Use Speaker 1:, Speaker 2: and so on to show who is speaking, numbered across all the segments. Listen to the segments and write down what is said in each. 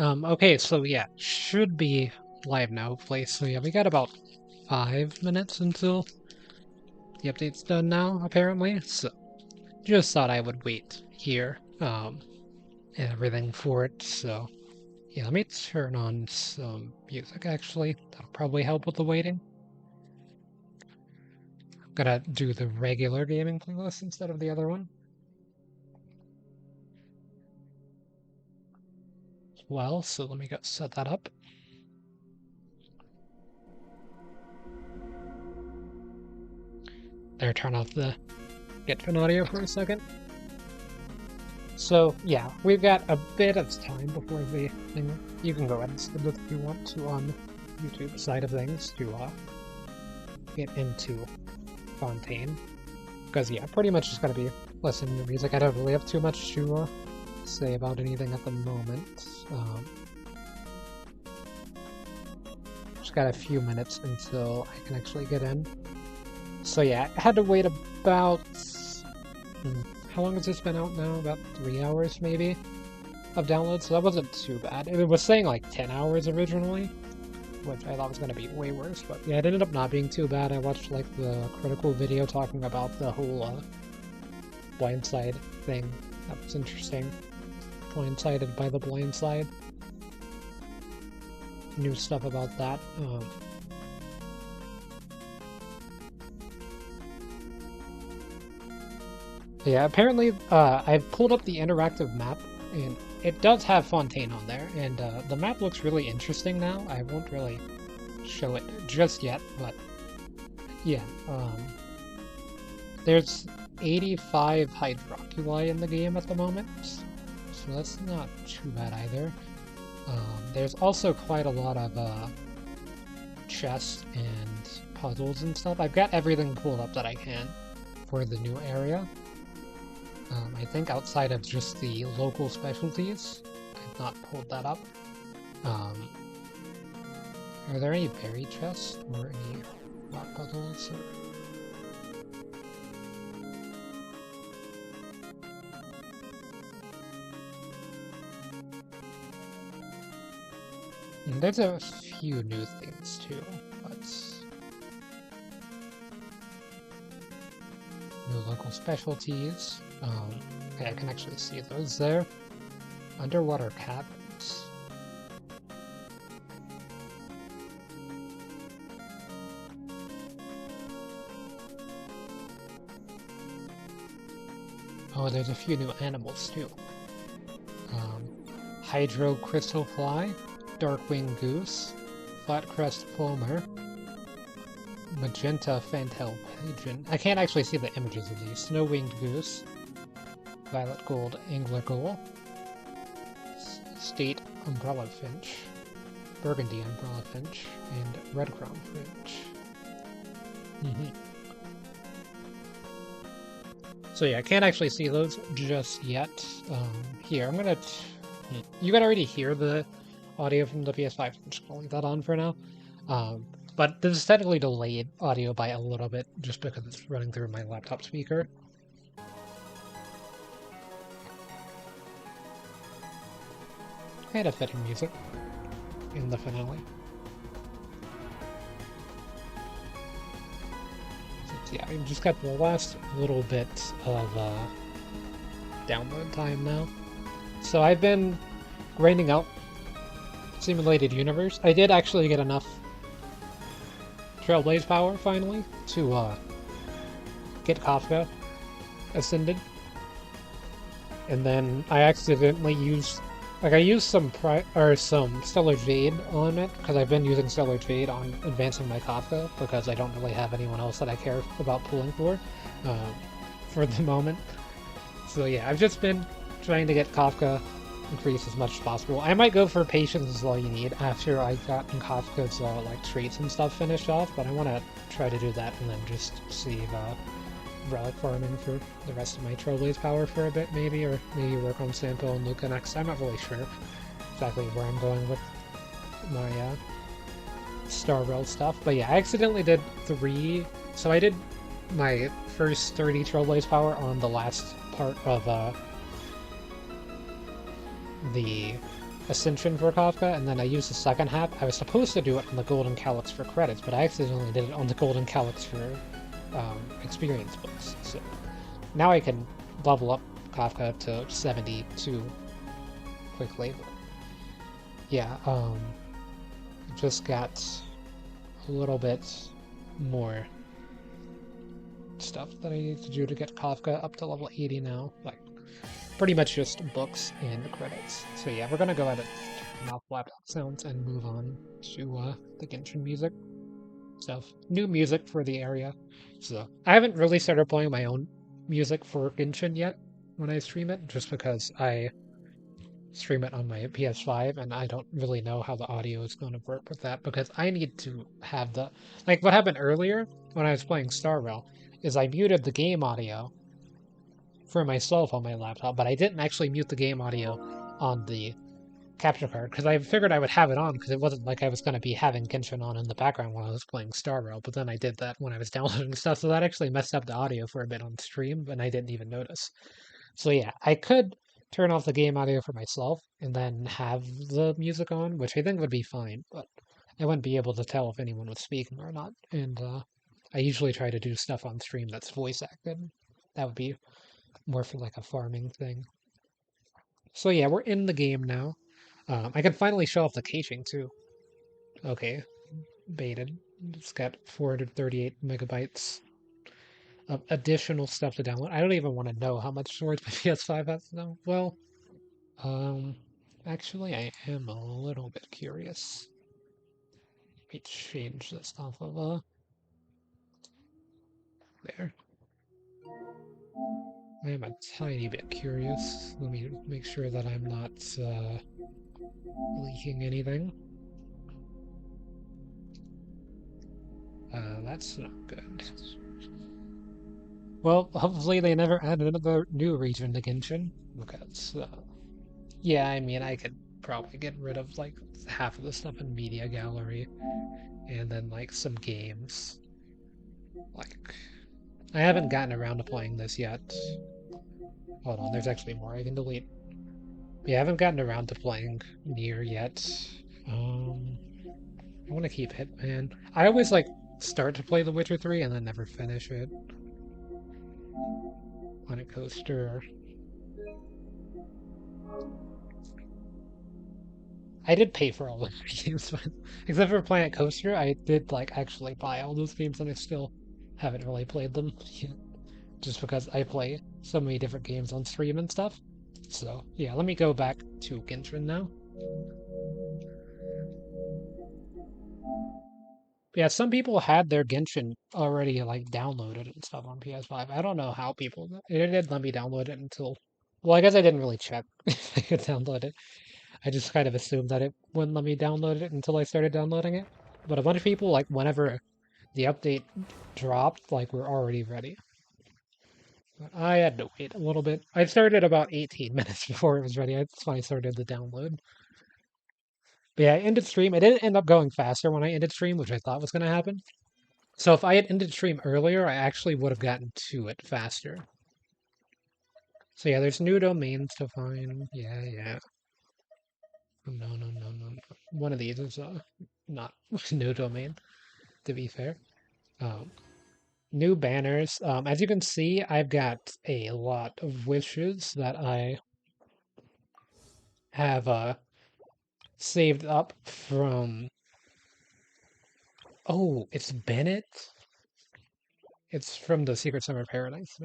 Speaker 1: Okay, so yeah, should be live now, hopefully. So yeah, we got about 5 minutes until the update's done now, apparently. So just thought I would wait here, and everything for it. So yeah, let me turn on some music actually. That'll probably help with the waiting. I'm gonna do the regular gaming playlist instead of the other one. Well, so let me go set that up. There, turn off the Genshin audio for a second. So yeah, we've got a bit of time before the thing. You can go ahead and skip it if you want to on the YouTube side of things to get into Fontaine. Because yeah, pretty much just gotta be listening to music. I don't really have too much to say about anything at the moment. Just got a few minutes until I can actually get in. So yeah, I had to wait about... how long has this been out now? About 3 hours, maybe, of download, so that wasn't too bad. It was saying like 10 hours originally, which I thought was going to be way worse, but yeah, it ended up not being too bad. I watched like the critical video talking about the whole blindside thing. That was interesting. Blindsided by the blindside. New stuff about that. Yeah, apparently I've pulled up the interactive map, and it does have Fontaine on there, and the map looks really interesting now. I won't really show it just yet, but yeah, there's 85 Hydroculi in the game at the moment, so that's not too bad either. There's also quite a lot of chests and puzzles and stuff. I've got everything pulled up that I can for the new area. I think outside of just the local specialties, I've not pulled that up. Are there any berry chests or any rock puzzles? And there's a few new things too, but new local specialties. Okay, I can actually see those there. Underwater cabins. Oh, there's a few new animals too. Hydro crystal fly, dark-winged goose, flat-crest fulmar, magenta fantail pigeon. I can't actually see the images of these. Snow-winged goose, violet gold angler gull, state umbrella finch, burgundy umbrella finch, and red crown finch. So yeah, I can't actually see those just yet. Here, I'm gonna... you can already hear the audio from the PS5, I'm just gonna leave that on for now. But this is technically delayed audio by a little bit, just because it's running through my laptop speaker. Kind of fitting music in the finale. So, yeah, we've just got the last little bit of download time now. So I've been grinding out Simulated Universe. I did actually get enough Trailblaze power finally to get Kafka ascended, and then I accidentally used I used some Stellar Jade on it because I've been using Stellar Jade on advancing my Kafka because I don't really have anyone else that I care about pulling for the moment. So yeah, I've just been trying to get Kafka increased as much as possible. I might go for Patience is all you need after I've gotten Kafka's like traits and stuff finished off, but I want to try to do that and then just save relic farming for the rest of my Trailblaze power for a bit, maybe, or maybe work on Sampo and Luca next. I'm not really sure exactly where I'm going with my Star Rail stuff, but yeah, I accidentally did 3, so I did my first 30 Trailblaze power on the last part of the Ascension for Kafka, and then I used the second half. I was supposed to do it on the Golden Calyx for credits, but I accidentally did it on the Golden Calyx for experience books. So now I can level up Kafka to 72 quickly. But yeah, just got a little bit more stuff that I need to do to get Kafka up to level 80 now. Like, pretty much just books and credits. So yeah, we're gonna go ahead and turn off laptop sounds and move on to the Genshin music stuff. New music for the area. So I haven't really started playing my own music for Genshin yet when I stream it, just because I stream it on my PS5 and I don't really know how the audio is going to work with that, because I need to have the, like what happened earlier when I was playing Star Rail is I muted the game audio for myself on my laptop, but I didn't actually mute the game audio on the capture card because I figured I would have it on, because it wasn't like I was going to be having Genshin on in the background while I was playing Star Rail. But then I did that when I was downloading stuff, so that actually messed up the audio for a bit on stream, and I didn't even notice. So yeah, I could turn off the game audio for myself and then have the music on, which I think would be fine, but I wouldn't be able to tell if anyone was speaking or not. And I usually try to do stuff on stream that's voice acted. That would be more for like a farming thing. So yeah, we're in the game now. I can finally show off the caching too. Okay, baited. It's got 438 megabytes of additional stuff to download. I don't even want to know how much storage my PS5 has now. Well, um, actually, I am a little bit curious. Let me change this off of there. I am a tiny bit curious. Let me make sure that I'm not leaking anything. That's not good. Well, hopefully they never add another new region to Genshin, because, yeah, I mean, I could probably get rid of, like, half of the stuff in Media Gallery, and then, like, some games. Like, I haven't gotten around to playing this yet. Hold on, there's actually more I can delete. Yeah, I haven't gotten around to playing Nier yet. I want to keep Hitman. I always, like, start to play The Witcher 3 and then never finish it. On a coaster. I did pay for all those games, but except for Planet Coaster, I did like actually buy all those games, and I still haven't really played them yet, just because I play so many different games on stream and stuff. So yeah, let me go back to Genshin now. Yeah, some people had their Genshin already like downloaded and stuff on PS5. I don't know how people. It didn't let me download it until. Well, I guess I didn't really check if I could download it. I just kind of assumed that it wouldn't let me download it until I started downloading it. But a bunch of people, like, whenever the update dropped, like, were already ready. But I had to wait a little bit. I started about 18 minutes before it was ready. That's when I started the download. But yeah, I ended stream. It didn't end up going faster when I ended stream, which I thought was going to happen. So if I had ended stream earlier, I actually would have gotten to it faster. So yeah, there's new domains to find. Yeah, yeah. No, no, no, no, no. One of these is not new domain, to be fair. Um, New banners. As you can see, I've got a lot of wishes that I have saved up from. Oh, it's Bennett. It's from the Secret Summer Paradise.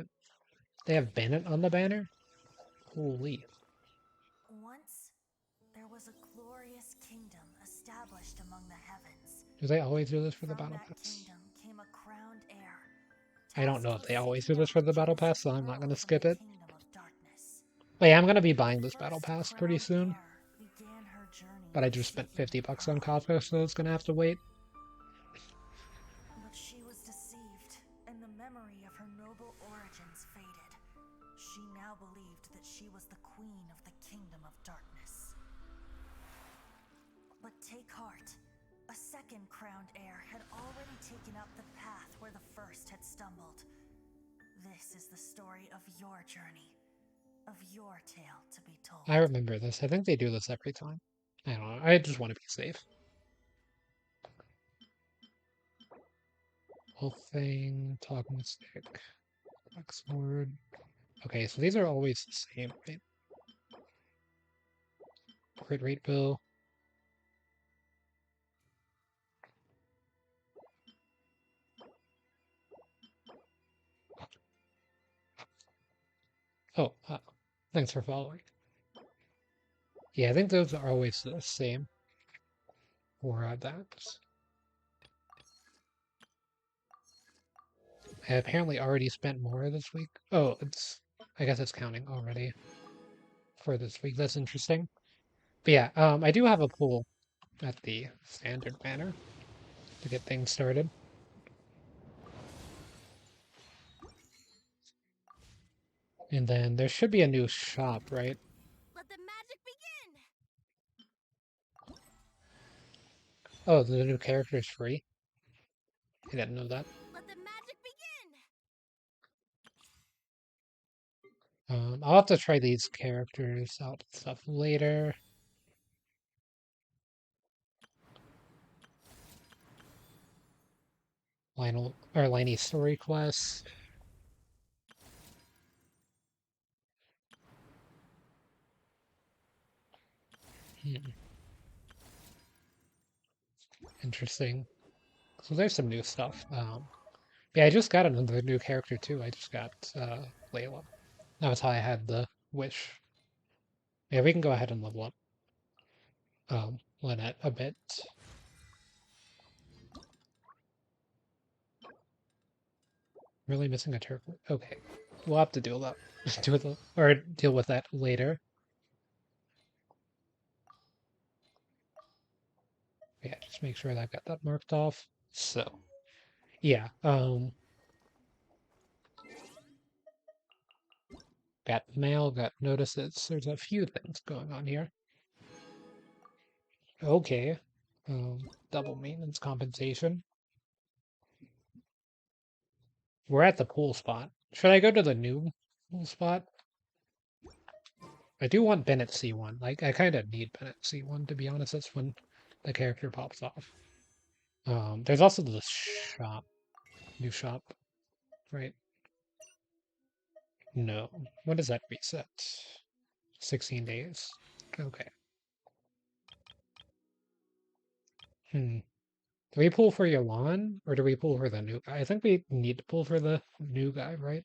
Speaker 1: They have Bennett on the banner. Holy!
Speaker 2: Once, there was a glorious kingdom established among the heavens.
Speaker 1: Do they always do this for the
Speaker 2: From
Speaker 1: battle
Speaker 2: that
Speaker 1: pass?
Speaker 2: kingdom came a crowned heir.
Speaker 1: I don't know if
Speaker 2: Tasked
Speaker 1: they
Speaker 2: with
Speaker 1: always do
Speaker 2: seeking
Speaker 1: this
Speaker 2: out
Speaker 1: for
Speaker 2: the
Speaker 1: the battle pass, so
Speaker 2: gems
Speaker 1: I'm not gonna
Speaker 2: hurled from
Speaker 1: skip
Speaker 2: the
Speaker 1: it.
Speaker 2: kingdom of darkness.
Speaker 1: But yeah, I'm gonna be buying
Speaker 2: The
Speaker 1: this battle
Speaker 2: first
Speaker 1: pass pretty
Speaker 2: crowned
Speaker 1: soon.
Speaker 2: heir began her journey
Speaker 1: But I
Speaker 2: of
Speaker 1: just spent
Speaker 2: seeking the
Speaker 1: $50 on
Speaker 2: crown.
Speaker 1: Kafka, so it's gonna have to wait.
Speaker 2: But she was deceived, and the memory of her noble origins faded. She now believed that she was the queen of the kingdom of darkness. But take heart. A second crowned heir had already taken up the path where the first had stumbled. This is the story of your journey, of your tale to be told.
Speaker 1: I remember this. I think they do this every time. I don't know. I just want to be safe. Wolfang, talking stick, black sword. Okay, so these are always the same, right? Crit rate bill. Oh, thanks for following. Yeah, I think those are always the same for that. I apparently already spent more this week. Oh, I guess it's counting already for this week. That's interesting. But yeah, I do have a pool at the standard banner to get things started. And then there should be a new shop, right?
Speaker 3: Let the magic begin!
Speaker 1: Oh, the new character is free? I didn't know that.
Speaker 3: Let the magic begin!
Speaker 1: I'll have to try these characters out and stuff later. Lionel or Liney story quest. Hmm, interesting. So there's some new stuff. Yeah, I just got another new character too. I just got Layla. That was how I had the wish. Yeah, we can go ahead and level up Lynette a bit. Really missing a turtle. Okay, we'll have to deal that deal with that later. Yeah, just make sure that I got that marked off. So yeah, got mail, got notices. There's a few things going on here. Okay, double maintenance compensation. We're at the pool spot. Should I go to the new pool spot? I do want Bennett C1. Like, I kind of need Bennett C1, to be honest. That's when the character pops off. There's also the shop. New shop, right? No. When does that reset? 16 days. Okay. Hmm. Do we pull for Yolan, or do we pull for the new guy? I think we need to pull for the new guy, right?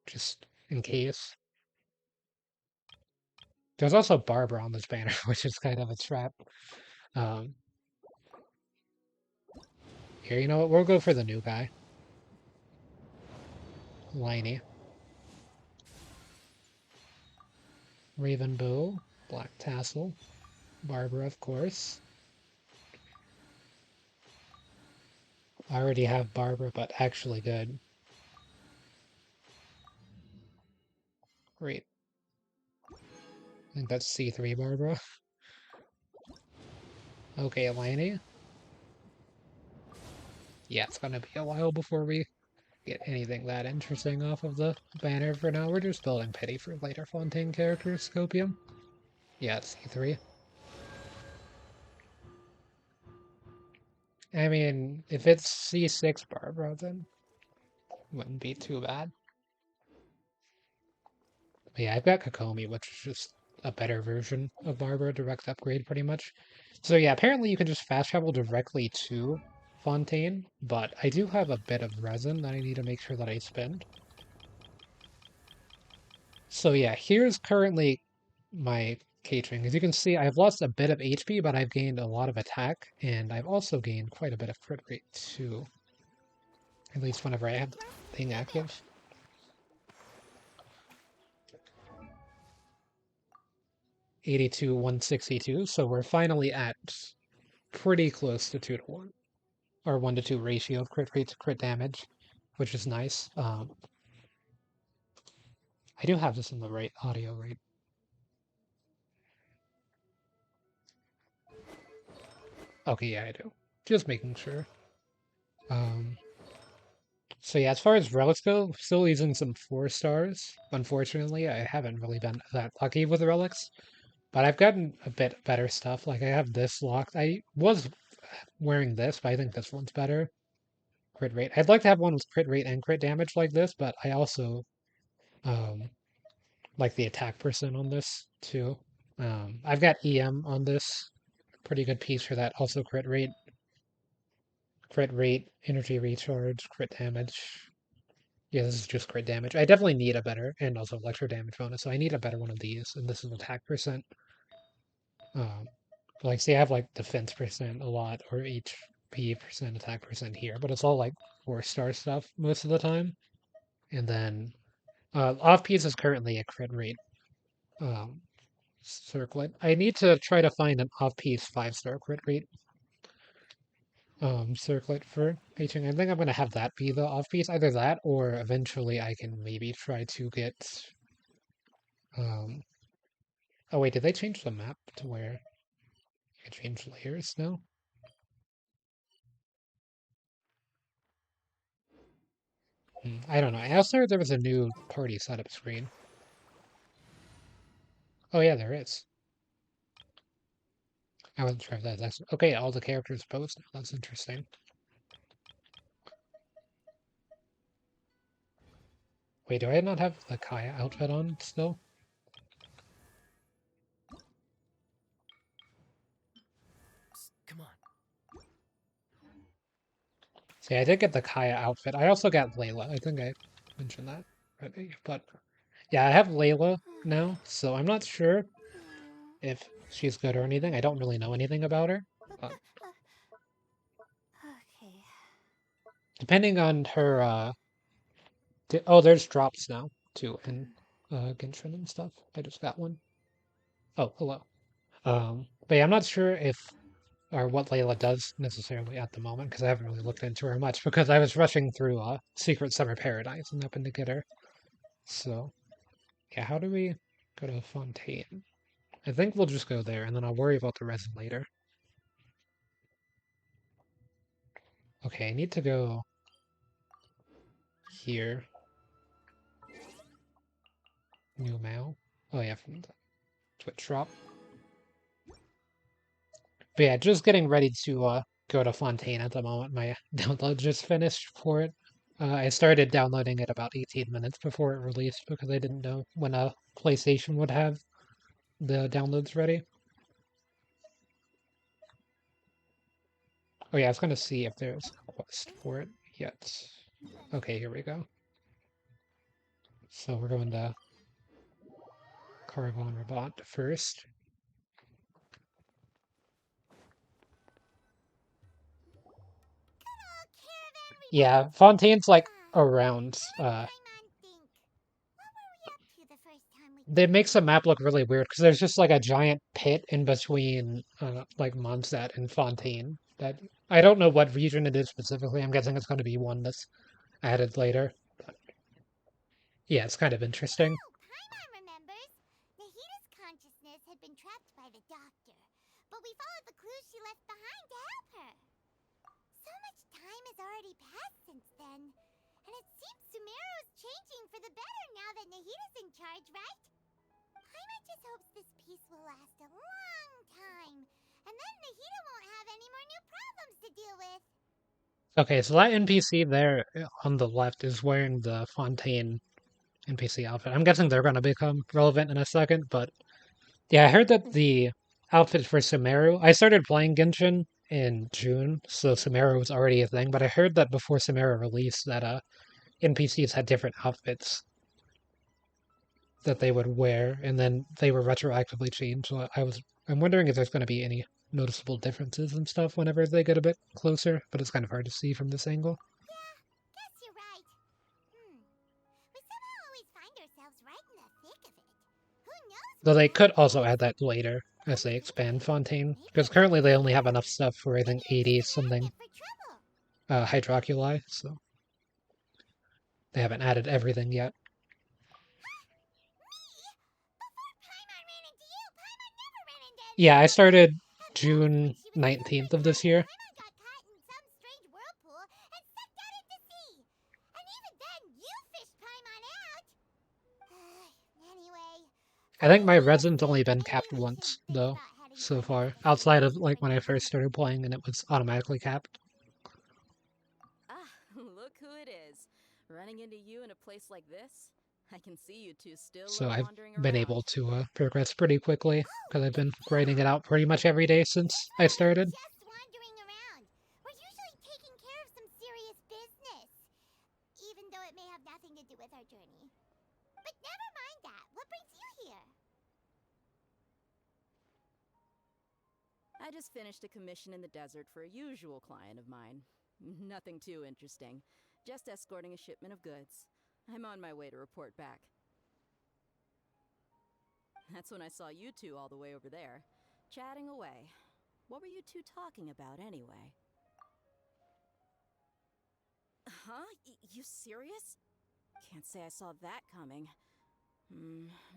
Speaker 1: Just in case. There's also Barbara on this banner, which is kind of a trap. Um, Here, you know what? We'll go for the new guy. Liney. Ravenbow. Black Tassel. Barbara, of course. I already have Barbara, but actually good. Great. I think that's C3 Barbara. Okay, Liney. Yeah, it's gonna be a while before we get anything that interesting off of the banner for now. We're just building pity for later Fontaine characters, Scopium. Yeah, it's C3. I mean, if it's C6 Barbara, then it wouldn't be too bad. But yeah, I've got Kokomi, which is just a better version of Barbara, direct upgrade pretty much. So yeah, apparently you can just fast travel directly to Fontaine, but I do have a bit of resin that I need to make sure that I spend. So yeah, here's currently my catering. As you can see, I've lost a bit of HP, but I've gained a lot of attack, and I've also gained quite a bit of crit rate too. At least whenever I have the thing active. 82, 162, so we're finally at pretty close to 2 to 1. Or 1 to 2 ratio of crit rate to crit damage, which is nice. I do have this in the right audio rate. Okay, yeah, I do. Just making sure. Um, so yeah, as far as relics go, still using some 4 stars. Unfortunately, I haven't really been that lucky with relics. But I've gotten a bit better stuff. Like I have this locked. I was wearing this, but I think this one's better. Crit rate. I'd like to have one with crit rate and crit damage like this, but I also um like the attack percent on this too. I've got EM on this. Pretty good piece for that. Also crit rate, energy recharge, crit damage. Yeah, this is just crit damage. I definitely need a better, and also electro damage bonus, so I need a better one of these, and this is attack percent. Um, like, see, I have like defense percent a lot, or HP percent, attack percent here, but it's all like 4-star stuff most of the time. And then off piece is currently a crit rate um, circlet. I need to try to find an off piece 5-star crit rate circlet for Paging. I think I'm gonna have that be the off piece, either that or eventually I can maybe try to get um oh wait, did they change the map to where you can change layers now? I don't know. I also heard there was a new party setup screen. Oh yeah, there is. I wasn't sure if that's okay, all the characters posed now. That's interesting. Wait, do I not have the Kaya outfit on still?
Speaker 4: Come on.
Speaker 1: See, I did get the Kaya outfit. I also got Layla. I think I mentioned that already. But yeah, I have Layla now, so I'm not sure if she's good or anything. I don't really know anything about her. But
Speaker 3: Okay.
Speaker 1: depending on her, oh, there's drops now too in Genshin and stuff. I just got one. Oh, hello. But yeah, I'm not sure if or what Layla does necessarily at the moment because I haven't really looked into her much because I was rushing through Secret Summer Paradise and happened to get her. So yeah, how do we go to Fontaine? I think we'll just go there and then I'll worry about the rest later. Okay, I need to go here. New mail. Oh yeah, from the Twitch drop. But yeah, just getting ready to go to Fontaine at the moment. My download just finished for it. I started downloading it about 18 minutes before it released because I didn't know when a PlayStation would have the downloads ready. Oh yeah, I was gonna see if there's a quest for it yet. Okay, here we go. So we're going to Caravan Rabat first. Yeah, Fontaine's like around that makes the map look really weird because there's just like a giant pit in between like Mondstadt and Fontaine that I don't know what region it is specifically. I'm guessing it's going to be one that's added later. But yeah, it's kind of interesting.
Speaker 3: Paimon remembers. Nahita's consciousness had been trapped by the doctor, but we followed the clues she left behind to help her. So much time has already passed since then, and it seems Sumeru's changing for the better now that Nahita's in charge, right? Paimon just hopes this peace will last a long time, and then Nahita won't have any more new problems to deal with.
Speaker 1: Okay, so that NPC there on the left is wearing the Fontaine NPC outfit. I'm guessing they're going to become relevant in a second, but yeah, I heard that the outfit for Sumeru. I started playing Genshin in June, so Sumeru was already a thing. But I heard that before Sumeru released, that NPCs had different outfits that they would wear, and then they were retroactively changed. So I'm wondering if there's going to be any noticeable differences and stuff whenever they get a bit closer. But it's kind of hard to see from this angle.
Speaker 3: Yeah, guess you're right. We somehow always find ourselves right in the thick of it. Who knows?
Speaker 1: Though they could also add that later as they expand Fontaine, because currently they only have enough stuff for I think 80 something hydroculi, so they haven't added everything yet. Yeah, I started June 19th of this year.
Speaker 3: Paimon got caught in some strange whirlpool and sucked out into sea. And even then, you fished Paimon out. Anyway,
Speaker 1: I think my resin's only been capped once, though, so far. Outside of, like, when I first started playing and it was automatically capped.
Speaker 5: Ah, look who it is. Running into you in a place like this? I can see you two still
Speaker 1: So I've
Speaker 5: wandering
Speaker 1: been
Speaker 5: around.
Speaker 1: able to progress pretty quickly, because I've been grinding it out pretty much every day since I started.
Speaker 3: Just wandering around. We're usually taking care of some serious business. Even though it may have nothing to do with our journey. But never mind that. What brings you here?
Speaker 5: I just finished a commission in the desert for a usual client of mine. Nothing too interesting. Just escorting a shipment of goods. I'm on my way to report back. That's when I saw you two all the way over there, chatting away. What were you two talking about anyway? Huh? You serious? Can't say I saw that coming.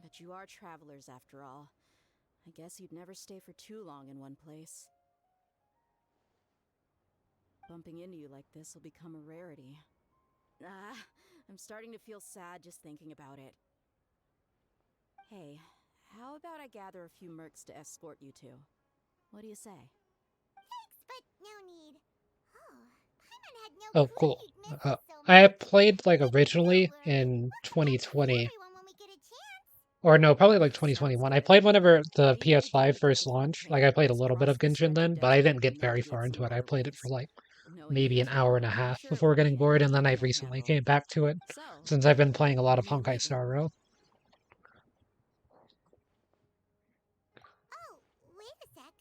Speaker 5: But you are travelers after all. I guess you'd never stay for too long in one place. Bumping into you like this will become a rarity. I'm starting to feel sad just thinking about it. Hey, how about I gather a few mercs to escort you two? What do you say?
Speaker 3: Thanks, but no need. Oh, Paimon had no
Speaker 1: Oh,
Speaker 3: clue
Speaker 1: cool.
Speaker 3: you'd miss us so
Speaker 1: I
Speaker 3: much.
Speaker 1: played, like,
Speaker 3: Don't
Speaker 1: originally
Speaker 3: worry.
Speaker 1: in
Speaker 3: We'll come back to see
Speaker 1: 2020.
Speaker 3: everyone when we get a chance.
Speaker 1: Or no, probably like
Speaker 5: Sounds
Speaker 1: 2021. I
Speaker 5: good.
Speaker 1: played whenever the
Speaker 5: All you gotta do
Speaker 1: PS5
Speaker 5: to get
Speaker 1: first
Speaker 5: to
Speaker 1: launched. Like,
Speaker 5: Fontaine
Speaker 1: I played a
Speaker 5: is
Speaker 1: little bit
Speaker 5: cross
Speaker 1: of
Speaker 5: the
Speaker 1: Genshin
Speaker 5: stretch of
Speaker 1: then, but I
Speaker 5: desert
Speaker 1: didn't get
Speaker 5: and
Speaker 1: very
Speaker 5: navigate
Speaker 1: far
Speaker 5: some
Speaker 1: into it. I played it for,
Speaker 5: waterways.
Speaker 1: like,
Speaker 5: Knowing
Speaker 1: maybe
Speaker 5: you
Speaker 1: an
Speaker 5: two,
Speaker 1: hour and a
Speaker 5: I'm
Speaker 1: half
Speaker 5: sure it
Speaker 1: before
Speaker 5: won't
Speaker 1: getting
Speaker 5: be
Speaker 1: bored,
Speaker 5: anything
Speaker 1: and then
Speaker 5: you
Speaker 1: I
Speaker 5: can't
Speaker 1: recently
Speaker 5: handle.
Speaker 1: came back to it,
Speaker 5: So,
Speaker 1: since I've been playing a lot
Speaker 5: when
Speaker 1: of
Speaker 5: are you
Speaker 1: Honkai
Speaker 5: leaving?
Speaker 1: Star Rail.
Speaker 3: Oh, wait a sec.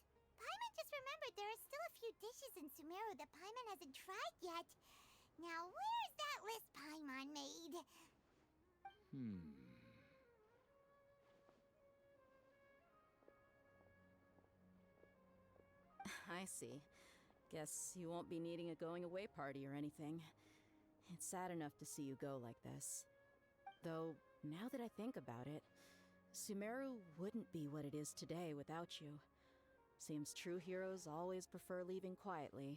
Speaker 3: Paimon just remembered there are still a few dishes in Sumeru that Paimon hasn't tried yet. Now, where's that list Paimon made?
Speaker 5: I see. Guess you won't be needing a going away party or anything. It's sad enough to see you go like this. Though, now that I think about it, Sumeru wouldn't be what it is today without you. Seems true heroes always prefer leaving quietly.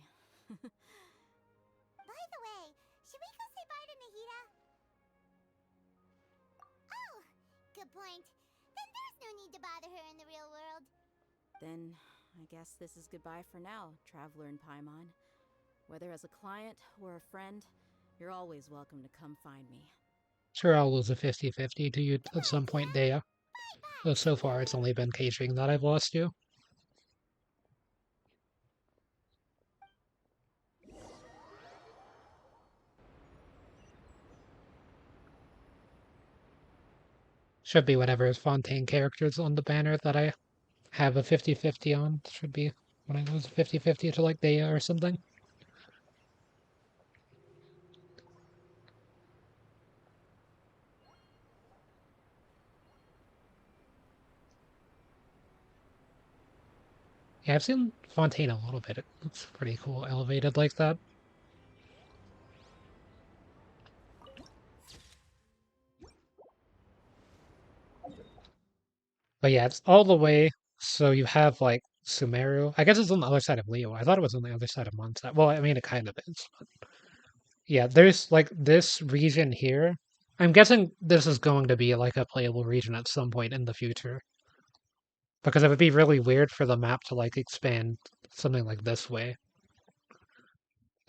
Speaker 3: By the way, should we go say bye to Nahida? Oh, good point. Then there's no need to bother her in the real world.
Speaker 5: Then, I guess this is goodbye for now, Traveler in Paimon. Whether as a client or a friend, you're always welcome to come find me.
Speaker 1: Sure, I'll lose a 50-50 to you at some point, Dea. Though
Speaker 3: Bye-bye.
Speaker 1: so far, it's only been catering that I've lost you. Should be whatever Fontaine characters on the banner that I have a 50-50 on. Should be when I lose a 50-50 to, like, Dea or something. Yeah, I've seen Fontaine a little bit. It looks pretty cool, elevated like that. But yeah, it's all the way. So you have, like, Sumeru. I guess it's on the other side of Leo. I thought it was on the other side of Mondstadt. Well, I mean, it kind of is. But yeah, there's, like, this region here. I'm guessing this is going to be, like, a playable region at some point in the future. Because it would be really weird for the map to, like, expand something like this way.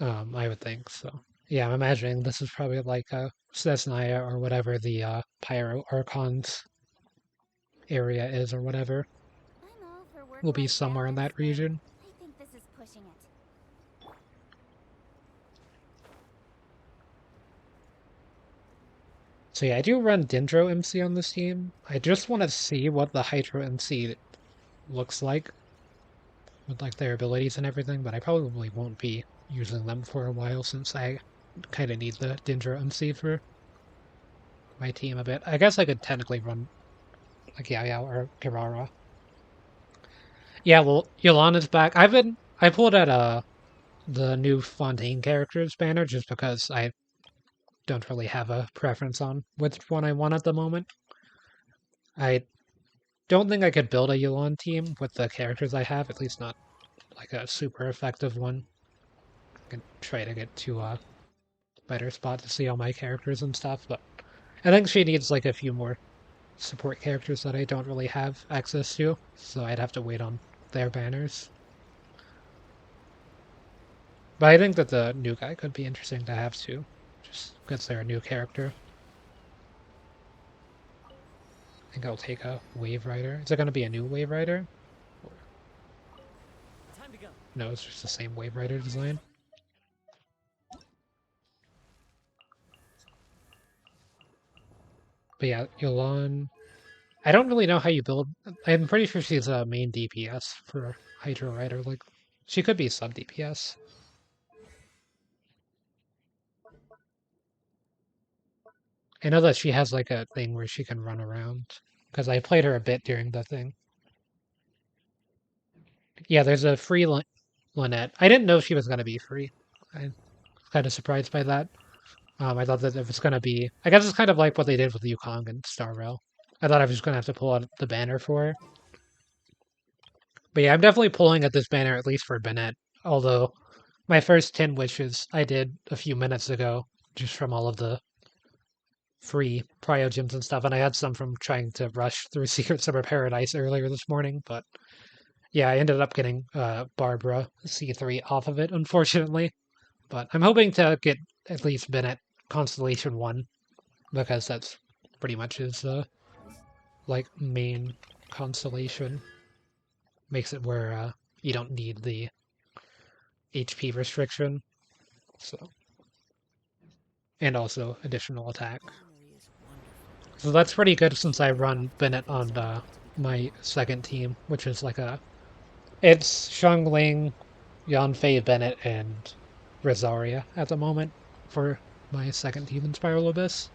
Speaker 1: I would think so. Yeah, I'm imagining this is probably like Cesnaya or whatever the Pyro Archons area is or whatever.
Speaker 3: I'm all for
Speaker 1: Will be
Speaker 3: work-life
Speaker 1: somewhere in
Speaker 3: balance,
Speaker 1: that
Speaker 3: but
Speaker 1: region.
Speaker 3: I think this is pushing it.
Speaker 1: So yeah, I do run Dendro MC on this team. I just want to see what the Hydro MC looks like with, like, their abilities and everything, but I probably won't be using them for a while since I kind of need the Dendro MC for my team a bit. I guess I could technically run like Yao Yao or Kirara. Yeah, well, Yolana's back. I pulled out the new Fontaine characters banner just because I don't really have a preference on which one I want at the moment. I don't think I could build a Yulan team with the characters I have, at least not like a super effective one. I can try to get to a better spot to see all my characters and stuff, but I think she needs like a few more support characters that I don't really have access to, so I'd have to wait on their banners. But I think that the new guy could be interesting to have too, just because they're a new character. I think I'll take a Wave Rider. Is it going to be a new Wave Rider?
Speaker 4: Time to go.
Speaker 1: No, it's just the same Wave Rider design. But yeah, Yolan. I don't really know how you build. I'm pretty sure she's a main DPS for Hydro Rider. Like, she could be sub DPS. I know that she has like a thing where she can run around because I played her a bit during the thing. Yeah, there's a free Lynette. I didn't know she was gonna be free. I'm kind of surprised by that. I thought that if it's gonna be, I guess it's kind of like what they did with Yukong and Star Rail. I thought I was just gonna have to pull out the banner for her. But yeah, I'm definitely pulling at this banner at least for Bennett. Although my first 10 wishes I did a few minutes ago, just from all of the free Priogems and stuff, and I had some from trying to rush through Secret Summer Paradise earlier this morning, but yeah, I ended up getting Barbara C3 off of it, unfortunately. But I'm hoping to get at least Bennett Constellation 1, because that's pretty much his like main constellation. Makes it where you don't need the HP restriction, so, and also additional attack. So that's pretty good since I run Bennett on my second team, which is like it's Xiangling, Yanfei, Bennett, and Rosaria at the moment for my second team in Spiral Abyss.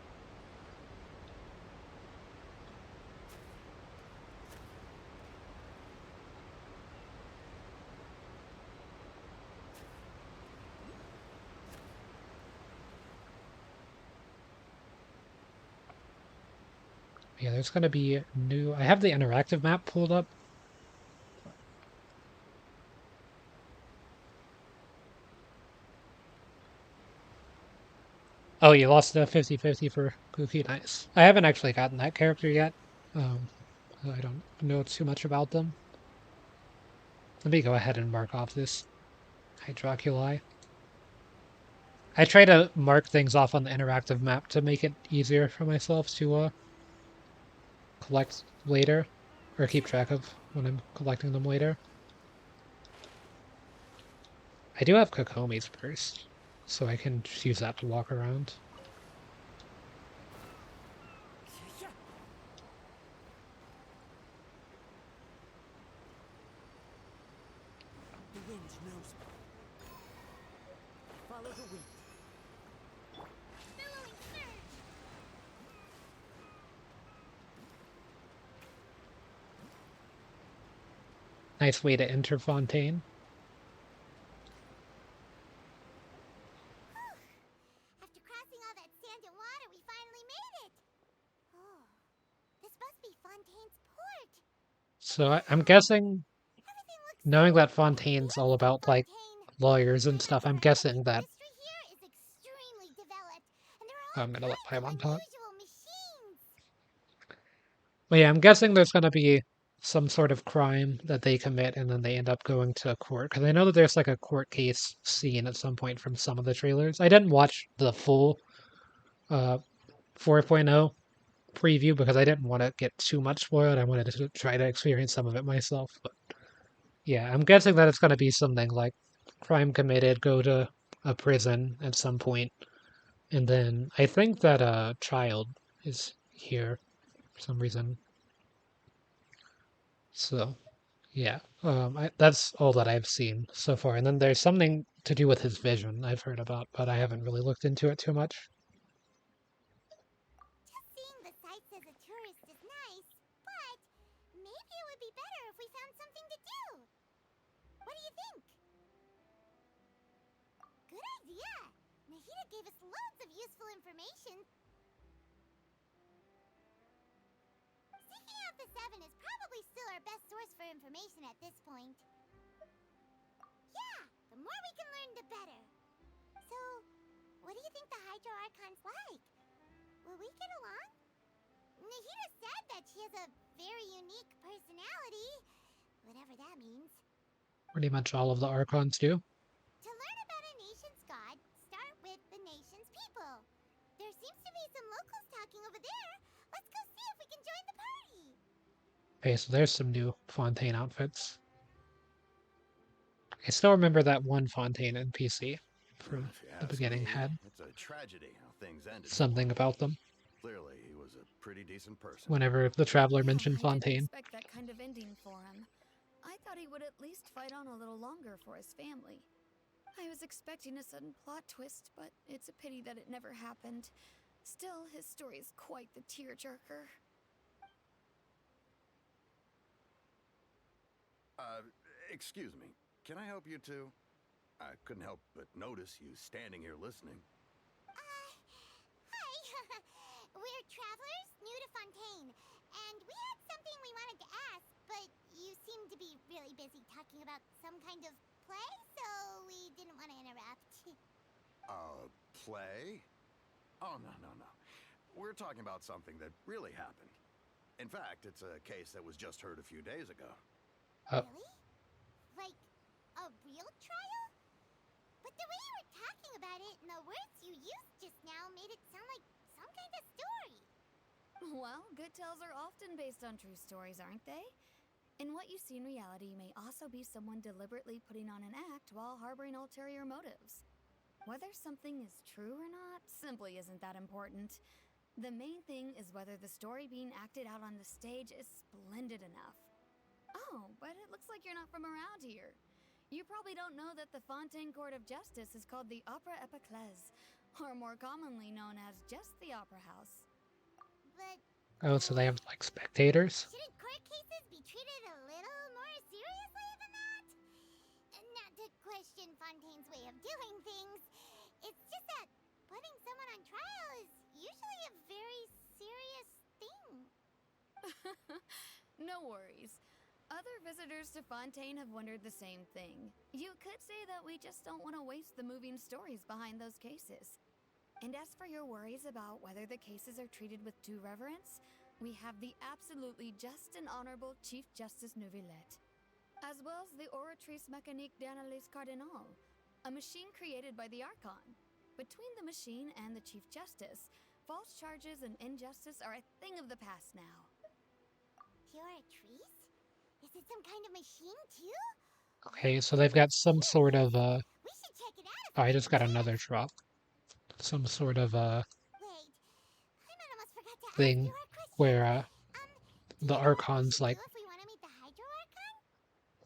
Speaker 1: Yeah, there's going to be new... I have the interactive map pulled up. Oh, you lost the 50-50 for Goofy. Nice. I haven't actually gotten that character yet. I don't know too much about them. Let me go ahead and mark off this Hydroculi. I try to mark things off on the interactive map to make it easier for myself to collect later, or keep track of when I'm collecting them later. I do have Kokomi's first, so I can just use that to walk around.
Speaker 4: The wind knows me. Follow the wind.
Speaker 3: Billowing surge!
Speaker 1: Nice way to enter Fontaine.
Speaker 3: After crossing all that sand and water, we finally made it! Oh, this must be Fontaine's port!
Speaker 1: So I'm guessing,
Speaker 3: Everything looks
Speaker 1: knowing
Speaker 3: so
Speaker 1: that Fontaine's all about like
Speaker 3: Fontaine.
Speaker 1: lawyers and stuff, I'm guessing that
Speaker 3: History here is extremely developed, and there are
Speaker 1: I'm
Speaker 3: all
Speaker 1: gonna let
Speaker 3: kinds of
Speaker 1: Paimon talk.
Speaker 3: unusual machines.
Speaker 1: But yeah, I'm guessing there's gonna be some sort of crime that they commit and then they end up going to court. Because I know that there's like a court case scene at some point from some of the trailers. I didn't watch the full 4.0 preview because I didn't want to get too much spoiled. I wanted to try to experience some of it myself. But yeah, I'm guessing that it's going to be something like crime committed, go to a prison at some point, and then I think that a child is here for some reason. So yeah, that's all that I've seen so far. And then there's something to do with his vision I've heard about, but I haven't really looked into it too much.
Speaker 3: Just seeing the sights as a tourist is nice, but maybe it would be better if we found something to do. What do you think? Good idea! Nahida gave us loads of useful information. Seeking out the Seven is probably still our best source for information at this point. Yeah, the more we can learn, the better. So, what do you think the Hydro Archon's like? Will we get along? Nahida said that she has a very unique personality, whatever that means.
Speaker 1: Pretty much all of the Archons do.
Speaker 3: To learn about a nation's god, start with the nation's people. There seems to be some locals talking over there. Let's go see if we can join the party.
Speaker 1: Okay, so there's some new Fontaine outfits. I still remember that one Fontaine NPC from
Speaker 6: If you
Speaker 1: the
Speaker 6: ask
Speaker 1: beginning
Speaker 6: me,
Speaker 1: had
Speaker 6: it's a tragedy how things ended. for
Speaker 1: something
Speaker 6: him.
Speaker 1: about them
Speaker 6: Clearly, he was a pretty decent person.
Speaker 1: whenever the Traveler
Speaker 7: Yeah,
Speaker 1: mentioned
Speaker 7: I didn't
Speaker 1: Fontaine.
Speaker 7: expect that kind of ending for him. I thought he would at least fight on a little longer for his family. I was expecting a sudden plot twist, but it's a pity that it never happened. Still, his story is quite the tearjerker.
Speaker 6: Excuse me. Can I help you too? I couldn't help but notice you standing here listening.
Speaker 3: Hi. We're travelers new to Fontaine, and we had something we wanted to ask, but you seem to be really busy talking about some kind of play, so we didn't want to interrupt.
Speaker 6: Play? Oh, no. We're talking about something that really happened. In fact, it's a case that was just heard a few days ago.
Speaker 3: Really? Like, a real trial? But the way you were talking about it and the words you used just now made it sound like some kind of story.
Speaker 7: Well, good tales are often based on true stories, aren't they? And what you see in reality may also be someone deliberately putting on an act while harboring ulterior motives. Whether something is true or not simply isn't that important. The main thing is whether the story being acted out on the stage is splendid enough. Oh, but it looks like you're not from around here. You probably don't know that the Fontaine Court of Justice is called the Opera Epiclese, or more commonly known as just the Opera House.
Speaker 3: But
Speaker 1: Oh, so they have like spectators?
Speaker 3: shouldn't court cases be treated a little more seriously than that? Not to question Fontaine's way of doing things. It's just that putting someone on trial is usually a very serious thing.
Speaker 7: No worries. Other visitors to Fontaine have wondered the same thing. You could say that we just don't want to waste the moving stories behind those cases. And as for your worries about whether the cases are treated with due reverence, we have the absolutely just and honorable Chief Justice Neuvillette, as well as the Oratrice Mécanique d'Analyse Cardinal, a machine created by the Archon. Between the machine and the Chief Justice, false charges and injustice are a thing of the past now.
Speaker 3: Oratrice? Is it some kind of machine too?
Speaker 1: Okay, so they've got some sort of,
Speaker 3: We should check it out.
Speaker 1: oh, I just got another drop. Some sort of,
Speaker 3: Wait, I almost forgot to ask
Speaker 1: thing
Speaker 3: you our question.
Speaker 1: where,
Speaker 3: Do
Speaker 1: the
Speaker 3: you know what we
Speaker 1: Archons,
Speaker 3: should
Speaker 1: like,
Speaker 3: do if we want to meet the Hydro Archon?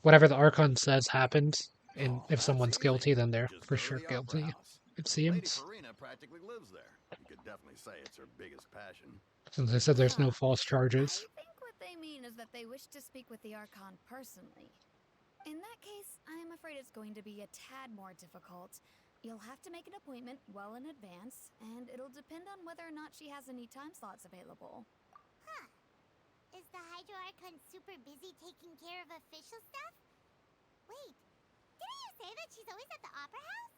Speaker 1: whatever the Archon says happens, and
Speaker 6: Oh,
Speaker 1: if
Speaker 6: that's
Speaker 1: someone's
Speaker 6: easy.
Speaker 1: guilty, then they're
Speaker 6: Just
Speaker 1: for
Speaker 6: go to
Speaker 1: sure
Speaker 6: the Opera
Speaker 1: guilty,
Speaker 6: House.
Speaker 1: it
Speaker 6: Lady
Speaker 1: seems.
Speaker 6: Farina practically lives there. You could definitely say it's her biggest passion.
Speaker 1: Since they said there's no false charges.
Speaker 7: I think what they mean is that they wish to speak with the Archon personally. In that case, I am afraid it's going to be a tad more difficult. You'll have to make an appointment well in advance, and it'll depend on whether or not she has any time slots available.
Speaker 3: Huh. Is the Hydro Archon super busy taking care of official stuff? Wait, didn't you say that she's always at the Opera House?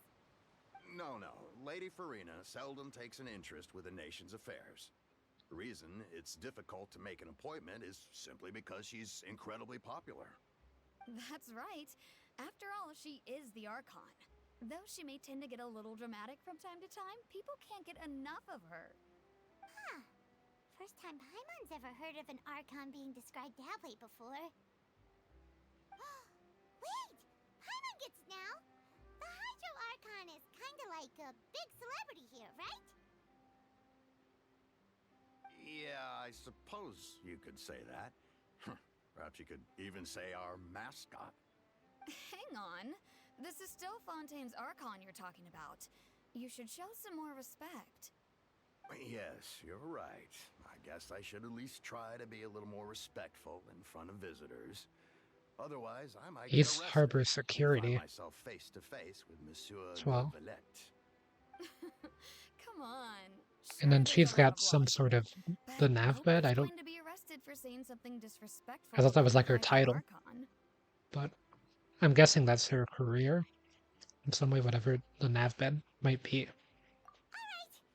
Speaker 6: No. Lady Farina seldom takes an interest with the nation's affairs. The reason it's difficult to make an appointment is simply because she's incredibly popular.
Speaker 7: That's right. After all, she is the Archon. Though she may tend to get a little dramatic from time to time, people can't get enough of her.
Speaker 3: Huh. First time Paimon's ever heard of an Archon being described that way before. Wait! Paimon gets it now! The Hydro Archon is kinda like a big celebrity here, right?
Speaker 6: Yeah, I suppose you could say that. Perhaps you could even say our mascot.
Speaker 7: Hang on. This is still Fontaine's Archon you're talking about. You should show some more respect.
Speaker 6: Yes, you're right. I guess I should at least try to be a little more respectful in front of visitors. Otherwise, I might
Speaker 1: East
Speaker 6: get arrested
Speaker 1: Harbor
Speaker 6: and
Speaker 1: Security
Speaker 6: find myself face to face with Monsieur
Speaker 1: as well.
Speaker 6: Neuvillette.
Speaker 7: Come on.
Speaker 1: And then
Speaker 7: Sure,
Speaker 1: she's
Speaker 7: there's a lot
Speaker 1: got some
Speaker 7: logic,
Speaker 1: sort of
Speaker 7: but
Speaker 1: the nav bed. I
Speaker 7: nobody's
Speaker 1: don't.
Speaker 7: going to be arrested for saying something disrespectful
Speaker 1: I thought that was
Speaker 7: to
Speaker 1: like her
Speaker 7: the Hydro
Speaker 1: title,
Speaker 7: Archon.
Speaker 1: but I'm guessing that's her career in some way. Whatever the nav bed might be.
Speaker 3: Alright,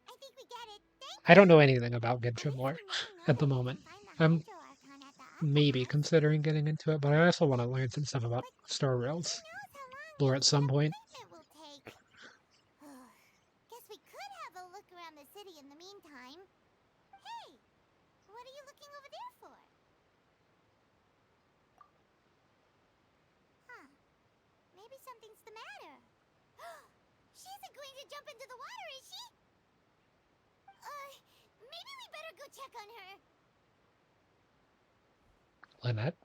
Speaker 3: I think we get it. Thank
Speaker 1: I don't know anything about Genshin
Speaker 3: I
Speaker 1: lore
Speaker 3: guess we now know
Speaker 1: at the
Speaker 3: that we
Speaker 1: moment.
Speaker 3: can find the
Speaker 1: I'm
Speaker 3: Hydro Archon at the
Speaker 1: maybe
Speaker 3: Opera House.
Speaker 1: considering getting into it, but I also want to learn some stuff about Star
Speaker 3: Who
Speaker 1: Rail's
Speaker 3: knows how long
Speaker 1: lore
Speaker 3: the
Speaker 1: at some point.
Speaker 3: appointment will take? Guess we could have a look around the city in the meantime. Hey, what are you looking over there for? Huh. Maybe something's the matter. She isn't going to jump into the water, is she? Maybe we better go check on her.
Speaker 1: Lynette.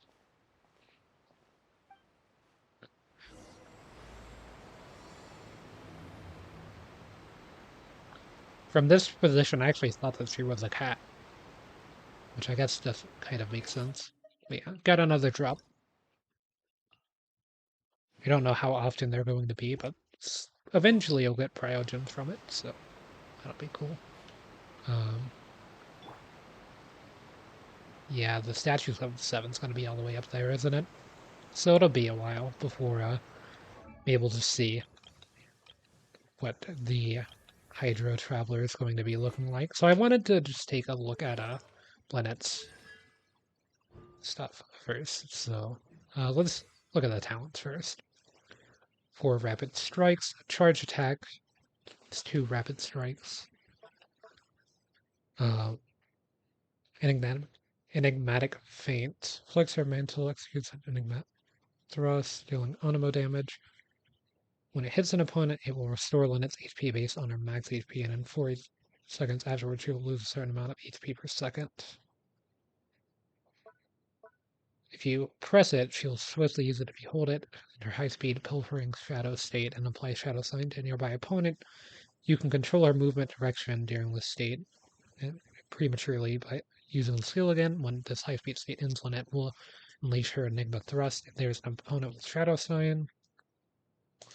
Speaker 1: From this position, I actually thought that she was a cat, which I guess does kind of make sense. But yeah, got another drop. I don't know how often they're going to be, but eventually you'll get Priogens from it, so that'll be cool. Yeah, the Statues of the Seven's going to be all the way up there, isn't it? So it'll be a while before be able to see what the Hydro Traveler is going to be looking like. So I wanted to just take a look at Lynette's stuff first. So let's look at the talents first. 4 rapid strikes, charge attack. It's 2 rapid strikes. Enigmatic feint. Flicks her mantle, executes an enigmatic thrust, dealing Onimo damage. When it hits an opponent, it will restore Lynette's HP based on her max HP, and in 4 seconds afterwards, she will lose a certain amount of HP per second. If you press it, she'll swiftly use it if you hold it in her high-speed pilfering shadow state and apply shadow sign to a nearby opponent. You can control her movement direction during this state prematurely by using the skill again. When this high-speed state ends, Lynette will unleash her Enigma Thrust. If there's an opponent with shadow sign,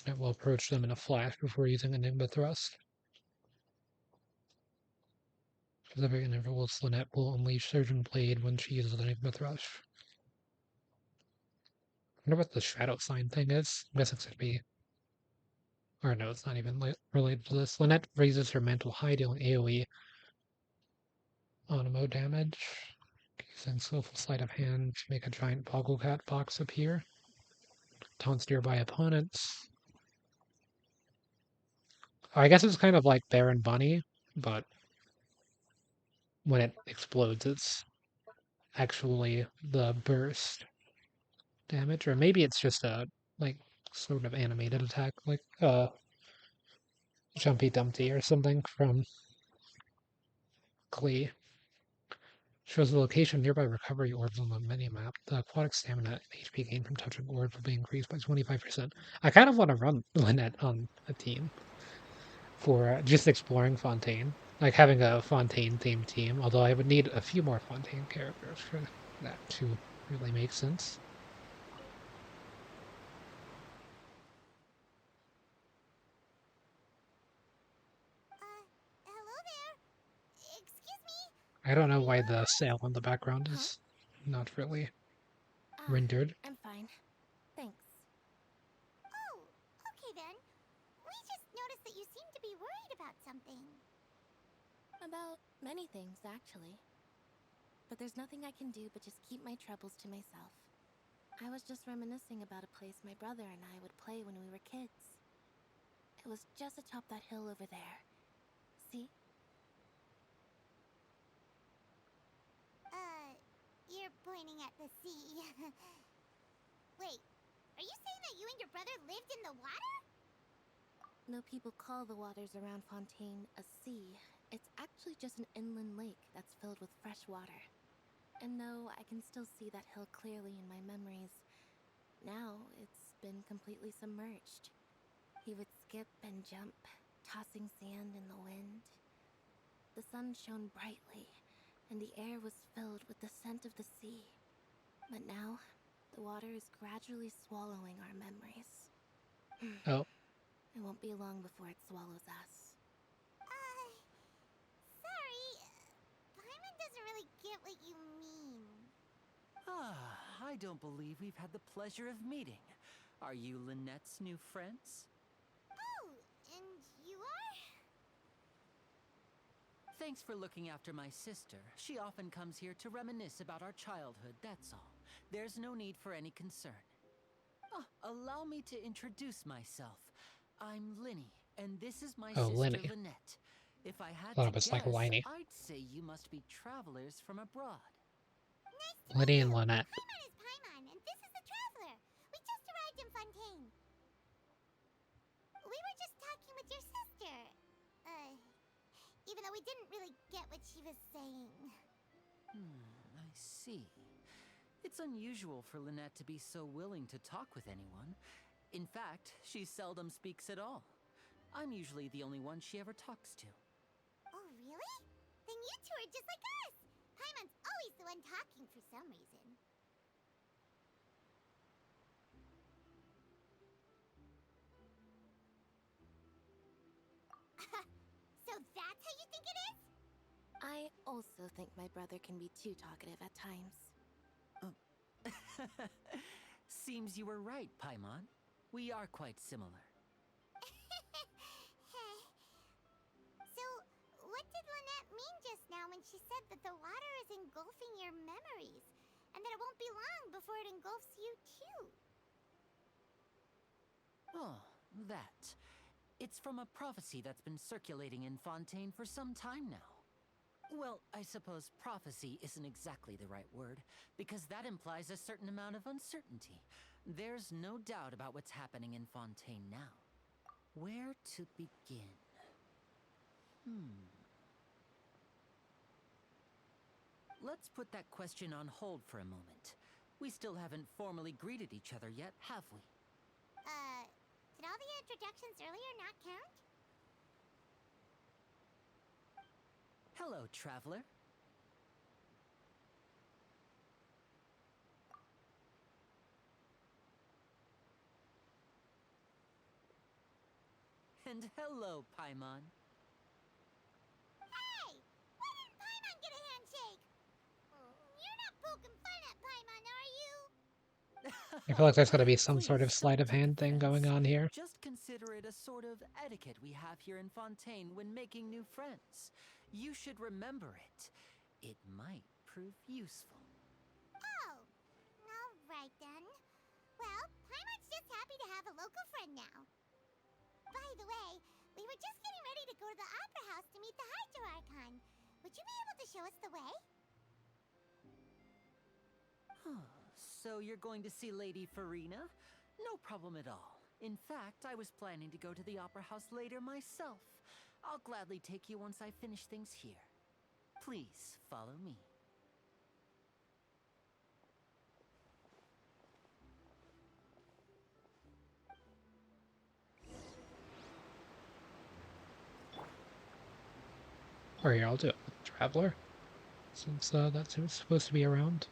Speaker 1: Lynette will approach them in a flash before using Enigma Thrust. For every intervals, Lynette will unleash Surgeon Blade when she uses Enigma Thrust. I wonder what the shadow sign thing is. I guess it's going to be. Or no, it's not even related to this. Lynette raises her mantle high, dealing AoE Onimo damage. Using skillful sleight of hand to make a giant Bogglecat box appear. Taunts nearby opponents. I guess it's kind of like Baron Bunny, but when it explodes, it's actually the burst damage, or maybe it's just a like sort of animated attack, like Jumpy Dumpty or something from Glee. Shows the location of nearby recovery orbs on the minimap. The aquatic stamina and HP gain from touching orbs will be increased by 25%. I kind of want to run Lynette on a team for just exploring Fontaine. Like having a Fontaine themed team, although I would need a few more Fontaine characters for that to really make sense.
Speaker 3: Hello there. Excuse me.
Speaker 1: I don't know why the sail in the background is not really rendered.
Speaker 3: I'm fine. Thanks. Oh, okay then. We just noticed that you seem to be worried about something.
Speaker 8: About many things, actually. But there's nothing I can do but just keep my troubles to myself. I was just reminiscing about a place my brother and I would play when we were kids. It was just atop that hill over there. See?
Speaker 3: You're pointing at the sea. Wait, are you saying that you and your brother lived in the water?
Speaker 8: No people call the waters around Fontaine a sea. It's actually just an inland lake that's filled with fresh water. And though I can still see that hill clearly in my memories, now it's been completely submerged. He would skip and jump, tossing sand in the wind. The sun shone brightly, and the air was filled with the scent of the sea. But now, the water is gradually swallowing our memories.
Speaker 1: Oh.
Speaker 8: It won't be long before it swallows us.
Speaker 3: Sorry. Paimon doesn't really get what you mean.
Speaker 4: I don't believe we've had the pleasure of meeting. Are you Lynette's new friends?
Speaker 3: Oh, and you are?
Speaker 4: Thanks for looking after my sister. She often comes here to reminisce about our childhood, that's all. There's no need for any concern. Allow me to introduce myself. I'm Linny, and this is my
Speaker 1: Oh,
Speaker 4: sister
Speaker 1: Linny.
Speaker 4: Lynette. If I had
Speaker 1: Thought
Speaker 4: to
Speaker 1: it was
Speaker 4: guess,
Speaker 1: like Liney.
Speaker 4: I'd say you must be travelers from abroad.
Speaker 3: Nice to
Speaker 1: Liddy
Speaker 3: meet
Speaker 1: and
Speaker 3: you.
Speaker 1: Lynette.
Speaker 3: Paimon is Paimon, and this is the Traveler. We just arrived in Fontaine. We were just talking with your sister. Even though we didn't really get what she was saying.
Speaker 4: I see. It's unusual for Lynette to be so willing to talk with anyone. In fact, she seldom speaks at all. I'm usually the only one she ever talks to.
Speaker 3: Oh, really? Then you two are just like us. Paimon's always the one talking for some reason. So that's how you think it is?
Speaker 8: I also think my brother can be too talkative at times.
Speaker 4: Seems you were right, Paimon. We are quite similar.
Speaker 3: So, what did Lynette mean just now when she said that the water is engulfing your memories, and that it won't be long before it engulfs you too?
Speaker 4: Oh, that. It's from a prophecy that's been circulating in Fontaine for some time now. Well, I suppose prophecy isn't exactly the right word, because that implies a certain amount of uncertainty. There's no doubt about what's happening in Fontaine now. Where to begin? Let's put that question on hold for a moment. We still haven't formally greeted each other yet, have we?
Speaker 3: Did all the introductions earlier not count?
Speaker 4: Hello, traveler. And hello, Paimon.
Speaker 3: Hey! Why didn't Paimon get a handshake? You're not poking fun at Paimon, are you?
Speaker 1: I feel like there's got to be some
Speaker 4: Please
Speaker 1: sort of sleight
Speaker 4: don't
Speaker 1: of
Speaker 4: take
Speaker 1: hand thing
Speaker 4: offense.
Speaker 1: going on here.
Speaker 4: Just consider it a sort of etiquette we have here in Fontaine when making new friends. You should remember it. It might prove useful.
Speaker 3: Oh, alright then. Well, Paimon's just happy to have a local friend now. By the way, we were just getting ready to go to the Opera House to meet the Hydro Archon. Would you be able to show us the way?
Speaker 4: So you're going to see Lady Farina? No problem at all. In fact, I was planning to go to the Opera House later myself. I'll gladly take you once I finish things here. Please follow me.
Speaker 1: Or here, I'll do it with Traveler, since that's who's supposed to be around.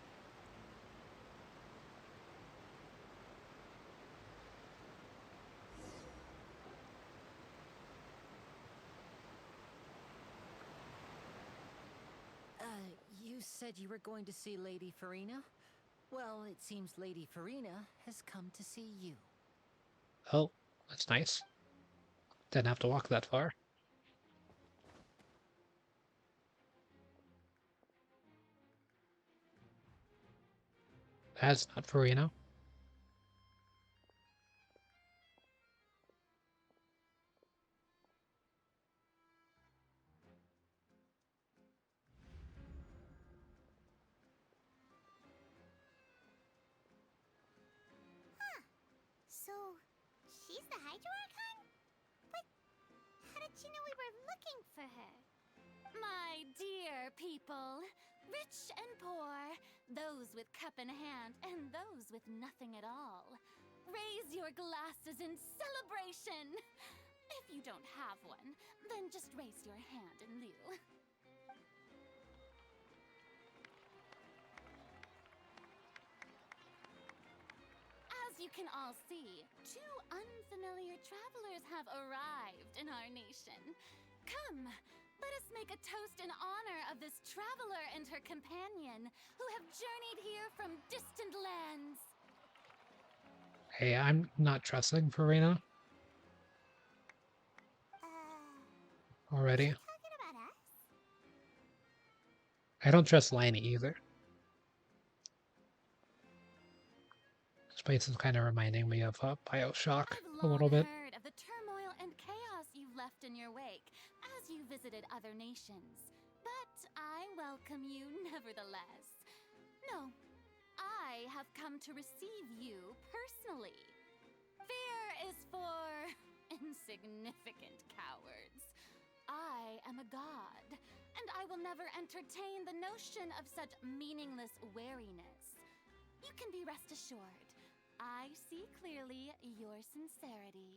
Speaker 4: You said you were going to see Lady Farina? Well, it seems Lady Farina has come to see you.
Speaker 1: Oh, that's nice. Didn't have to walk that far. That's not Farina.
Speaker 3: So, she's the Hydro Archon? But how did she know we were looking for her?
Speaker 7: My dear people, rich and poor, those with cup in hand and those with nothing at all, raise your glasses in celebration! If you don't have one, then just raise your hand in lieu. As you can all see, two unfamiliar travelers have arrived in our nation. Come, let us make a toast in honor of this traveler and her companion who have journeyed here from distant lands.
Speaker 1: Hey, I'm not trusting Farina already.
Speaker 3: Talking about us?
Speaker 1: I don't trust Lanny either. This place is kind of reminding me of Bioshock
Speaker 9: I've
Speaker 1: a
Speaker 9: long
Speaker 1: little bit.
Speaker 9: heard of the turmoil and chaos you've left in your wake as you visited other nations. But I welcome you nevertheless. No, I have come to receive you personally. Fear is for insignificant cowards. I am a god, and I will never entertain the notion of such meaningless wariness. You can be rest assured, I see clearly your sincerity.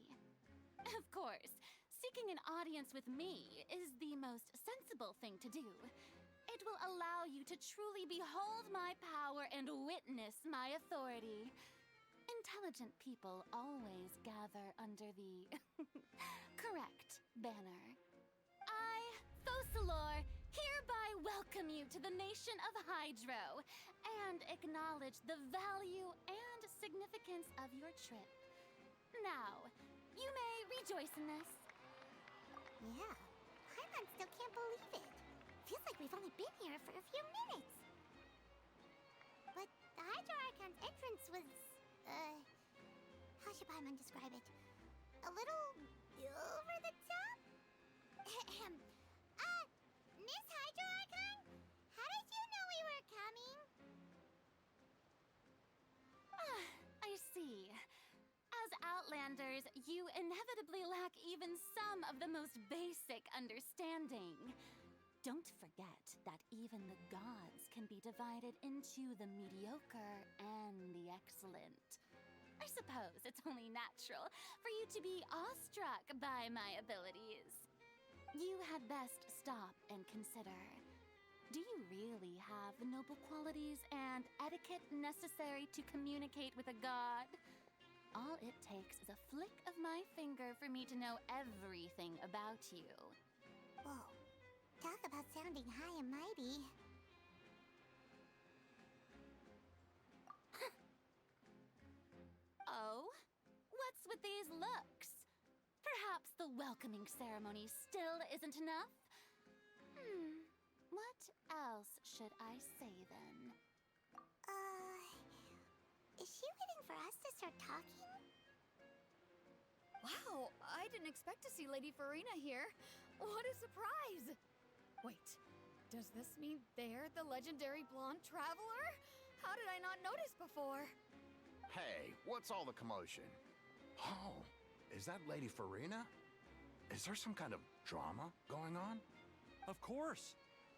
Speaker 9: Of course, seeking an audience with me is the most sensible thing to do. It will allow you to truly behold my power and witness my authority. Intelligent people always gather under the correct banner. I, Focalor, hereby welcome you to the nation of Hydro and acknowledge the value and significance of your trip. Now, you may rejoice in this.
Speaker 3: Yeah, Paimon still can't believe it. Feels like we've only been here for a few minutes. But the Hydro Archon's entrance was, how should Paimon describe it? A little over the top? Miss Hydro Archon? How did you know we were coming?
Speaker 9: I see. As Outlanders, you inevitably lack even some of the most basic understanding. Don't forget that even the gods can be divided into the mediocre and the excellent. I suppose it's only natural for you to be awestruck by my abilities. You had best stop and consider. Do you really have the noble qualities and etiquette necessary to communicate with a god? All it takes is a flick of my finger for me to know everything about you.
Speaker 3: Whoa, talk about sounding high and mighty.
Speaker 9: Oh? What's with these looks? Perhaps the welcoming ceremony still isn't enough? What else should I say then?
Speaker 3: Is she waiting for us to start talking?
Speaker 7: Wow, I didn't expect to see Lady Farina here. What a surprise! Wait, does this mean they're the legendary blonde traveler? How did I not notice before?
Speaker 6: Hey, what's all the commotion? Oh, is that Lady Farina? Is there some kind of drama going on?
Speaker 10: Of course.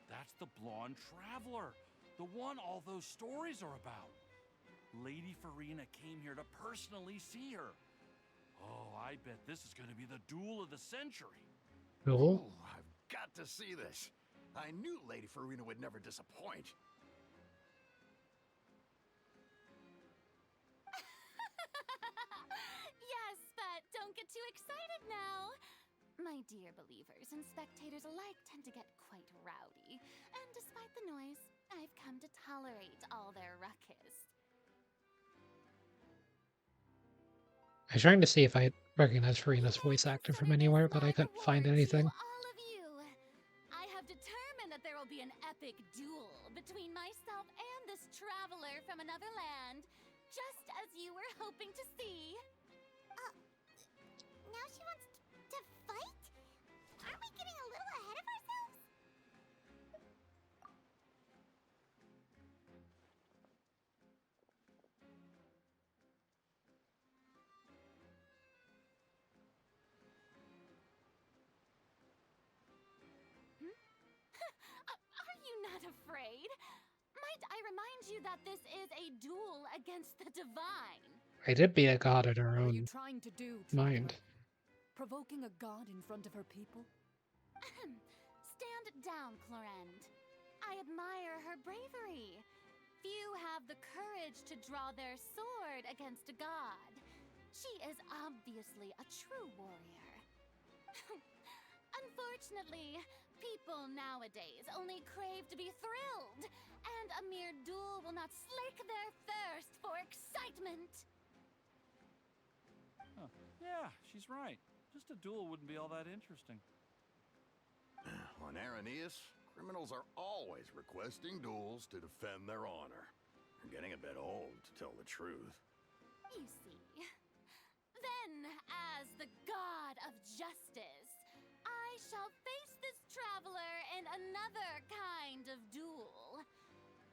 Speaker 10: That's the blonde traveler. The one all those stories are about. Lady Farina came here to personally see her. Oh, I bet this is going to be the duel of the century.
Speaker 1: Cool.
Speaker 6: Oh, I've got to see this. I knew Lady Farina would never disappoint.
Speaker 9: Yes, but don't get too excited now. My dear believers and spectators alike tend to get quite rowdy, and despite the noise, I've come to tolerate all their ruckus.
Speaker 1: I was trying to see if I recognize Farina's voice actor from anywhere, but I couldn't find anything.
Speaker 9: All of you, I have determined that there will be an epic duel between myself and this traveler from another land, just as you were hoping to see.
Speaker 3: Now she wants to fight? Aren't we getting a little ahead of ourselves?
Speaker 9: Are you not afraid? Might I remind you that this is a duel against the divine?
Speaker 1: I did be a god in her
Speaker 5: What are you
Speaker 1: own
Speaker 5: trying to do,
Speaker 1: mind.
Speaker 5: Provoking a god in front of her people?
Speaker 9: Stand down, Clorend. I admire her bravery. Few have the courage to draw their sword against a god. She is obviously a true warrior. Unfortunately, people nowadays only crave to be thrilled, and a mere duel will not slake their thirst for excitement.
Speaker 10: Huh. Yeah, she's right. Just a duel wouldn't be all that interesting.
Speaker 6: On Araneus, Criminals are always requesting duels to defend their honor. They're getting a bit old, to tell the truth.
Speaker 9: You see. Then, as the god of justice, I shall face this traveler in another kind of duel.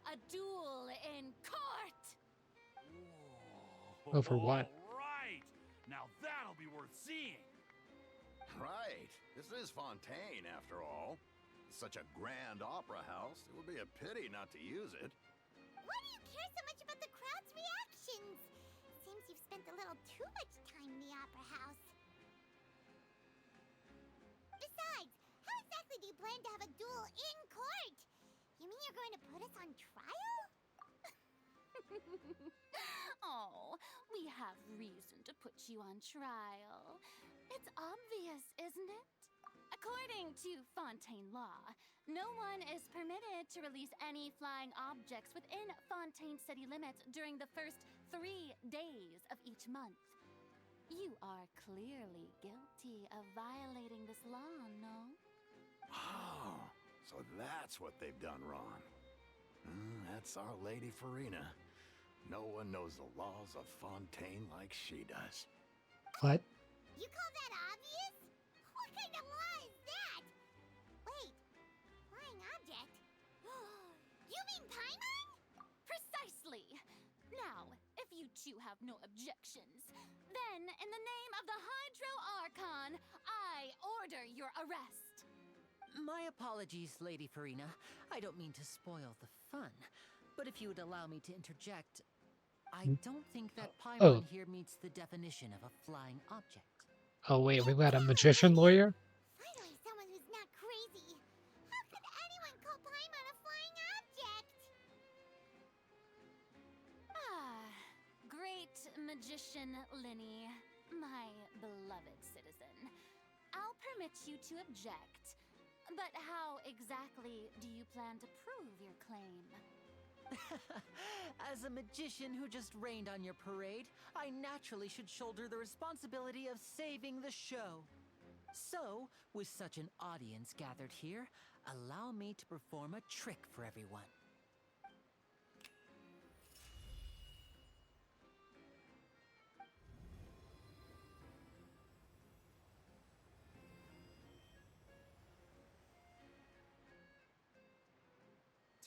Speaker 9: A duel in court!
Speaker 1: Oh, for what?
Speaker 10: All right! Now that'll be worth seeing!
Speaker 6: Right. This is Fontaine, after all. It's such a grand opera house, it would be a pity not to use it.
Speaker 3: Why do you care so much about the crowd's reactions? Seems you've spent a little too much time in the opera house. Besides, how exactly do you plan to have a duel in court? You mean you're going to put us on trial?
Speaker 9: Oh, we have reason to put you on trial. It's obvious, isn't it? According to Fontaine law, no one is permitted to release any flying objects within Fontaine city limits during the first 3 days of each month. You are clearly guilty of violating this law, no?
Speaker 6: Oh, so that's what they've done wrong. That's Our Lady Farina. No one knows the laws of Fontaine like she does.
Speaker 1: What?
Speaker 3: You call that obvious? What kind of law is that? Wait, flying object? You mean Paimon?
Speaker 9: Precisely! Now, if you two have no objections, then in the name of the Hydro Archon, I order your arrest.
Speaker 4: My apologies, Lady Farina. I don't mean to spoil the fun. But if you would allow me to interject, I don't think that Paimon here meets the definition of a flying object.
Speaker 1: Oh wait, we've got a magician lawyer?
Speaker 3: Finally, someone who's not crazy. How could anyone call Paimon a flying object?
Speaker 9: Great magician Linny, my beloved citizen. I'll permit you to object, but how exactly do you plan to prove your claim?
Speaker 4: As a magician who just rained on your parade, I naturally should shoulder the responsibility of saving the show. So, with such an audience gathered here, allow me to perform a trick for everyone.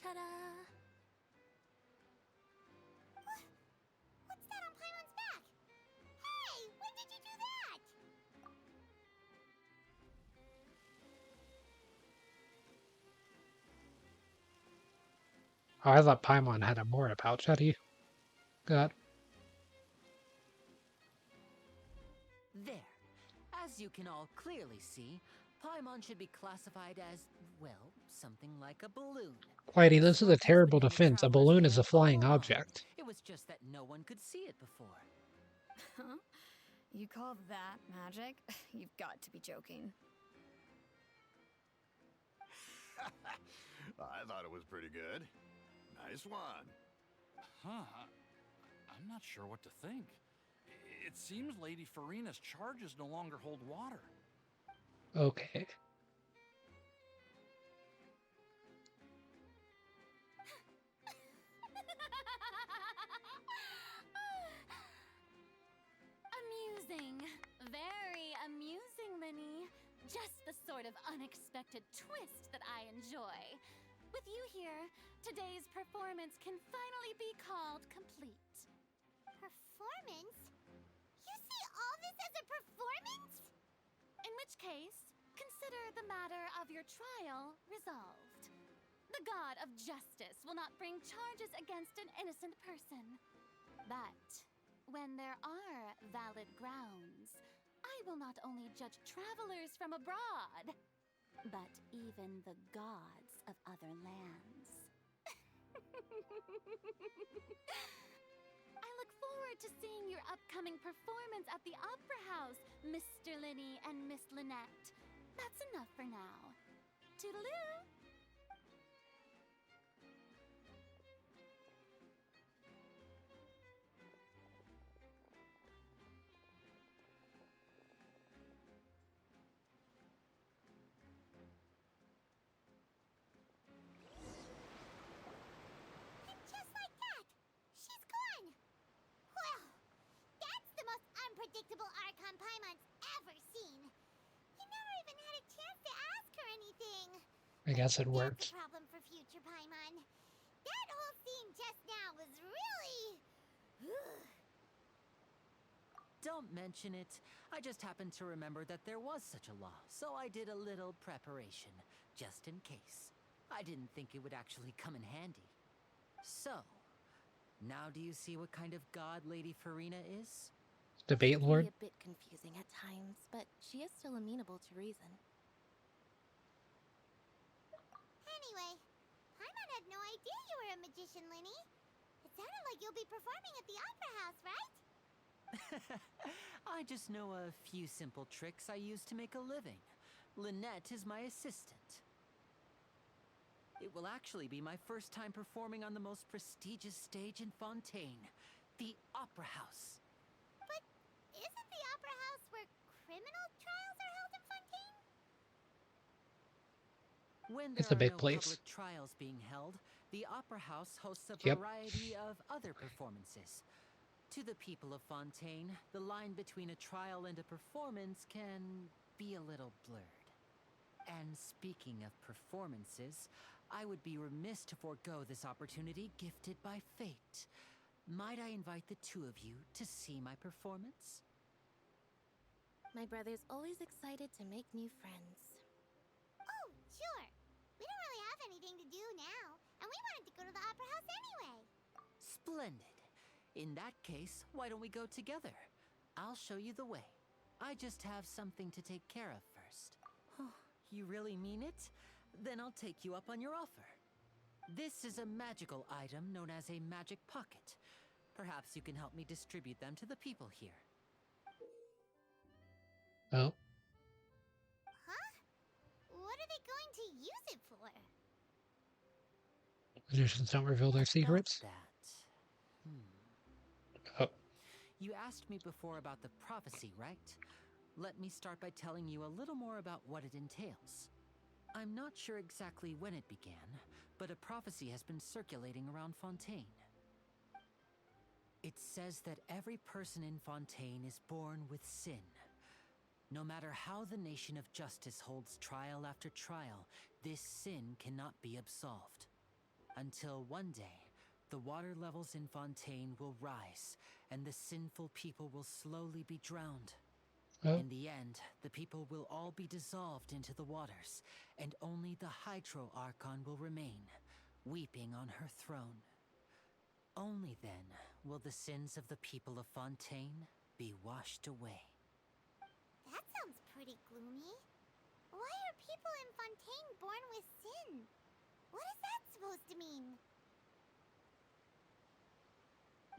Speaker 9: Ta-da!
Speaker 3: What's that on Paimon's back? Hey, when did you do that?
Speaker 1: Oh, I thought Paimon had a Mora pouch. How do you got?
Speaker 4: There. As you can all clearly see, Paimon should be classified as, well, something like a balloon.
Speaker 1: Whitey, this is a terrible defense. A balloon is a flying object.
Speaker 4: It was just that no one could see it before.
Speaker 7: Huh? You call that magic? You've got to be joking.
Speaker 6: I thought it was pretty good. Nice one.
Speaker 10: Huh. I'm not sure what to think. It seems Lady Farina's charges no longer hold water.
Speaker 1: Okay.
Speaker 9: Amusing. Very amusing, Linny. Just the sort of unexpected twist that I enjoy. With you here, today's performance can finally be called complete.
Speaker 3: Performance? You see all this as a performance?
Speaker 9: In which case, consider the matter of your trial resolved. The god of justice will not bring charges against an innocent person. But when there are valid grounds, I will not only judge travelers from abroad, but even the gods of other lands. I look forward to seeing your upcoming performance at the Opera House, Mr. Linny and Miss Lynette. That's enough for now. Toodaloo!
Speaker 3: Archon Paimon's ever seen. He never even had a chance to ask her anything.
Speaker 1: I guess it
Speaker 3: That's
Speaker 1: worked.
Speaker 3: a problem for future Paimon. That whole scene just now was really...
Speaker 4: Don't mention it. I just happened to remember that there was such a law, so I did a little preparation, just in case. I didn't think it would actually come in handy. So, now do you see what kind of god Lady Farina is?
Speaker 1: Debate
Speaker 8: She can
Speaker 1: lord.
Speaker 8: be a bit confusing at times, but she is still amenable to reason.
Speaker 3: Anyway, Paimon had no idea you were a magician, Linny. It sounded like you'll be performing at the Opera House, right?
Speaker 4: I just know a few simple tricks I use to make a living. Lynette is my assistant. It will actually be my first time performing on the most prestigious stage in Fontaine, the Opera House.
Speaker 3: But isn't the Opera House where criminal trials are held in Fontaine?
Speaker 4: When
Speaker 1: It's
Speaker 4: there
Speaker 1: a
Speaker 4: are
Speaker 1: big
Speaker 4: no
Speaker 1: place.
Speaker 4: public trials being held, the Opera House hosts a
Speaker 1: Yep.
Speaker 4: variety of other performances. To the people of Fontaine, the line between a trial and a performance can be a little blurred. And speaking of performances, I would be remiss to forego this opportunity gifted by fate. Might I invite the two of you to see my performance?
Speaker 8: My brother's always excited to make new friends.
Speaker 3: Oh, sure. We don't really have anything to do now, and we wanted to go to the Opera House anyway.
Speaker 4: Splendid. In that case, why don't we go together? I'll show you the way. I just have something to take care of first. Oh, you really mean it? Then I'll take you up on your offer. This is a magical item known as a magic pocket. Perhaps you can help me distribute them to the people here.
Speaker 1: Oh,
Speaker 3: Huh? What are they going to use it for?
Speaker 1: magicians don't reveal their
Speaker 4: About
Speaker 1: secrets.
Speaker 4: that.
Speaker 1: Oh,
Speaker 4: You asked me before about the prophecy, right? Let me start by telling you a little more about what it entails. I'm not sure exactly when it began, but a prophecy has been circulating around Fontaine. It says that every person in Fontaine is born with sin. No matter how the nation of justice holds trial after trial, this sin cannot be absolved. Until one day, the water levels in Fontaine will rise, and the sinful people will slowly be drowned.
Speaker 1: oh,
Speaker 4: In the end, the people will all be dissolved into the waters, and only the Hydro Archon will remain, weeping on her throne. Only then will the sins of the people of Fontaine be washed away.
Speaker 3: That sounds pretty gloomy. Why are people in Fontaine born with sin? What is that supposed to mean?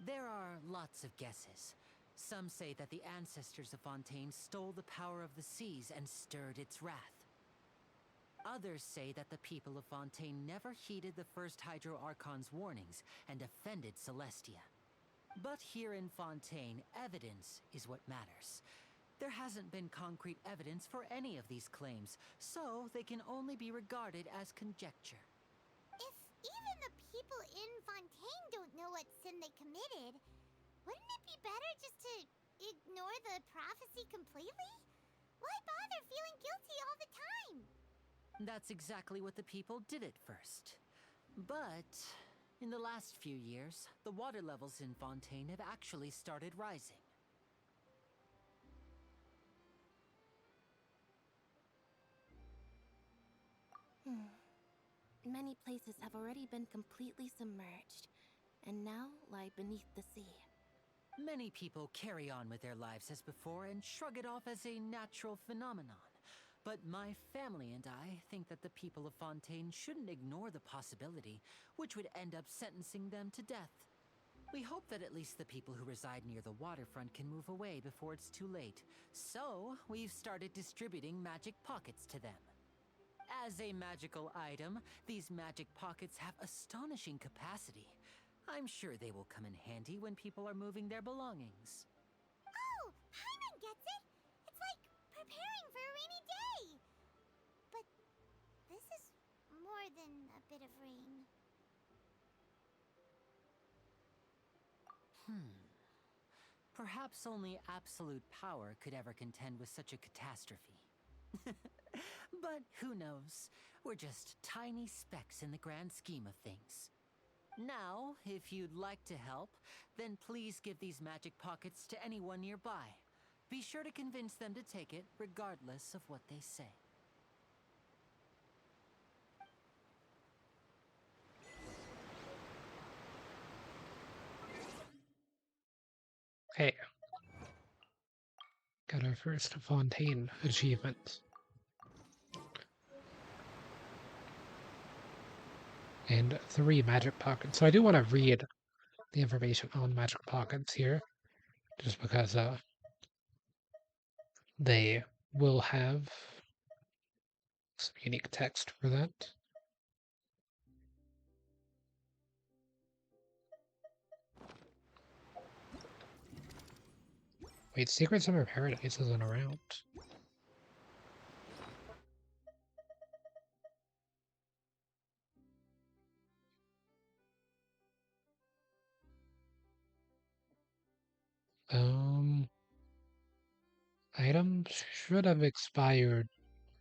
Speaker 4: There are lots of guesses. Some say that the ancestors of Fontaine stole the power of the seas and stirred its wrath. Others say that the people of Fontaine never heeded the first Hydro Archon's warnings and offended Celestia. But here in Fontaine, evidence is what matters. There hasn't been concrete evidence for any of these claims, so they can only be regarded as conjecture.
Speaker 3: If even the people in Fontaine don't know what sin they committed, wouldn't it be better just to ignore the prophecy completely? Why bother feeling guilty all the time?
Speaker 4: That's exactly what the people did at first. But in the last few years, the water levels in Fontaine have actually started rising.
Speaker 8: Many places have already been completely submerged, and now lie beneath the sea.
Speaker 4: Many people carry on with their lives as before and shrug it off as a natural phenomenon. But my family and I think that the people of Fontaine shouldn't ignore the possibility, which would end up sentencing them to death. We hope that at least the people who reside near the waterfront can move away before it's too late. So, we've started distributing magic pockets to them. As a magical item, these magic pockets have astonishing capacity. I'm sure they will come in handy when people are moving their belongings.
Speaker 3: Oh, Paimon gets it! It's like preparing for a rainy day! But this is more than a bit of rain.
Speaker 4: Perhaps only absolute power could ever contend with such a catastrophe. But who knows? We're just tiny specks in the grand scheme of things. Now, if you'd like to help, then please give these magic pockets to anyone nearby. Be sure to convince them to take it, regardless of what they say.
Speaker 1: Hey. Got our first Fontaine achievement. And 3 magic pockets. So I do want to read the information on magic pockets here, just because they will have some unique text for that. Wait, Secret Summer Paradise isn't around. Items should have expired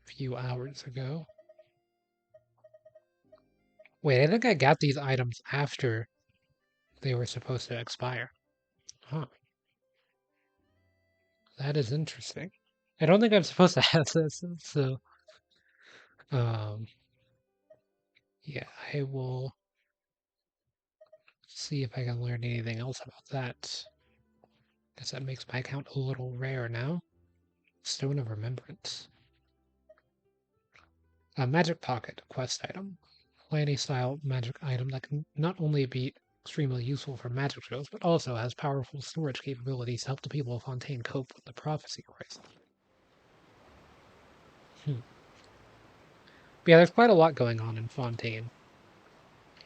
Speaker 1: a few hours ago. Wait, I think I got these items after they were supposed to expire. Huh. That is interesting. I don't think I'm supposed to have this, so um yeah, I will see if I can learn anything else about that. Guess that makes my account a little rare now. Stone of Remembrance. A magic pocket quest item. Play style magic item that can not only be extremely useful for magic shows, but also has powerful storage capabilities to help the people of Fontaine cope with the prophecy crisis. But yeah, there's quite a lot going on in Fontaine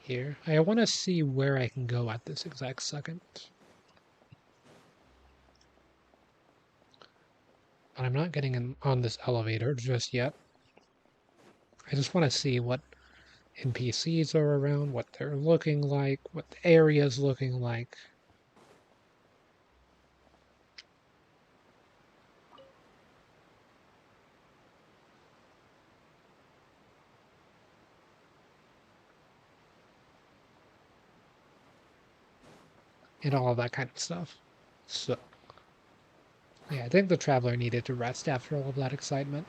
Speaker 1: here. I want to see where I can go at this exact second. But I'm not getting on this elevator just yet. I just want to see what NPCs are around, what they're looking like, what the area's looking like. And all of that kind of stuff. So, yeah, I think the Traveler needed to rest after all of that excitement.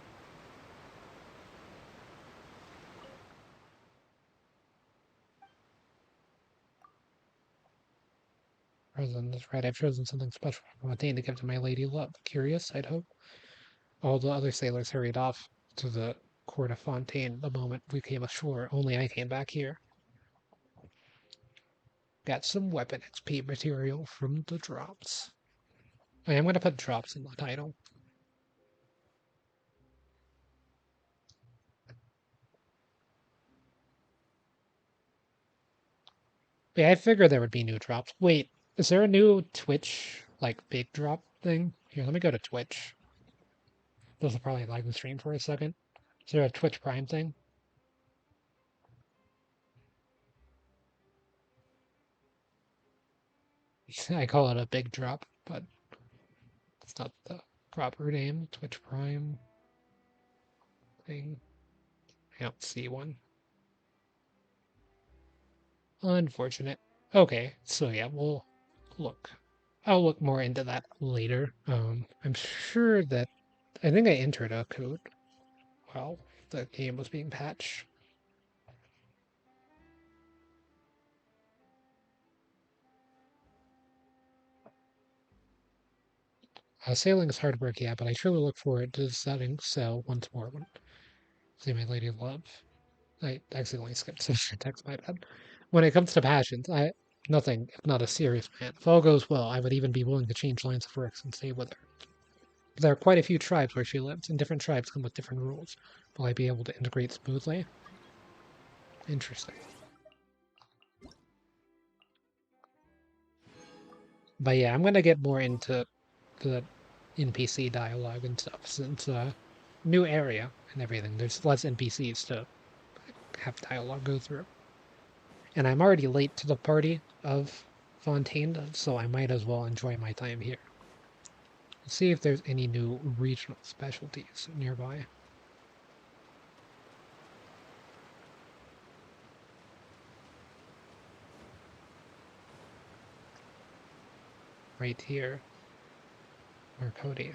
Speaker 1: Present, that's right, I've chosen something special from Fontaine to give to my lady love. Curious, I'd hope. All the other sailors hurried off to the court of Fontaine the moment we came ashore. Only I came back here. Got some weapon XP material from the drops. I am going to put drops in the title. Yeah, I figured there would be new drops. Wait, is there a new Twitch, like, big drop thing? Here, let me go to Twitch. This will probably lag the stream for a second. Is there a Twitch Prime thing? I call it a big drop, but it's not the proper name. Twitch Prime thing. I don't see one. Unfortunate. Okay, so yeah, we'll look. I'll look more into that later. I'm sure that I think I entered a code while the game was being patched. Sailing is hard work, yeah, but I truly look forward to setting sail once more. See my lady love. I accidentally skipped some text, my bad. When it comes to passions, nothing if not a serious man. If all goes well, I would even be willing to change lines of work and stay with her. But there are quite a few tribes where she lives, and different tribes come with different rules. Will I be able to integrate smoothly? Interesting. But yeah, I'm gonna get more into the NPC dialogue and stuff since new area and everything. There's less NPCs to have dialogue go through. And I'm already late to the party of Fontaine, so I might as well enjoy my time here. Let's see if there's any new regional specialties nearby. Right here. Marcodia.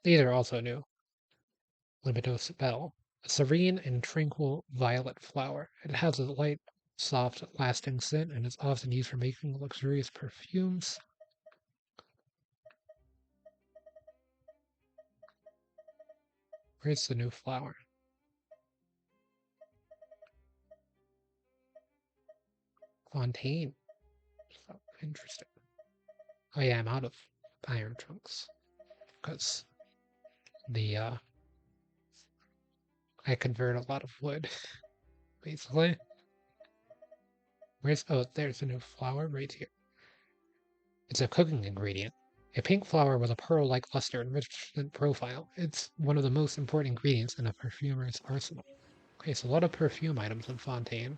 Speaker 1: These are also new. Limitos Bell. A serene and tranquil violet flower. It has a light, soft, lasting scent and is often used for making luxurious perfumes. Where's the new flower? Fontaine. So interesting. Oh yeah, I'm out of iron trunks. Because the I convert a lot of wood, basically. There's a new flower right here. It's a cooking ingredient. A pink flower with a pearl-like luster and rich profile. It's one of the most important ingredients in a perfumer's arsenal. Okay, so a lot of perfume items in Fontaine.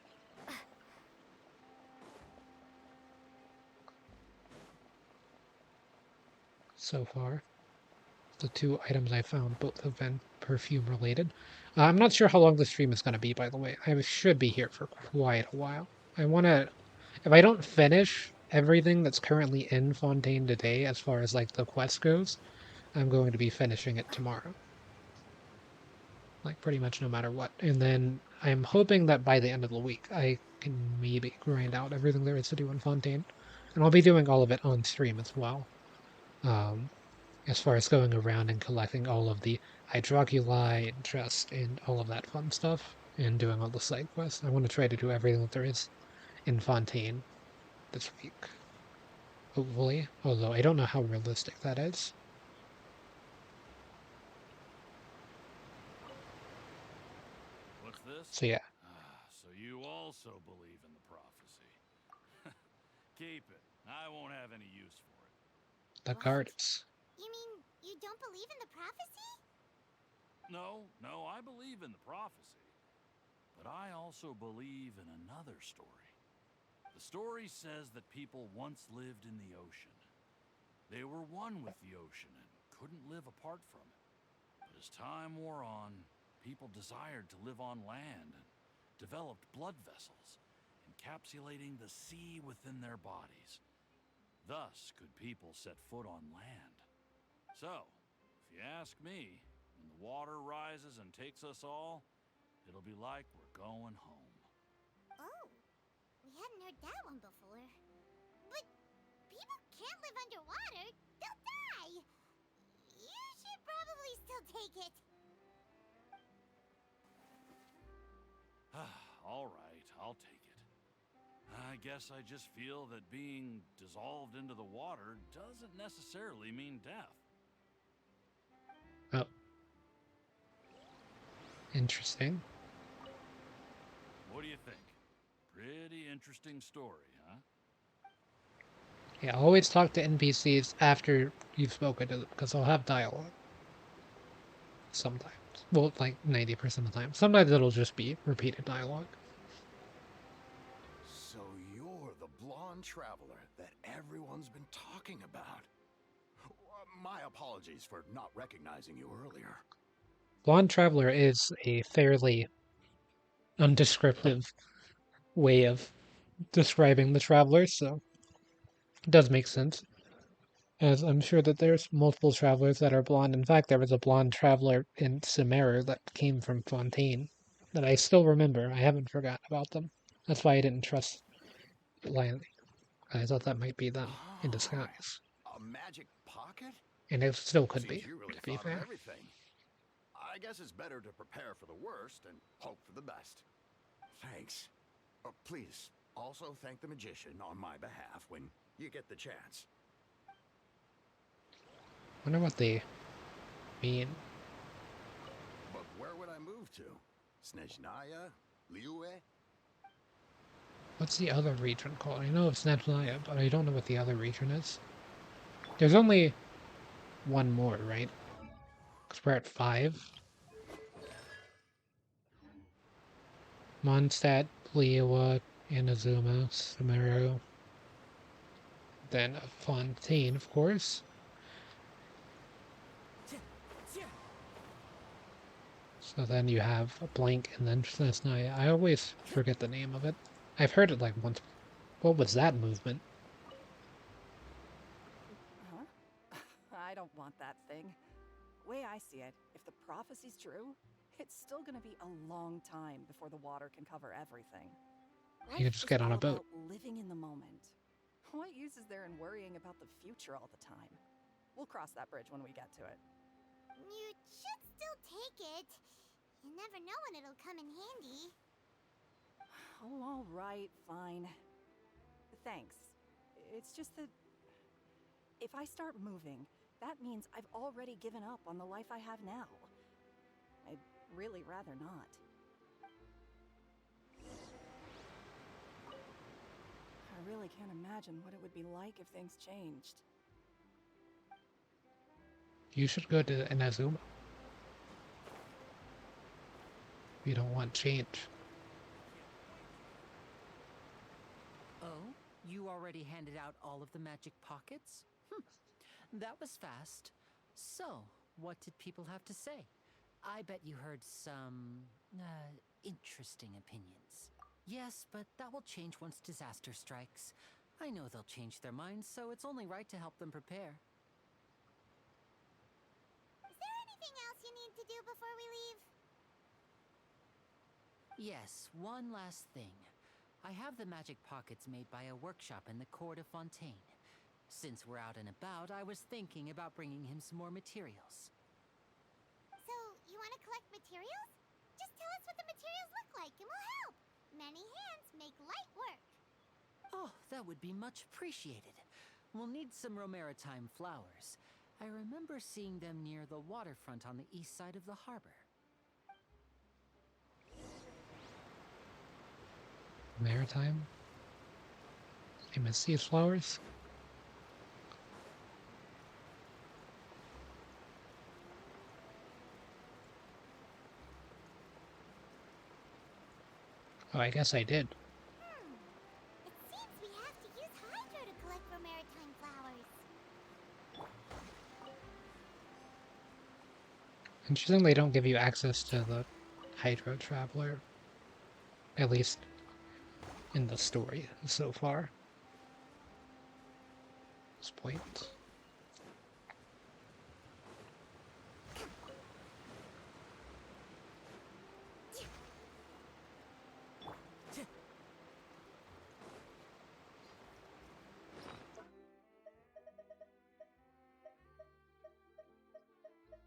Speaker 1: So far. The two items I found both have been perfume related. I'm not sure how long the stream is going to be, by the way. I should be here for quite a while. I want to, if I don't finish everything that's currently in Fontaine today, as far as like the quest goes, I'm going to be finishing it tomorrow. Like pretty much no matter what. And then I'm hoping that by the end of the week, I can maybe grind out everything there is to do in Fontaine. And I'll be doing all of it on stream as well. As far as going around and collecting all of the hydroculi and trust and all of that fun stuff and doing all the side quests. I want to try to do everything that there is in Fontaine this week. Hopefully, although I don't know how realistic that is.
Speaker 10: What's this?
Speaker 1: So yeah.
Speaker 10: So you also believe in the prophecy. Keep it. I won't have any use for it.
Speaker 1: The
Speaker 3: What?
Speaker 1: gardens.
Speaker 3: You mean you don't believe in the prophecy?
Speaker 10: No, I believe in the prophecy. But I also believe in another story. The story says that people once lived in the ocean. They were one with the ocean and couldn't live apart from it. But as time wore on, people desired to live on land and developed blood vessels, encapsulating the sea within their bodies. Thus could people set foot on land. So, if you ask me, when the water rises and takes us all, it'll be like we're going home.
Speaker 3: Oh, we hadn't heard that one before. But people can't live underwater. They'll die. You should probably still take it.
Speaker 10: All right, I'll take it. I guess I just feel that being dissolved into the water doesn't necessarily mean death.
Speaker 1: Oh. Interesting.
Speaker 10: What do you think? Pretty interesting story, huh?
Speaker 1: Yeah, always talk to NPCs after you've spoken to them, because they'll have dialogue. Sometimes. Well, like 90% of the time. Sometimes it'll just be repeated dialogue.
Speaker 6: So you're the blonde traveler that everyone's been talking about. My apologies for not recognizing you earlier.
Speaker 1: Blonde Traveler is a fairly undescriptive way of describing the traveler, so it does make sense. As I'm sure that there's multiple travelers that are blonde. In fact, there was a blonde traveler in Sumeru that came from Fontaine that I still remember. I haven't forgotten about them. That's why I didn't trust blindly. I thought that might be them in disguise.
Speaker 6: A magic pocket?
Speaker 1: And it still could be,
Speaker 6: Seems you really
Speaker 1: to be
Speaker 6: thought of
Speaker 1: fair.
Speaker 6: everything. I guess it's better to prepare for the worst and hope for the best. Thanks. Please, also thank the magician on my behalf when you get the chance.
Speaker 1: Wonder what they mean.
Speaker 6: But where would I move to? Snezhnaya? Liyue?
Speaker 1: What's the other region called? I know it's Snezhnaya, but I don't know what the other region is. There's only one more, right? Because we're at 5. Mondstadt, Liyue, Inazuma, Sumeru. Then Fontaine, of course. So then you have a blank and then Snai. I always forget the name of it. I've heard it like once. What was that movement?
Speaker 11: Huh? I don't want that thing. Way I see it, if the prophecy's true, it's still gonna be a long time before the water can cover everything.
Speaker 1: You could just get on a boat.
Speaker 11: Living in the moment. What use is there in worrying about the future all the time? We'll cross that bridge when we get to it.
Speaker 3: You should still take it. You never know when it'll come in handy.
Speaker 11: Oh, all right, fine. Thanks. It's just that if I start moving, that means I've already given up on the life I have now. I'd really rather not. I really can't imagine what it would be like if things changed.
Speaker 1: You should go to Inazuma. You don't want change.
Speaker 4: Oh, you already handed out all of the magic pockets? That was fast. So, what did people have to say? I bet you heard some, interesting opinions. Yes, but that will change once disaster strikes. I know they'll change their minds, so it's only right to help them prepare.
Speaker 3: Is there anything else you need to do before we leave?
Speaker 4: Yes, one last thing. I have the magic pockets made by a workshop in the court of Fontaine. Since we're out and about, I was thinking about bringing him some more materials.
Speaker 3: So, you want to collect materials? Just tell us what the materials look like and we'll help. Many hands make light work.
Speaker 4: Oh, that would be much appreciated. We'll need some Romaritime flowers. I remember seeing them near the waterfront on the east side of the harbor.
Speaker 1: Maritime? MSC flowers? Oh, I guess I did.
Speaker 3: It seems we have to use Hydro to collect Romaritime flowers.
Speaker 1: Interesting they don't give you access to the Hydro Traveler. At least in the story so far. This point.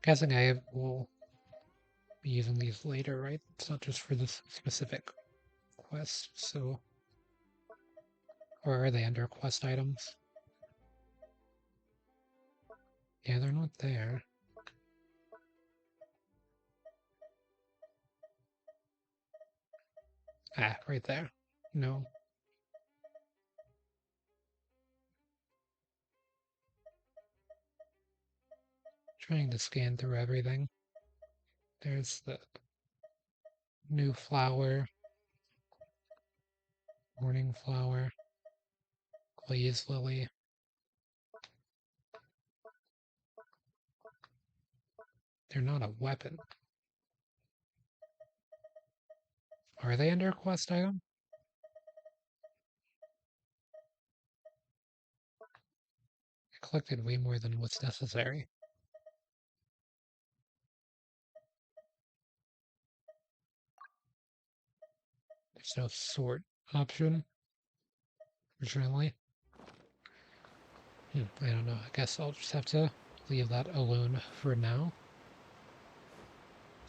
Speaker 1: Guessing I will be using these later, right? It's not just for this specific quest, so... Or are they under quest items? Yeah, they're not there. Ah, right there. No. Trying to scan through everything. There's the new flower, morning flower, glaze lily. They're not a weapon. Are they under a quest item? I collected way more than what's necessary. There's no sort option, fortunately. I don't know. I guess I'll just have to leave that alone for now.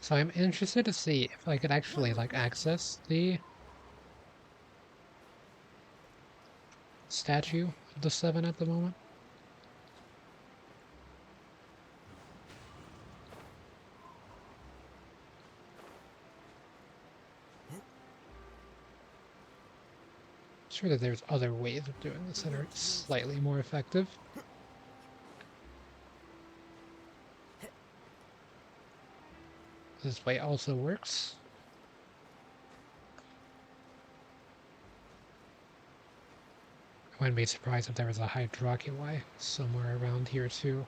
Speaker 1: So I'm interested to see if I could actually, like, access the statue of the Seven at the moment. Sure that there's other ways of doing this that are slightly more effective. This way also works. Wouldn't be surprised if there was a Hydroculi somewhere around here too.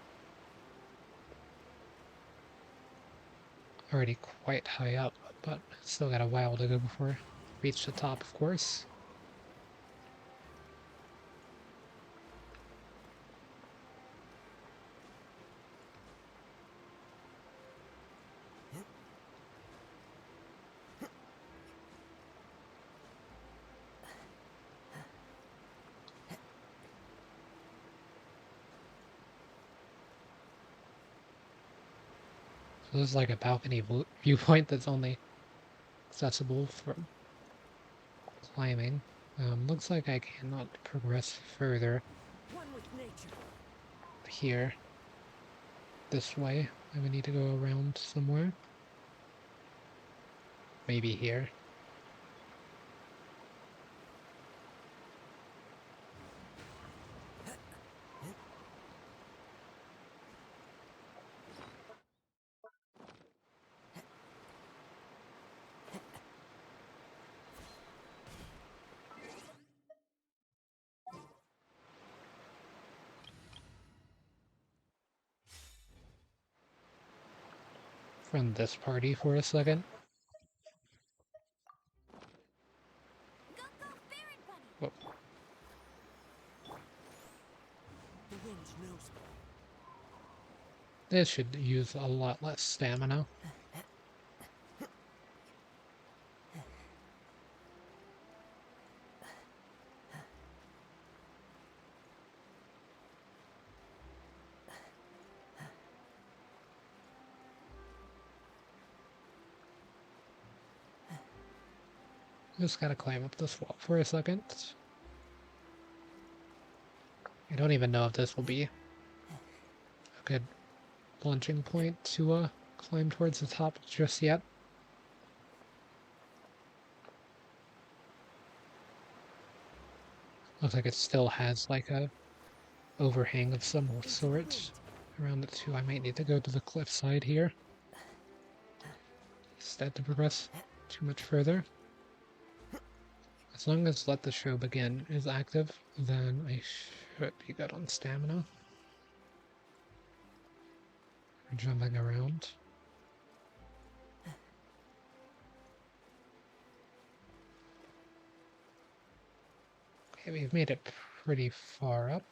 Speaker 1: Already quite high up, but still got a while to go before I reach the top, of course. So this is like a balcony viewpoint that's only accessible from climbing. Looks like I cannot progress further here. This way. I would need to go around somewhere. Maybe here. From this party for a second. Whoa. This should use a lot less stamina. Just gotta climb up this wall for a second. I don't even know if this will be a good launching point to climb towards the top just yet. Looks like it still has like a overhang of some sort around it too. I might need to go to the cliffside here instead to progress too much further. As long as Let the Show Begin is active, then I should be good on stamina. For jumping around. Okay, we've made it pretty far up.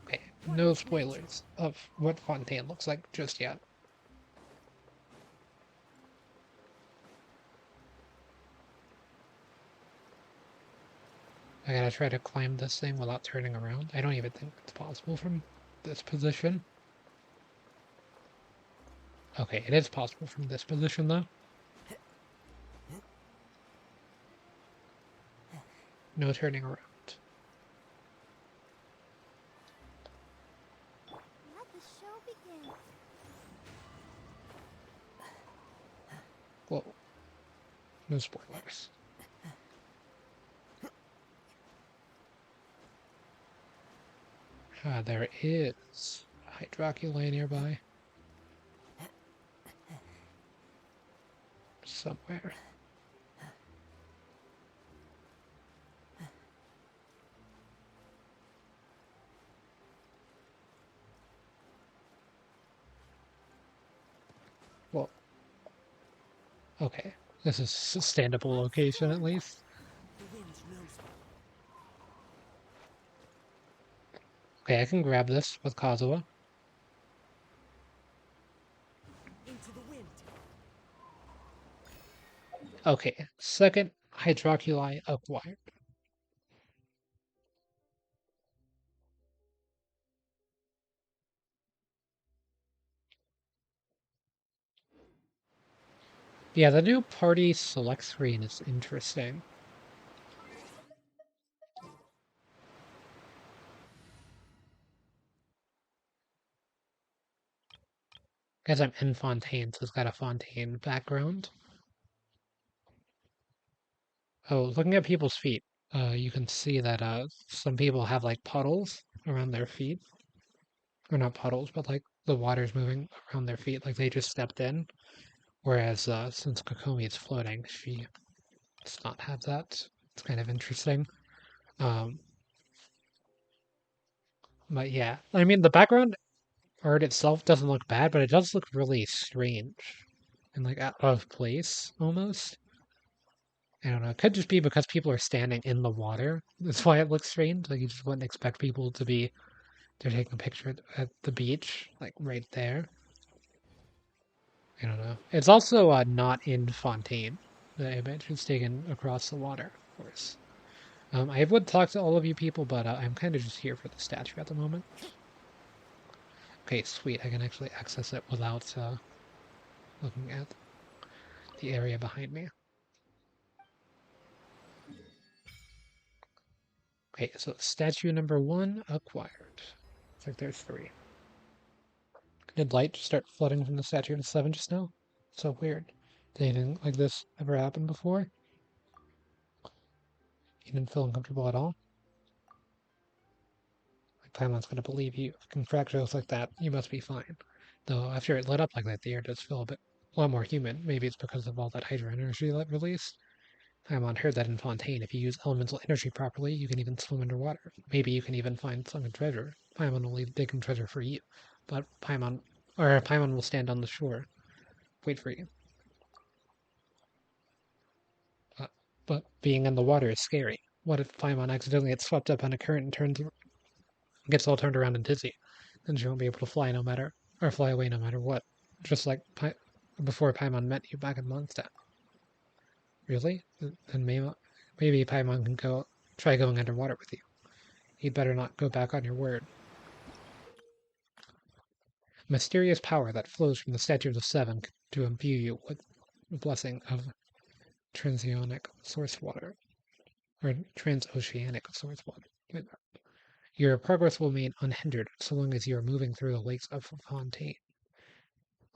Speaker 1: Okay, no spoilers of what Fontaine looks like just yet. I gotta try to climb this thing without turning around. I don't even think it's possible from this position. Okay, it is possible from this position though. No turning around.
Speaker 3: Let the show begin.
Speaker 1: Whoa. No spoilers. Ah, there is a Hydroculi nearby. Somewhere. Well, okay. This is a standable location at least. Okay, I can grab this with Kazuha. Okay, second Hydroculi acquired. Yeah, the new party select screen is interesting. Guess I'm in Fontaine, so it's got a Fontaine background. Oh, looking at people's feet, you can see that some people have like puddles around their feet. or not puddles, but like the water's moving around their feet, like they just stepped in. Whereas since Kokomi is floating, she does not have that. It's kind of interesting. Um, but yeah, I mean the background art itself doesn't look bad, but it does look really strange and like out of place almost. I don't know. It could just be because people are standing in the water. That's why it looks strange. Like you just wouldn't expect people to be they're taking a picture at the beach, like right there. I don't know. It's also not in Fontaine. The image is taken across the water, of course. I would talk to all of you people, but I'm kind of just here for the statue at the moment. Okay, sweet. I can actually access it without looking at the area behind me. Okay, so statue number 1 acquired. Looks like there's 3. Did light just start flooding from the statue to 7 just now? So weird. Did anything like this ever happen before? You didn't feel uncomfortable at all? Like Paimon's gonna believe you. If you can crack jokes like that, you must be fine. Though after it lit up like that, the air does feel a lot more humid. Maybe it's because of all that hydro energy that released. Paimon heard that in Fontaine, if you use elemental energy properly, you can even swim underwater. Maybe you can even find sunken treasure. Paimon will leave digging treasure for you. But Paimon will stand on the shore. Wait for you. But being in the water is scary. What if Paimon accidentally gets swept up on a current and gets all turned around and dizzy? Then she won't be able to fly fly away no matter what. Just like before Paimon met you back in Mondstadt. Really? Then maybe Paimon can try going underwater with you. You'd better not go back on your word. Mysterious power that flows from the Statue of the Seven to imbue you with the blessing of transoceanic source water. Or transoceanic source water. Your progress will remain unhindered so long as you are moving through the lakes of Fontaine.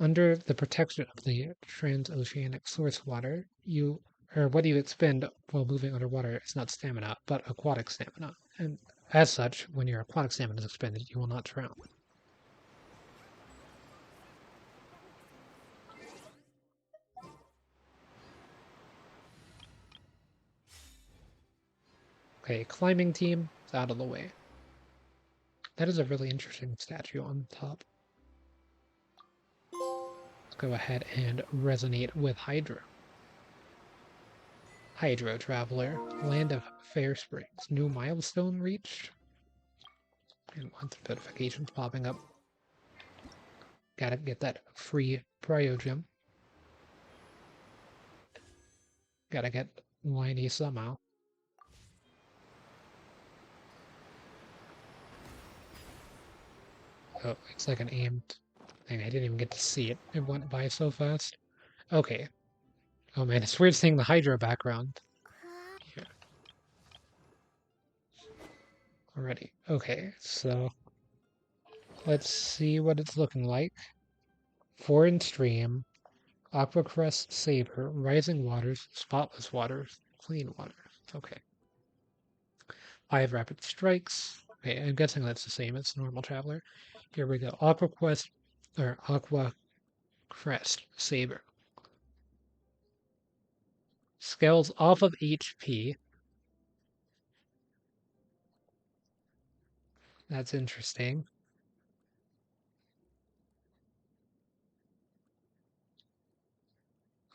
Speaker 1: Under the protection of the transoceanic source water, what you expend while moving underwater is not stamina, but aquatic stamina. And as such, when your aquatic stamina is expended, you will not drown. Okay, climbing team is out of the way. That is a really interesting statue on top. Let's go ahead and resonate with Hydro. Hydro Traveler, Land of Fair Springs. New milestone reached. And lots of notifications popping up. Gotta get that free Prio Gem. Gotta get Whiny somehow. Oh, it's like an aimed thing. I didn't even get to see it. It went by so fast. Okay. Oh man, it's weird seeing the Hydra background. Here. Already. Okay, so let's see what it's looking like. Foreign Stream, Aquacrest Saber, Rising Waters, Spotless Waters, Clean Waters. Okay. 5 Rapid Strikes. Okay, I'm guessing that's the same as Normal Traveler. Here we go. Aquacrest Saber. Scales off of HP. That's interesting.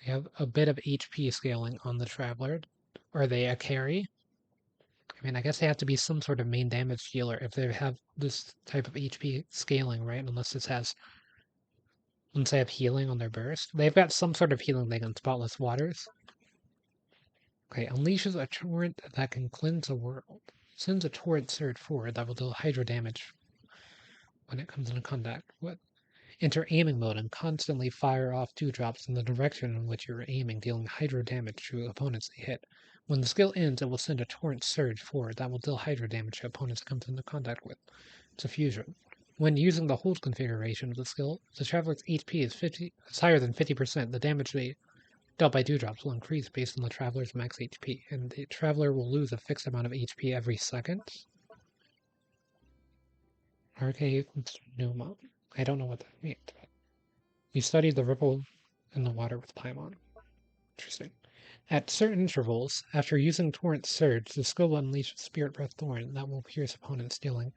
Speaker 1: We have a bit of HP scaling on the Traveler. Are they a carry? I mean, I guess they have to be some sort of main damage dealer if they have this type of HP scaling, right? Unless they have healing on their burst. They've got some sort of healing thing on Spotless Waters. Okay, unleashes a torrent that can cleanse a world. Sends a torrent surge forward that will deal hydro damage when it comes into contact. Enter aiming mode and constantly fire off dewdrops in the direction in which you're aiming, dealing hydro damage to opponents they hit. When the skill ends, it will send a torrent surge forward that will deal hydro damage to opponents it comes into contact with. It's a fusion. When using the hold configuration of the skill, the Traveler's HP is higher than 50%. The damage they dealt by dewdrops will increase based on the Traveler's max HP, and the Traveler will lose a fixed amount of HP every second. Arche Numa. I don't know what that means. You studied the ripple in the water with Paimon. Interesting. At certain intervals, after using Torrent Surge, the skill will unleash a Spirit Breath Thorn that will pierce opponents, dealing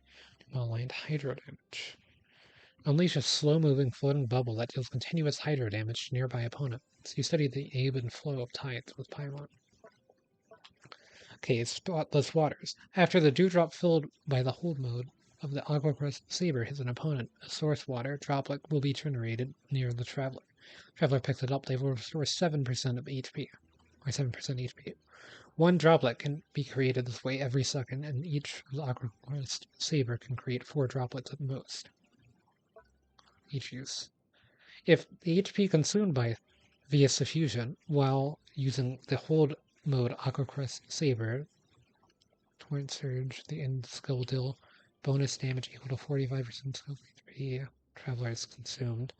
Speaker 1: aligned hydro damage. Unleash a slow-moving floating bubble that deals continuous hydro damage to nearby opponents. You study the ebb and flow of tides with Paimon. Okay, Spotless Waters. After the dewdrop filled by the hold mode of the Aquacrest Saber hits an opponent, a source water droplet will be generated near the Traveler. Traveler picks it up, they will restore 7% of HP, or 7% HP. One droplet can be created this way every second, and each of the Aquacrest Saber can create 4 droplets at most. Each use. If the HP consumed via suffusion while using the hold mode Aquacrest Saber, Torrent Surge, the end skill deal bonus damage equal to 45% skill HP. Traveler is consumed.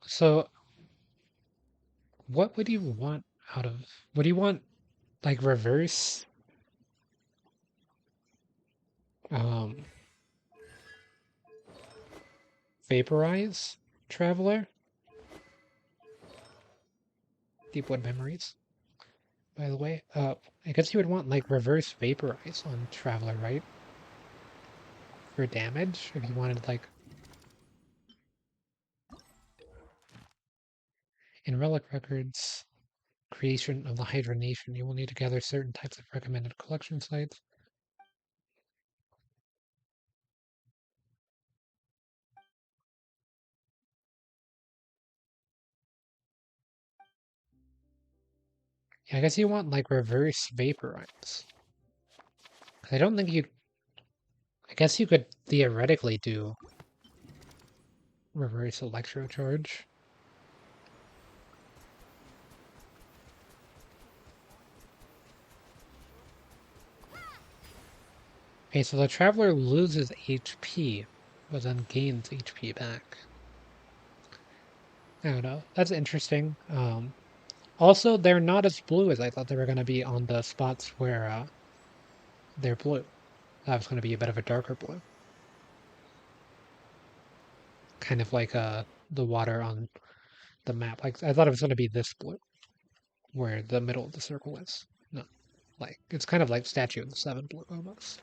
Speaker 1: So, what would you want out of? Would you want like reverse? Vaporize Traveler? Deepwood Memories, by the way. I guess you would want like reverse Vaporize on Traveler, right? For damage, if you wanted like. In Relic Records, creation of the Hydra Nation, you will need to gather certain types of recommended collection sites. Yeah, I guess you want like reverse Vaporize. I don't think you. I guess you could theoretically do reverse Electro Charge. Okay, so the Traveler loses HP, but then gains HP back. I don't know. That's interesting. Also, they're not as blue as I thought they were going to be on the spots where they're blue. That was going to be a bit of a darker blue. Kind of like the water on the map. Like I thought it was going to be this blue, where the middle of the circle is. No, like it's kind of like Statue of the Seven blue almost.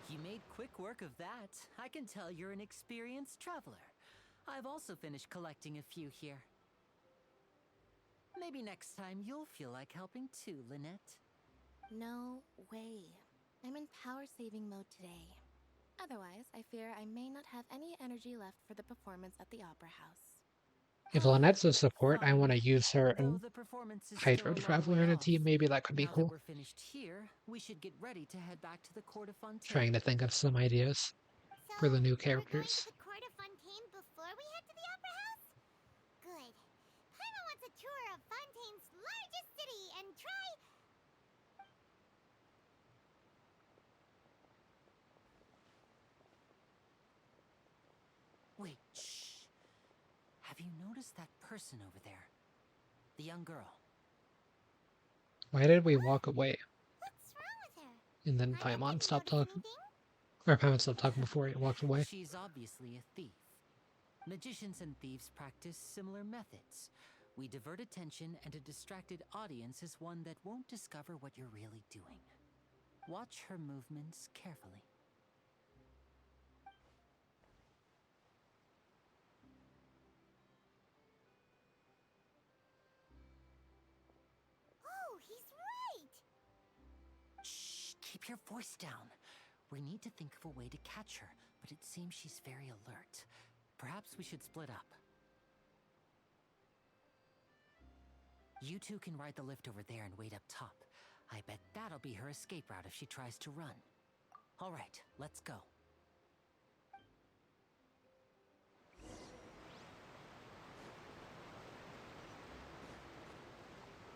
Speaker 4: You made quick work of that. I can tell you're an experienced traveler. I've also finished collecting a few here. Maybe next time you'll feel like helping too, Lynette.
Speaker 8: No way. I'm in power-saving mode today. Otherwise, I fear I may not have any energy left for the performance at the Opera House.
Speaker 1: If Lynette's a support, I want to
Speaker 4: Fine.
Speaker 1: use her
Speaker 4: Though
Speaker 1: and
Speaker 4: the performance is
Speaker 1: Hydro
Speaker 4: still a long
Speaker 1: Traveler
Speaker 4: way
Speaker 1: in a
Speaker 4: off.
Speaker 1: team. Maybe that could be
Speaker 4: Now that
Speaker 1: cool.
Speaker 4: we're finished here, we should get ready to head back to the court of Fontaine.
Speaker 1: Trying to think of some ideas
Speaker 3: So,
Speaker 1: for the new
Speaker 3: we're going to
Speaker 1: characters.
Speaker 3: the court of Fontaine before we head to the Opera House? Good. Paimon wants a tour of Fontaine's largest city and try...
Speaker 4: Wait, shh. Have you noticed that person over there? The young girl.
Speaker 1: Why did we walk away?
Speaker 3: What's wrong with her?
Speaker 1: And then
Speaker 3: Paimon
Speaker 1: Paimon
Speaker 3: didn't
Speaker 1: stopped
Speaker 3: notice
Speaker 1: talking?
Speaker 3: anything?
Speaker 1: Or Paimon stopped talking before he walked away?
Speaker 4: She's obviously a thief. Magicians and thieves practice similar methods. We divert attention, and a distracted audience is one that won't discover what you're really doing. Watch her movements carefully.
Speaker 3: Oh, he's right!
Speaker 4: Shh, keep your voice down. We need to think of a way to catch her, but it seems she's very alert. Perhaps we should split up. You two can ride the lift over there and wait up top. I bet that'll be her escape route if she tries to run. All right, let's go.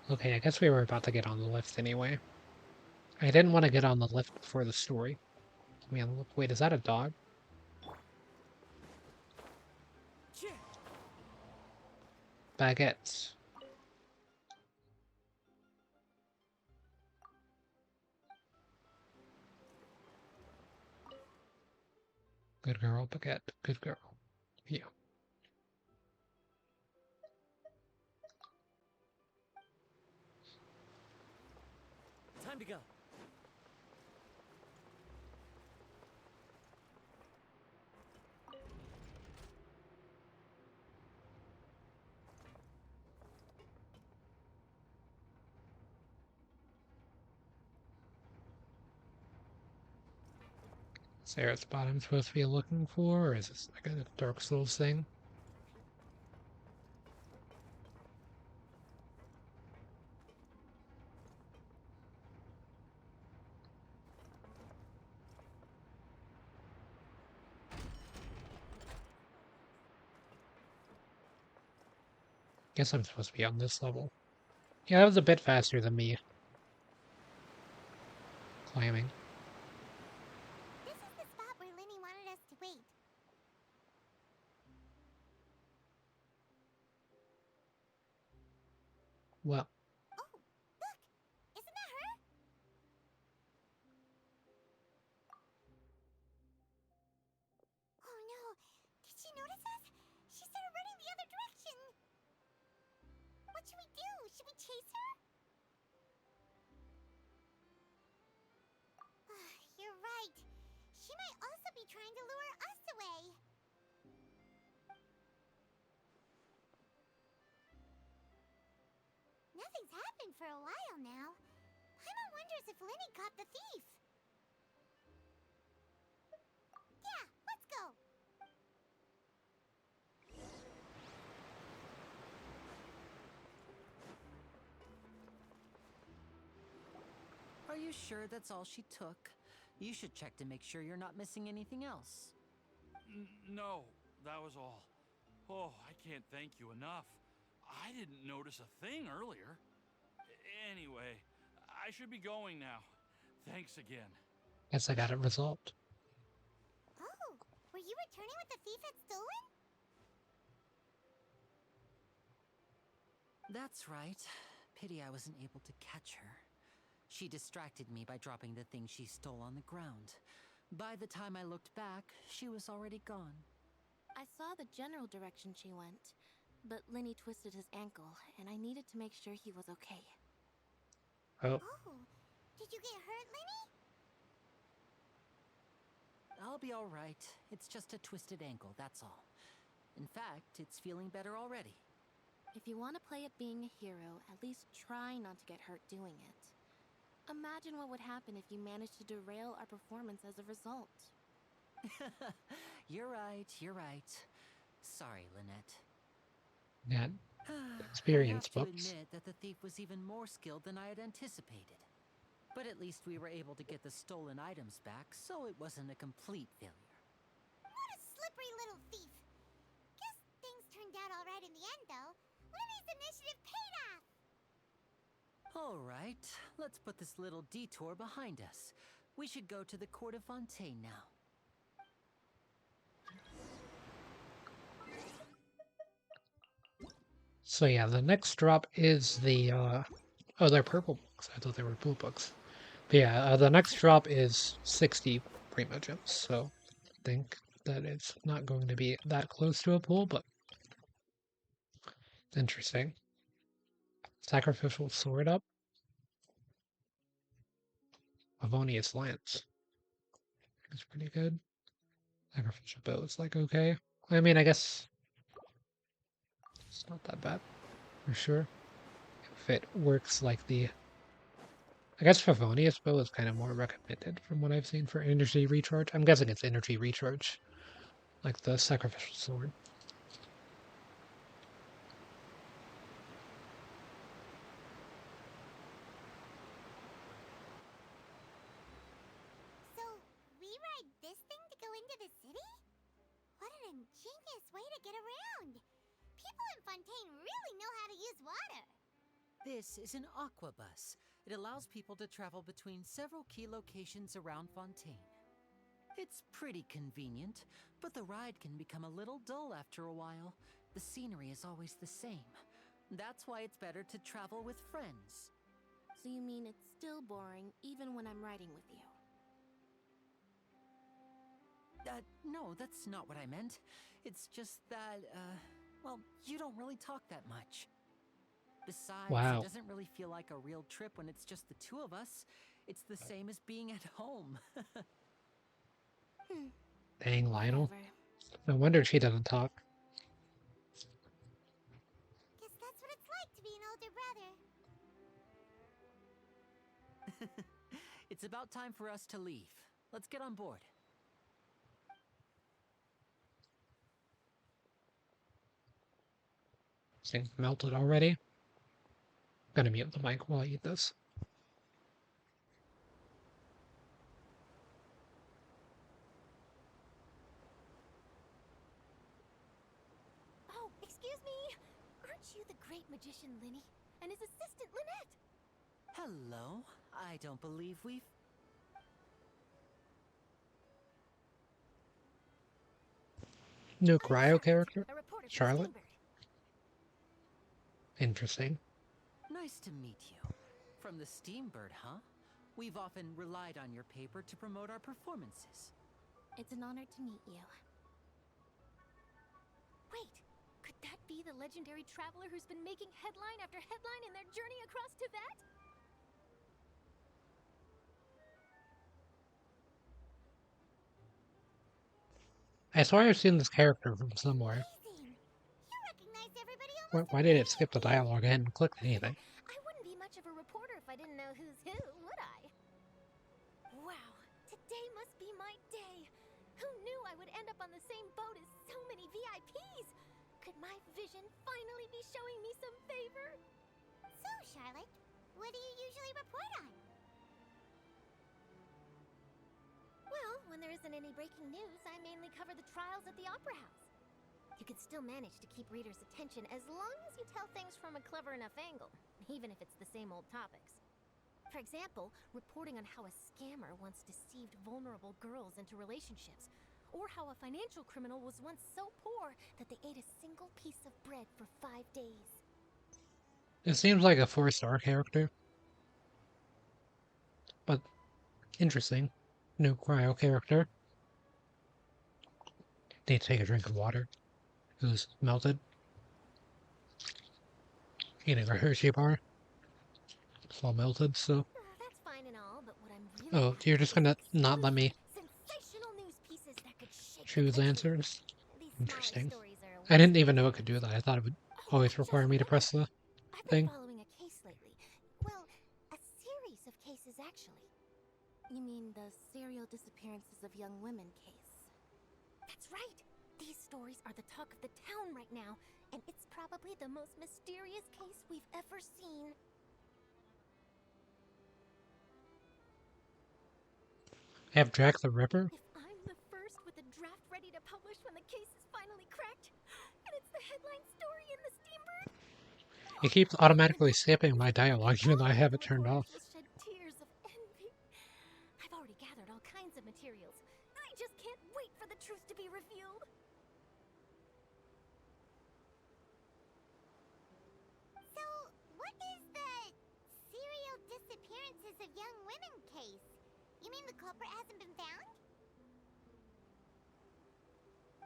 Speaker 1: Okay, I guess we were about to get on the lift anyway. I didn't want to get on the lift before the story. Man, look, wait, is that a dog? Baguettes. Good girl, baguette. Good girl. Yeah.
Speaker 12: Time to go.
Speaker 1: Is there a spot I'm supposed to be looking for, or is this like a Dark Souls thing? Guess I'm supposed to be on this level. Yeah, that was a bit faster than me climbing.
Speaker 3: This is the spot where Linny wanted us to wait.
Speaker 1: Well,
Speaker 3: Oh, look! Isn't that her? Oh no! Did she notice us? She started running the other direction! What should we do? Should we chase her? You're right. She might also be trying to lure us away. Nothing's happened for a while now. Paimon wonders if Linny caught the thief. Yeah, let's go.
Speaker 4: Are you sure that's all she took? You should check to make sure you're not missing anything else.
Speaker 10: No, that was all. Oh, I can't thank you enough. I didn't notice a thing earlier. Anyway, I should be going now. Thanks again.
Speaker 1: guess I got it resolved.
Speaker 3: Oh, were you returning what the thief had stolen?
Speaker 4: That's right. Pity I wasn't able to catch her. She distracted me by dropping the thing she stole on the ground. By the time I looked back, she was already gone.
Speaker 8: I saw the general direction she went, but Linny twisted his ankle, and I needed to make sure he was okay.
Speaker 1: Oh,
Speaker 3: Oh, did you get hurt, Linny?
Speaker 4: I'll be all right. It's just a twisted ankle, that's all. In fact, it's feeling better already.
Speaker 8: If you want to play at being a hero, at least try not to get hurt doing it. Imagine what would happen if you managed to derail our performance as a result.
Speaker 4: You're right, you're right. Sorry, Lynette.
Speaker 1: that
Speaker 4: I
Speaker 1: experience
Speaker 4: have to
Speaker 1: books.
Speaker 4: admit that the thief was even more skilled than I had anticipated. But at least we were able to get the stolen items back, so it wasn't a complete failure.
Speaker 3: What a slippery little thief. Guess things turned out all right in the end, though. Linny's initiative paid off.
Speaker 4: All right, let's put this little detour behind us. We should go to the court of Fontaine now.
Speaker 1: So yeah, the next drop is the, oh, they're purple books. I thought they were blue books. But yeah, the next drop is 60 Primo Gems, so I think that it's not going to be that close to a pool, but interesting. Sacrificial Sword up. Avonius Lance. It's pretty good. Sacrificial Bow is like okay. I mean, I guess it's not that bad, for sure. If it works like the... I guess Favonius Bow is kind of more recommended from what I've seen for energy recharge. I'm guessing it's energy recharge, like the Sacrificial Sword.
Speaker 3: So, we ride this thing to go into the city? What an ingenious way to get around. People in Fontaine really know how to use water.
Speaker 4: This is an aqua bus. It allows people to travel between several key locations around Fontaine. It's pretty convenient, but the ride can become a little dull after a while. The scenery is always the same. That's why it's better to travel with friends.
Speaker 8: So you mean it's still boring even when I'm riding with you?
Speaker 4: No, that's not what I meant. It's just that, well, you don't really talk that much. Besides,
Speaker 1: Wow.
Speaker 4: it doesn't really feel like a real trip when it's just the two of us. It's the same as being at home.
Speaker 1: Dang, Lionel.
Speaker 8: Whatever.
Speaker 1: No wonder she doesn't talk.
Speaker 3: Guess that's what it's like to be an older brother.
Speaker 4: It's about time for us to leave. Let's get on board.
Speaker 1: This thing melted already. Gonna mute the mic while I eat this.
Speaker 8: Oh, excuse me! Aren't you the great magician Linny? And his assistant Lynette?
Speaker 4: Hello. I don't believe we've...
Speaker 1: New
Speaker 8: I'm
Speaker 1: cryo character?
Speaker 8: a reporter from
Speaker 1: Charlotte?
Speaker 8: Steambird.
Speaker 1: Interesting.
Speaker 4: Nice to meet you. From the Steambird, huh? We've often relied on your paper to promote our performances.
Speaker 8: It's an honor to meet you. Wait, could that be the legendary traveler who's been making headline after headline in their journey across Teyvat?
Speaker 1: I swear I've seen this character from somewhere.
Speaker 3: Amazing! You recognize everybody almost
Speaker 1: Why did it
Speaker 3: immediately.
Speaker 1: skip the dialogue? I hadn't clicked anything.
Speaker 8: I wouldn't be much of a reporter if I didn't know who's who, would I? Wow, today must be my day. Who knew I would end up on the same boat as so many VIPs? Could my vision finally be showing me some favor?
Speaker 3: So, Charlotte, what do you usually report on?
Speaker 8: Well, when there isn't any breaking news, I mainly cover the trials at the Opera House. You can still manage to keep readers' attention as long as you tell things from a clever enough angle, even if it's the same old topics. For example, reporting on how a scammer once deceived vulnerable girls into relationships, or how a financial criminal was once so poor that they ate a single piece of bread for 5 days.
Speaker 1: It seems like a 4-star character. But interesting. New cryo character. Need to take a drink of water. It was melted. Eating a Hershey bar. It's all melted, so...
Speaker 8: That's fine and all, but what I'm really
Speaker 1: Oh,
Speaker 8: after
Speaker 1: you're just
Speaker 8: is
Speaker 1: gonna not let me
Speaker 8: sensational news pieces that could shake the
Speaker 1: choose
Speaker 8: country.
Speaker 1: answers?
Speaker 8: These smaller
Speaker 1: Interesting.
Speaker 8: stories are a
Speaker 1: I didn't
Speaker 8: waste
Speaker 1: even
Speaker 8: of
Speaker 1: know it could do that. I thought it would
Speaker 8: Oh,
Speaker 1: always
Speaker 8: just
Speaker 1: require me to press the
Speaker 8: I've been
Speaker 1: thing.
Speaker 8: following a case lately. Well, a series of cases, actually. You mean the serial disappearances of young women case? That's right! These stories are the talk of the town right now, and it's probably the most mysterious case we've ever seen.
Speaker 1: Have Jack the Ripper?
Speaker 8: If I'm the first with a draft ready to publish when the case is finally cracked, and it's the headline story in the Steambird,
Speaker 1: It keeps automatically skipping my dialogue even though I have it turned off.
Speaker 8: will shed tears of envy. I've already gathered all kinds of materials. I just can't wait for the truth to be revealed.
Speaker 3: So, what is the serial disappearances of young women case? You mean the culprit hasn't been found?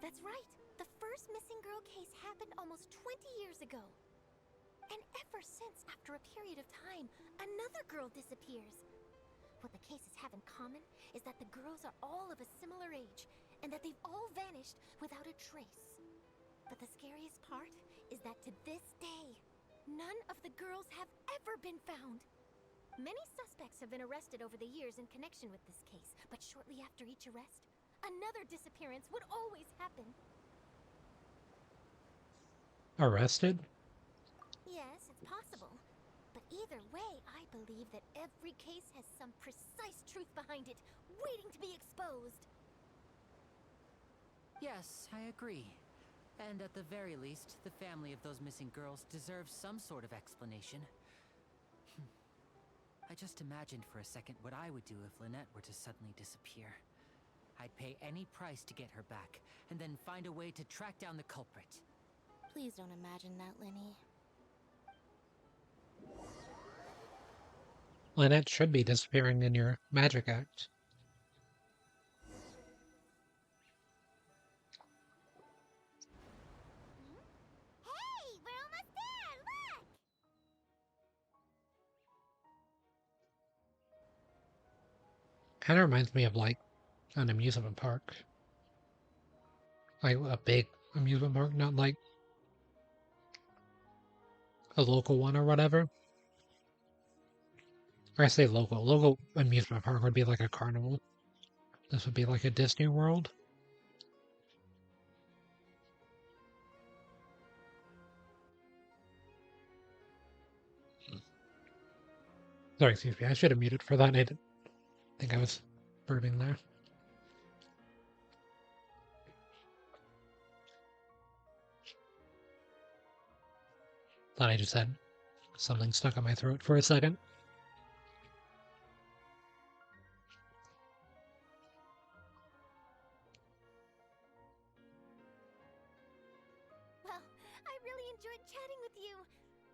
Speaker 8: That's right. The first missing girl case happened almost 20 years ago. And ever since, after a period of time, another girl disappears. What the cases have in common is that the girls are all of a similar age, and that they've all vanished without a trace. But the scariest part is that to this day, none of the girls have ever been found. Many suspects have been arrested over the years in connection with this case, but shortly after each arrest, another disappearance would always happen.
Speaker 1: Arrested?
Speaker 8: Yes, it's possible. But either way, I believe that every case has some precise truth behind it, waiting to be exposed.
Speaker 4: Yes, I agree. And at the very least, the family of those missing girls deserves some sort of explanation. I just imagined for a second what I would do if Lynette were to suddenly disappear. I'd pay any price to get her back, and then find a way to track down the culprit.
Speaker 8: Please don't imagine that, Lenny.
Speaker 1: Lynette should be disappearing in your magic act.
Speaker 3: Hey, we're almost there! Look!
Speaker 1: Kind of reminds me of like an amusement park. Like a big amusement park, not like a local one or whatever. Or I say local. Local amusement park would be like a carnival. This would be like a Disney World. Sorry, excuse me. I should have muted for that. I didn't think I was burping there. Thought I just had something stuck in my throat for a second.
Speaker 3: Well, I really enjoyed chatting with you.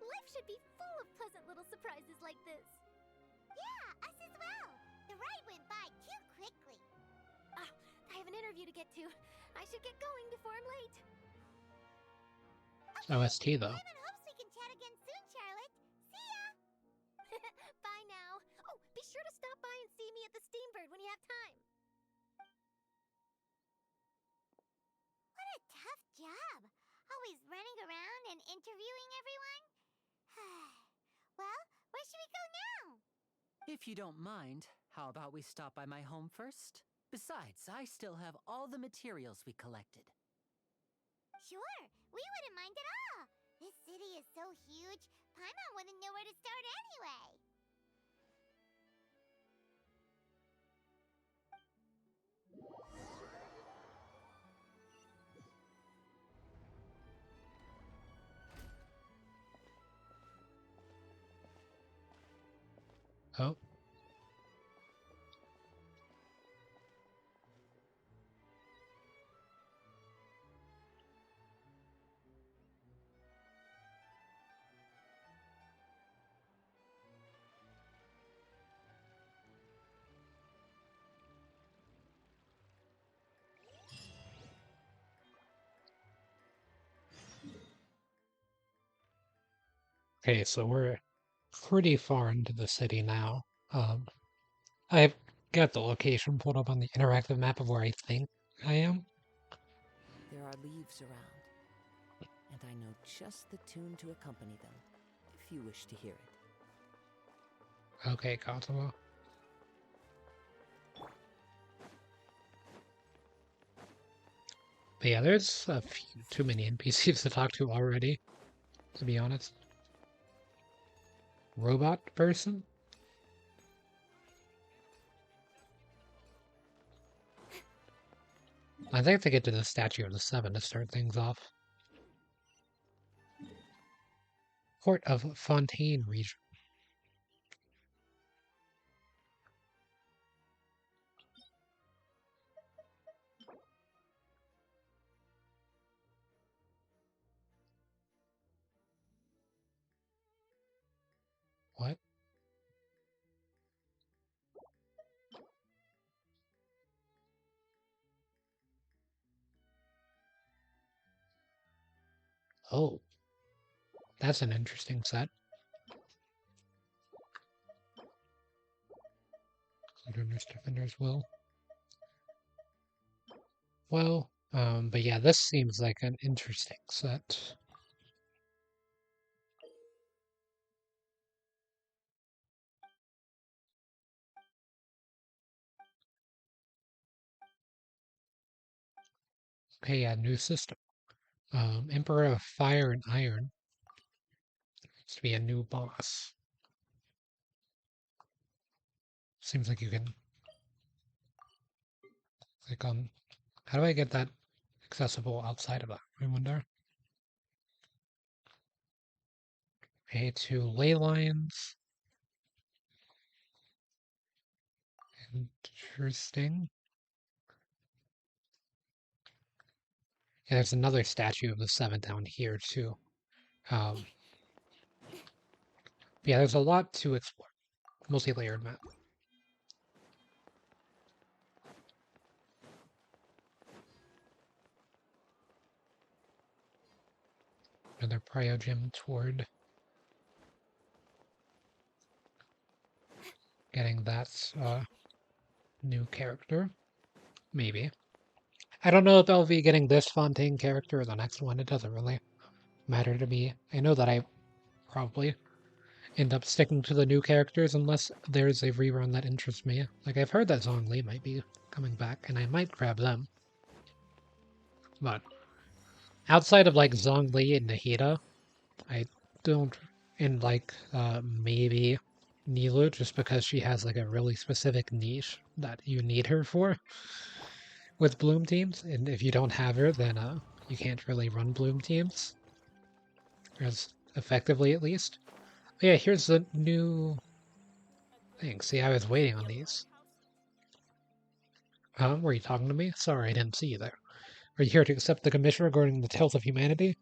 Speaker 3: Life should be full of pleasant little surprises like this. Yeah, us as well. The ride went by too quickly.
Speaker 8: Ah, I have an interview to get to. I should get going before I'm late.
Speaker 1: OST though.
Speaker 3: Simon hopes we can chat again soon, Charlotte. See ya!
Speaker 8: Bye now. Oh, be sure to stop by and see me at the Steambird when you have time.
Speaker 3: What a tough job. Always running around and interviewing everyone. Well, where should we go now?
Speaker 4: If you don't mind, how about we stop by my home first? Besides, I still have all the materials we collected.
Speaker 3: Sure, we wouldn't mind at all. This city is so huge, Paimon wouldn't know where to start anyway.
Speaker 1: Oh. Okay, so we're pretty far into the city now. I've got the location pulled up on the interactive map of where I think I am.
Speaker 13: There are leaves around, and I know just the tune to accompany them, if you wish to hear it.
Speaker 1: Okay, Katsuo. But yeah, there's a few too many NPCs to talk to already, to be honest. Robot person? I think I have to get to the Statue of the Seven to start things off. Court of Fontaine region. What? Oh, that's an interesting set. Defenders, Defenders will. Well, but yeah, this seems like an interesting set. Okay, yeah, new system. Emperor of Fire and Iron. Needs to be a new boss. Seems like you can click on. How do I get that accessible outside of that? I wonder. Okay, to ley lines. Interesting. Yeah, there's another statue of the Seven down here, too. Um, yeah, there's a lot to explore. Multi-layered map. Another Prio Gym toward getting that new character. Maybe. I don't know if I'll be getting this Fontaine character or the next one. It doesn't really matter to me. I know that I probably end up sticking to the new characters unless there's a rerun that interests me. Like, I've heard that Zhongli might be coming back, and I might grab them. But outside of, like, Zhongli and Nahida, I don't... And, like, maybe Nilu, just because she has, like, a really specific niche that you need her for with Bloom teams. And if you don't have her, then you can't really run Bloom teams. As effectively, at least. But yeah, here's the new thing. See, I was waiting on these. Were you talking to me? Sorry, I didn't see you there. Are you here to accept the commission regarding the tales of humanity?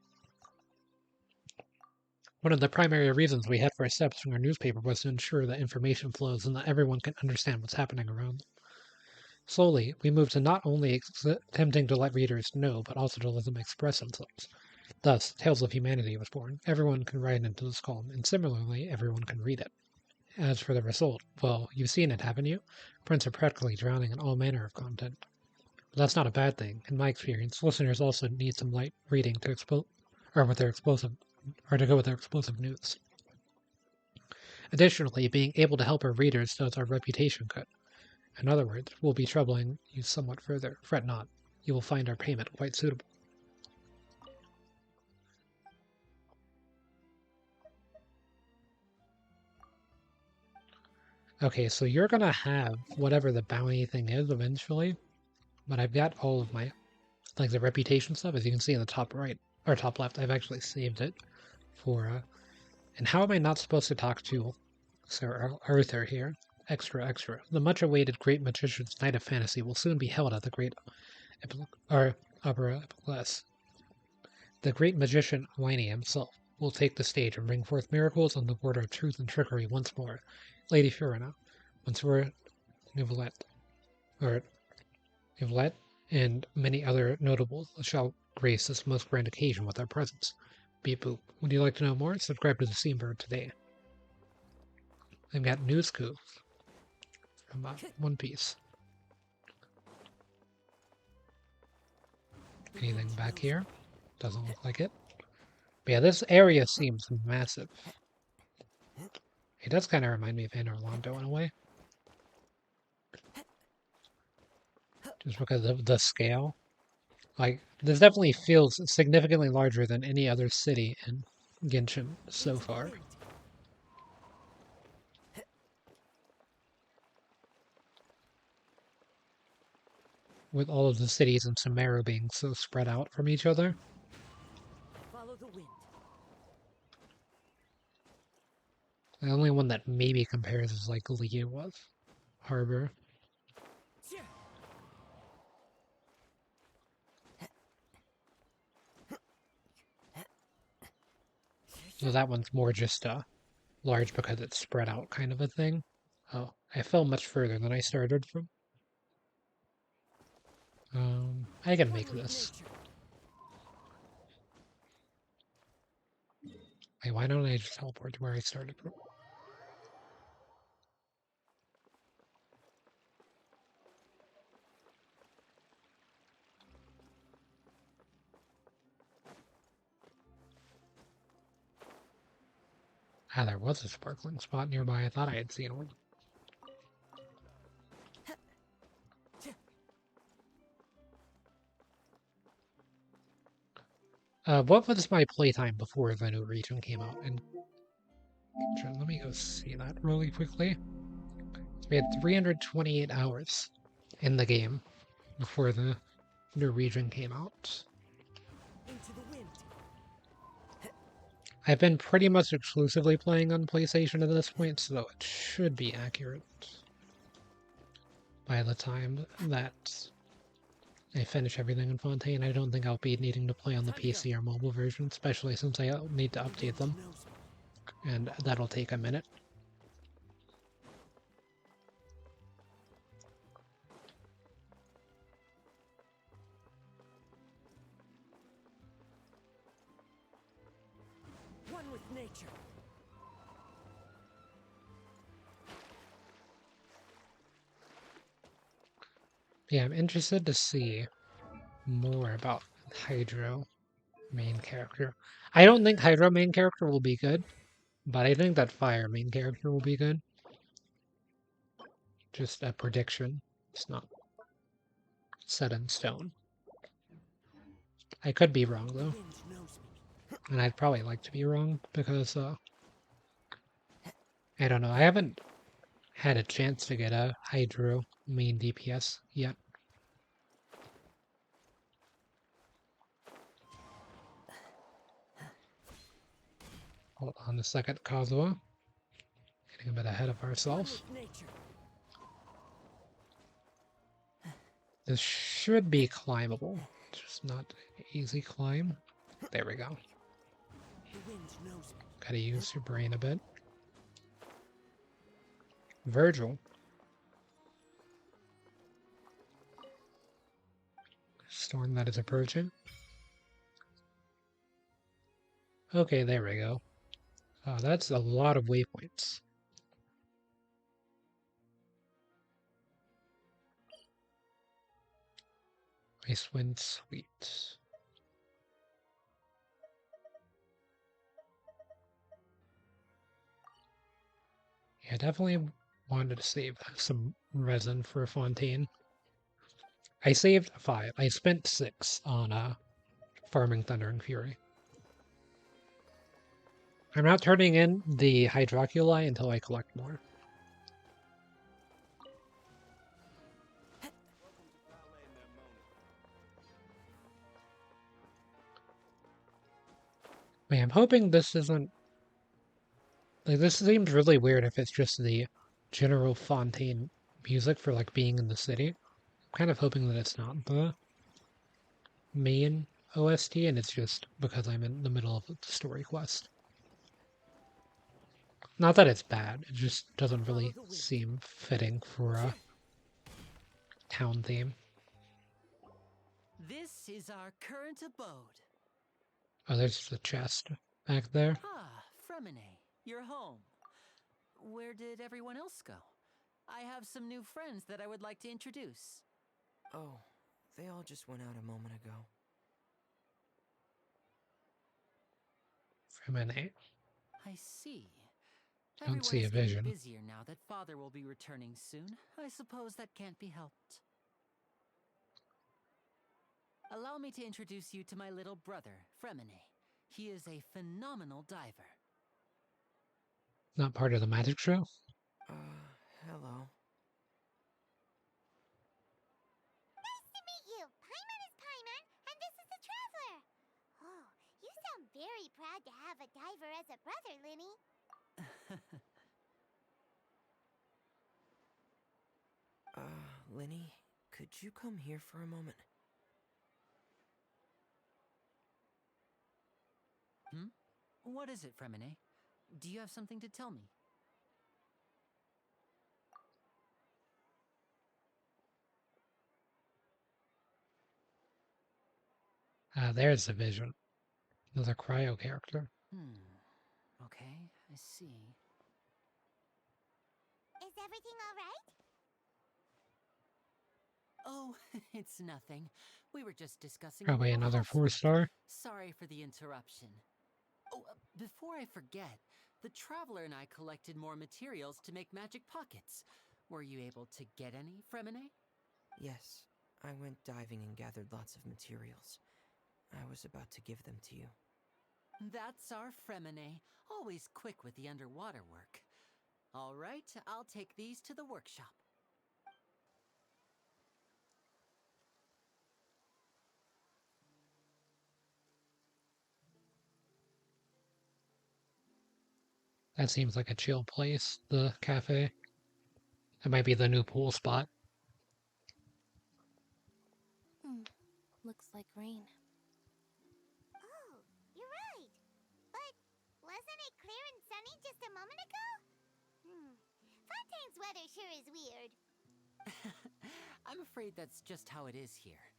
Speaker 1: One of the primary reasons we had for establishing our newspaper was to ensure that information flows and that everyone can understand what's happening around them. Slowly, we moved to not only attempting to let readers know, but also to let them express themselves. Thus, Tales of Humanity was born. Everyone can write into this column, and similarly, everyone can read it. As for the result, well, you've seen it, haven't you? Prints are practically drowning in all manner of content. But that's not a bad thing. In my experience, listeners also need some light reading to to go with their explosive news. Additionally, being able to help our readers does our reputation good. In other words, we'll be troubling you somewhat further. Fret not. You will find our payment quite suitable. Okay, so you're gonna have whatever the bounty thing is eventually, but I've got all of my, like, the reputation stuff, as you can see in the top right, or top left. I've actually saved it for, and how am I not supposed to talk to Sir Arthur here? Extra, extra. The much-awaited Great Magician's Night of Fantasy will soon be held at the Great Opera Epiclese. The Great Magician, Winnie himself, will take the stage and bring forth miracles on the border of truth and trickery once more. Lady Fiorina, Monsieur Nivelette, and many other notables shall grace this most grand occasion with their presence. Beep boop. Would you like to know more? Subscribe to the Seabird today. I've got news coup from One Piece. Anything back here? Doesn't look like it. But yeah, this area seems massive. It does kind of remind me of Anor Londo in a way. Just because of the scale. Like, this definitely feels significantly larger than any other city in Genshin so far. With all of the cities in Sumeru being so spread out from each other.
Speaker 12: Follow the wind.
Speaker 1: The only one that maybe compares is like Liyue Harbor. So that one's more just large because it's spread out kind of a thing. Oh, I fell much further than I started from. I can make this. Wait, why don't I just teleport to where I started from? Ah, there was a sparkling spot nearby. I thought I had seen one. What was my playtime before the new region came out? And let me go see that really quickly. So we had 328 hours in the game before the new region came out.
Speaker 12: Into the wind.
Speaker 1: I've been pretty much exclusively playing on PlayStation at this point, so it should be accurate. by the time that I finish everything in Fontaine. I don't think I'll be needing to play on the PC or mobile version, especially since I'll need to update them. And that'll take a minute.
Speaker 12: One with nature.
Speaker 1: Yeah, I'm interested to see more about Hydro main character. I don't think Hydro main character will be good, but I think that Fire main character will be good. Just a prediction. It's not set in stone. I could be wrong though, and I'd probably like to be wrong because I don't know. I haven't had a chance to get a Hydro main DPS yet. Hold on a second, Kazuha. Getting a bit ahead of ourselves. This should be climbable. Just not an easy climb. There we go. Gotta use your brain a bit. Virgil. Storm that is a virgin. Okay, there we go. That's a lot of waypoints. Icewind Sweet. Yeah, definitely wanted to save some resin for Fontaine. I saved 5. I spent 6 on farming Thunder and Fury. I'm not turning in the Hydroculi until I collect more. Wait, I'm hoping this isn't... Like, this seems really weird if it's just the general Fontaine music for, like, being in the city. I'm kind of hoping that it's not the main OST, and it's just because I'm in the middle of the story quest. Not that it's bad, it just doesn't really seem fitting for a town theme.
Speaker 4: This is our current abode.
Speaker 1: Oh, there's the chest back there.
Speaker 4: Ah, Fremine, you're home. Where did everyone else go? I have some new friends that I would like to introduce.
Speaker 14: Oh, they all just went out a moment ago.
Speaker 1: Fremine.
Speaker 4: I see.
Speaker 1: Don't
Speaker 4: Everyone
Speaker 1: see a
Speaker 4: is getting
Speaker 1: vision.
Speaker 4: busier now that Father will be returning soon. I suppose that can't be helped. Allow me to introduce you to my little brother, Fremine. He is a phenomenal diver.
Speaker 1: Not part of the magic show?
Speaker 14: Hello.
Speaker 3: Nice to meet you. Paimon is Paimon, and this is the Traveler. Oh, you sound very proud to have a diver as a brother, Linny.
Speaker 14: Linny, could you come here for a moment?
Speaker 4: What is it, Fremine? Do you have something to tell me?
Speaker 1: There's the vision. Another cryo character.
Speaker 4: Okay, I see.
Speaker 3: Is everything all right?
Speaker 4: Oh, it's nothing. We were just discussing
Speaker 1: Probably
Speaker 4: a little
Speaker 1: another
Speaker 4: housework.
Speaker 1: 4-star.
Speaker 4: Sorry for the interruption. Oh, before I forget, the Traveler and I collected more materials to make magic pockets. Were you able to get any, Fremine?
Speaker 14: Yes, I went diving and gathered lots of materials. I was about to give them to you.
Speaker 4: That's our Fremine, always quick with the underwater work. All right, I'll take these to the workshop.
Speaker 1: That seems like a chill place, the cafe. It might be the new pool spot.
Speaker 8: looks like rain.
Speaker 3: Oh, you're right. But wasn't it clear and sunny just a moment ago? Fontaine's weather sure is weird.
Speaker 4: I'm afraid that's just how it is here.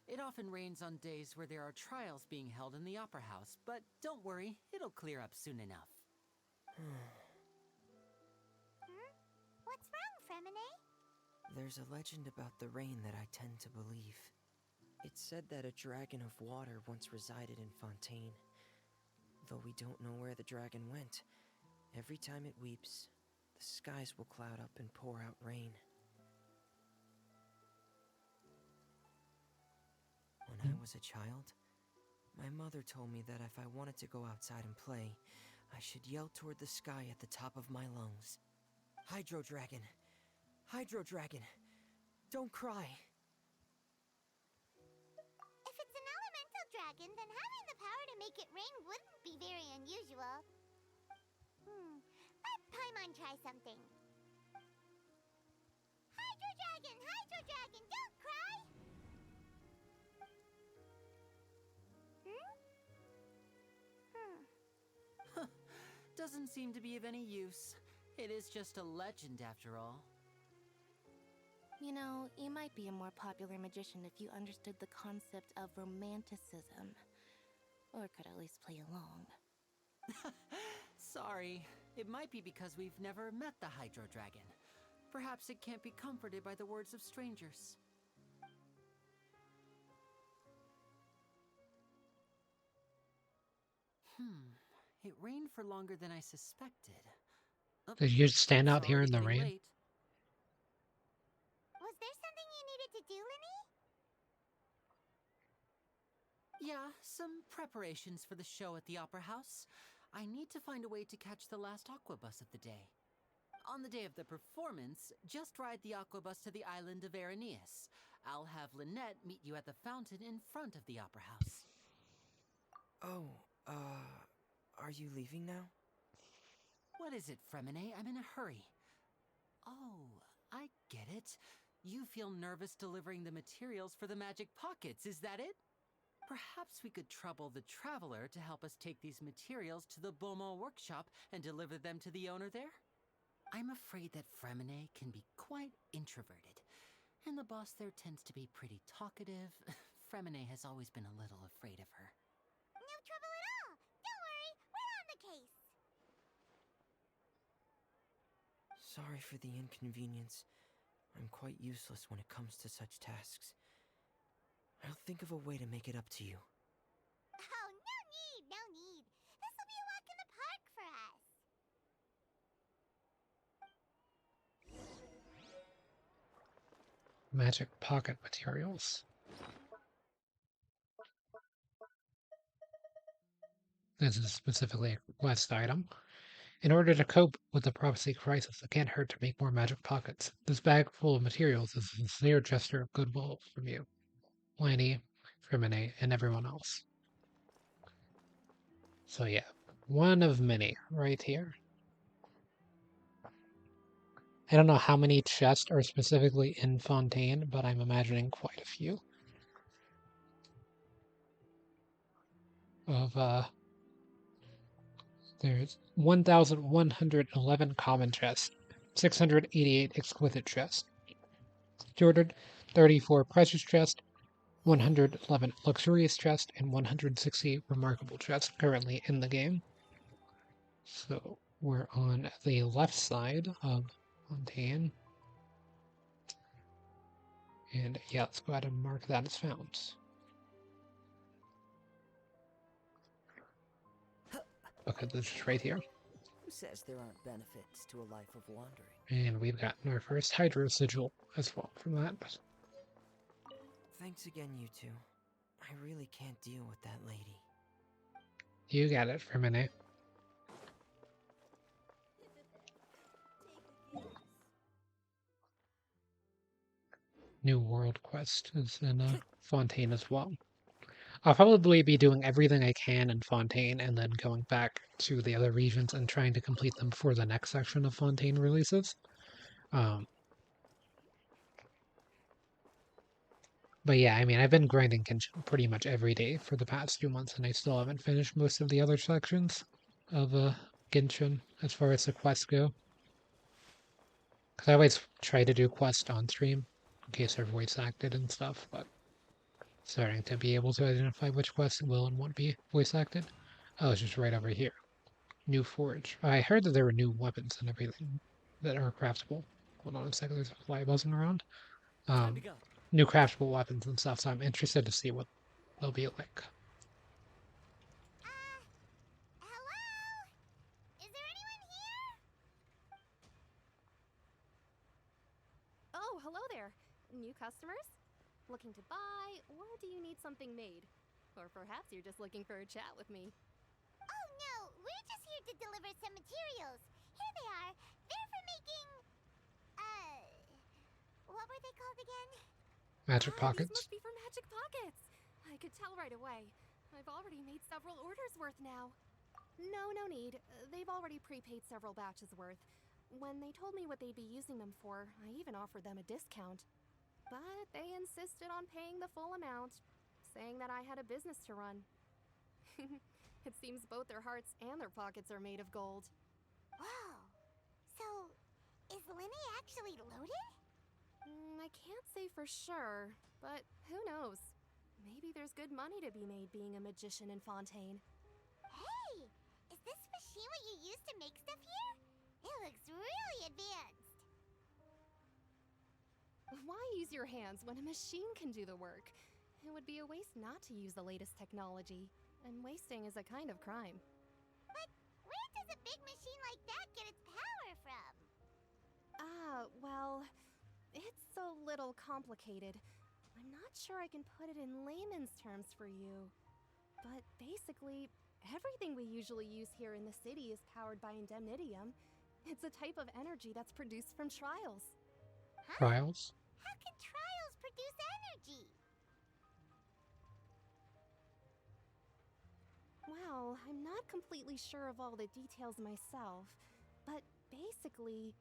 Speaker 4: It often rains on days where there are trials being held in the Opera House, but don't worry, it'll clear up soon enough.
Speaker 3: What's wrong, Fremine?
Speaker 14: There's a legend about the rain that I tend to believe. It's said that a dragon of water once resided in Fontaine. Though we don't know where the dragon went, every time it weeps, the skies will cloud up and pour out rain. When I was a child, my mother told me that if I wanted to go outside and play, I should yell toward the sky at the top of my lungs. Hydro Dragon! Hydro Dragon! Don't cry!
Speaker 3: If it's an elemental dragon, then having the power to make it rain wouldn't be very unusual. Let Paimon try something. Hydro Dragon, don't cry!
Speaker 4: Doesn't seem to be of any use. It is just a legend after all.
Speaker 8: You know, you might be a more popular magician if you understood the concept of romanticism. Or could at least play along.
Speaker 4: Sorry. It might be because we've never met the Hydro Dragon. Perhaps it can't be comforted by the words of strangers. It rained for longer than I suspected.
Speaker 1: Did you stand out
Speaker 4: It's
Speaker 1: here in the
Speaker 4: already
Speaker 1: rain?
Speaker 4: getting late.
Speaker 3: Was there something you needed to do, Linny?
Speaker 4: Yeah, some preparations for the show at the Opera House. I need to find a way to catch the last aqua bus of the day. On the day of the performance, just ride the aqua bus to the island of Araneus. I'll have Lynette meet you at the fountain in front of the Opera House.
Speaker 14: Oh, are you leaving now?
Speaker 4: What is it, Fremine? I'm in a hurry. Oh, I get it. You feel nervous delivering the materials for the magic pockets, is that it? Perhaps we could trouble the traveler to help us take these materials to the Beaumont workshop and deliver them to the owner there? I'm afraid that Fremine can be quite introverted, and the boss there tends to be pretty talkative. Fremine has always been a little afraid of her.
Speaker 3: No trouble at all. Don't worry, we're on the case.
Speaker 14: Sorry for the inconvenience. I'm quite useless when it comes to such tasks. I'll think of a way to make it up to you.
Speaker 3: Oh, no need. This'll be a walk in the park for us.
Speaker 1: Magic pocket materials. This is specifically a quest item. In order to cope with the prophecy crisis, it can't hurt to make more magic pockets. This bag full of materials is a sincere gesture of goodwill from you, Lanny, Fremine, and everyone else. So yeah, one of many right here. I don't know how many chests are specifically in Fontaine, but I'm imagining quite a few. There's 1,111 common chests, 688 exquisite chests, 234 precious chests, 111 luxurious chests, and 160 remarkable chests currently in the game. So we're on the left side of Fontaine. And yeah, let's go ahead and mark that as found. Okay, this is right here.
Speaker 13: Who says there aren't benefits to a life of wandering?
Speaker 1: And we've gotten our first Hydro Sigil as well from that.
Speaker 14: Thanks again, you two. I really can't deal with that lady.
Speaker 1: You got it for a minute. New World Quest is in Fontaine as well. I'll probably be doing everything I can in Fontaine and then going back to the other regions and trying to complete them before the next section of Fontaine But yeah, I mean, I've been grinding Genshin pretty much every day for the past 2 months, and I still haven't finished most of the other sections of Genshin as far as the quests go. Because I always try to do quests on stream in case they're voice acted and stuff, but starting to be able to identify which quests will and won't be voice acted. Oh, it's just right over here. New Forge. I heard that there were new weapons and everything that are craftable. Hold on a second, there's a fly buzzing around.
Speaker 12: Time to go.
Speaker 1: New craftable weapons and stuff, so I'm interested to see what they'll be like.
Speaker 3: Hello? Is there anyone here?
Speaker 15: Oh, hello there. New customers? Looking to buy, or do you need something made? Or perhaps you're just looking for a chat with me.
Speaker 3: Oh no, we're just here to deliver some materials. Here they are. They're for making... what were they called again?
Speaker 1: Magic
Speaker 15: These
Speaker 1: pockets.
Speaker 15: must be for magic pockets. I could tell right away. I've already made several orders worth now. No need. They've already prepaid several batches worth. When they told me what they'd be using them for, I even offered them a discount. But they insisted on paying the full amount, saying that I had a business to run. It seems both their hearts and their pockets are made of gold.
Speaker 3: Wow. So, is Linny actually loaded?
Speaker 15: I can't say for sure, but who knows? Maybe there's good money to be made being a magician in Fontaine.
Speaker 3: Hey, is this machine what you use to make stuff here? It looks really advanced.
Speaker 15: Why use your hands when a machine can do the work? It would be a waste not to use the latest technology, and wasting is a kind of crime.
Speaker 3: But where does a big machine like that get its power from?
Speaker 15: Well, it's a little complicated. I'm not sure I can put it in layman's terms for you. But basically, everything we usually use here in the city is powered by indemnitium. It's a type of energy that's produced from trials.
Speaker 1: Trials?
Speaker 3: How can trials produce energy?
Speaker 15: Well, I'm not completely sure of all the details myself, but basically,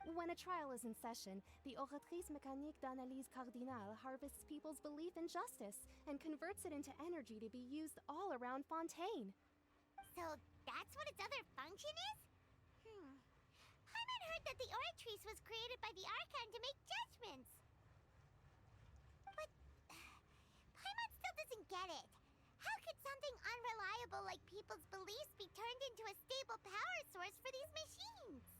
Speaker 15: when a trial is in session, the Oratrice Mécanique d'Analyse Cardinale harvests people's belief in justice and converts it into energy to be used all around Fontaine.
Speaker 3: So that's what its other function is? Paimon heard that the Oratrice was created by the Archon to make judgments. But Paimon still doesn't get it. How could something unreliable like people's beliefs be turned into a stable power source for these machines?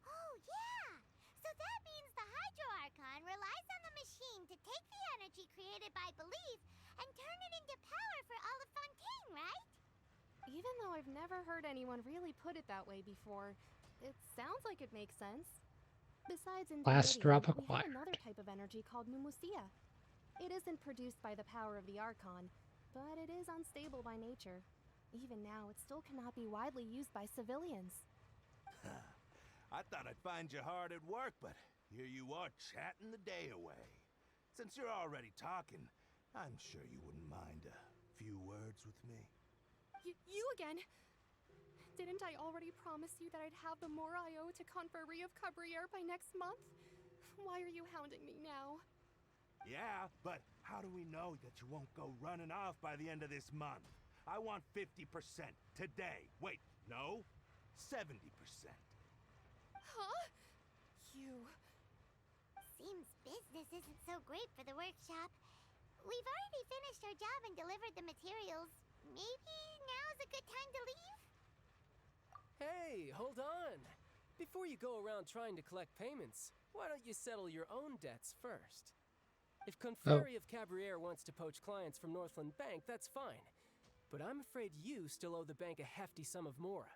Speaker 3: Oh, yeah! So that means the Hydro Archon relies on the machine to take the energy created by belief and turn it into power for all of Fontaine, right?
Speaker 15: Even though I've never heard anyone really put it that way before, it sounds like it makes sense. Besides
Speaker 1: Last
Speaker 15: indemnitium,
Speaker 1: drop
Speaker 15: we have
Speaker 1: acquired.
Speaker 15: another type of energy called pneumosia. It isn't produced by the power of the Archon, but it is unstable by nature. Even now, it still cannot be widely used by civilians.
Speaker 16: I thought I'd find you hard at work, but here you are chatting the day away. Since you're already talking, I'm sure you wouldn't mind a few words with me.
Speaker 15: You again? Didn't I already promise you that I'd have the more I owe to Confrérie of Cabriere by next month? Why are you hounding me now?
Speaker 16: Yeah, but how do we know that you won't go running off by the end of this month? I want 50% today. Wait, no, 70%.
Speaker 15: Huh? You...
Speaker 3: Seems business isn't so great for the workshop. We've already finished our job and delivered the materials. Maybe now's a good time to leave?
Speaker 17: Hey, hold on. Before you go around trying to collect payments, why don't you settle your own debts first? If Confrérie of Cabriere wants to poach clients from Northland Bank, that's fine. But I'm afraid you still owe the bank a hefty sum of mora.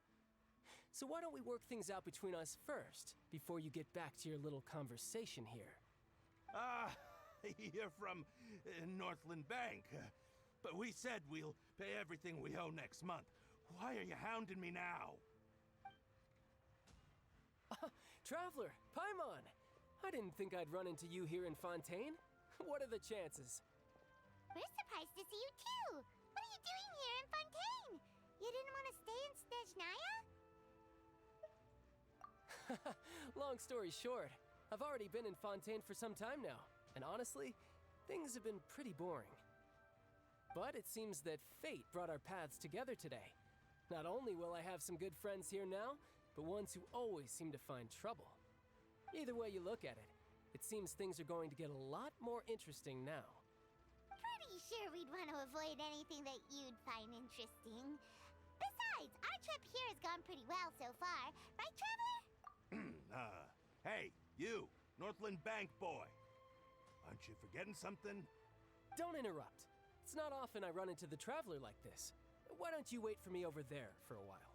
Speaker 17: So why don't we work things out between us first, before you get back to your little conversation here?
Speaker 16: You're from Northland Bank. But we said we'll pay everything we owe next month. Why are you hounding me now?
Speaker 17: Traveler, Paimon! I didn't think I'd run into you here in Fontaine. What are the chances?
Speaker 3: We're surprised to see you too. What are you doing here in Fontaine? You didn't want to stay in Snezhnaya?
Speaker 17: Long story short, I've already been in Fontaine for some time now. and honestly, things have been pretty boring. But it seems that fate brought our paths together today. Not only will I have some good friends here now, but ones who always seem to find trouble. Either way you look at it, it seems things are going to get a lot more interesting now.
Speaker 3: Pretty sure we'd want to avoid anything that you'd find interesting. Besides, our trip here has gone pretty well so far. Right, Traveler?
Speaker 16: Hey, you, Northland Bank boy. Aren't you forgetting something?
Speaker 17: Don't interrupt. It's not often I run into the Traveler like this. Why don't you wait for me over there for a while?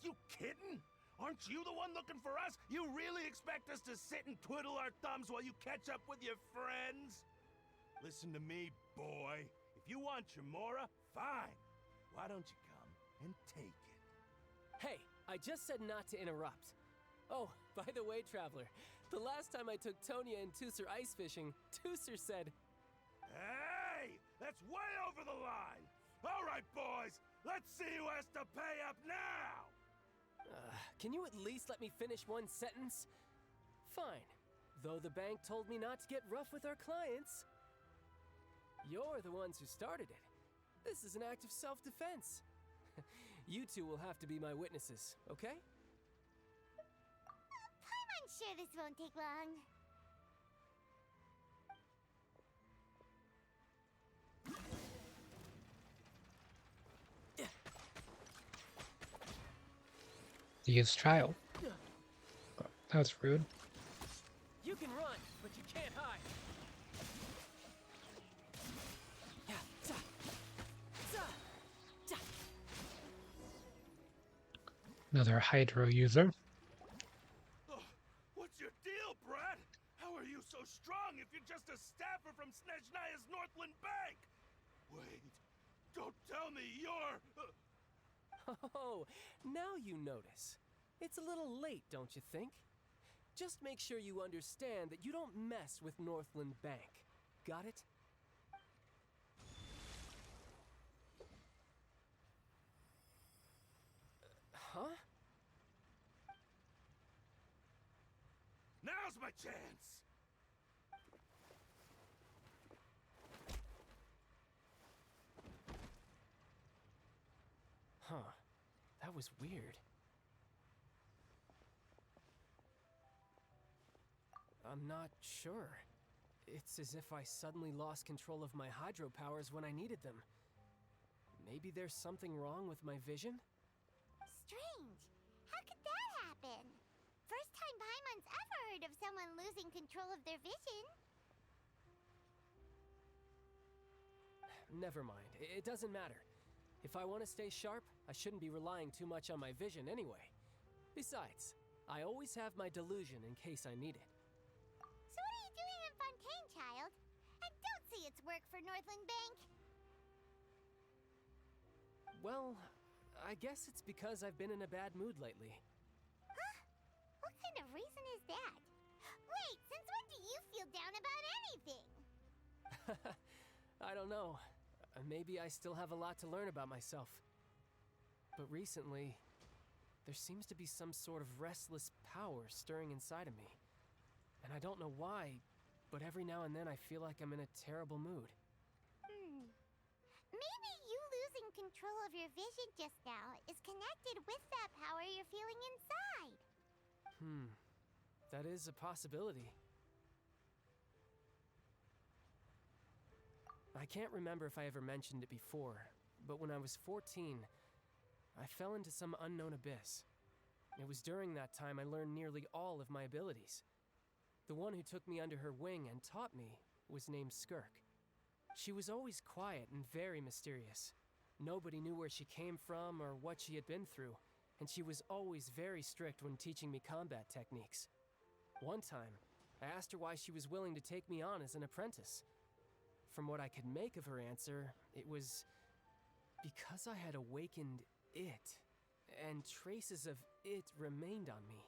Speaker 16: You kidding? Aren't you the one looking for us? You really expect us to sit and twiddle our thumbs while you catch up with your friends? Listen to me, boy. If you want your Mora, fine. Why don't you come and take it?
Speaker 17: Hey, I just said not to interrupt. Oh, by the way, Traveler, the last time I took Tonya and Tooser ice fishing, Tooser said,
Speaker 16: "Hey, that's way over the line! All right, boys, let's see who has to pay up now!"
Speaker 17: Can you at least let me finish one sentence? Fine. Though the bank told me not to get rough with our clients. You're the ones who started it. This is an act of self-defense. You two will have to be my witnesses, okay?
Speaker 3: I'm sure this won't take long.
Speaker 1: Use child. That was rude.
Speaker 17: You can run, but you can't hide.
Speaker 1: Another Hydro user.
Speaker 16: What's your deal, Brad? How are you so strong if you're just a staffer from Snezhnaya's Northland Bank? Wait, don't tell me you're...
Speaker 17: Oh, now you notice. It's a little late, don't you think? Just make sure you understand that you don't mess with Northland Bank. Got it? Huh?
Speaker 16: Now's my chance!
Speaker 17: Huh. That was weird. I'm not sure. It's as if I suddenly lost control of my hydro powers when I needed them. Maybe there's something wrong with my vision?
Speaker 3: Strange. How could that happen? First time Paimon's ever heard of someone losing control of their vision.
Speaker 17: Never mind. It doesn't matter. If I want to stay sharp, I shouldn't be relying too much on my vision anyway. Besides, I always have my delusion in case I need it.
Speaker 3: So what are you doing in Fontaine, child? I don't see its work for Northland Bank.
Speaker 17: Well, I guess it's because I've been in a bad mood lately.
Speaker 3: Huh? What kind of reason is that? Wait, since when do you feel down about anything?
Speaker 17: I don't know. Maybe I still have a lot to learn about myself. But recently, there seems to be some sort of restless power stirring inside of me. And I don't know why, but every now and then I feel like I'm in a terrible mood.
Speaker 3: Maybe you losing control of your vision just now is connected with that power you're feeling inside.
Speaker 17: That is a possibility. I can't remember if I ever mentioned it before, but when I was 14, I fell into some unknown abyss. It was during that time I learned nearly all of my abilities. The one who took me under her wing and taught me was named Skirk. She was always quiet and very mysterious. Nobody knew where she came from or what she had been through, and she was always very strict when teaching me combat techniques. One time, I asked her why she was willing to take me on as an apprentice. From what I could make of her answer, it was because I had awakened it, and traces of it remained on me.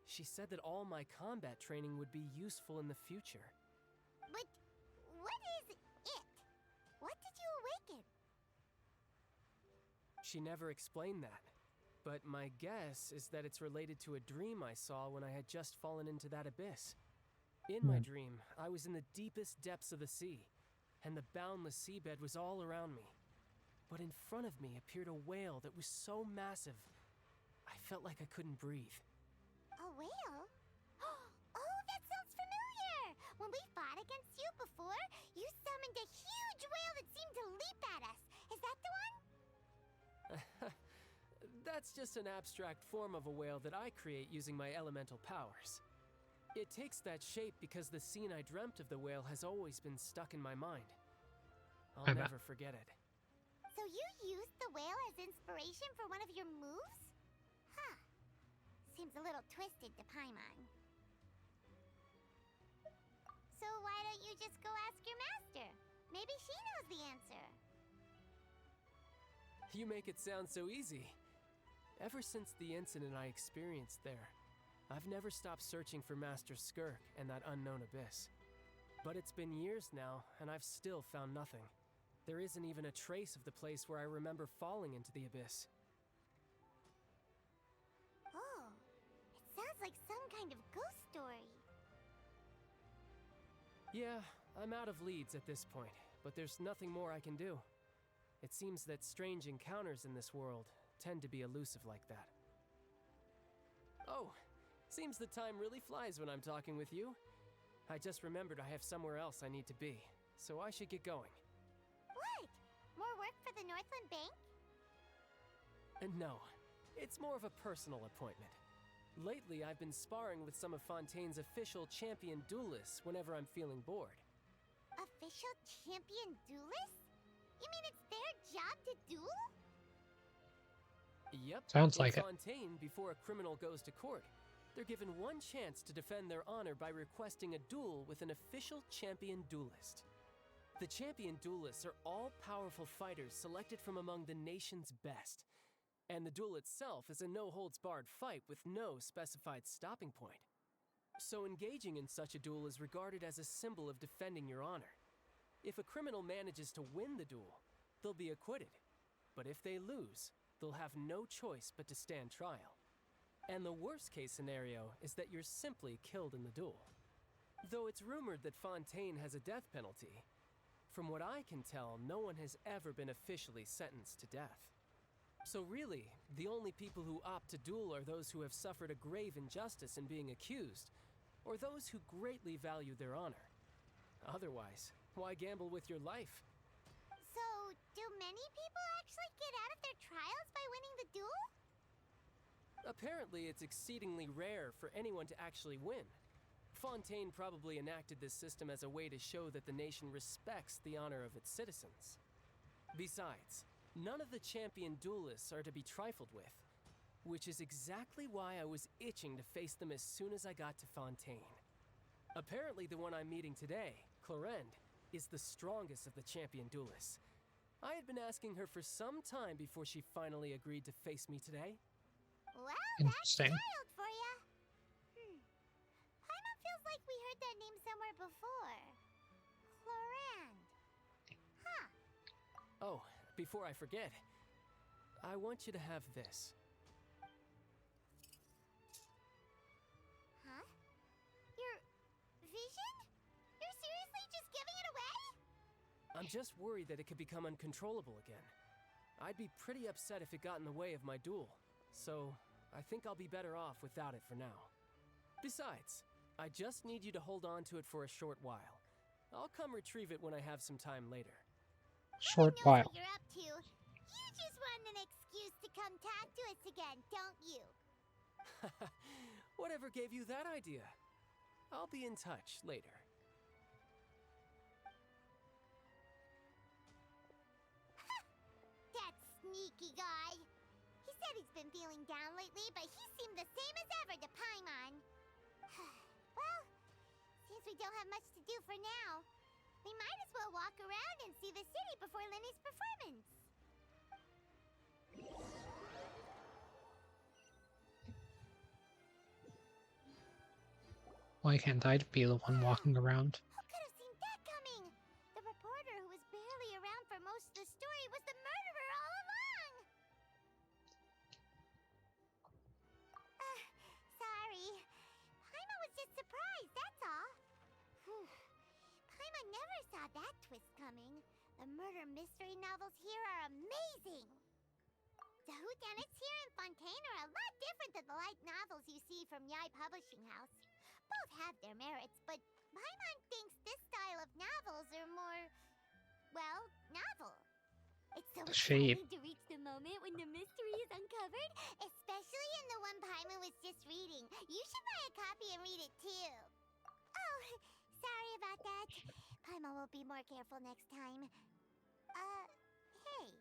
Speaker 17: She said that all my combat training would be useful in the future.
Speaker 3: But what is it? What did you awaken?
Speaker 17: She never explained that. But my guess is that it's related to a dream I saw when I had just fallen into that abyss. In my dream, I was in the deepest depths of the sea, and the boundless seabed was all around me. But in front of me appeared a whale that was so massive, I felt like I couldn't breathe.
Speaker 3: A whale? Oh, that sounds familiar! When we fought against you before, you summoned a huge whale that seemed to leap at us. Is that the one?
Speaker 17: That's just an abstract form of a whale that I create using my elemental powers. It takes that shape because the scene I dreamt of the whale has always been stuck in my mind. I'll never forget it.
Speaker 3: So you used the whale as inspiration for one of your moves? Huh. Seems a little twisted to Paimon. So why don't you just go ask your master? Maybe she knows the answer.
Speaker 17: You make it sound so easy. Ever since the incident I experienced there, I've never stopped searching for Master Skirk and that unknown abyss. But it's been years now, and I've still found nothing. There isn't even a trace of the place where I remember falling into the abyss.
Speaker 3: Oh, it sounds like some kind of ghost story.
Speaker 17: Yeah, I'm out of leads at this point, but there's nothing more I can do. It seems that strange encounters in this world tend to be elusive like that. Oh, seems the time really flies when I'm talking with you. I just remembered I have somewhere else I need to be, so I should get going.
Speaker 3: What? More work for the Northland Bank?
Speaker 17: No, it's more of a personal appointment. Lately, I've been sparring with some of Fontaine's official champion duelists whenever I'm feeling bored.
Speaker 3: Official champion duelists? You mean it's their job to duel?
Speaker 17: Yep.
Speaker 1: Sounds like it.
Speaker 17: Fontaine, before a criminal goes to court, they're given one chance to defend their honor by requesting a duel with an official champion duelist. The champion duelists are all-powerful fighters selected from among the nation's best. And the duel itself is a no-holds-barred fight with no specified stopping point. So engaging in such a duel is regarded as a symbol of defending your honor. If a criminal manages to win the duel, they'll be acquitted. But if they lose, they'll have no choice but to stand trial. And the worst-case scenario is that you're simply killed in the duel. Though it's rumored that Fontaine has a death penalty, from what I can tell, no one has ever been officially sentenced to death. So really, the only people who opt to duel are those who have suffered a grave injustice in being accused, or those who greatly value their honor. Otherwise, why gamble with your life?
Speaker 3: So, do many people actually get out of their trials by winning the duel?
Speaker 17: Apparently, it's exceedingly rare for anyone to actually win. Fontaine probably enacted this system as a way to show that the nation respects the honor of its citizens. Besides, none of the champion duelists are to be trifled with, which is exactly why I was itching to face them as soon as I got to Fontaine. Apparently, the one I'm meeting today, Clorinde, is the strongest of the champion duelists. I had been asking her for some time before she finally agreed to face me today.
Speaker 3: Well, that's wild for ya. Paimon feels like we heard that name somewhere before. Clorinde. Huh.
Speaker 17: Oh, before I forget, I want you to have this.
Speaker 3: Huh? Your vision? You're seriously just giving it away?
Speaker 17: I'm just worried that it could become uncontrollable again. I'd be pretty upset if it got in the way of my duel, so I think I'll be better off without it for now. Besides, I just need you to hold on to it for a short while. I'll come retrieve it when I have some time later.
Speaker 1: Short
Speaker 3: Knows
Speaker 1: while.
Speaker 3: what you're up to. You just want an excuse to come talk to us again, don't you?
Speaker 17: Whatever gave you that idea? I'll be in touch later.
Speaker 3: That sneaky guy. He said he's been feeling down lately, but he seemed the same as ever to Paimon. Well, since we don't have much to do for now, we might as well walk around and see the city before Linny's performance.
Speaker 1: Why can't I be the one walking around?
Speaker 3: Who could have seen that coming? The reporter who was barely around for most of the story was the murderer all along! surprise, that's all. Whew. Paima never saw that twist coming. The murder mystery novels here are amazing. The whodunits here in Fontaine are a lot different than the light novels you see from Yai Publishing House. Both have their merits, but Paimon thinks this style of novels are more, well, novel. It's so
Speaker 1: The shape.
Speaker 3: exciting to reach the moment when the mystery is uncovered, especially in the one Paimon was just reading. You should buy a copy and read it too. Oh, sorry about that. Paimon will be more careful next time. Hey,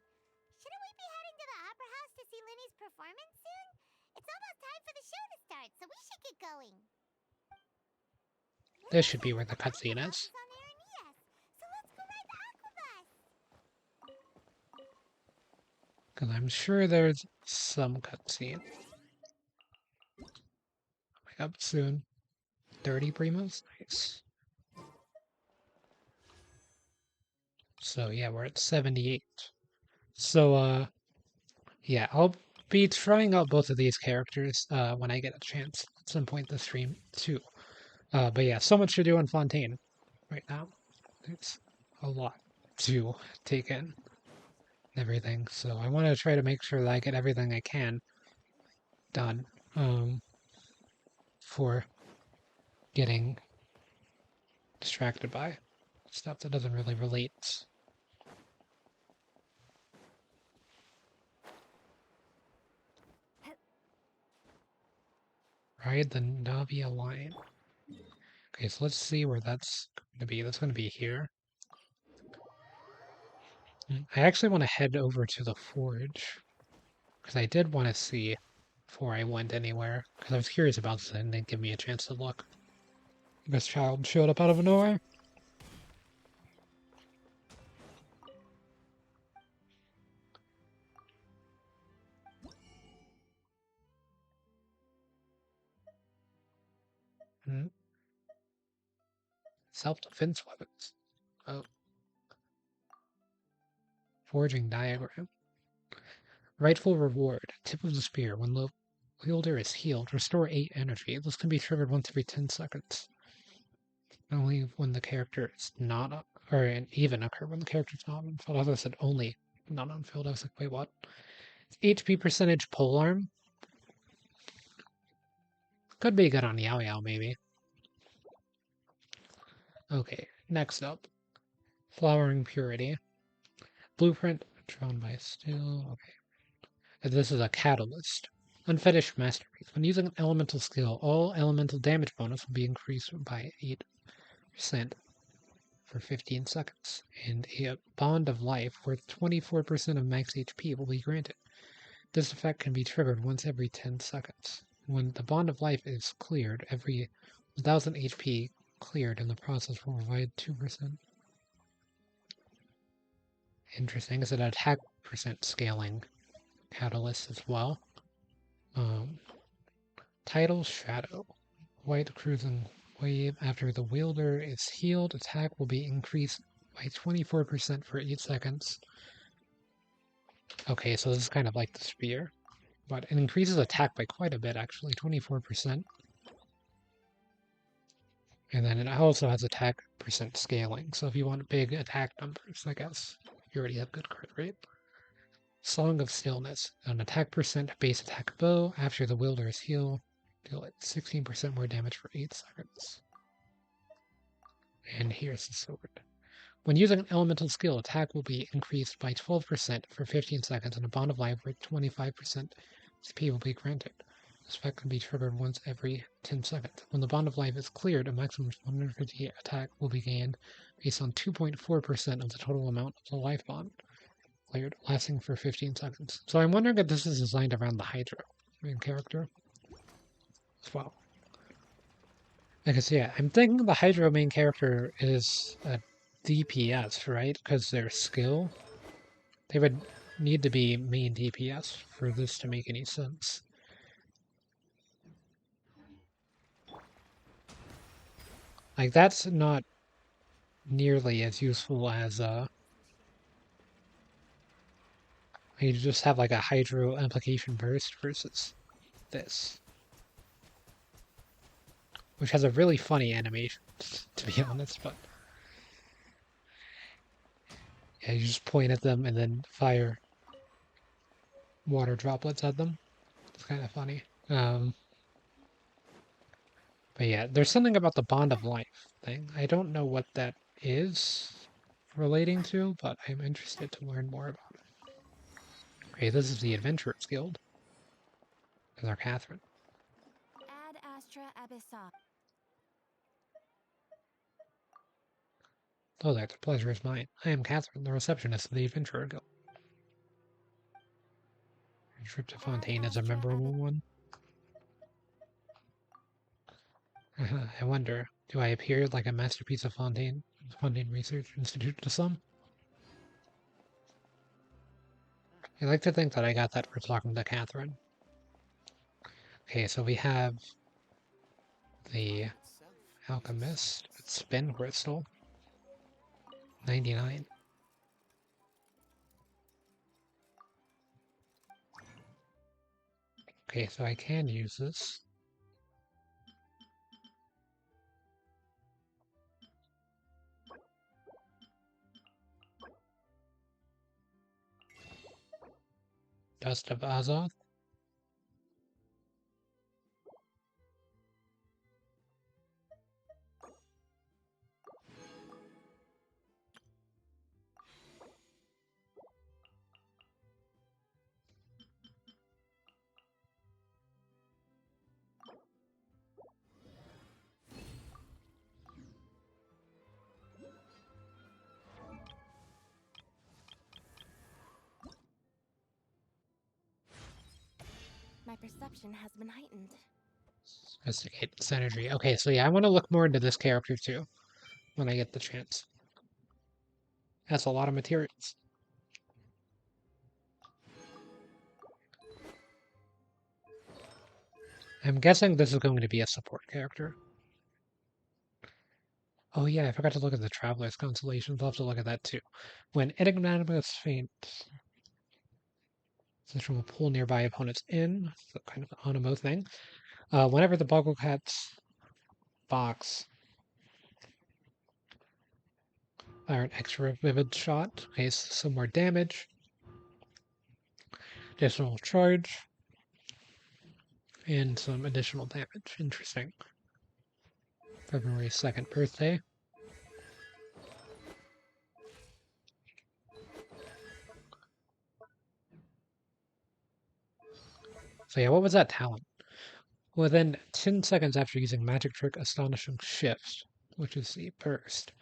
Speaker 3: shouldn't we be heading to the Opera House to see Linny's performance soon? It's almost time for the show to start, so we should get going.
Speaker 1: This should be where the cutscene is.
Speaker 3: On Aranias, so let's go ride the aquabus.
Speaker 1: Because I'm sure there's some cutscene. Coming up soon. 30 primos? Nice. So yeah, we're at 78. So yeah, I'll be trying out both of these characters when I get a chance at some point this stream too. But yeah, so much to do in Fontaine right now. It's a lot to take in and everything. So I want to try to make sure that I get everything I can done for getting distracted by stuff that doesn't really relate. Ride the Navia line. Okay, so let's see where that's going to be. That's going to be here. I actually want to head over to the forge because I did want to see before I went anywhere because I was curious about this and didn't give me a chance to look. This child showed up out of nowhere. Self-defense weapons. Oh. Forging diagram. Rightful reward. Tip of the spear. When the wielder is healed, restore 8 energy. This can be triggered once every 10 seconds. Only when the character is not, or an even occur when the character is not on field. I thought I said only not on field. I was like, wait, what? HP percentage polearm. Could be good on Yao Yao, maybe. Okay, next up. Flowering purity. Blueprint drawn by still. Okay. And this is a catalyst. Unfinished masterpiece. When using an elemental skill, all elemental damage bonus will be increased by 8% for 15 seconds. And a bond of life worth 24% of max HP will be granted. This effect can be triggered once every 10 seconds. When the bond of life is cleared, every 1000 HP cleared in the process will provide 2%. Interesting. It's an attack percent scaling catalyst as well. Tidal Shadow. White cruising wave. After the wielder is healed, attack will be increased by 24% for 8 seconds. Okay, so this is kind of like the spear, but it increases attack by quite a bit, actually, 24%. And then it also has attack percent scaling, so if you want big attack numbers, I guess, you already have good crit rate. Song of Stillness. An attack percent base attack bow. After the wielder is healed, deal it 16% more damage for 8 seconds. And here's the sword. When using an elemental skill, attack will be increased by 12% for 15 seconds, and a bond of life with 25% SP will be granted. This effect can be triggered once every 10 seconds. When the bond of life is cleared, a maximum of 150 attack will be gained based on 2.4% of the total amount of the life bond cleared, lasting for 15 seconds. So I'm wondering if this is designed around the Hydra main character as well. Because, yeah, I'm thinking the Hydra main character is a DPS, right? Because their skill, they would need to be main DPS for this to make any sense. Like, that's not nearly as useful as, you just have like a Hydro application burst versus this. which has a really funny animation, to be honest, but yeah, you just point at them and then fire water droplets at them. It's kind of funny. But yeah, there's something about the bond of life thing. I don't know what that is relating to, but I'm interested to learn more about it. Okay, this is the Adventurers Guild. There's our Catherine.
Speaker 9: Ad Astra Abyssa.
Speaker 1: Oh, there, the pleasure is mine. I am Catherine, the receptionist of the Adventurer Guild. Your trip to Fontaine is a memorable one. I wonder, do I appear like a masterpiece of Fontaine? Fontaine Research Institute to some? I like to think that I got that for talking to Catherine. Okay, so we have the Alchemist, Spin Crystal, 99. Okay, so I can use this. Dust of Azoth.
Speaker 8: My perception has been heightened.
Speaker 1: Investigate Synergy. Okay, so yeah, I want to look more into this character too when I get the chance. That's a lot of materials. I'm guessing this is going to be a support character. Oh yeah, I forgot to look at the Traveler's Constellations. I'll have to look at that too. When Enigmaticus faints, Citrus will pull nearby opponents in. So kind of an Onimo thing. Whenever the Boggle Cat's box fire an extra vivid shot, okay, so some more damage. Additional charge. And some additional damage. Interesting. February 2nd birthday. So yeah, what was that talent? Within 10 seconds after using Magic Trick Astonishing Shift, which is the burst.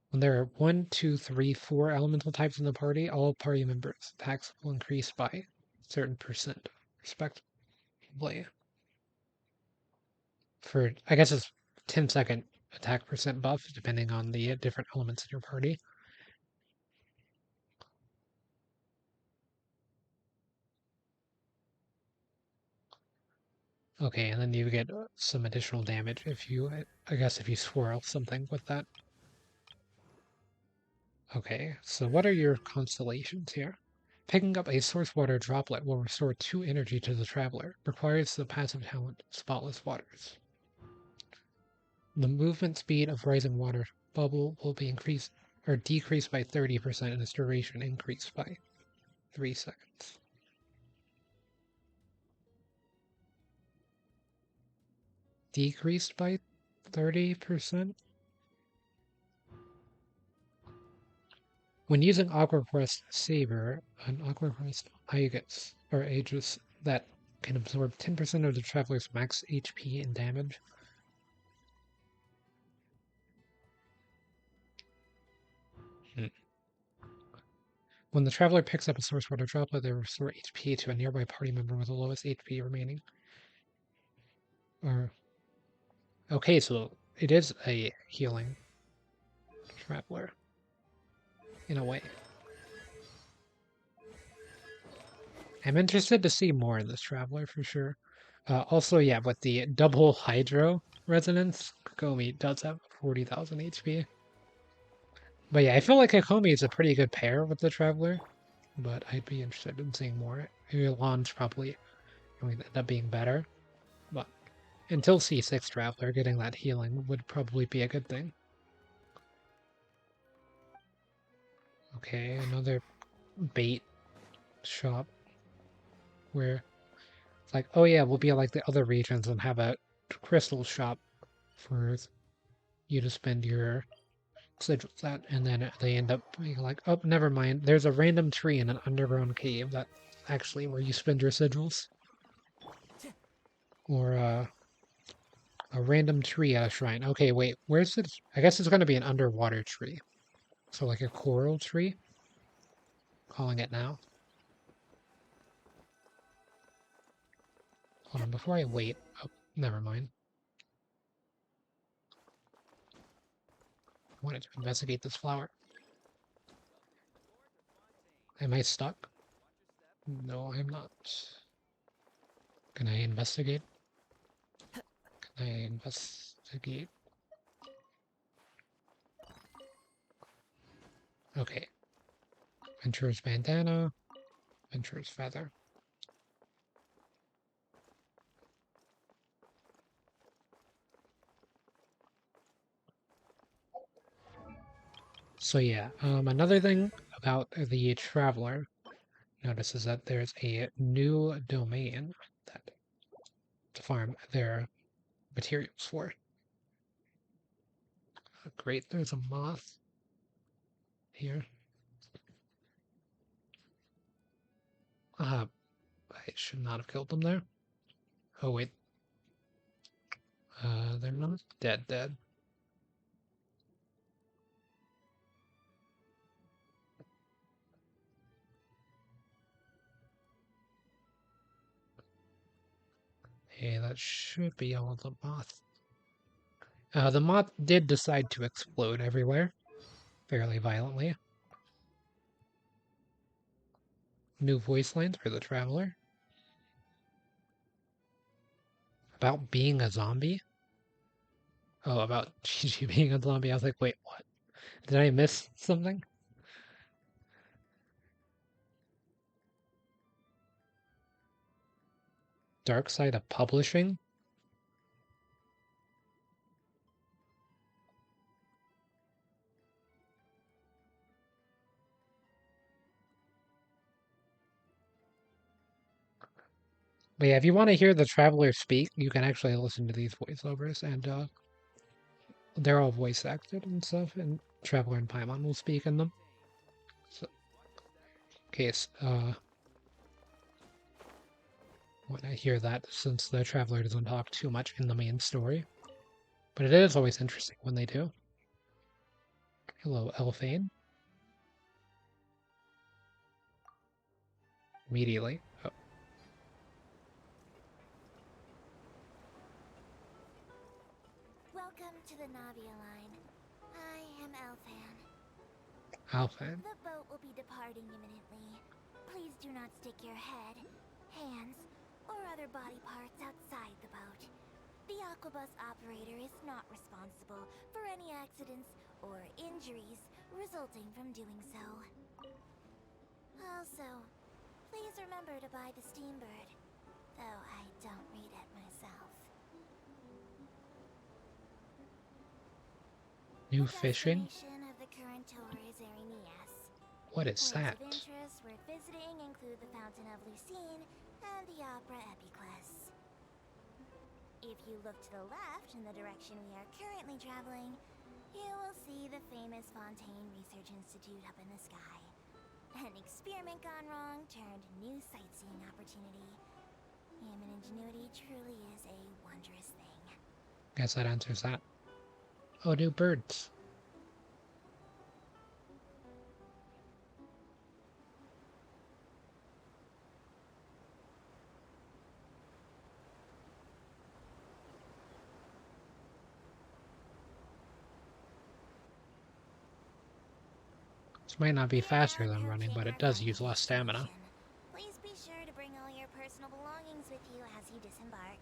Speaker 1: When there are 1, 2, 3, 4 elemental types in the party, all party members' attacks will increase by a certain percent, respectively. For, I guess it's 10-second attack percent buff, depending on the different elements in your party. Okay, and then you get some additional damage if you, I guess if you swirl something with that. Okay, so what are your constellations here? Picking up a source water droplet will restore 2 energy to the traveler. Requires the passive talent Spotless Waters. The movement speed of rising water bubble will be increased or decreased by 30% and its duration increased by 3 seconds. Decreased by 30%? When using Aquacrest Saber, an Aquacrest Aegis, or Aegis that can absorb 10% of the traveler's max HP and damage. When the traveler picks up a source water droplet, they restore HP to a nearby party member with the lowest HP remaining. Or okay, so it is a healing traveler in a way. I'm interested to see more in this traveler for sure. Also, yeah, with the double hydro resonance, Kokomi does have 40,000 HP. But yeah, I feel like Kokomi is a pretty good pair with the traveler, but I'd be interested in seeing more. Maybe Lan's probably going to end up being better, but until C6 Traveler, getting that healing would probably be a good thing. Okay, another bait shop where it's like, oh yeah, we'll be like the other regions and have a crystal shop for you to spend your sigils at, and then they end up being like, oh, never mind, there's a random tree in an underground cave that's actually where you spend your sigils. Or a random tree at a shrine. Okay, wait, where's it? I guess it's going to be an underwater tree. So like a coral tree? Calling it now. Hold on, before I wait. Oh, never mind. I wanted to investigate this flower. Am I stuck? No, I'm not. Can I investigate? Can I investigate? Okay. Venturer's bandana. Venturer's feather. So yeah, another thing about the Traveler, notice is that there's a new domain that to farm their materials for. Great, there's a moth here. I should not have killed them there. Oh wait. They're not dead. Hey, that should be all the moth. The moth did decide to explode everywhere, fairly violently. New voice lines for the Traveler. About being a zombie? Oh, about Gigi being a zombie. I was like, wait, what? Did I miss something? Dark side of publishing? But yeah, if you want to hear the Traveler speak, you can actually listen to these voiceovers, and they're all voice acted and stuff, and Traveler and Paimon will speak in them. So, case, when I hear that, since the Traveler doesn't talk too much in the main story. But it is always interesting when they do. Hello, Elfane. Immediately. Oh.
Speaker 3: Welcome to the Navia line. I am Elfan.
Speaker 1: Elfan.
Speaker 3: The boat will be departing imminently. Please do not stick your head, hands, or other body parts outside the boat. The Aquabus operator is not responsible for any accidents or injuries resulting from doing so. Also, please remember to buy the Steambird, though I don't read it myself.
Speaker 1: New fishing?
Speaker 3: Of the current tour is Erinias.
Speaker 1: What is that?
Speaker 3: Points of interest worth visiting include the Fountain of Lucine and the Opera Epiclese. If you look to the left in the direction we are currently traveling, you will see the famous Fontaine Research Institute up in the sky. An experiment gone wrong turned new sightseeing opportunity. Human ingenuity truly is a wondrous thing.
Speaker 1: Guess that answers that. Oh, new birds. This might not be faster than running, but it does use less stamina.
Speaker 3: Please be sure to bring all your personal belongings with you as you disembark.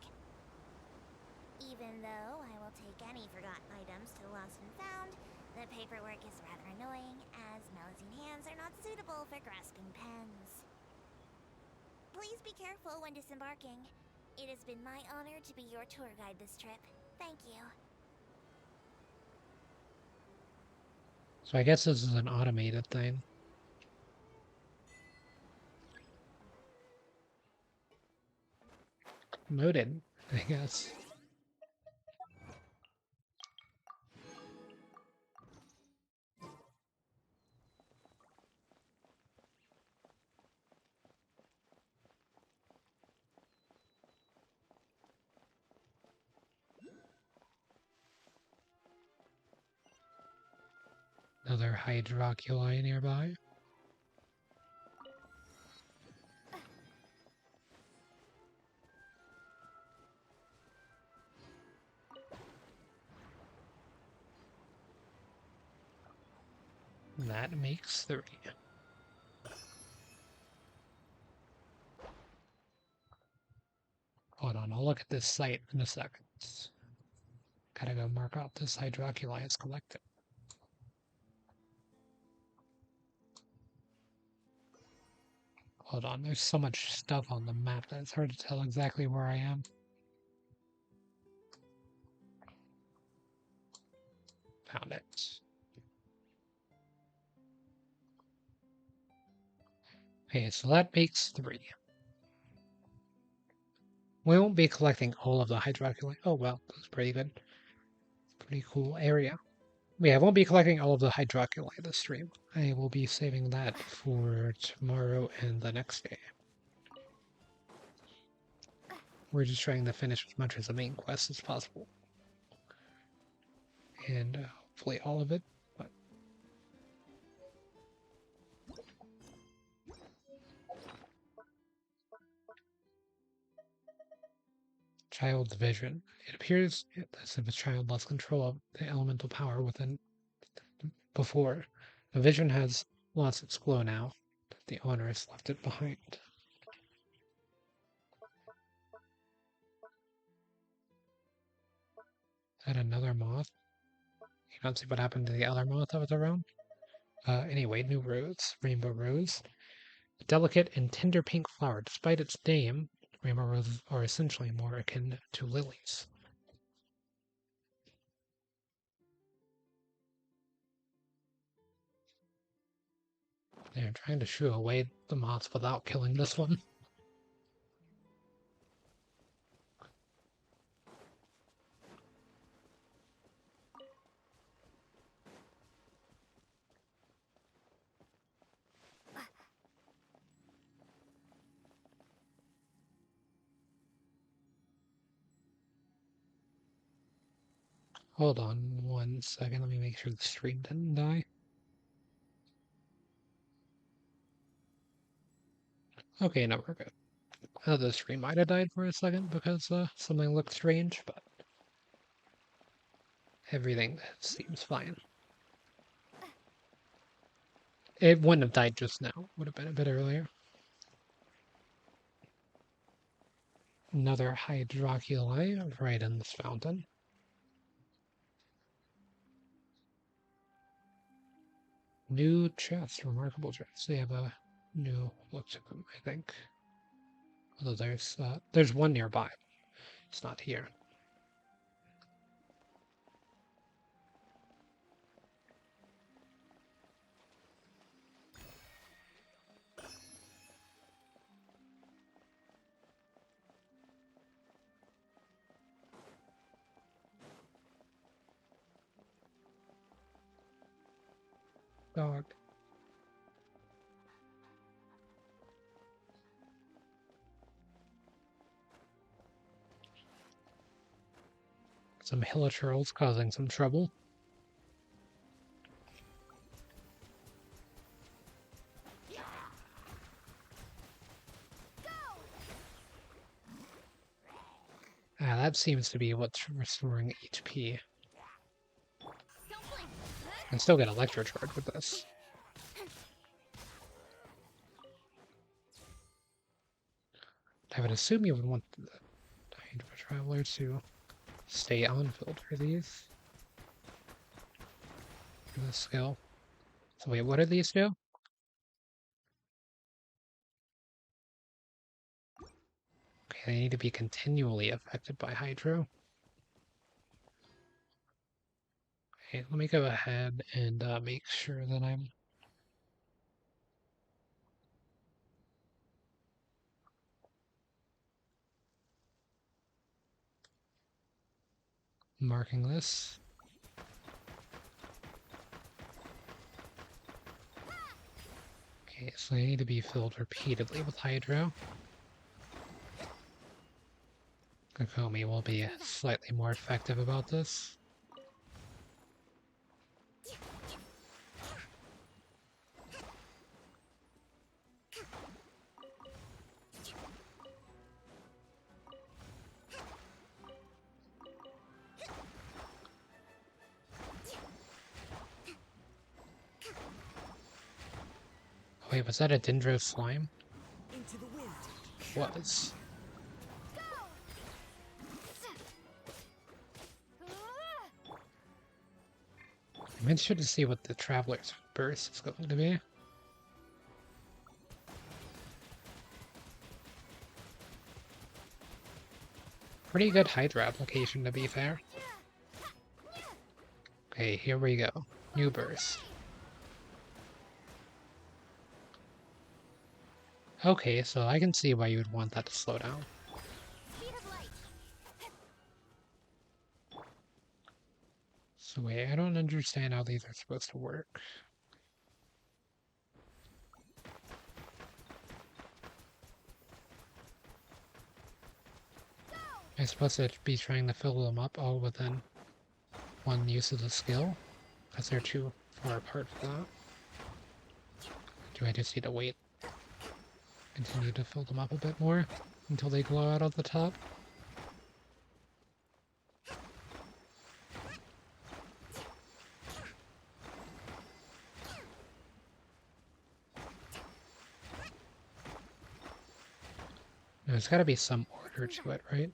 Speaker 3: Even though I will take any forgotten items to the lost and found, the paperwork is rather annoying, as Melusine hands are not suitable for grasping pens. Please be careful when disembarking. It has been my honor to be your tour guide this trip. Thank you.
Speaker 1: So I guess this is an automated thing. Noted, I guess. Another hydroculi nearby. That makes 3. Hold on, I'll look at this site in a second. Gotta go mark out this hydroculi as collected. Hold on, there's so much stuff on the map that it's hard to tell exactly where I am. Found it. Okay, so that makes 3. We won't be collecting all of the hydroculi. Oh well, that's pretty good. Pretty cool area. Yeah, I won't be collecting all of the hydroculi this stream. I will be saving that for tomorrow and the next day. We're just trying to finish as much as the main quest as possible. And hopefully all of it. But child's vision. It appears as if a child lost control of the elemental power within before. The vision has lost its glow now. The owner has left it behind. Is that another moth? You can't see what happened to the other moth that was around? Anyway, new rose. Rainbow rose. A delicate and tender pink flower. Despite its name, rainbow roses are essentially more akin to lilies. They're trying to shoo away the moths without killing this one. Hold on 1 second, let me make sure the stream didn't die. Okay, no, we're good. The stream might have died for a second because something looked strange, but everything seems fine. It wouldn't have died just now, would have been a bit earlier. Another hydroculi right in this fountain. New chests, remarkable chests. They have a new look to them, I think. Although there's one nearby. It's not here. Dog. Some hilichurls causing some trouble. Ah, that seems to be what's restoring HP. And still get electro charge with this. I would assume you would want the Hydra Traveler to stay on filter these. For the skill. So wait, what do these do? Okay, Okay, they need to be continually affected by hydro. Okay, let me go ahead and make sure that I'm marking this. Okay, so they need to be filled repeatedly with hydro. Kokomi will be slightly more effective about this. Wait, was that a Dendro slime?
Speaker 12: Into the wind.
Speaker 1: Was. I'm interested to see what the Traveler's Burst is going to be. Pretty good Hydra application, to be fair. Okay, here we go. New burst. Okay, so I can see why you would want that to slow down. So wait, I don't understand how these are supposed to work. I'm supposed to be trying to fill them up all within one use of the skill? Because they're too far apart for that. Do I just need to wait? Continue to fill them up a bit more until they glow out of the top? There's gotta be some order to it, right?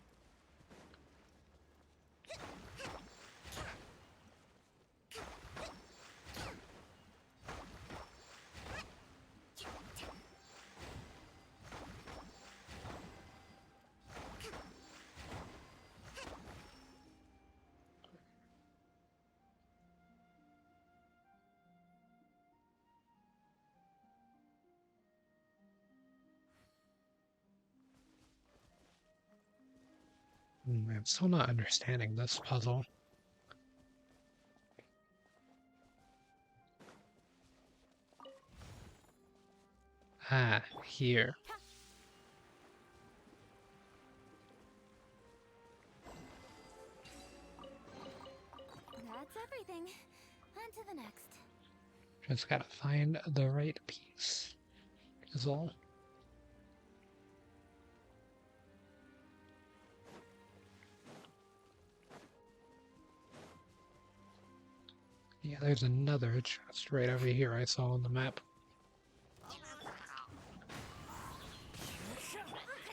Speaker 1: I'm still not understanding this puzzle. Ah, here.
Speaker 9: That's everything. On to the next.
Speaker 1: Just gotta find the right piece, is all. Yeah, there's another chest right over here I saw on the map.
Speaker 9: Cut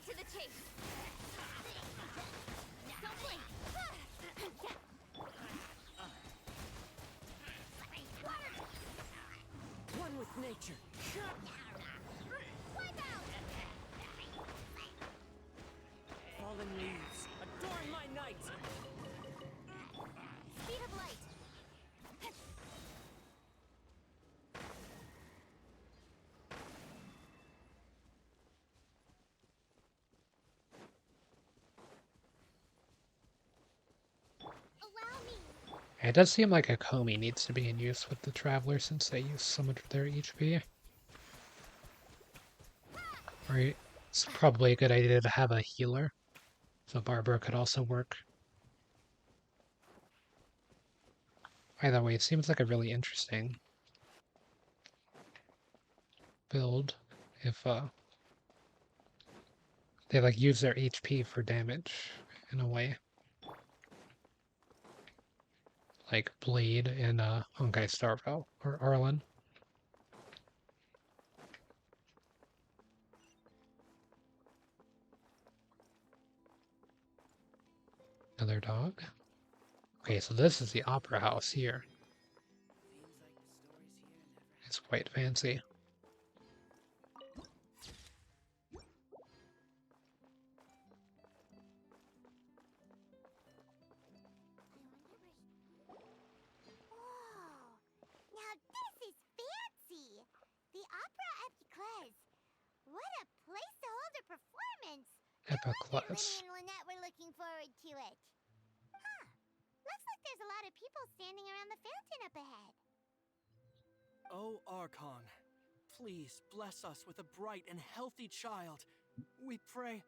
Speaker 9: to the chase. Don't blink.
Speaker 12: One with nature.
Speaker 9: Wipe out.
Speaker 12: Fallen leaves. Adorn my night.
Speaker 9: Speed of light.
Speaker 1: It does seem like a Komi needs to be in use with the Traveler since they use so much of their HP. Right? It's probably a good idea to have a healer. So Barbara could also work. Either way, it seems like a really interesting build if they like use their HP for damage in a way. Like Blade in Honkai Star Rail or Arlen. Another dog. Okay, so this is the opera house here. It's quite fancy.
Speaker 3: opera Epicles. What a place to hold a performance.
Speaker 1: Epicles.
Speaker 3: Linny and Lynette were looking forward to it. Huh. Looks like there's a lot of people standing around the fountain up ahead.
Speaker 12: Oh, Archon, please bless us with a bright and healthy child. We pray.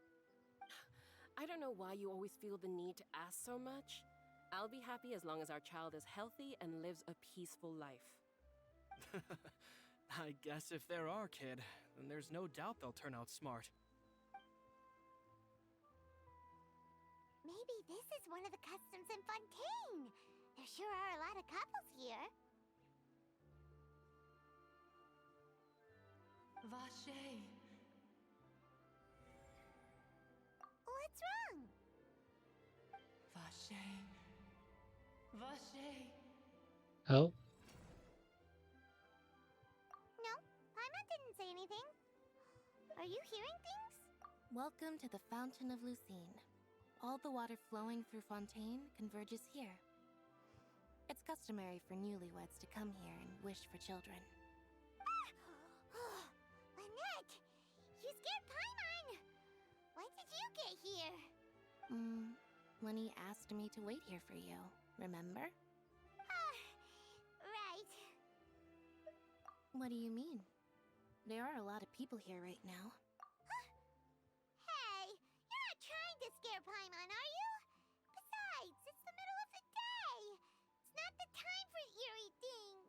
Speaker 18: I don't know why you always feel the need to ask so much. I'll be happy as long as our child is healthy and lives a peaceful life.
Speaker 12: I guess if they're our kid, then there's no doubt they'll turn out smart.
Speaker 3: Maybe this is one of the customs in Fontaine. There sure are a lot of couples here.
Speaker 9: Vache.
Speaker 3: What's wrong?
Speaker 9: Vache. Vache.
Speaker 1: Oh.
Speaker 3: No, Paimon didn't say anything. Are you hearing things?
Speaker 8: Welcome to the Fountain of Lucine. All the water flowing through Fontaine converges here. It's customary for newlyweds to come here and wish for children.
Speaker 3: Lynette! You scared Paimon! Why did you get here?
Speaker 8: Lenny asked me to wait here for you, remember?
Speaker 3: Right.
Speaker 8: What do you mean? There are a lot of people here right now.
Speaker 3: Hey, you're not trying to scare Paimon, are you? Besides, it's the middle of the day. It's not the time for eerie things.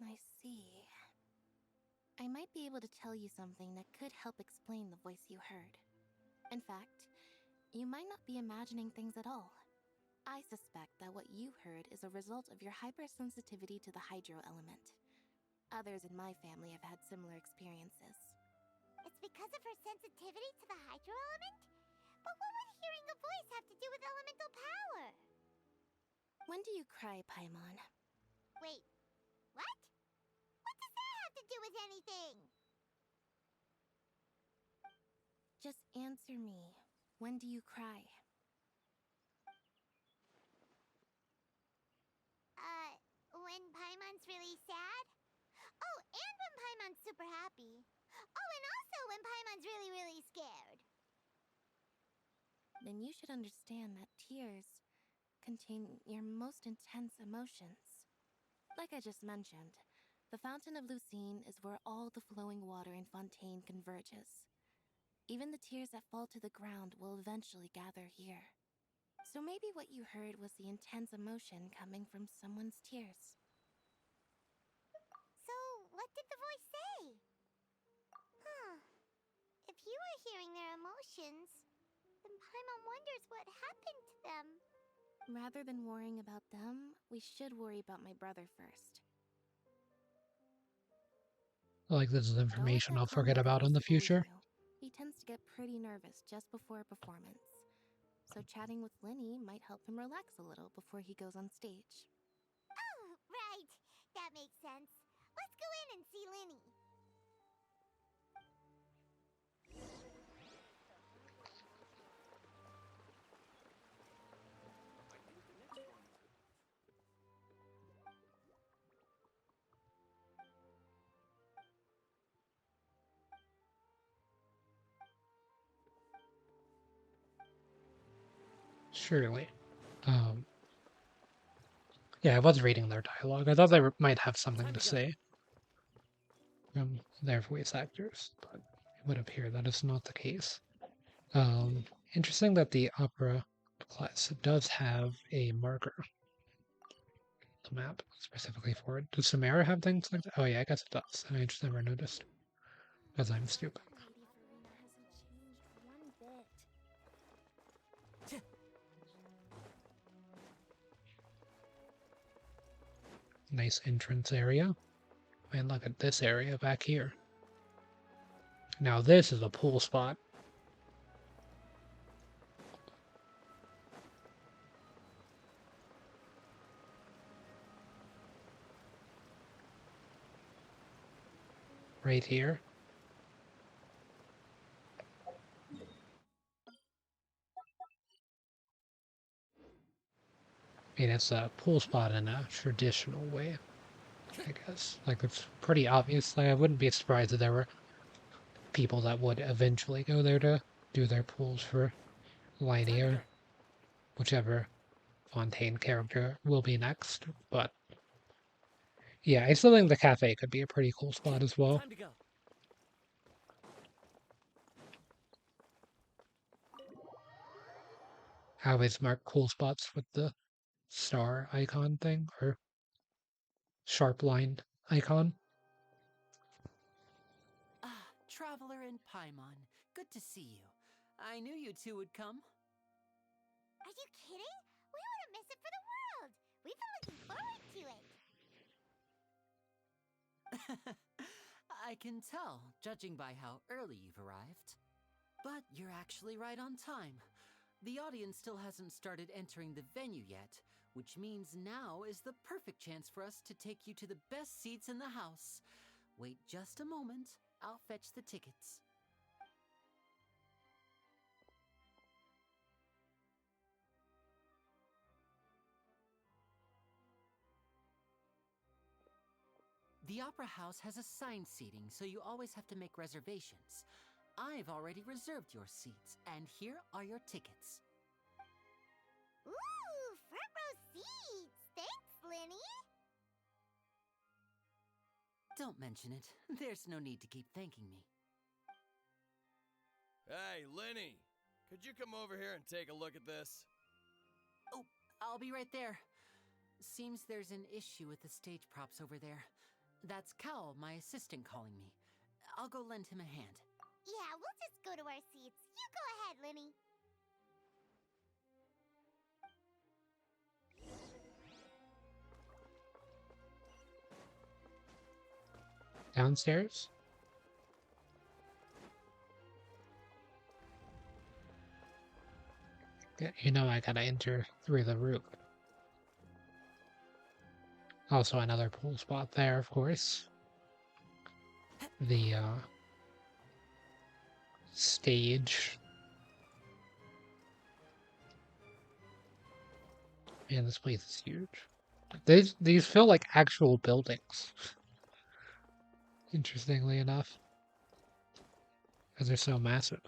Speaker 8: I see. I might be able to tell you something that could help explain the voice you heard. In fact, you might not be imagining things at all. I suspect that what you heard is a result of your hypersensitivity to the hydro element. Others in my family have had similar experiences.
Speaker 3: It's because of her sensitivity to the hydro element? But what would hearing a voice have to do with elemental power?
Speaker 8: When do you cry, Paimon?
Speaker 3: Wait, what? What does that have to do with anything?
Speaker 8: Just answer me. When do you cry?
Speaker 3: When Paimon's really sad? Oh, and when Paimon's super happy. Oh, and also when Paimon's really, really scared.
Speaker 8: Then you should understand that tears contain your most intense emotions. Like I just mentioned, the Fountain of Lucine is where all the flowing water in Fontaine converges. Even the tears that fall to the ground will eventually gather here. So maybe what you heard was the intense emotion coming from someone's tears.
Speaker 3: So, what did the voice say? If you were hearing their emotions, then Paimon wonders what happened to them.
Speaker 8: Rather than worrying about them, we should worry about my brother first.
Speaker 1: Like, this is information I'll forget about in the future.
Speaker 8: He tends to get pretty nervous just before a performance. So chatting with Linny might help him relax a little before he goes on stage.
Speaker 3: Oh, right. That makes sense. Let's go in and see Linny.
Speaker 1: Surely. Yeah, I was reading their dialogue. I thought they might have something to say from their voice actors, but it would appear that is not the case. Interesting that the opera class does have a marker. The map specifically for it. Does Samara have things like that? Oh yeah, I guess it does. I just never noticed. Because I'm stupid.
Speaker 15: Lady Farina hasn't changed one bit.
Speaker 1: Nice entrance area. And look at this area back here. Now this is a pool spot. Right here. I mean, it's a pool spot in a traditional way. I guess. Like, it's pretty obvious. Like, I wouldn't be surprised if there were people that would eventually go there to do their pulls for Liney or whichever Fontaine character will be next. But yeah, I still think the cafe could be a pretty cool spot as well.
Speaker 17: Time to go.
Speaker 1: I always mark cool spots with the star icon thing or sharp line icon.
Speaker 4: Ah, Traveler and Paimon, good to see you. I knew you two would come.
Speaker 3: Are you kidding? We wouldn't miss it for the world. We've been looking forward to it.
Speaker 4: I can tell, judging by how early you've arrived. But you're actually right on time. The audience still hasn't started entering the venue yet, which means now is the perfect chance for us to take you to the best seats in the house. Wait just a moment, I'll fetch the tickets. The Opera House has assigned seating, so you always have to make reservations. I've already reserved your seats, and here are your tickets.
Speaker 3: Ooh, front row seats. Thanks, Linny.
Speaker 4: Don't mention it. There's no need to keep thanking me.
Speaker 19: Hey, Linny! Could you come over here and take a look at this?
Speaker 4: Oh, I'll be right there. Seems there's an issue with the stage props over there. That's Cal, my assistant, calling me. I'll go lend him a hand.
Speaker 3: Yeah, we'll just go to our seats. You go ahead, Linny.
Speaker 1: Downstairs? You know I gotta enter through the roof. Also another pool spot there, of course. The stage. Man, this place is huge. These feel like actual buildings. Interestingly enough. Because they're so massive.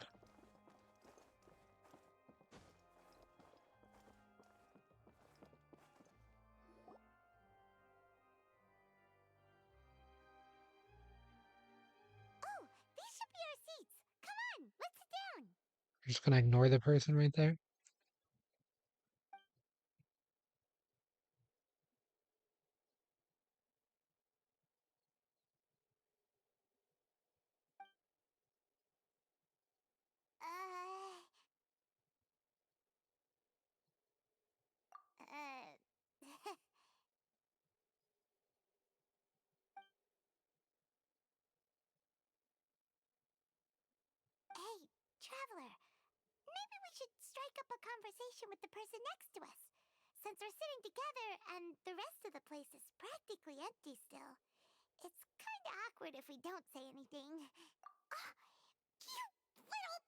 Speaker 3: Oh, these should be our seats. Come on, let's sit down.
Speaker 1: You're just gonna ignore the person right there?
Speaker 3: Hey, Traveler. Maybe we should strike up a conversation with the person next to us. Since we're sitting together and the rest of the place is practically empty still, it's kinda awkward if we don't say anything. Ah, you little...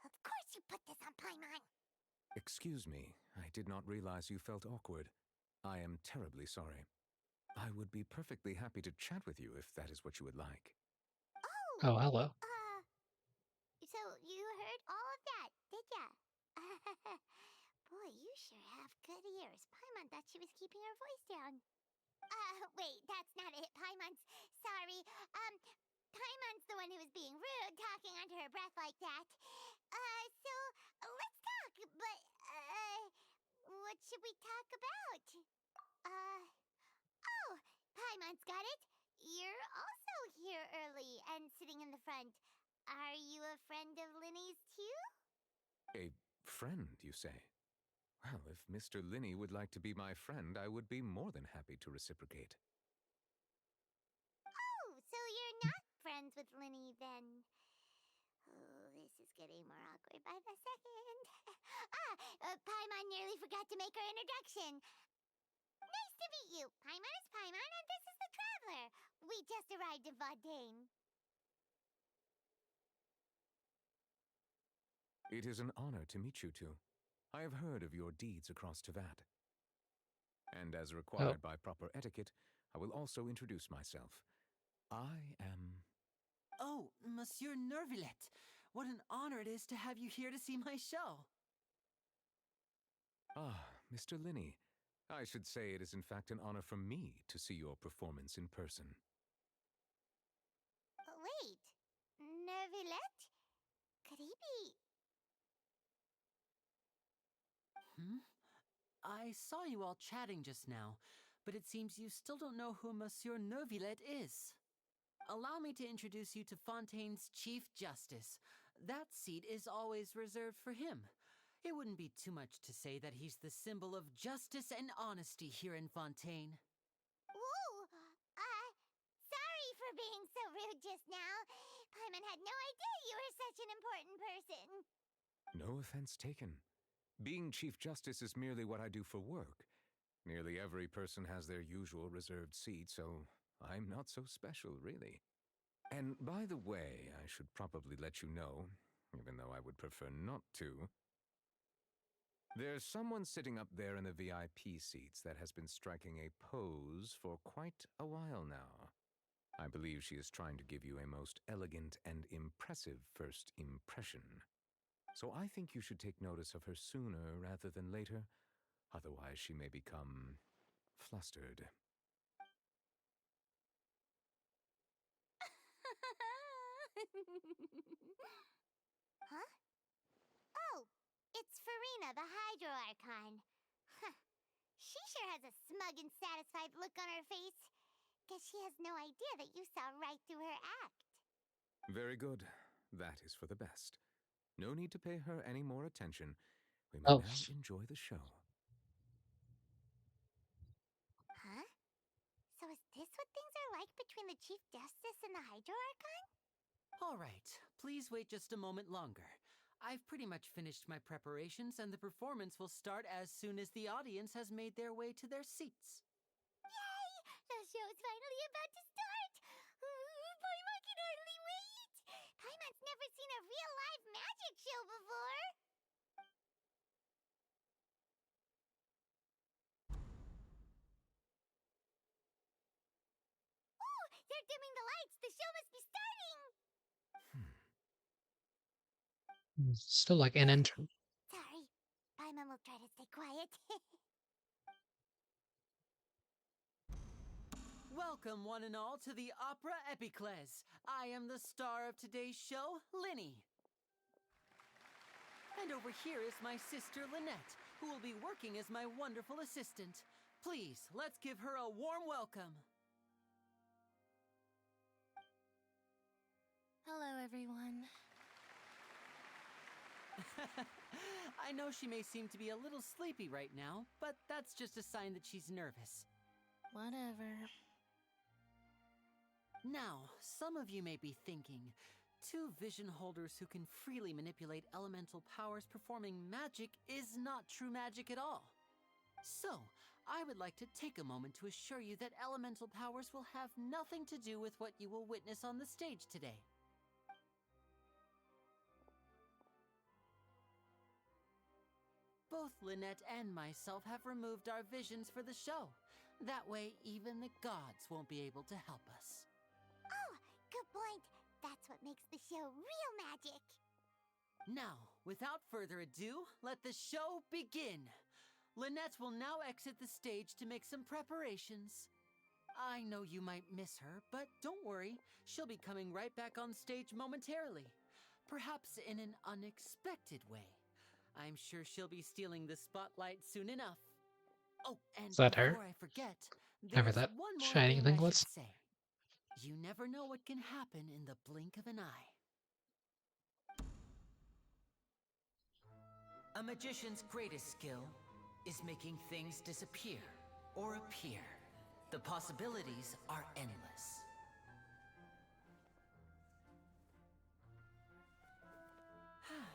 Speaker 3: Of course you put this on Paimon!
Speaker 20: Excuse me, I did not realize you felt awkward. I am terribly sorry. I would be perfectly happy to chat with you if that is what you would like.
Speaker 1: Oh, hello.
Speaker 3: So you heard all of that, did ya? Boy, you sure have good ears. Paimon thought she was keeping her voice down. Wait, that's not it. Sorry. Paimon's the one who was being rude, talking under her breath like that. So, let's talk, but, what should we talk about? Oh, Paimon's got it. You're also here early and sitting in the front. Are you a friend of Linny's too?
Speaker 20: A friend, you say? Well, if Mr. Linney would like to be my friend, I would be more than happy to reciprocate.
Speaker 3: Oh, so you're not friends with Linny then? Oh, this is getting more awkward by the second. Paimon nearly forgot to make her introduction. Nice to meet you. Paimon is Paimon, and this is the Traveler. We just arrived in Fontaine.
Speaker 20: It is an honor to meet you two. I have heard of your deeds across Teyvat. And as required by proper etiquette, I will also introduce myself. I am...
Speaker 4: Oh, Monsieur Nervillet. What an honor it is to have you here to see my show.
Speaker 20: Ah, Mr. Linney. I should say it is in fact an honor for me to see your performance in person.
Speaker 3: Wait, Nervilette? Could he be...
Speaker 4: I saw you all chatting just now, but it seems you still don't know who Monsieur Nervillet is. Allow me to introduce you to Fontaine's Chief Justice. That seat is always reserved for him. It wouldn't be too much to say that he's the symbol of justice and honesty here in Fontaine.
Speaker 3: Whoa! Sorry for being so rude just now. Paimon had no idea you were such an important person.
Speaker 20: No offense taken. Being Chief Justice is merely what I do for work. Nearly every person has their usual reserved seat, so I'm not so special, really. And by the way, I should probably let you know, even though I would prefer not to, there's someone sitting up there in the VIP seats that has been striking a pose for quite a while now. I believe she is trying to give you a most elegant and impressive first impression. So I think you should take notice of her sooner rather than later, otherwise she may become flustered.
Speaker 3: Huh? Oh, it's Farina, the Hydro Archon. Huh. She sure has a smug and satisfied look on her face. Guess she has no idea that you saw right through her act.
Speaker 20: Very good. That is for the best. No need to pay her any more attention. We may
Speaker 1: Oh.
Speaker 20: now enjoy the show.
Speaker 3: Huh? So is this what things are like between the Chief Justice and the Hydro Archon?
Speaker 4: All right, please wait just a moment longer. I've pretty much finished my preparations, and the performance will start as soon as the audience has made their way to their seats.
Speaker 3: Yay! The show's finally about to start! Paimon can hardly wait! Paimon's never seen a real live magic show before! Ooh! They're dimming the lights! The show must be starting!
Speaker 1: Still like an intern.
Speaker 3: Sorry. Paimon will try to stay quiet.
Speaker 4: Welcome, one and all, to the Opera Epiclese. I am the star of today's show, Linny. And over here is my sister, Lynette, who will be working as my wonderful assistant. Please, let's give her a warm welcome.
Speaker 8: Hello, everyone.
Speaker 4: I know she may seem to be a little sleepy right now, but that's just a sign that she's nervous.
Speaker 8: Whatever.
Speaker 4: Now, some of you may be thinking, two vision holders who can freely manipulate elemental powers performing magic is not true magic at all. So, I would like to take a moment to assure you that elemental powers will have nothing to do with what you will witness on the stage today. Both Lynette and myself have removed our visions for the show. That way, even the gods won't be able to help us.
Speaker 3: Oh, good point. That's what makes the show real magic.
Speaker 4: Now, without further ado, let the show begin. Lynette will now exit the stage to make some preparations. I know you might miss her, but don't worry. She'll be coming right back on stage momentarily. Perhaps in an unexpected way. I'm sure she'll be stealing the spotlight soon enough. Oh, and
Speaker 1: Is that her?
Speaker 4: before I forget,
Speaker 1: Whatever
Speaker 4: there's
Speaker 1: that
Speaker 4: one more
Speaker 1: shiny
Speaker 4: thing
Speaker 1: thing
Speaker 4: I
Speaker 1: was.
Speaker 4: should say. You never know what can happen in the blink of an eye. A magician's greatest skill is making things disappear or appear. The possibilities are endless. Huh?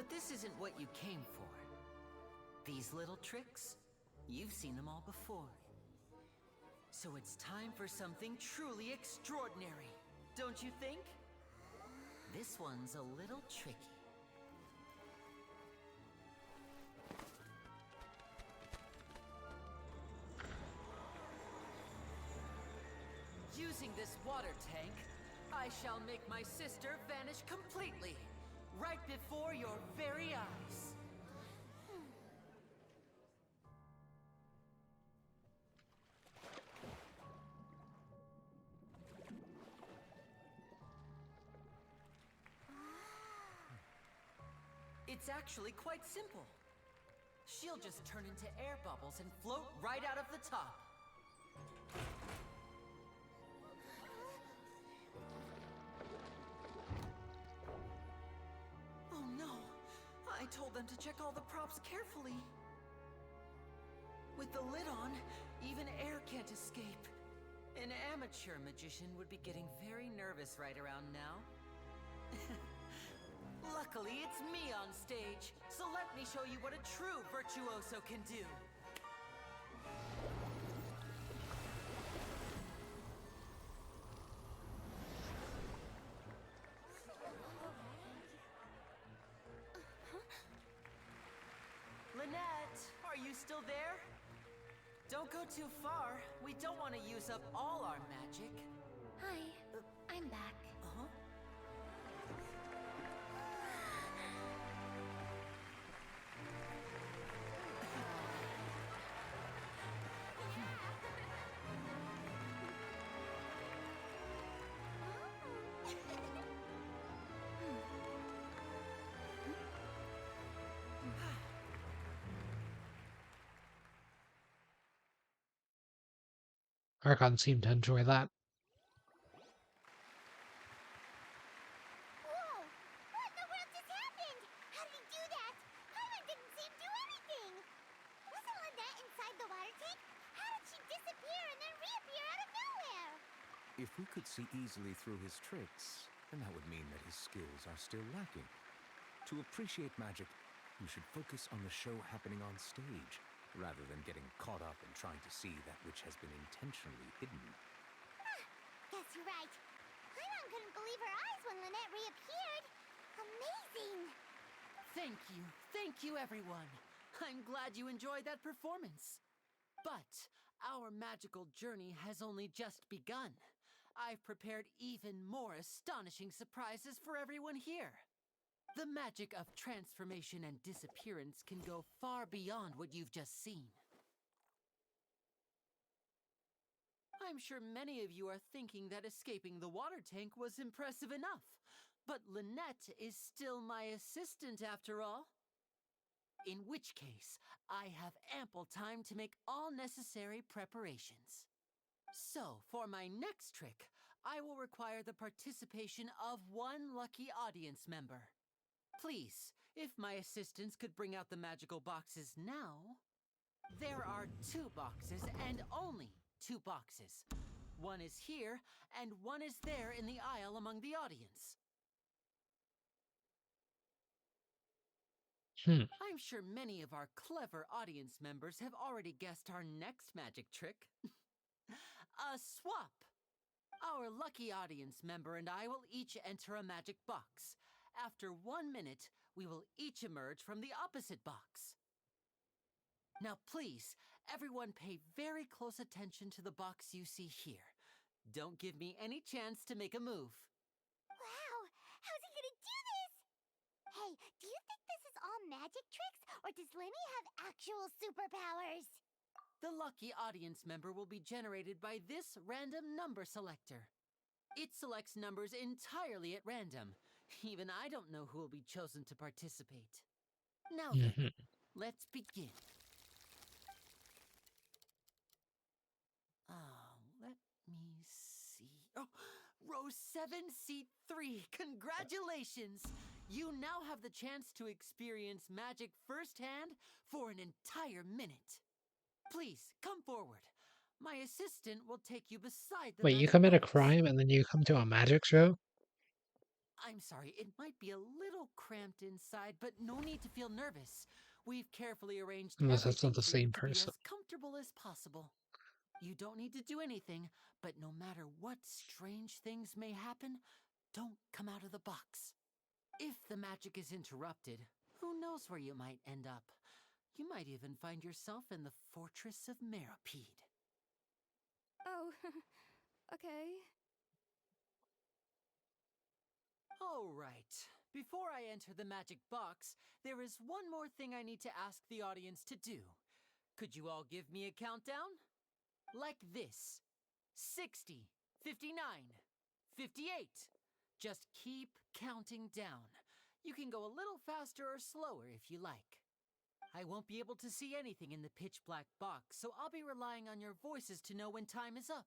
Speaker 4: But this isn't what you came for. These little tricks, you've seen them all before. So it's time for something truly extraordinary, don't you think? This one's a little tricky. Using this water tank, I shall make my sister vanish completely, right before your very eyes. It's actually quite simple. She'll just turn into air bubbles and float right out of the top. Oh no! I told them to check all the props carefully. With the lid on, even air can't escape. An amateur magician would be getting very nervous right around now. Luckily, it's me on stage, so let me show you what a true virtuoso can do. Lynette, are you still there? Don't go too far. We don't want to use up all our magic.
Speaker 8: Hi, I'm back.
Speaker 4: Uh-huh.
Speaker 1: Archon seemed to enjoy that.
Speaker 3: Whoa! What in the world just happened? How did he do that? Paimon didn't see him do anything! Wasn't Lynette inside the water tank? How did she disappear and then reappear out of nowhere?
Speaker 20: If we could see easily through his tricks, then that would mean that his skills are still lacking. To appreciate magic, you should focus on the show happening on stage, rather than getting caught up in trying to see that which has been intentionally hidden.
Speaker 3: Guess you're right. Paimon couldn't believe her eyes when Lynette reappeared. Amazing!
Speaker 4: Thank you everyone. I'm glad you enjoyed that performance. But our magical journey has only just begun. I've prepared even more astonishing surprises for everyone here. The magic of transformation and disappearance can go far beyond what you've just seen. I'm sure many of you are thinking that escaping the water tank was impressive enough, but Lynette is still my assistant after all. In which case, I have ample time to make all necessary preparations. So, for my next trick, I will require the participation of one lucky audience member. Please, if my assistants could bring out the magical boxes now. There are 2 boxes and only 2 boxes. One is here and one is there in the aisle among the audience. I'm sure many of our clever audience members have already guessed our next magic trick. A swap! Our lucky audience member and I will each enter a magic box. After 1 minute, we will each emerge from the opposite box. Now please, everyone pay very close attention to the box you see here. Don't give me any chance to make a move.
Speaker 3: Wow! How's he gonna do this? Hey, do you think this is all magic tricks, or does Lenny have actual superpowers?
Speaker 4: The lucky audience member will be generated by this random number selector. It selects numbers entirely at random. Even I don't know who will be chosen to participate. Now then, let's begin. Let me see. Oh, row 7, seat 3. Congratulations! You now have the chance to experience magic firsthand for an entire minute. Please, come forward. My assistant will take you beside the
Speaker 1: Wait, you
Speaker 4: magic
Speaker 1: commit a
Speaker 4: box.
Speaker 1: crime and then you come to a magic show?
Speaker 4: I'm sorry, it might be a little cramped inside, but no need to feel nervous. We've carefully arranged
Speaker 1: Unless that's
Speaker 4: everything
Speaker 1: not the
Speaker 4: for you
Speaker 1: same
Speaker 4: to be
Speaker 1: person.
Speaker 4: as comfortable as possible. You don't need to do anything, but no matter what strange things may happen, don't come out of the box. If the magic is interrupted, who knows where you might end up? You might even find yourself in the Fortress of Meripede.
Speaker 15: Oh, okay.
Speaker 4: All right. Before I enter the magic box, there is one more thing I need to ask the audience to do. Could you all give me a countdown? Like this. 60, 59, 58. Just keep counting down. You can go a little faster or slower if you like. I won't be able to see anything in the pitch black box, so I'll be relying on your voices to know when time is up.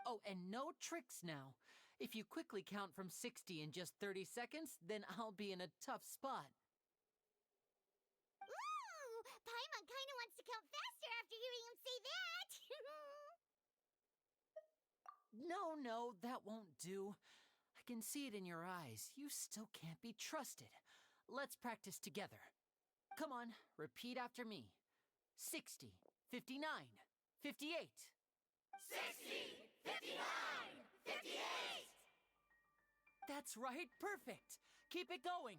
Speaker 4: Oh, and no tricks now. If you quickly count from 60 in just 30 seconds, then I'll be in a tough spot.
Speaker 3: Ooh! Paimon kinda wants to count faster after hearing him say that!
Speaker 4: No, that won't do. I can see it in your eyes. You still can't be trusted. Let's practice together. Come on, repeat after me. 60, 59, 58.
Speaker 3: 60, 59, 58!
Speaker 4: That's right, perfect. Keep it going.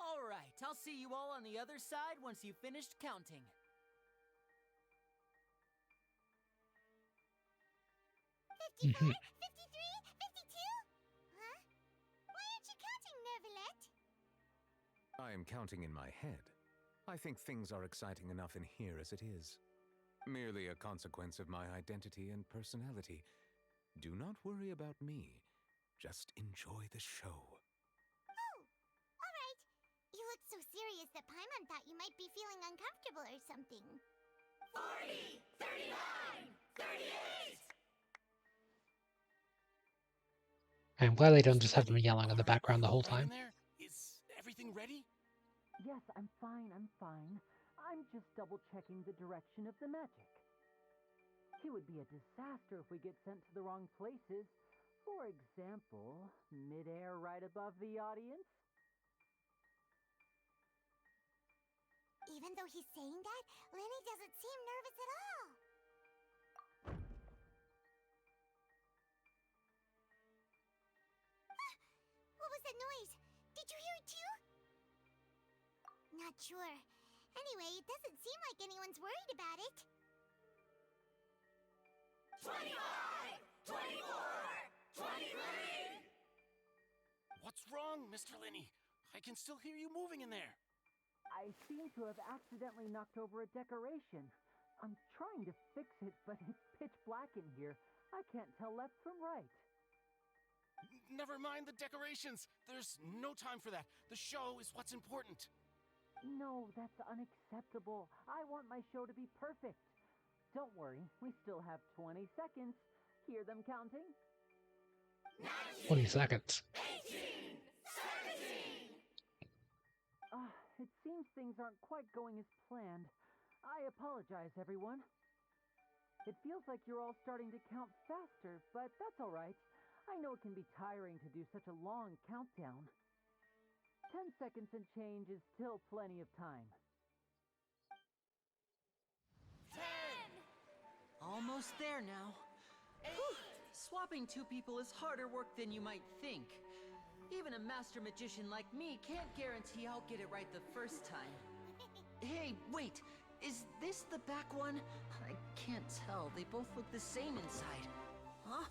Speaker 4: All right, I'll see you all on the other side once you've finished counting.
Speaker 3: 54, 53, 52? Huh? Why aren't you counting, Nervalet?
Speaker 20: I am counting in my head. I think things are exciting enough in here as it is. Merely a consequence of my identity and personality. Do not worry about me. Just enjoy the show.
Speaker 3: Oh, all right. You look so serious that Paimon thought you might be feeling uncomfortable or something. 40, 39, 38!
Speaker 1: I'm glad they don't just have them yelling in the background the whole
Speaker 10: Right in
Speaker 1: time.
Speaker 10: there? Is everything ready?
Speaker 21: Yes, I'm fine. I'm just double-checking the direction of the magic. It would be a disaster if we get sent to the wrong places. For example, mid-air right above the audience.
Speaker 3: Even though he's saying that, Lenny doesn't seem nervous at all. Ah, what was that noise? Did you hear it too? Not sure. Anyway, it doesn't seem like anyone's worried about it. 25! 24! 23!
Speaker 10: What's wrong, Mr. Linney? I can still hear you moving in there.
Speaker 21: I seem to have accidentally knocked over a decoration. I'm trying to fix it, but it's pitch black in here. I can't tell left from right.
Speaker 10: Never mind the decorations. There's no time for that. The show is what's important.
Speaker 21: No, that's unacceptable. I want my show to be perfect. Don't worry, we still have 20 seconds. Hear them counting?
Speaker 1: 20 seconds.
Speaker 3: 18! 17!
Speaker 21: It seems things aren't quite going as planned. I apologize, everyone. It feels like you're all starting to count faster, but that's all right. I know it can be tiring to do such a long countdown. 10 seconds and change is still plenty of time.
Speaker 3: 10!
Speaker 4: Almost there now. Whew. Swapping two people is harder work than you might think. Even a master magician like me can't guarantee I'll get it right the first time. Hey, wait! Is this the back one? I can't tell. They both look the same inside. Huh?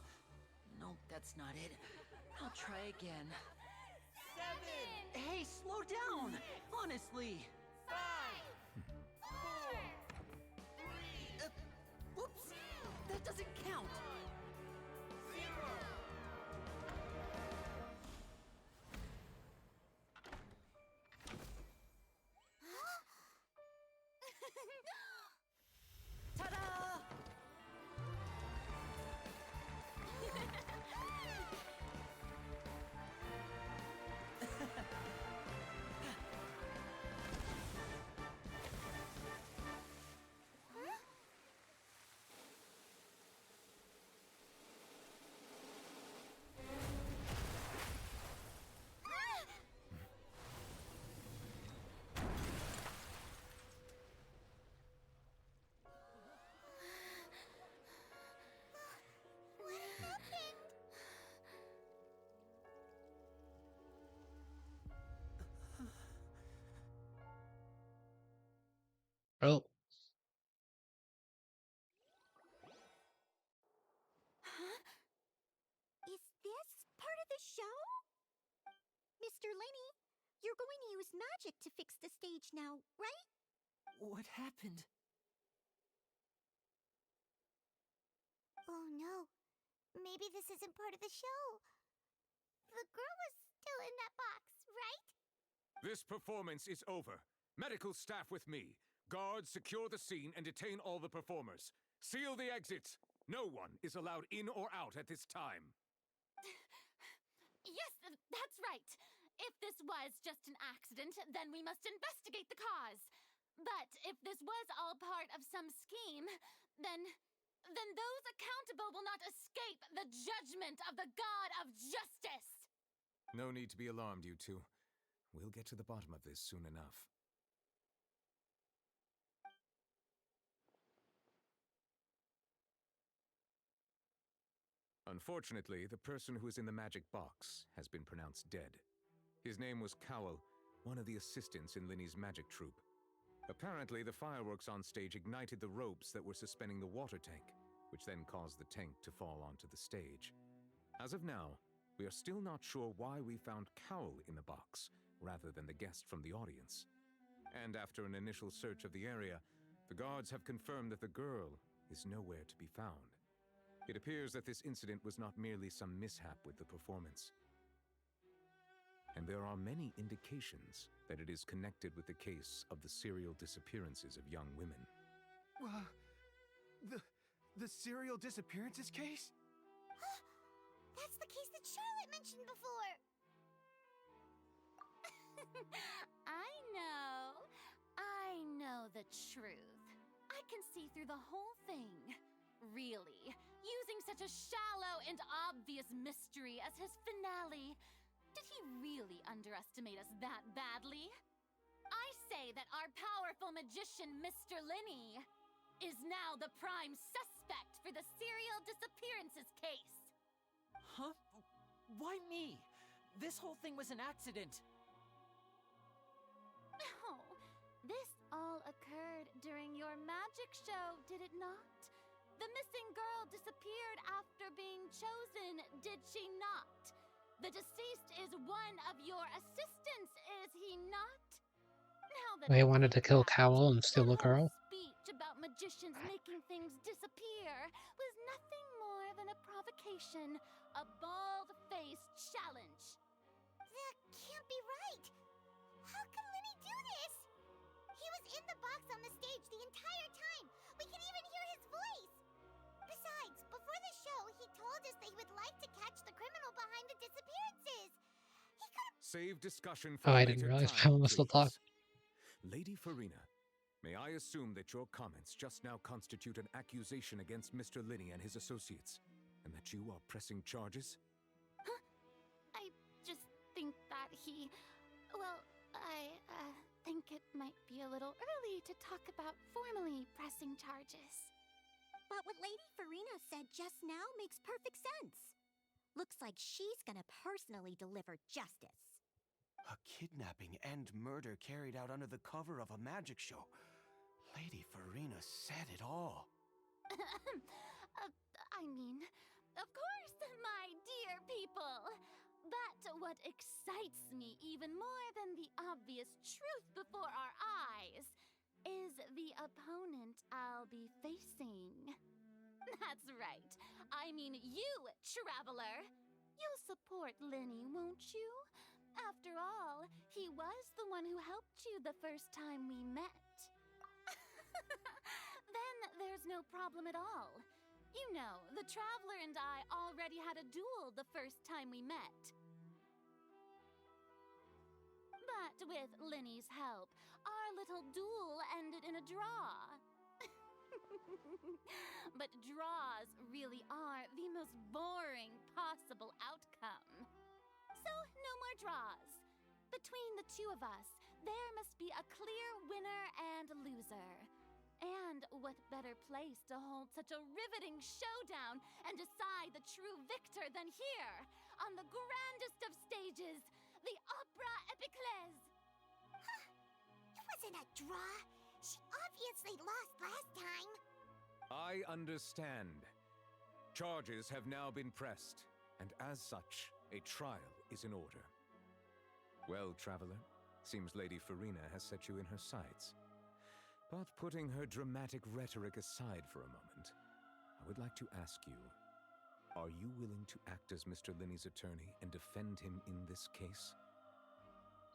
Speaker 4: No, that's not it. I'll try again.
Speaker 3: 7!
Speaker 4: Hey, slow down! Honestly!
Speaker 3: 5! 4! 3!
Speaker 4: Whoops! That doesn't count!
Speaker 3: 0!
Speaker 4: Ta-da!
Speaker 1: Oh.
Speaker 3: Huh? Is this part of the show? Mr. Lenny, you're going to use magic to fix the stage now, right?
Speaker 13: What happened?
Speaker 3: Oh no. Maybe this isn't part of the show. The girl was still in that box, right?
Speaker 20: This performance is over. Medical staff with me. Guards, secure the scene and detain all the performers. Seal the exits. No one is allowed in or out at this time.
Speaker 9: Yes, that's right. If this was just an accident, then we must investigate the cause. But if this was all part of some scheme, then those accountable will not escape the judgment of the God of Justice.
Speaker 20: No need to be alarmed, you two. We'll get to the bottom of this soon enough. Unfortunately, the person who is in the magic box has been pronounced dead. His name was Cowell, one of the assistants in Linny's magic troupe. Apparently, the fireworks on stage ignited the ropes that were suspending the water tank, which then caused the tank to fall onto the stage. As of now, we are still not sure why we found Cowell in the box, rather than the guest from the audience. And after an initial search of the area, the guards have confirmed that the girl is nowhere to be found. It appears that this incident was not merely some mishap with the performance. And there are many indications that it is connected with the case of the serial disappearances of young women.
Speaker 16: The serial disappearances case?
Speaker 3: That's the case that Charlotte mentioned before.
Speaker 9: I know the truth. I can see through the whole thing. Really, using such a shallow and obvious mystery as his finale. Did he really underestimate us that badly? I say that our powerful magician, Mr. Linny, is now the prime suspect for the serial disappearances case.
Speaker 13: Huh? Why me? This whole thing was an accident.
Speaker 9: No, this all occurred during your magic show, did it not? The missing girl disappeared after being chosen, did she not? The deceased is one of your assistants, is he not? Now that
Speaker 1: They
Speaker 9: I
Speaker 1: wanted to
Speaker 9: think
Speaker 1: kill
Speaker 9: back,
Speaker 1: Cowell and steal a
Speaker 9: that whole
Speaker 1: girl?
Speaker 9: speech about magicians making things disappear was nothing more than a provocation, a bald-faced challenge.
Speaker 3: That can't be right. How could Lenny do this? He was in the box on the stage the entire time. We can even hear his voice. Besides, before the show, he told us that he would like to catch the criminal behind the disappearances. He could have...
Speaker 20: Save discussion for
Speaker 1: Oh,
Speaker 20: a
Speaker 1: I didn't
Speaker 20: later
Speaker 1: realize
Speaker 20: time,
Speaker 1: Cowell was still
Speaker 20: please.
Speaker 1: talking.
Speaker 20: Lady Farina, may I assume that your comments just now constitute an accusation against Mr. Linny and his associates, and that you are pressing charges?
Speaker 9: Huh? I just think that he... Well, I think it might be a little early to talk about formally pressing charges.
Speaker 3: But what Lady Farina said just now makes perfect sense. Looks like she's gonna personally deliver justice.
Speaker 16: A kidnapping and murder carried out under the cover of a magic show. Lady Farina said it all.
Speaker 9: I mean, of course, my dear people. But what excites me even more than the obvious truth before our eyes is the opponent I'll be facing. That's right. I mean you, Traveler. You'll support Linny, won't you? After all, he was the one who helped you the first time we met. Then there's no problem at all. You know, the Traveler and I already had a duel the first time we met. But with Linny's help, our little duel ended in a draw. But draws really are the most boring possible outcome. So, no more draws. Between the two of us, there must be a clear winner and loser. And what better place to hold such a riveting showdown and decide the true victor than here, on the grandest of stages, the Opera Epiclese.
Speaker 3: It wasn't a draw. She obviously lost last time.
Speaker 20: I understand. Charges have now been pressed, and as such, a trial is in order. Well, Traveler, seems Lady Farina has set you in her sights. But putting her dramatic rhetoric aside for a moment, I would like to ask you, are you willing to act as Mr. Linney's attorney and defend him in this case?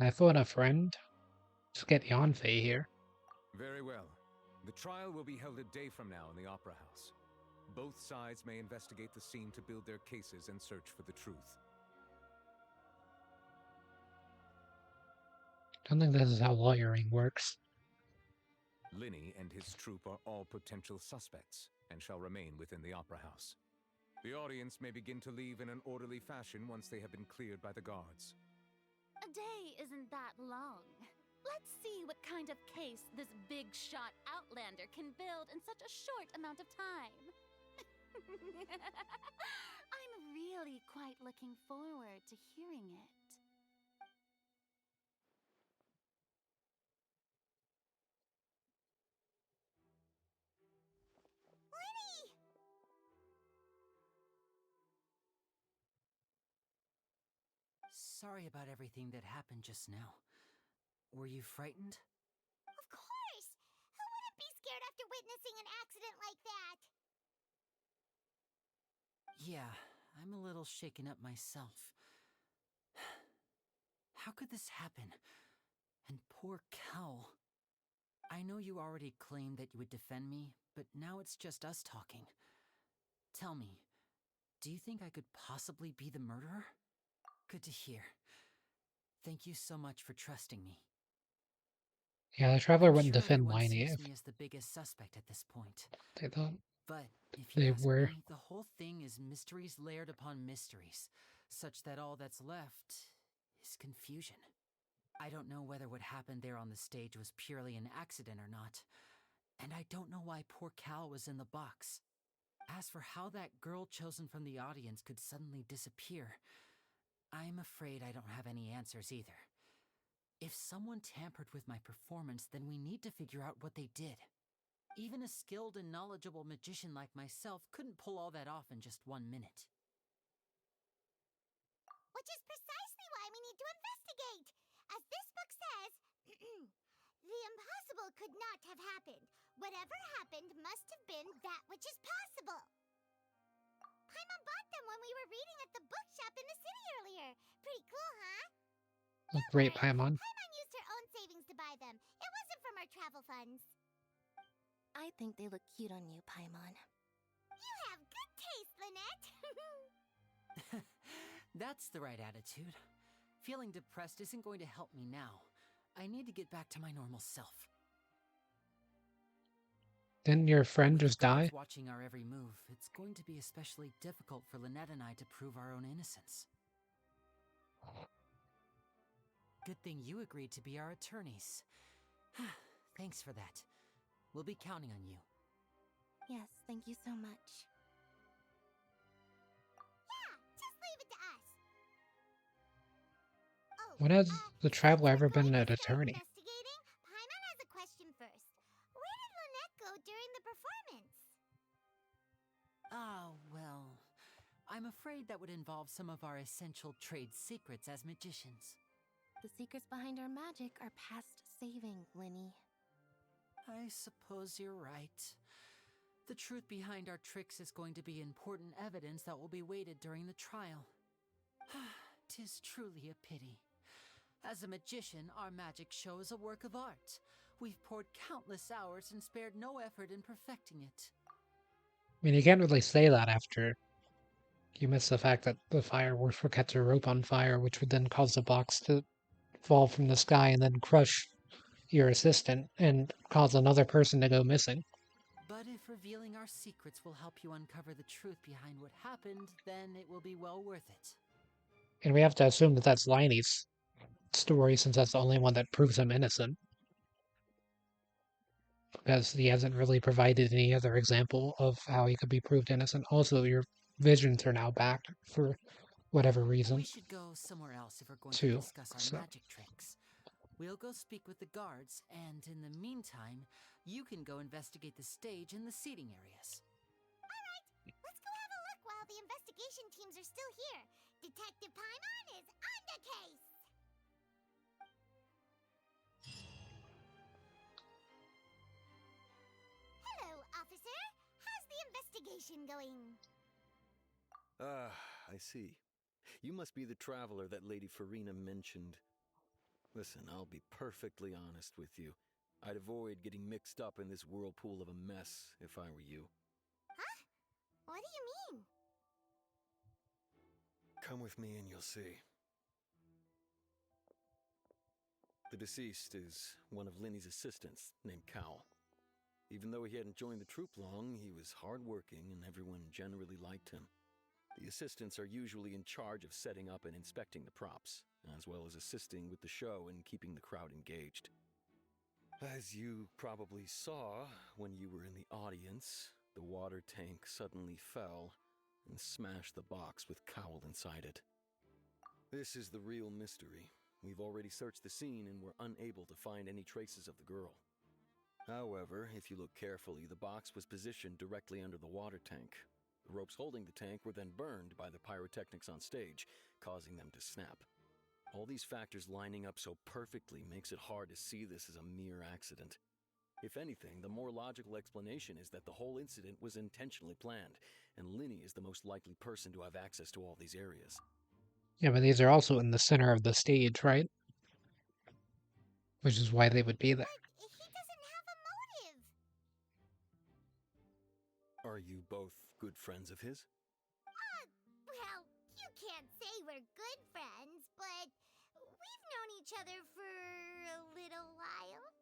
Speaker 1: I phone a friend. Just get Yanfei here.
Speaker 20: Very well. The trial will be held a day from now in the Opera House. Both sides may investigate the scene to build their cases and search for the truth.
Speaker 1: I don't think this is how lawyering works.
Speaker 20: Linney and his troupe are all potential suspects and shall remain within the Opera House. The audience may begin to leave in an orderly fashion once they have been cleared by the guards.
Speaker 9: A day isn't that long. Let's see what kind of case this big shot outlander can build in such a short amount of time. I'm really quite looking forward to hearing it.
Speaker 3: Linny!
Speaker 4: Sorry about everything that happened just now. Were you frightened?
Speaker 3: Of course! Who wouldn't be scared after witnessing an accident like that?
Speaker 4: Yeah, I'm a little shaken up myself. How could this happen? And poor Cal. I know you already claimed that you would defend me, but now it's just us talking. Tell me, do you think I could possibly be the murderer? Good to hear. Thank you so much for trusting me.
Speaker 1: Yeah, the Traveler
Speaker 4: I'm
Speaker 1: wouldn't
Speaker 4: sure
Speaker 1: defend
Speaker 4: everyone
Speaker 1: Liney
Speaker 4: sees
Speaker 1: if
Speaker 4: me as the biggest suspect at this point.
Speaker 1: they thought
Speaker 4: But if
Speaker 1: they
Speaker 4: you ask
Speaker 1: were.
Speaker 4: me, the whole thing is mysteries layered upon mysteries, such that all that's left is confusion. I don't know whether what happened there on the stage was purely an accident or not, and I don't know why poor Cal was in the box. As for how that girl chosen from the audience could suddenly disappear, I'm afraid I don't have any answers either. If someone tampered with my performance, then we need to figure out what they did. Even a skilled and knowledgeable magician like myself couldn't pull all that off in just 1 minute.
Speaker 3: Which is precisely why we need to investigate! As this book says, the impossible could not have happened. Whatever happened must have been that which is possible. Paimon bought them when we were reading at the bookshop in the city earlier. Pretty cool, huh?
Speaker 1: A great Paimon.
Speaker 3: Paimon used her own savings to buy them. It wasn't from our travel funds.
Speaker 8: I think they look cute on you, Paimon.
Speaker 3: You have good taste, Lynette.
Speaker 4: That's the right attitude. Feeling depressed isn't going to help me now. I need to get back to my normal self.
Speaker 1: Didn't your friend
Speaker 4: With
Speaker 1: just die?
Speaker 4: guards watching our every move, it's going to be especially difficult for Lynette and I to prove our own innocence. Good thing you agreed to be our attorneys. Thanks for that. We'll be counting on you.
Speaker 8: Yes, thank you so much.
Speaker 3: Yeah, just leave it to us. Oh,
Speaker 1: When has the Traveler ever
Speaker 3: going
Speaker 1: been
Speaker 3: to
Speaker 1: an
Speaker 3: start
Speaker 1: attorney?
Speaker 3: investigating, Paimon has a question first. Where did Lynette go during the performance?
Speaker 4: Ah, well, I'm afraid that would involve some of our essential trade secrets as magicians.
Speaker 8: The secrets behind our magic are past saving, Linny.
Speaker 4: I suppose you're right. The truth behind our tricks is going to be important evidence that will be weighted during the trial. 'Tis truly a pity. As a magician, our magic show is a work of art. We've poured countless hours and spared no effort in perfecting it.
Speaker 1: I mean, you can't really say that after you miss the fact that the fire worshiper catch a rope on fire, which would then cause the box to fall from the sky and then crush your assistant and cause another person to go missing.
Speaker 4: But if revealing our secrets will help you uncover the truth behind what happened, then it will be well worth it.
Speaker 1: And we have to assume that that's Liney's story, since that's the only one that proves him innocent. Because he hasn't really provided any other example of how he could be proved innocent. Also, your visions are now back for whatever reason,
Speaker 4: We should go somewhere else if we're going to
Speaker 1: too.
Speaker 4: discuss our
Speaker 1: So,
Speaker 4: magic tricks. We'll go speak with the guards, and in the meantime, you can go investigate the stage and the seating areas.
Speaker 3: Alright, let's go have a look while the investigation teams are still here. Detective Paimon is on the case! Hello, officer. How's the investigation going?
Speaker 2: Ah, I see. You must be the traveler that Lady Farina mentioned. Listen, I'll be perfectly honest with you. I'd avoid getting mixed up in this whirlpool of a mess if I were you.
Speaker 3: Huh? What do you mean?
Speaker 2: Come with me and you'll see. The deceased is one of Linny's assistants, named Cal. Even though he hadn't joined the troupe long, he was hardworking and everyone generally liked him. The assistants are usually in charge of setting up and inspecting the props, as well as assisting with the show and keeping the crowd engaged. As you probably saw when you were in the audience, the water tank suddenly fell and smashed the box with Cowl inside it. This is the real mystery. We've already searched the scene and were unable to find any traces of the girl. However, if you look carefully, the box was positioned directly under the water tank. The ropes holding the tank were then burned by the pyrotechnics on stage, causing them to snap. All these factors lining up so perfectly makes it hard to see this as a mere accident. If anything, the more logical explanation is that the whole incident was intentionally planned, and Linny is the most likely person to have access to all these areas.
Speaker 1: Yeah, but these are also in the center of the stage, right? Which is why they would be there.
Speaker 3: But he doesn't have a motive!
Speaker 2: Are you both good friends of his?
Speaker 3: Well, you can't say we're good friends, but we've known each other for a little while.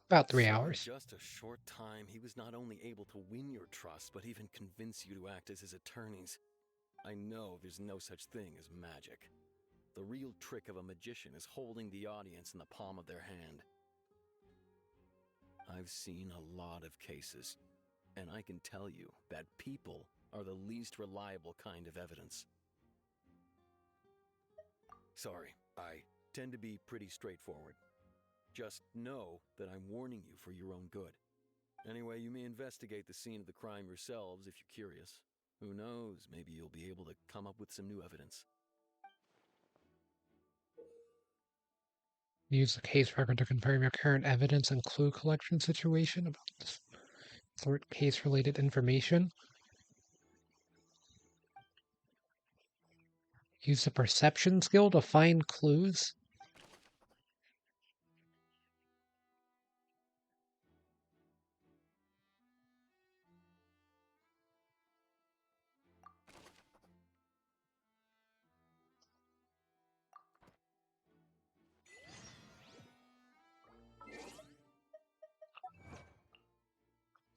Speaker 1: About 3
Speaker 2: So
Speaker 1: hours.
Speaker 2: in just a short time, he was not only able to win your trust, but even convince you to act as his attorneys. I know there's no such thing as magic. The real trick of a magician is holding the audience in the palm of their hand. I've seen a lot of cases, and I can tell you that people are the least reliable kind of evidence. Sorry, I tend to be pretty straightforward. Just know that I'm warning you for your own good. Anyway, you may investigate the scene of the crime yourselves if you're curious. Who knows, maybe you'll be able to come up with some new evidence.
Speaker 1: Use the case record to confirm your current evidence and clue collection situation about this case-related information. Use the perception skill to find clues.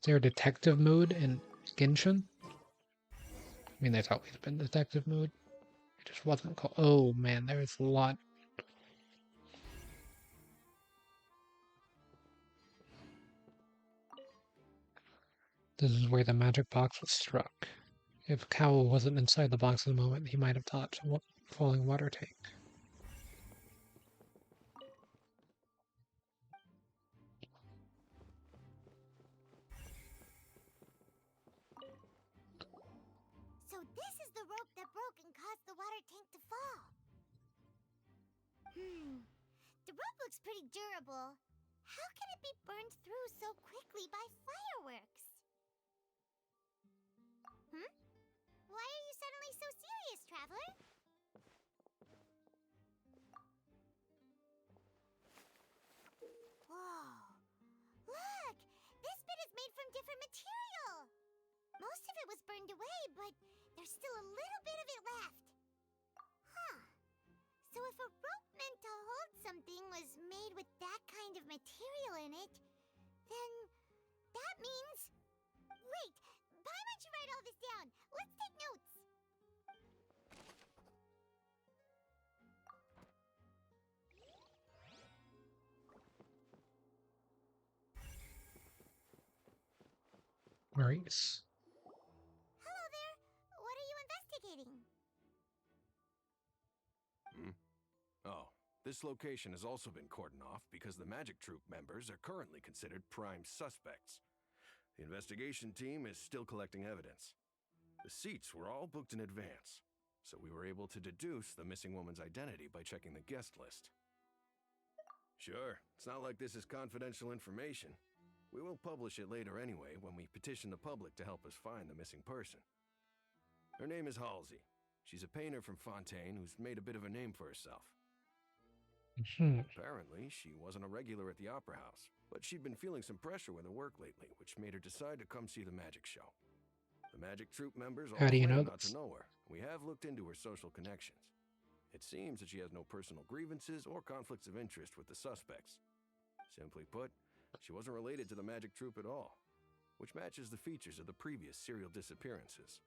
Speaker 1: Is there a detective mode in Genshin? I mean, there's always been detective mode. It just wasn't called. Oh man, there's a lot. This is where the magic box was struck. If Cowl wasn't inside the box at the moment, he might have touched a falling water tank.
Speaker 3: So this is the rope that broke and caused the water tank to fall. The rope looks pretty durable. How can it be burned through so quickly by fireworks? Why are you suddenly so serious, Traveler? Whoa. Look! This bit is made from different material! Most of it was burned away, but there's still a little bit of it left. Huh. So if a rope meant to hold something was made with that kind of material in it, then that means... Wait! Why don't you write all this down? Let's take notes!
Speaker 1: Maurice.
Speaker 3: Hello there! What are you investigating?
Speaker 6: Oh, This location has also been cordoned off because the Magic Troop members are currently considered prime suspects. The investigation team is still collecting evidence. The seats were all booked in advance, so we were able to deduce the missing woman's identity by checking the guest list. Sure, it's not like this is confidential information. We will publish it later anyway when we petition the public to help us find the missing person. Her name is Halsey. She's a painter from Fontaine who's made a bit of a name for herself. Apparently, she wasn't a regular at the Opera House, but she'd been feeling some pressure with her work lately, which made her decide to come see the magic show. The Magic Troop members all
Speaker 1: How do you know
Speaker 6: claim not
Speaker 1: this?
Speaker 6: to know her. We have looked into her social connections. It seems that she has no personal grievances or conflicts of interest with the suspects. Simply put, she wasn't related to the Magic Troop at all, which matches the features of the previous serial disappearances.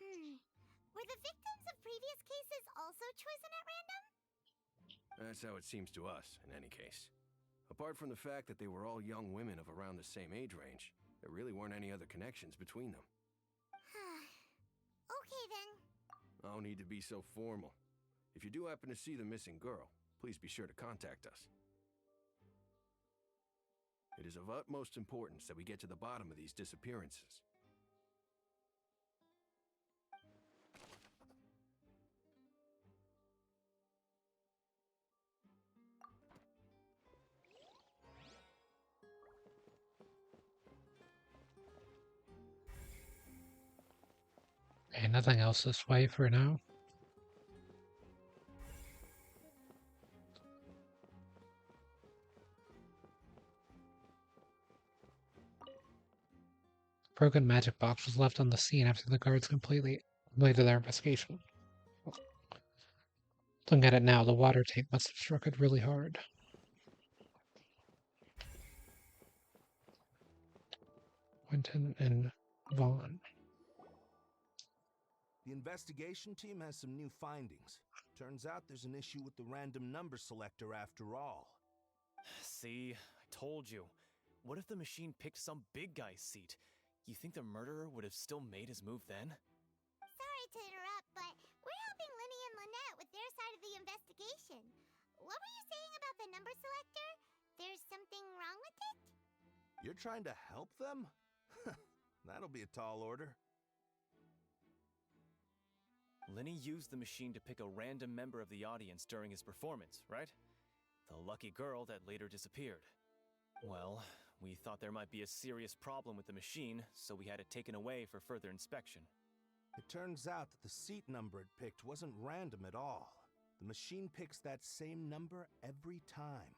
Speaker 3: Were the victims of previous cases also chosen at random?
Speaker 6: That's how it seems to us, in any case. Apart from the fact that they were all young women of around the same age range, there really weren't any other connections between them.
Speaker 3: Okay then.
Speaker 6: No need to be so formal. If you do happen to see the missing girl, please be sure to contact us. It is of utmost importance that we get to the bottom of these disappearances.
Speaker 1: Okay, nothing else this way for now. Broken magic box was left on the scene after the guards completed their investigation. Looking at it now, the water tank must have struck it really hard. Quentin and Vaughn.
Speaker 16: The investigation team has some new findings. Turns out there's an issue with the random number selector after all.
Speaker 5: See, I told you. What if the machine picked some big guy's seat? You think the murderer would have still made his move then?
Speaker 3: Sorry to interrupt, but we're helping Linny and Lynette with their side of the investigation. What were you saying about the number selector? There's something wrong with it?
Speaker 16: You're trying to help them? That'll be a tall order.
Speaker 5: Linny used the machine to pick a random member of the audience during his performance, right? The lucky girl that later disappeared. Well, we thought there might be a serious problem with the machine, so we had it taken away for further inspection.
Speaker 16: It turns out that the seat number it picked wasn't random at all. The machine picks that same number every time.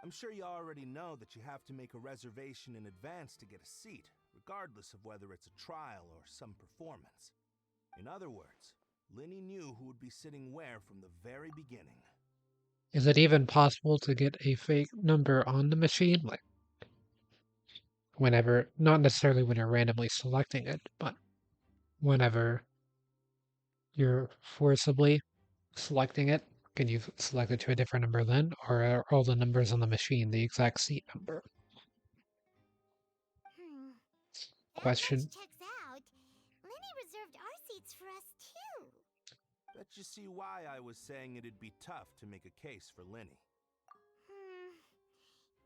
Speaker 16: I'm sure you already know that you have to make a reservation in advance to get a seat, regardless of whether it's a trial or some performance. In other words, Linny knew who would be sitting where from the very beginning.
Speaker 1: Is it even possible to get a fake number on the machine? Like, whenever, not necessarily when you're randomly selecting it, but whenever you're forcibly selecting it, can you select it to a different number then? Or are all the numbers on the machine the exact seat number? Question.
Speaker 3: Checks out. Linny reserved our seats for us too.
Speaker 16: Bet you see why I was saying it'd be tough to make a case for Linny.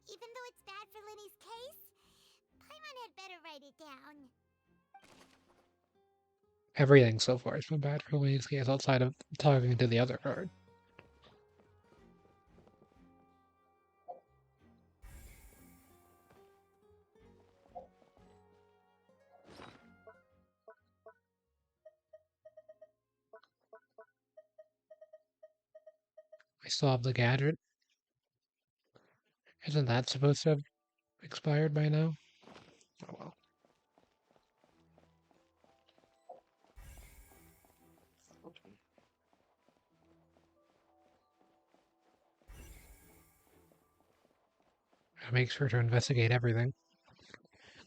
Speaker 3: Even though it's bad for Linny's case, Paimon had better write it down.
Speaker 1: Everything so far has been bad for Louise case outside of talking to the other guard. I still have the gadget. Isn't that supposed to have expired by now? Oh well. I make sure to investigate everything.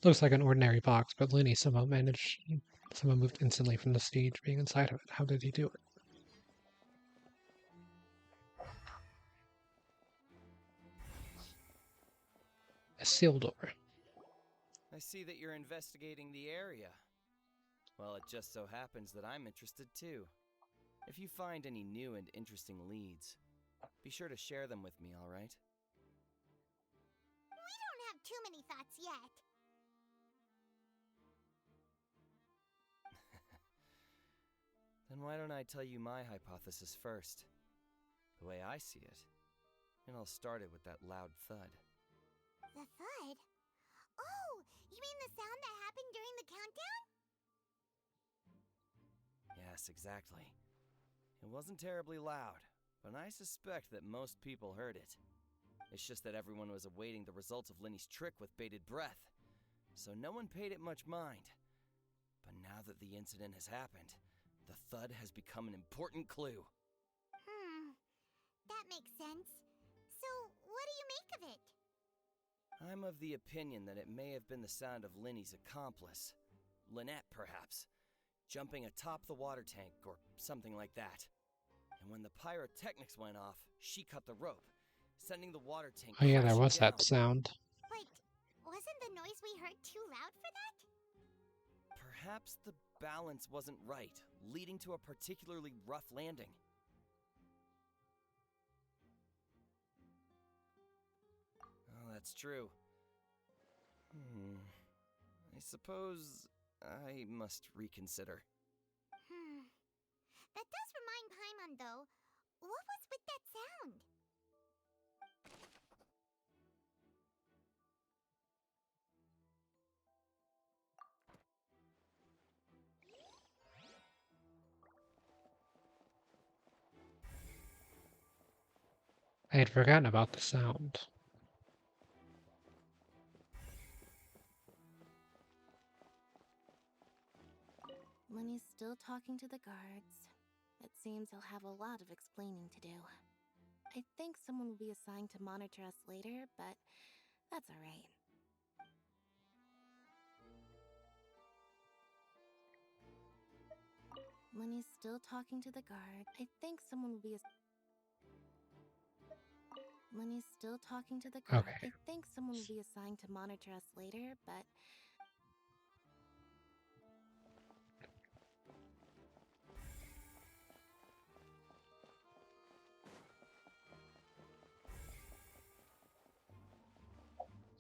Speaker 1: Looks like an ordinary box, but Linny somehow moved instantly from the stage being inside of it. How did he do it? A seal door.
Speaker 22: I see that you're investigating the area. Well, it just so happens that I'm interested too. If you find any new and interesting leads, Be sure to share them with me, alright?
Speaker 3: We don't have too many thoughts yet.
Speaker 22: Then why don't I tell you my hypothesis first? The way I see it. It all started with that loud thud.
Speaker 3: The thud? Oh, you mean the sound that happened during the countdown?
Speaker 22: Yes, exactly. It wasn't terribly loud, but I suspect that most people heard it. It's just that everyone was awaiting the results of Linny's trick with bated breath, so no one paid it much mind. But now that the incident has happened, the thud has become an important clue.
Speaker 3: That makes sense. So, what do you make of it?
Speaker 22: I'm of the opinion that it may have been the sound of Linny's accomplice. Lynette, perhaps. Jumping atop the water tank or something like that. And when the pyrotechnics went off, she cut the rope, sending the water tank
Speaker 1: Oh yeah, there
Speaker 22: crashing
Speaker 1: was
Speaker 22: down.
Speaker 1: that sound.
Speaker 3: But wasn't the noise we heard too loud for that?
Speaker 22: Perhaps the balance wasn't right, leading to a particularly rough landing. Oh, that's true. I suppose I must reconsider.
Speaker 3: That does remind Paimon, though. What was with that sound?
Speaker 1: I had forgotten about the sound.
Speaker 8: Lenny's still talking to the guards. It seems he'll have a lot of explaining to do. I think someone will be assigned to monitor us later, but that's alright. Lenny's still talking to the guard. I think someone will be Lenny's still talking to the guard.
Speaker 1: Okay.
Speaker 8: I think someone will be assigned to monitor us later, but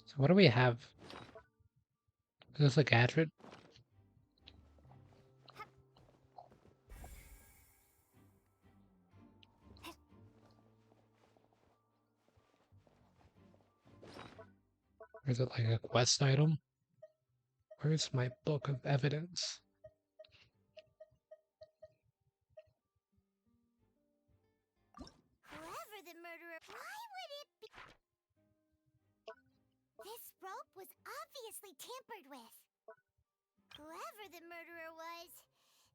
Speaker 1: So what do we have? Is this a gadget? Or is it like a quest item? Where's my book of evidence?
Speaker 3: Whoever the murderer... Why would it be... This rope was obviously tampered with. Whoever the murderer was,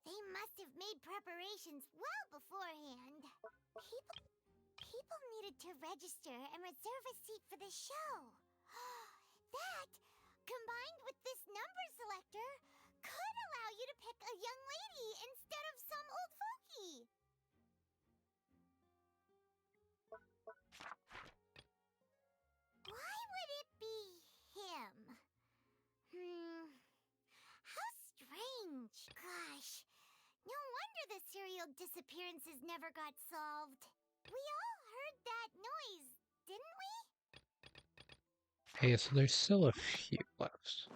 Speaker 3: they must have made preparations well beforehand. People needed to register and reserve a seat for the show. That, combined with this number selector, could allow you to pick a young lady instead of some old fogey. Why would it be him? How strange. Gosh, no wonder the serial disappearances never got solved. We all heard that noise, didn't we?
Speaker 1: Okay, so there's still a few left.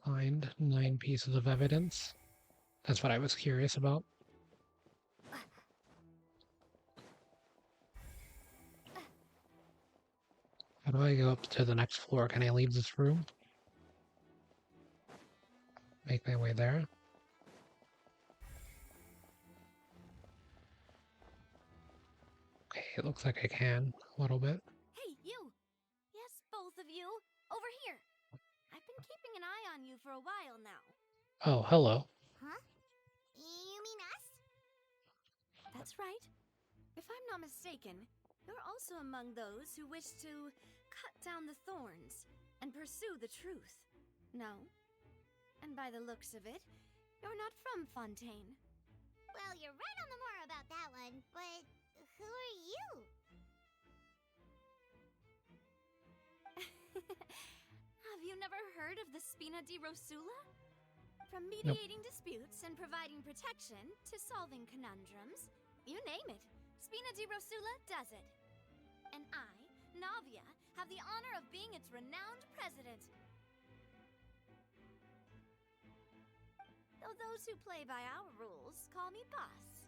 Speaker 1: Find 9 pieces of evidence. That's what I was curious about. How do I go up to the next floor? Can I leave this room? Make my way there. Okay, it looks like I can a little bit.
Speaker 7: Hey, you! Yes, both of you! Over here! I've been keeping an eye on you for a while now.
Speaker 1: Oh, hello.
Speaker 3: Huh? You mean us?
Speaker 7: That's right. If I'm not mistaken, you're also among those who wish to cut down the thorns and pursue the truth. No? And by the looks of it, you're not from Fontaine.
Speaker 3: Well, you're right on the moor about that one, but who are you?
Speaker 7: Have you never heard of the Spina di Rosula? From mediating disputes and providing protection to solving conundrums, you name it, Spina di Rosula does it. And I, Navia, have the honor of being its renowned president. Though those who play by our rules call me boss.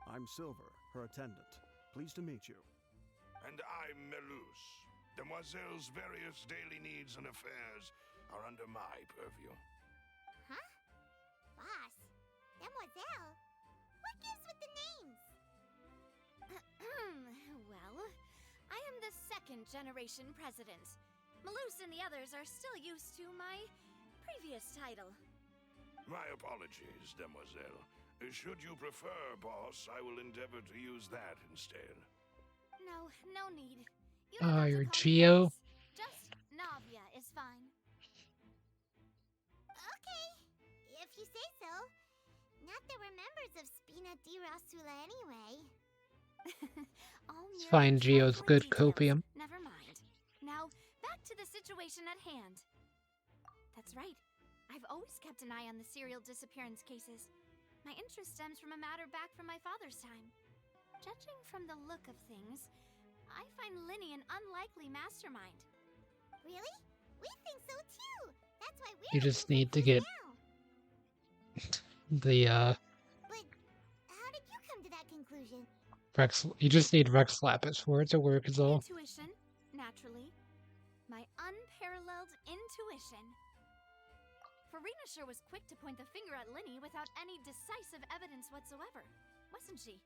Speaker 11: I'm Silver, her attendant. Pleased to meet you.
Speaker 14: And I'm Melus. Demoiselle's various daily needs and affairs are under my purview.
Speaker 3: Huh? Boss? Demoiselle? What gives with the names?
Speaker 7: Well, I am the second generation president. Melus and the others are still used to my previous title.
Speaker 14: My apologies, Demoiselle. Should you prefer, boss, I will endeavor to use that instead.
Speaker 7: No, no need.
Speaker 1: Your Geo.
Speaker 7: Just Navia is fine.
Speaker 3: Okay, if you say so. Not that we're members of Spina di Rosula anyway.
Speaker 1: It's fine, Geo's good copium.
Speaker 7: Never mind. Now, back to the situation at hand. That's right. I've always kept an eye on the serial disappearance cases. My interest stems from a matter back from my father's time. Judging from the look of things, I find Linny an unlikely mastermind.
Speaker 3: Really? We think so too. That's why we're
Speaker 1: You just need to get the
Speaker 3: But how did you come to that conclusion?
Speaker 1: Rex. You just need Rex Lapis for it to work, is all.
Speaker 7: Intuition, naturally. My unparalleled intuition. Farina sure was quick to point the finger at Linny without any decisive evidence whatsoever, wasn't she?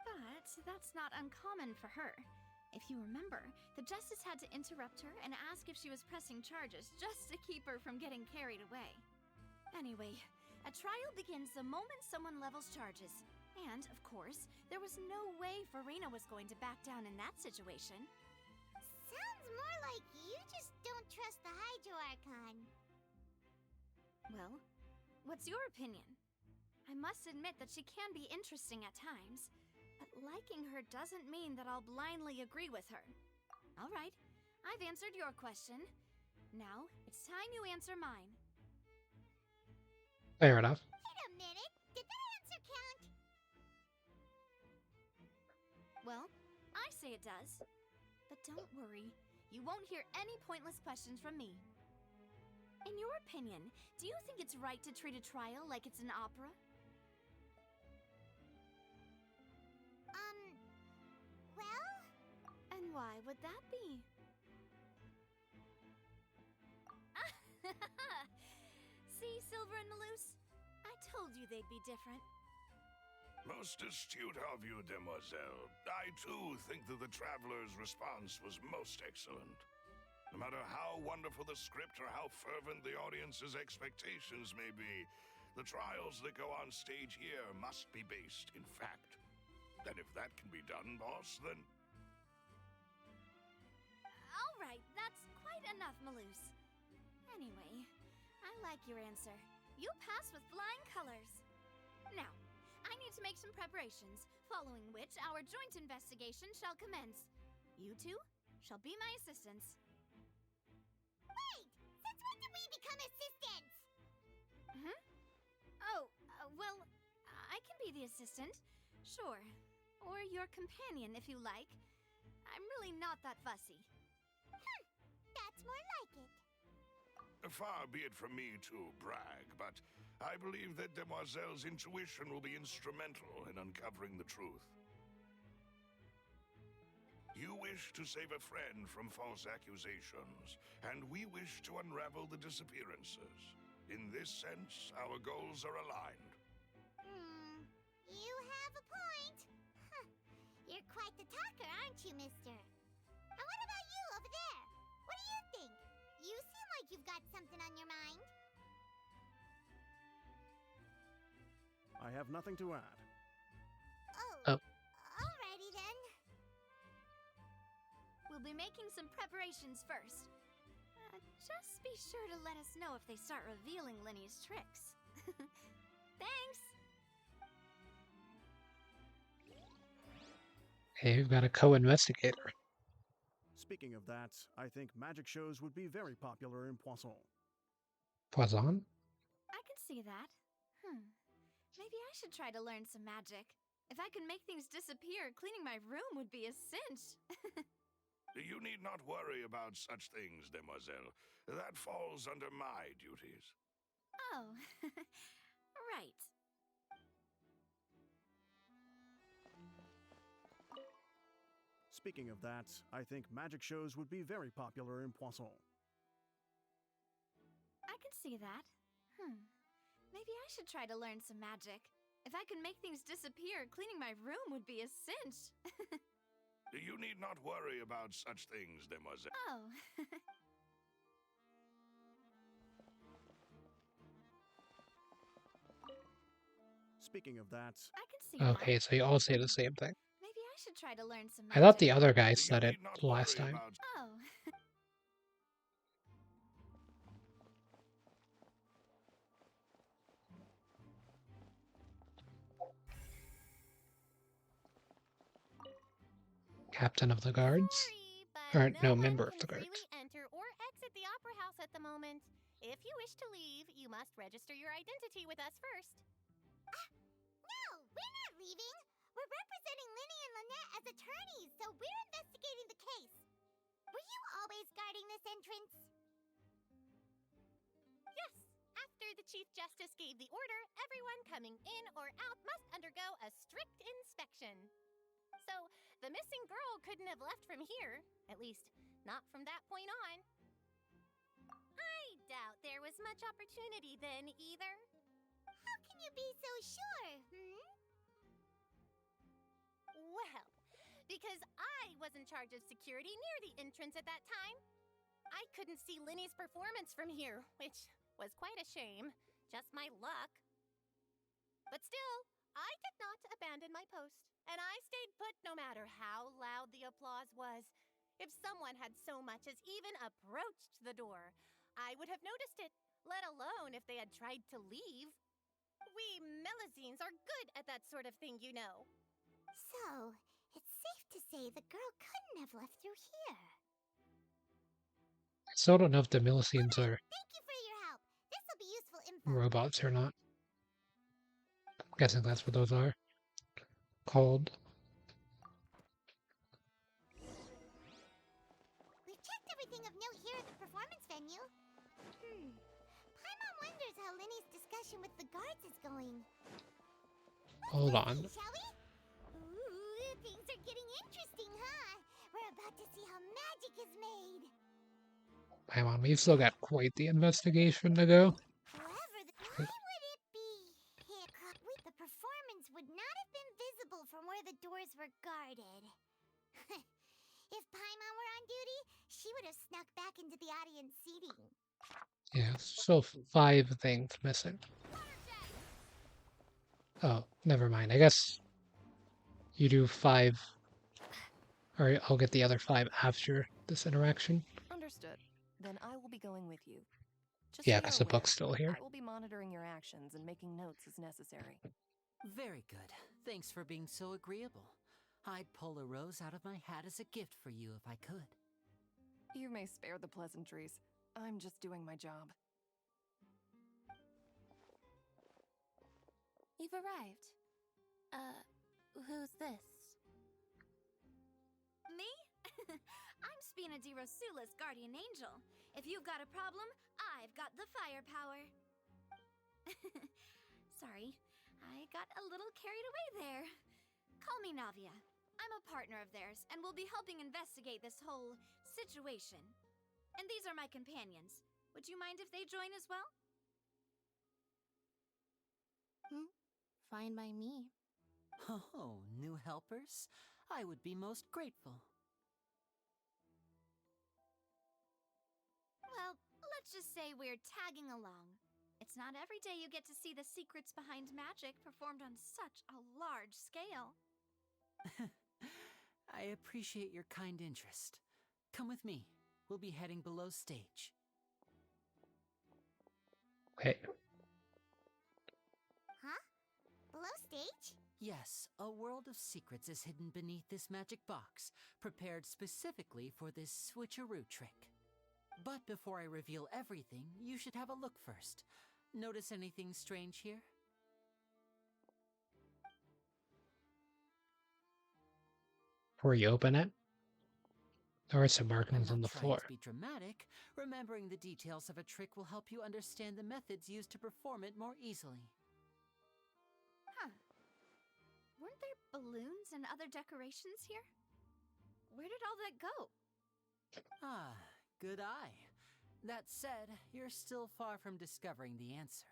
Speaker 7: But that's not uncommon for her. If you remember, the Justice had to interrupt her and ask if she was pressing charges just to keep her from getting carried away. Anyway, a trial begins the moment someone levels charges. And, of course, there was no way Farina was going to back down in that situation.
Speaker 3: Sounds more like you just don't trust the Hydro Archon.
Speaker 7: Well, what's your opinion? I must admit that she can be interesting at times. But liking her doesn't mean that I'll blindly agree with her. All right, I've answered your question. Now, it's time you answer mine.
Speaker 1: Fair enough.
Speaker 3: Wait a minute, did that answer count?
Speaker 7: Well, I say it does. But don't worry, you won't hear any pointless questions from me. In your opinion, do you think it's right to treat a trial like it's an opera?
Speaker 3: Well?
Speaker 7: And why would that be? See, Silver and Melus? I told you they'd be different.
Speaker 14: Most astute of you, Demoiselle. I too think that the Traveler's response was most excellent. No matter how wonderful the script or how fervent the audience's expectations may be, the trials that go on stage here must be based in fact. And if that can be done, boss, then...
Speaker 7: All right, that's quite enough, Melus. Anyway, I like your answer. You pass with flying colors. Now, I need to make some preparations, following which our joint investigation shall commence. You two shall be my assistants.
Speaker 3: Wait! Since when did we become assistants?
Speaker 7: Hmm? Oh, well, I can be the assistant. Sure. Or your companion, if you like. I'm really not that fussy.
Speaker 3: That's more like it.
Speaker 14: Far be it from me to brag, but I believe that Demoiselle's intuition will be instrumental in uncovering the truth. You wish to save a friend from false accusations, and we wish to unravel the disappearances. In this sense, our goals are aligned.
Speaker 3: You have a point. You're quite the talker, aren't you, mister? And what about you over there? What do you think? You seem like you've got something on your mind.
Speaker 11: I have nothing to add.
Speaker 1: Oh.
Speaker 3: Alrighty then.
Speaker 7: We'll be making some preparations first. Just be sure to let us know if they start revealing Linny's tricks. Thanks!
Speaker 1: Hey, we've got a co-investigator.
Speaker 11: Speaking of that, I think magic shows would be very popular in Poisson.
Speaker 1: Poisson?
Speaker 7: I can see that. Maybe I should try to learn some magic. If I could make things disappear, cleaning my room would be a cinch.
Speaker 14: You need not worry about such things, demoiselle. That falls under my duties.
Speaker 7: Oh, right.
Speaker 11: Speaking of that, I think magic shows would be very popular in Poisson.
Speaker 7: I can see that. Maybe I should try to learn some magic. If I could make things disappear, cleaning my room would be a cinch.
Speaker 14: You need not worry about such things, demoiselle.
Speaker 7: Oh.
Speaker 11: Speaking of that,
Speaker 7: I can see
Speaker 1: Okay,
Speaker 7: that.
Speaker 1: so you all say the same thing.
Speaker 7: Maybe I should try to learn some
Speaker 1: I thought
Speaker 7: magic.
Speaker 1: the other guy said it last time.
Speaker 7: Oh.
Speaker 1: Captain of the guards? Or no, member of the guards.
Speaker 12: Freely enter or exit the Opera House at the moment. If you wish to leave, you must register your identity with us first.
Speaker 3: No, we're not leaving. We're representing Linny and Lynette as attorneys, so we're investigating the case. Were you always guarding this entrance?
Speaker 12: Yes. After the Chief Justice gave the order, everyone coming in or out must undergo a strict inspection. So, the missing girl couldn't have left from here. At least, not from that point on. I doubt there was much opportunity then, either.
Speaker 3: How can you be so sure,
Speaker 12: Well, because I was in charge of security near the entrance at that time. I couldn't see Linny's performance from here, which was quite a shame. Just my luck. But still, I did not abandon my post, and I stayed put no matter how loud the applause was. If someone had so much as even approached the door, I would have noticed it, let alone if they had tried to leave. We Melusines are good at that sort of thing, you know.
Speaker 3: So, it's safe to say the girl couldn't have left through here.
Speaker 1: I still don't know if the Melusines are
Speaker 3: Thank you for your help. This will be useful info.
Speaker 1: robots or not. I'm guessing that's what those are called.
Speaker 3: We've checked everything of note here at the performance venue. Paimon wonders how Linny's discussion with the guards is going.
Speaker 1: Hold on.
Speaker 3: Shall we? Ooh, things are getting interesting, huh? We're about to see how magic is made.
Speaker 1: Hang on, we've still got quite the investigation to go.
Speaker 3: Why would it be here? The performance would not have been visible from where the doors were guarded. If Paimon were on duty, she would have snuck back into the audience seating.
Speaker 1: Yeah, still 5 things missing. Oh, never mind. I guess you do 5, or I'll get the other 5 after this interaction.
Speaker 18: Understood. Then I will be going with you. Just
Speaker 1: Yeah,
Speaker 18: so
Speaker 1: because
Speaker 18: you're
Speaker 1: the book's still
Speaker 18: aware,
Speaker 1: here.
Speaker 18: I will be monitoring your actions and making notes as necessary.
Speaker 4: Very good. Thanks for being so agreeable. I'd pull a rose out of my hat as a gift for you if I could.
Speaker 18: You may spare the pleasantries. I'm just doing my job.
Speaker 8: You've arrived. Who's this?
Speaker 7: Me? I'm Spina di Rosula's guardian angel. If you've got a problem, I've got the firepower. Sorry, I got a little carried away there. Call me Navia. I'm a partner of theirs, and will be helping investigate this whole situation. And these are my companions. Would you mind if they join as well?
Speaker 8: Fine by me.
Speaker 4: Oh, new helpers? I would be most grateful.
Speaker 7: Well, let's just say we're tagging along. It's not every day you get to see the secrets behind magic performed on such a large scale.
Speaker 4: I appreciate your kind interest. Come with me. We'll be heading below stage.
Speaker 1: Okay.
Speaker 3: Huh? Below stage?
Speaker 4: Yes, a world of secrets is hidden beneath this magic box, prepared specifically for this switcheroo trick. But before I reveal everything, you should have a look first. Notice anything strange here?
Speaker 1: before you open it. There are some
Speaker 4: I'm
Speaker 1: markings on
Speaker 4: not
Speaker 1: the
Speaker 4: trying
Speaker 1: floor.
Speaker 4: to be dramatic. Remembering the details of a trick will help you understand the methods used to perform it more easily.
Speaker 7: Huh. Weren't there balloons and other decorations here? Where did all that go?
Speaker 4: Ah, good eye. That said, you're still far from discovering the answer.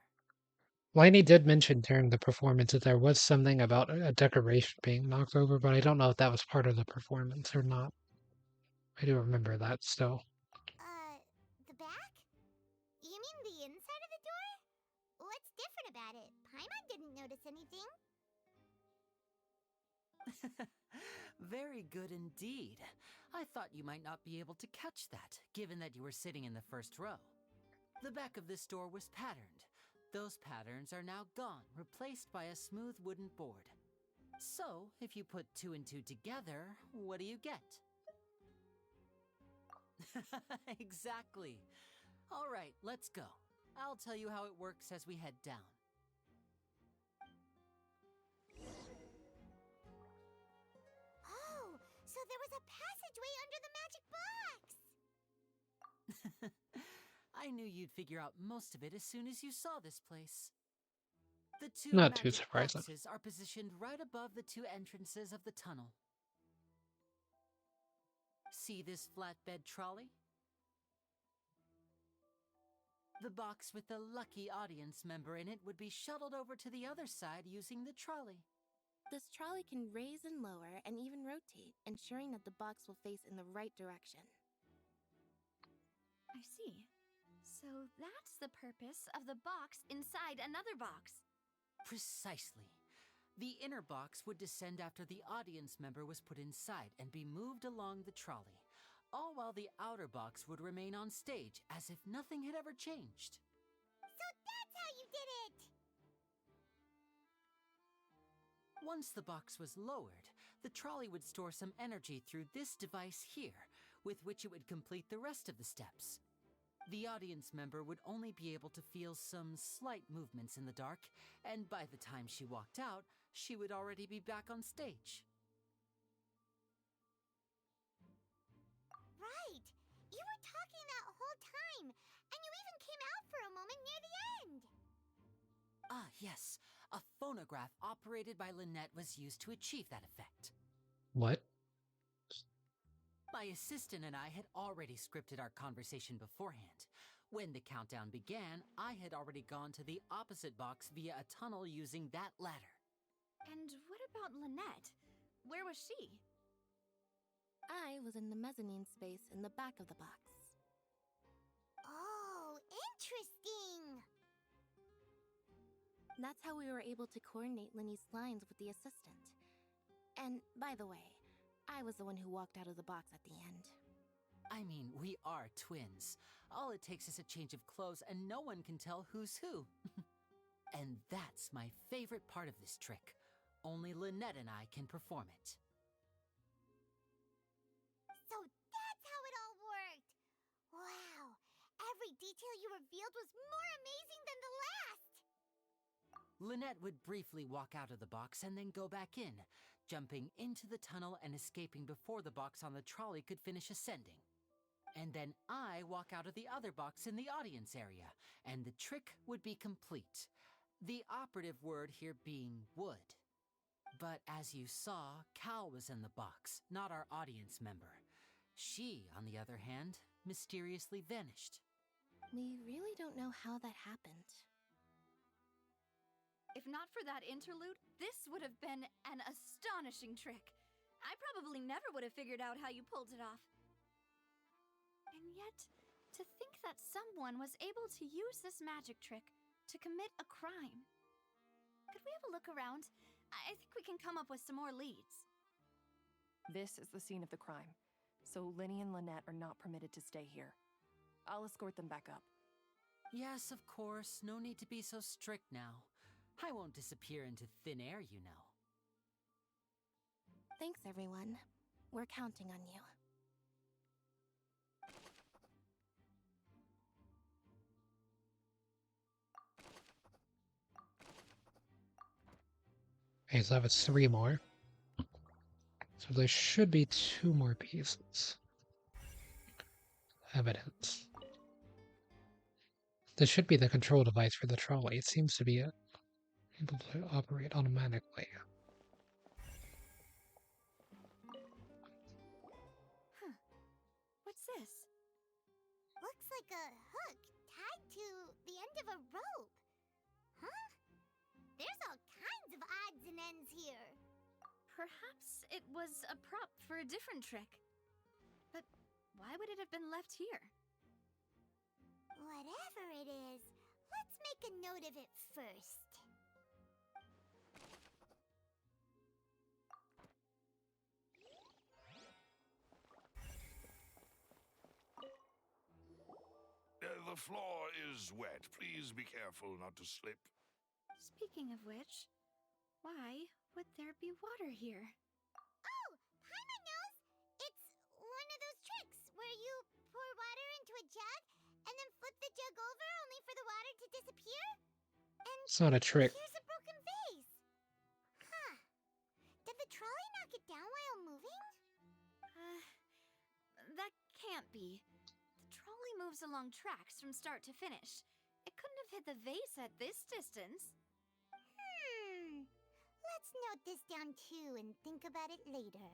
Speaker 1: Lainey did mention during the performance that there was something about a decoration being knocked over, but I don't know if that was part of the performance or not. I do remember that still.
Speaker 3: The back? You mean the inside of the door? What's different about it? Paimon didn't notice anything.
Speaker 4: Very good indeed. I thought you might not be able to catch that, given that you were sitting in the first row. The back of this door was patterned. Those patterns are now gone, replaced by a smooth wooden board. So, if you put 2 and 2 together, what do you get? Exactly. All right, let's go. I'll tell you how it works as we head down.
Speaker 3: Oh, so there was a passageway under the magic box!
Speaker 4: I knew you'd figure out most of it as soon as you saw this place. The 2
Speaker 1: Not too
Speaker 4: magic
Speaker 1: surprising.
Speaker 4: boxes are positioned right above the 2 entrances of the tunnel. See this flatbed trolley? The box with the lucky audience member in it would be shuttled over to the other side using the trolley.
Speaker 8: This trolley can raise and lower and even rotate, ensuring that the box will face in the right direction.
Speaker 7: I see. So that's the purpose of the box inside another box.
Speaker 4: Precisely. The inner box would descend after the audience member was put inside and be moved along the trolley, all while the outer box would remain on stage as if nothing had ever changed.
Speaker 3: So that's how you did it!
Speaker 4: Once the box was lowered, the trolley would store some energy through this device here, with which it would complete the rest of the steps. The audience member would only be able to feel some slight movements in the dark, and by the time she walked out, she would already be back on stage.
Speaker 3: Right! You were talking that whole time, and you even came out for a moment near the end!
Speaker 4: Ah, yes. A phonograph operated by Lynette was used to achieve that effect.
Speaker 1: What?
Speaker 4: My assistant and I had already scripted our conversation beforehand. When the countdown began, I had already gone to the opposite box via a tunnel using that ladder.
Speaker 7: And what about Lynette? Where was she?
Speaker 8: I was in the mezzanine space in the back of the box.
Speaker 3: Oh, interesting!
Speaker 8: That's how we were able to coordinate Linny's lines with the assistant. And, by the way, I was the one who walked out of the box at the end.
Speaker 4: I mean, we are twins. All it takes is a change of clothes and no one can tell who's who. And that's my favorite part of this trick. Only Lynette and I can perform it.
Speaker 3: So that's how it all worked! Wow! Every detail you revealed was more amazing than the last!
Speaker 4: Lynette would briefly walk out of the box and then go back in, jumping into the tunnel and escaping before the box on the trolley could finish ascending. And then I walk out of the other box in the audience area, and the trick would be complete. The operative word here being would. But as you saw, Cal was in the box, not our audience member. She, on the other hand, mysteriously vanished.
Speaker 8: We really don't know how that happened.
Speaker 7: If not for that interlude, this would have been an astonishing trick. I probably never would have figured out how you pulled it off. And yet, to think that someone was able to use this magic trick to commit a crime. Could we have a look around? I think we can come up with some more leads.
Speaker 18: This is the scene of the crime, so Linny and Lynette are not permitted to stay here. I'll escort them back up.
Speaker 4: Yes, of course. No need to be so strict now. I won't disappear into thin air, you know.
Speaker 8: Thanks, everyone. We're counting on you.
Speaker 1: Okay, so that was 3 more. So there should be 2 more pieces. Evidence. This should be the control device for the trolley. It seems to be able to operate automatically.
Speaker 7: Huh. What's this?
Speaker 3: Looks like a hook tied to the end of a rope. Huh? There's all kinds of odds and ends here.
Speaker 7: Perhaps it was a prop for a different trick. But why would it have been left here?
Speaker 3: Whatever it is, let's make a note of it first.
Speaker 14: The floor is wet. Please be careful not to slip.
Speaker 7: Speaking of which, why would there be water here?
Speaker 3: Oh, Paimon knows! It's one of those tricks where you pour water into a jug and then flip the jug over only for the water to disappear? And
Speaker 1: It's not a trick.
Speaker 3: here's a broken vase. Huh. Did the trolley knock it down while moving?
Speaker 7: That can't be. The trolley moves along tracks from start to finish. It couldn't have hit the vase at this distance.
Speaker 3: Let's note this down too and think about it later.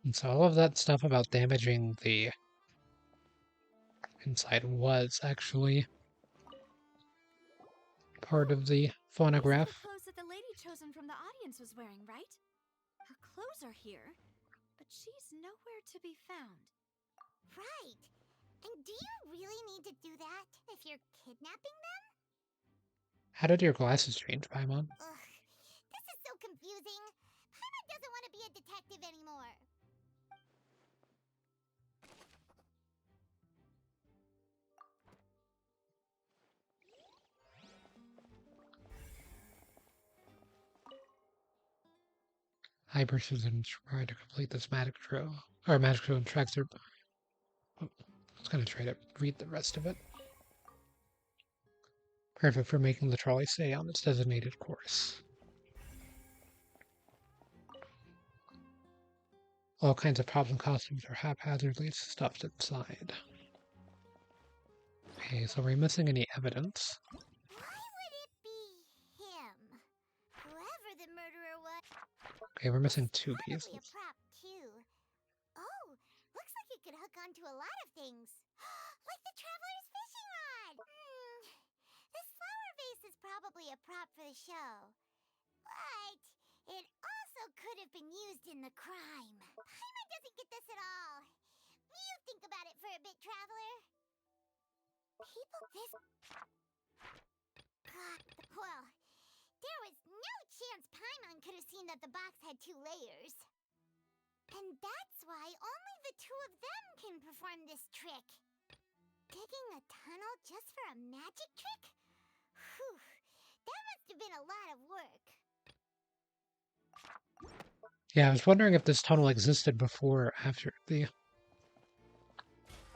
Speaker 1: And so all of that stuff about damaging the inside was actually part of the phonograph.
Speaker 7: These are the clothes that the lady chosen from the audience was wearing, right? Her clothes are here, but she's nowhere to be found.
Speaker 3: Right. And do you really need to do that if you're kidnapping them?
Speaker 1: How did your glasses change, Paimon?
Speaker 3: Ugh, this is so confusing. Paimon doesn't want to be a detective anymore.
Speaker 1: High precision try to complete this magic drill. Or magic drill and tracks are. I was gonna try to read the rest of it. Perfect for making the trolley stay on its designated course. All kinds of props and costumes are haphazardly stuffed inside. Okay, so we're missing any evidence.
Speaker 3: Why would it be him? Whoever the murderer was.
Speaker 1: Okay, we're missing 2 pieces.
Speaker 3: Probably a prop too. Oh, looks like it could hook onto a lot of things. Like the traveler's fishing rod. This flower vase is probably a prop for the show. But it also could have been used in the crime. Paimon doesn't get this at all. You think about it for a bit, traveler. People this... well, there was no chance Paimon could have seen that the box had 2 layers. And that's why only the 2 of them can perform this trick. Digging a tunnel just for a magic trick? Whew, that must have been a lot of work.
Speaker 1: Yeah, I was wondering if this tunnel existed before or after the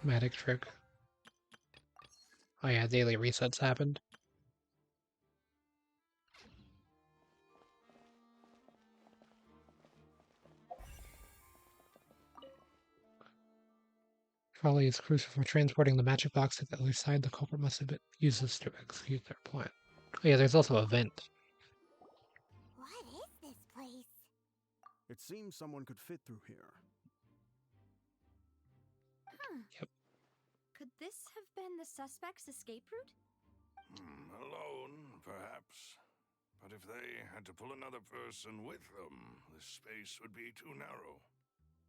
Speaker 1: magic trick. Oh yeah, daily resets happened. Trolley is crucial for transporting the magic box to the other side. The culprit must have used this to execute their plan. Oh yeah, there's also a vent.
Speaker 3: What is this place?
Speaker 11: It seems someone could fit through here.
Speaker 7: Huh.
Speaker 1: Yep.
Speaker 7: Could this have been the suspect's escape route?
Speaker 14: Alone, perhaps. But if they had to pull another person with them, the space would be too narrow.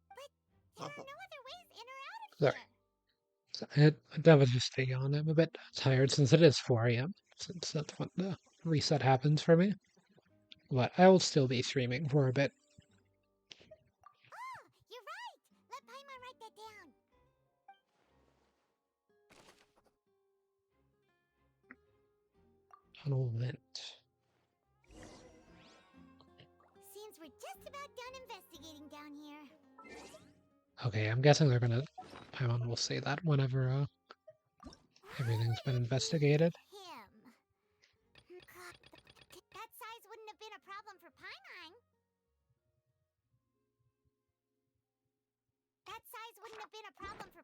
Speaker 3: But there are no other ways in or out of
Speaker 1: Sorry.
Speaker 3: here.
Speaker 1: That was just a yawn. I'm a bit tired since it is 4 a.m. Since that's when the reset happens for me. But I will still be streaming for a bit.
Speaker 3: Oh, you're right. Let Paimon write that down.
Speaker 1: Tunnel vent.
Speaker 3: Seems we're just about done investigating down here.
Speaker 1: Okay, I'm guessing they're gonna. Paimon will say that whenever.
Speaker 3: What
Speaker 1: Everything's been investigated.
Speaker 3: Him. That size wouldn't have been a problem for Paimon. That size wouldn't have been a problem for...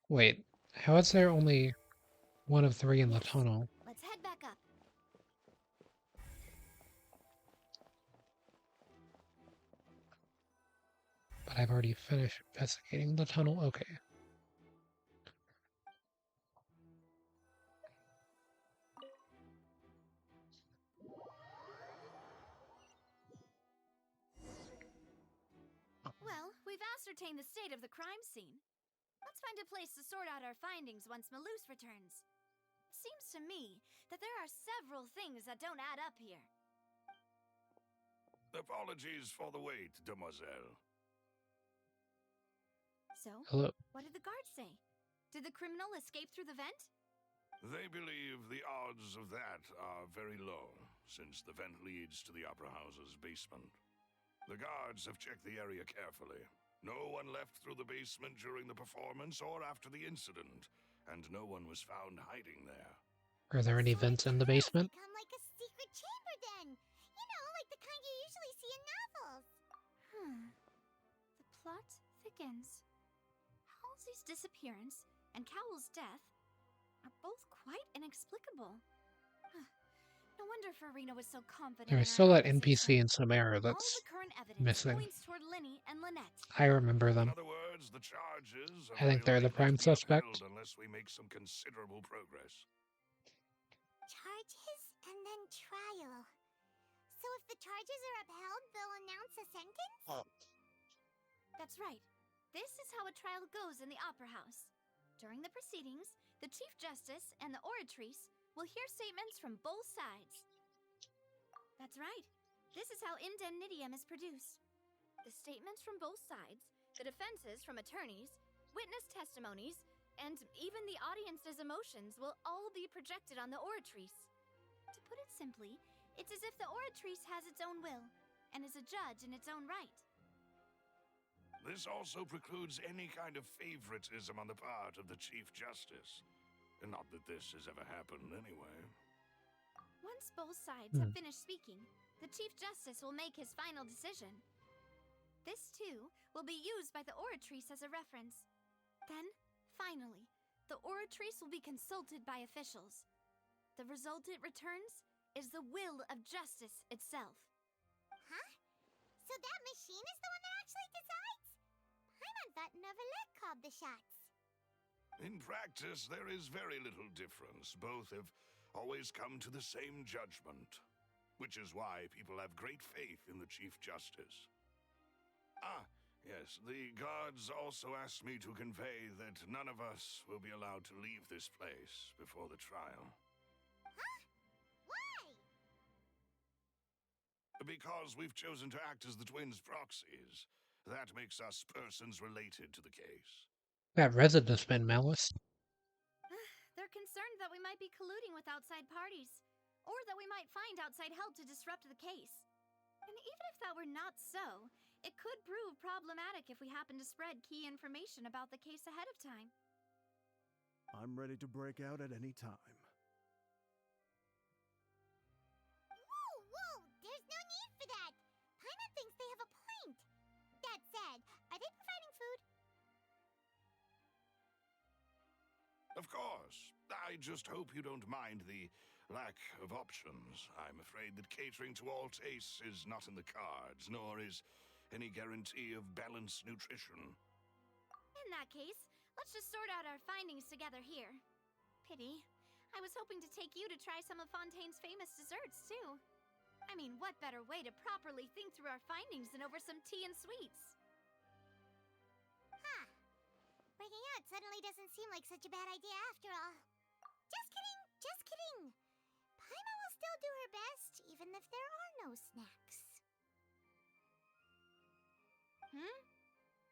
Speaker 1: Wait, how is there only one of 3 in the tunnel?
Speaker 7: Let's head back up.
Speaker 1: But I've already finished investigating the tunnel. Okay.
Speaker 7: Well, we've ascertained the state of the crime scene. Let's find a place to sort out our findings once Malus returns. Seems to me that there are several things that don't add up here.
Speaker 14: Apologies for the wait, demoiselle.
Speaker 7: So,
Speaker 1: Hello.
Speaker 7: what did the guards say? Did the criminal escape through the vent?
Speaker 14: They believe the odds of that are very low, since the vent leads to the Opera House's basement. The guards have checked the area carefully. No one left through the basement during the performance or after the incident, and no one was found hiding there.
Speaker 1: Are there any vents in the basement?
Speaker 3: Become like a secret chamber then. You know, like the kind you usually see in novels.
Speaker 7: The plot thickens. Halsey's disappearance and Cowell's death are both quite inexplicable. No wonder Farina was so confident.
Speaker 1: There's still that NPC in Samara that's missing.
Speaker 7: Points toward Linny and Lynette.
Speaker 1: I remember them.
Speaker 14: In other words, the charges are
Speaker 1: I think they're the prime suspect.
Speaker 14: unless we make some considerable progress.
Speaker 3: Charges and then trial. So if the charges are upheld, they'll announce a sentence?
Speaker 7: That's right. This is how a trial goes in the Opera House. During the proceedings, the Chief Justice and the Oratrice will hear statements from both sides. That's right. This is how indemnitium is produced. The statements from both sides, the defenses from attorneys, witness testimonies, and even the audience's emotions will all be projected on the Oratrice. To put it simply, it's as if the Oratrice has its own will and is a judge in its own right.
Speaker 14: This also precludes any kind of favoritism on the part of the Chief Justice. And not that this has ever happened anyway.
Speaker 7: Once both sides have finished speaking, the Chief Justice will make his final decision. This, too, will be used by the Oratrice as a reference. Then, finally, the Oratrice will be consulted by officials. The result it returns is the will of justice itself.
Speaker 3: Huh? So that machine is the one that actually decides? Paimon thought Neuvillette called the shots.
Speaker 14: In practice, there is very little difference. Both have always come to the same judgment, which is why people have great faith in the Chief Justice. Ah, yes, the guards also asked me to convey that none of us will be allowed to leave this place before the trial.
Speaker 3: Huh? Why?
Speaker 14: Because we've chosen to act as the twins' proxies. That makes us persons related to the case.
Speaker 1: That resident's been malice.
Speaker 7: They're concerned that we might be colluding with outside parties, or that we might find outside help to disrupt the case. And even if that were not so, it could prove problematic if we happen to spread key information about the case ahead of time.
Speaker 11: I'm ready to break out at any time.
Speaker 3: Whoa! There's no need for that! Paimon thinks they have a point. That said, are they providing food?
Speaker 14: Of course. I just hope you don't mind the lack of options. I'm afraid that catering to all tastes is not in the cards, nor is any guarantee of balanced nutrition.
Speaker 7: In that case, let's just sort out our findings together here. Pity. I was hoping to take you to try some of Fontaine's famous desserts, too. I mean, what better way to properly think through our findings than over some tea and sweets?
Speaker 3: Huh. Breaking out suddenly doesn't seem like such a bad idea after all. Just kidding! Paimon will still do her best, even if there are no snacks.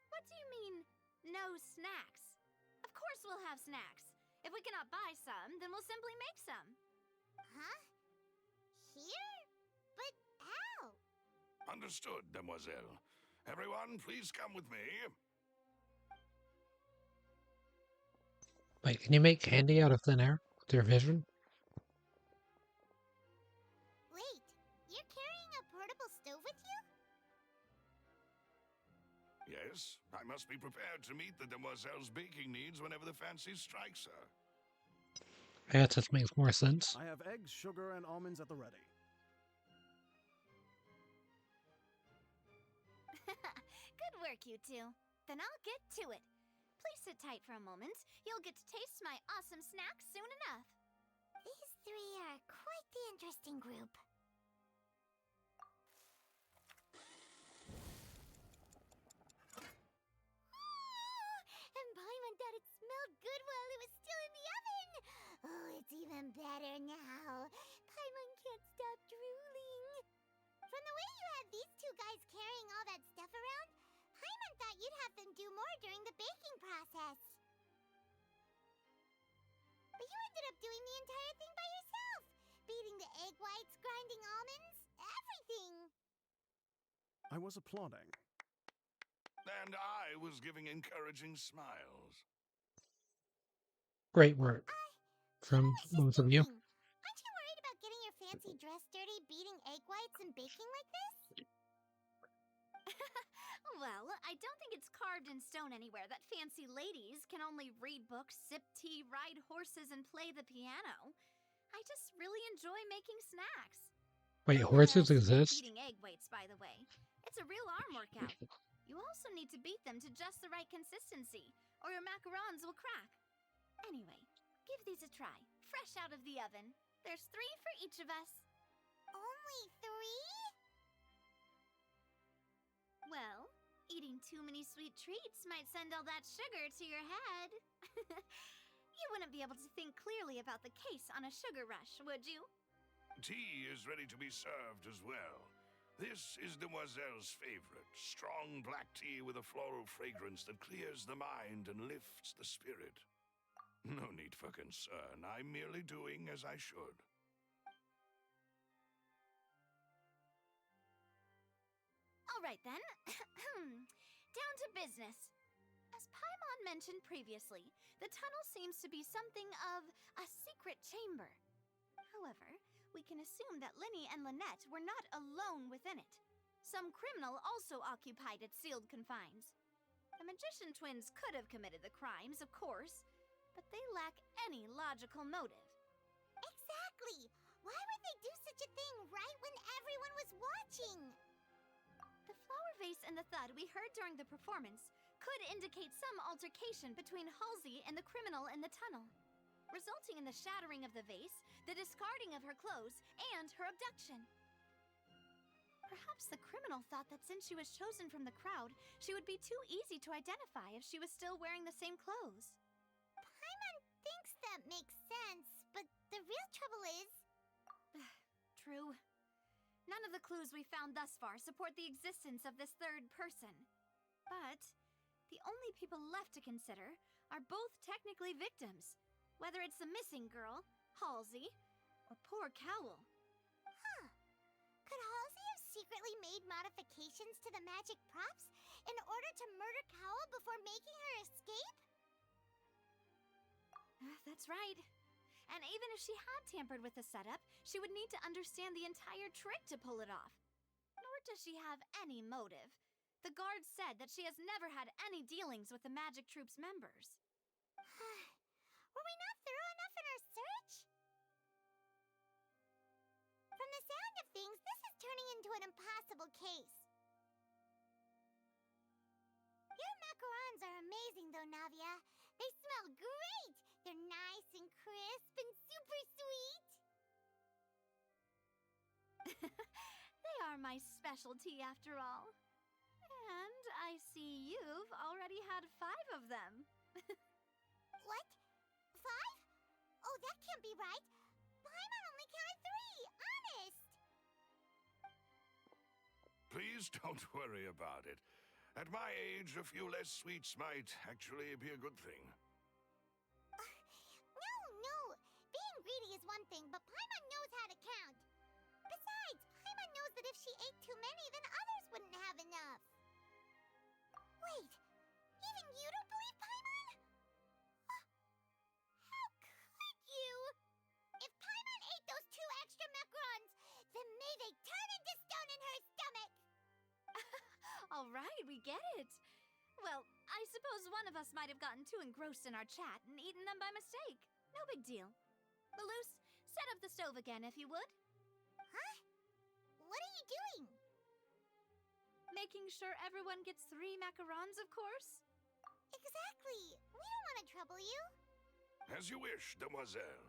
Speaker 7: What do you mean, no snacks? Of course we'll have snacks. If we cannot buy some, then we'll simply make some.
Speaker 3: Huh? Here? But how?
Speaker 14: Understood, demoiselle. Everyone, please come with me.
Speaker 1: Wait, can you make candy out of thin air with your vision?
Speaker 3: Wait, you're carrying a portable stove with you?
Speaker 14: Yes, I must be prepared to meet the demoiselle's baking needs whenever the fancy strikes her.
Speaker 1: That just makes more sense.
Speaker 11: I have eggs, sugar, and almonds at the ready.
Speaker 7: Good work, you two. Then I'll get to it. Please sit tight for a moment. You'll get to taste my awesome snacks soon enough.
Speaker 3: These three are quite the interesting group. And Paimon thought it smelled good while it was still in the oven. Oh, it's even better now. Paimon can't stop drooling. From the way you had these two guys carrying all that stuff around, Paimon thought you'd have them do more during the baking process. But you ended up doing the entire thing by yourself. Beating the egg whites, grinding almonds, everything.
Speaker 11: I was applauding.
Speaker 14: And I was giving encouraging smiles.
Speaker 1: Great work from both of you.
Speaker 3: Aren't you worried about getting your fancy dress dirty beating egg whites and baking like this?
Speaker 7: Well, I don't think it's carved in stone anywhere that fancy ladies can only read books, sip tea, ride horses, and play the piano. I just really enjoy making snacks.
Speaker 1: Wait, horses exist?
Speaker 7: Beating egg whites, by the way. It's a real arm workout. You also need to beat them to just the right consistency, or your macarons will crack. Anyway, give these a try, fresh out of the oven. There's 3 for each of us.
Speaker 3: Only 3?
Speaker 7: Well, eating too many sweet treats might send all that sugar to your head. You wouldn't be able to think clearly about the case on a sugar rush, would you?
Speaker 14: Tea is ready to be served as well. This is Demoiselle's favorite, strong black tea with a floral fragrance that clears the mind and lifts the spirit. No need for concern. I'm merely doing as I should.
Speaker 7: All right then. Down to business. As Paimon mentioned previously, the tunnel seems to be something of a secret chamber. However, we can assume that Linny and Lynette were not alone within it. Some criminal also occupied its sealed confines. The magician twins could have committed the crimes, of course, but they lack any logical motive.
Speaker 3: Exactly! Why would they do such a thing right when everyone was watching?
Speaker 7: The flower vase and the thud we heard during the performance could indicate some altercation between Halsey and the criminal in the tunnel, resulting in the shattering of the vase, the discarding of her clothes, and her abduction. Perhaps the criminal thought that since she was chosen from the crowd, she would be too easy to identify if she was still wearing the same clothes.
Speaker 3: Paimon thinks that makes sense, but the real trouble is...
Speaker 7: True. None of the clues we found thus far support the existence of this third person. But the only people left to consider are both technically victims, whether it's the missing girl, Halsey, or poor Cowell.
Speaker 3: Huh. Could Halsey have secretly made modifications to the magic props in order to murder Cowell before making her escape?
Speaker 7: That's right. And even if she had tampered with the setup, she would need to understand the entire trick to pull it off. Nor does she have any motive. The guard said that she has never had any dealings with the Magic Troop's members.
Speaker 3: Were we not thorough enough in our search? From the sound of things, this is turning into an impossible case. Your macarons are amazing though, Navia. They smell great! They're nice and crisp and super sweet!
Speaker 7: They are my specialty after all. And I see you've already had 5 of them.
Speaker 3: What? 5? Oh, that can't be right. Paimon only counted 3, honest!
Speaker 14: Please don't worry about it. At my age, a few less sweets might actually be a good thing.
Speaker 3: No. Being greedy is one thing, but Paimon knows how to count. Besides, Paimon knows that if she ate too many, then others wouldn't have enough. Wait, even you don't believe Paimon?
Speaker 7: did we get it? Well, I suppose one of us might have gotten too engrossed in our chat and eaten them by mistake. No big deal. Malus, set up the stove again if you would.
Speaker 3: Huh? What are you doing?
Speaker 7: Making sure everyone gets 3 macarons, of course.
Speaker 3: Exactly. We don't want to trouble you.
Speaker 14: As you wish, demoiselle.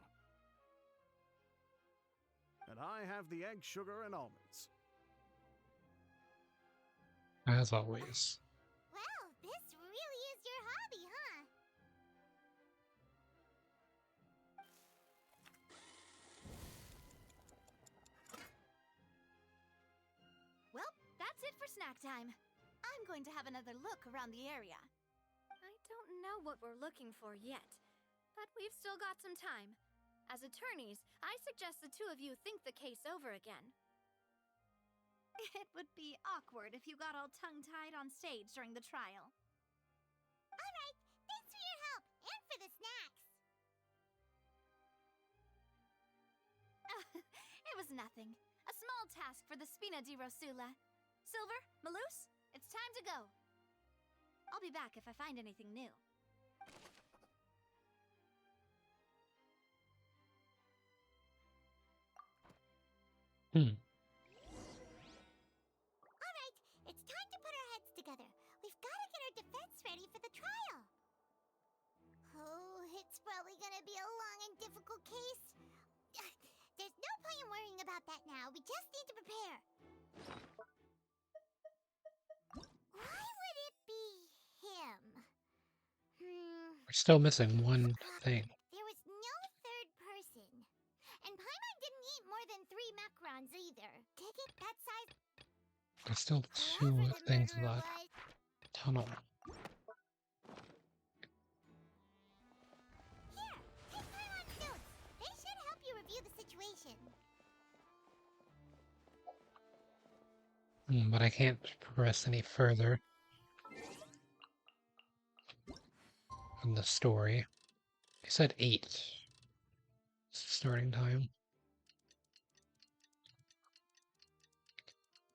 Speaker 11: And I have the egg, sugar, and almonds.
Speaker 1: As always.
Speaker 3: Well, this really is your hobby, huh?
Speaker 7: Well, that's it for snack time. I'm going to have another look around the area. I don't know what we're looking for yet, but we've still got some time. As attorneys, I suggest the two of you think the case over again. It would be awkward if you got all tongue-tied on stage during the trial.
Speaker 3: All right, thanks for your help and for the snacks.
Speaker 7: It was nothing. A small task for the Spina di Rosula. Silver, Malus, it's time to go. I'll be back if I find anything new.
Speaker 3: All right, it's time to put our heads together. We've got to get our defense ready for the trial. Oh, it's probably gonna be a long and difficult case. There's no point in worrying about that now. We just need to prepare. Why would it be him?
Speaker 1: We're still missing one thing.
Speaker 3: There was no third person. And Paimon didn't eat more than 3 macarons either. Take it that size.
Speaker 1: There's still 2 things left. Tunnel.
Speaker 3: Here, take Paimon's notes. They should help you review the situation.
Speaker 1: But I can't progress any further in the story. He said 8. Starting time.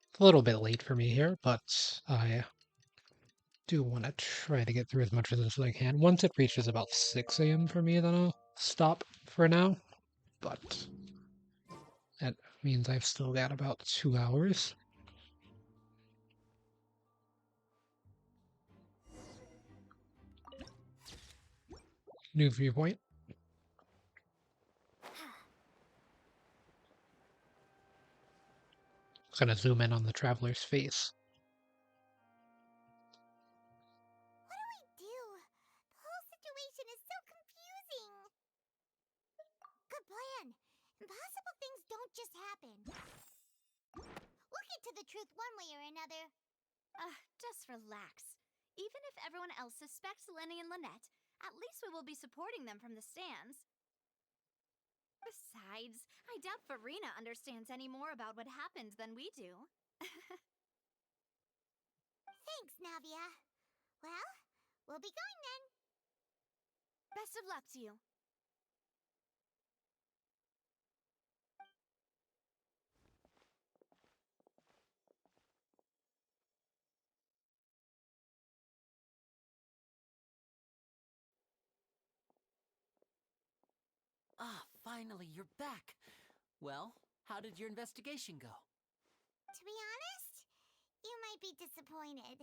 Speaker 1: It's a little bit late for me here, but I do want to try to get through as much of this as I can. Once it reaches about 6 a.m. for me, then I'll stop for now. But that means I've still got about 2 hours. New viewpoint. Gonna zoom in on the traveler's face.
Speaker 3: What do we do? The whole situation is so confusing. Good plan. Impossible things don't just happen. We'll get to the truth one way or another.
Speaker 7: Just relax. Even if everyone else suspects Lenny and Lynette, at least we will be supporting them from the stands. Besides, I doubt Farina understands any more about what happened than we do.
Speaker 3: Thanks, Navia. Well, we'll be going then.
Speaker 7: Best of luck to you.
Speaker 4: Ah, finally, you're back. Well, how did your investigation go?
Speaker 3: To be honest, you might be disappointed.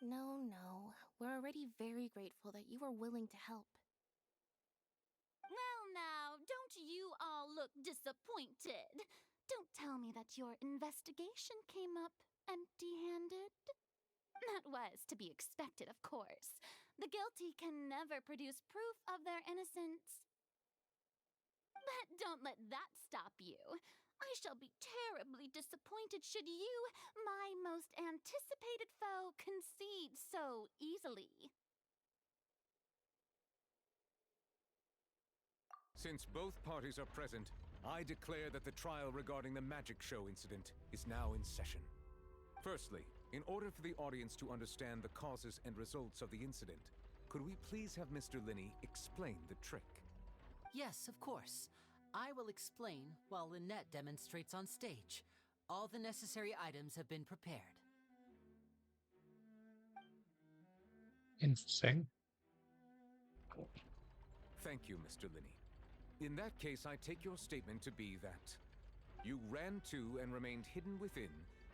Speaker 8: No, no. We're already very grateful that you were willing to help.
Speaker 9: Well now, don't you all look disappointed. Don't tell me that your investigation came up empty-handed. That was to be expected, of course. The guilty can never produce proof of their innocence. But don't let that stop you. I shall be terribly disappointed should you, my most anticipated foe, concede so easily.
Speaker 20: Since both parties are present, I declare that the trial regarding the magic show incident is now in session. Firstly, in order for the audience to understand the causes and results of the incident, could we please have Mr. Linney explain the trick?
Speaker 4: Yes, of course. I will explain while Lynette demonstrates on stage. All the necessary items have been prepared.
Speaker 1: Interesting.
Speaker 20: Thank you, Mr. Linney. In that case, I take your statement to be that you ran to and remained hidden within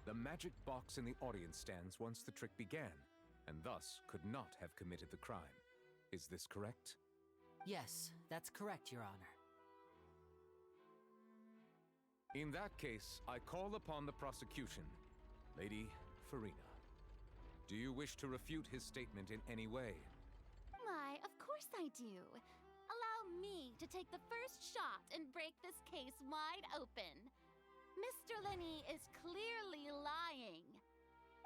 Speaker 20: the magic box in the audience stands once the trick began, and thus could not have committed the crime. Is this correct?
Speaker 4: Yes, that's correct, Your Honor.
Speaker 20: In that case, I call upon the prosecution. Lady Farina, do you wish to refute his statement in any way?
Speaker 9: Why, of course I do. Allow me to take the first shot and break this case wide open. Mr. Linney is clearly lying.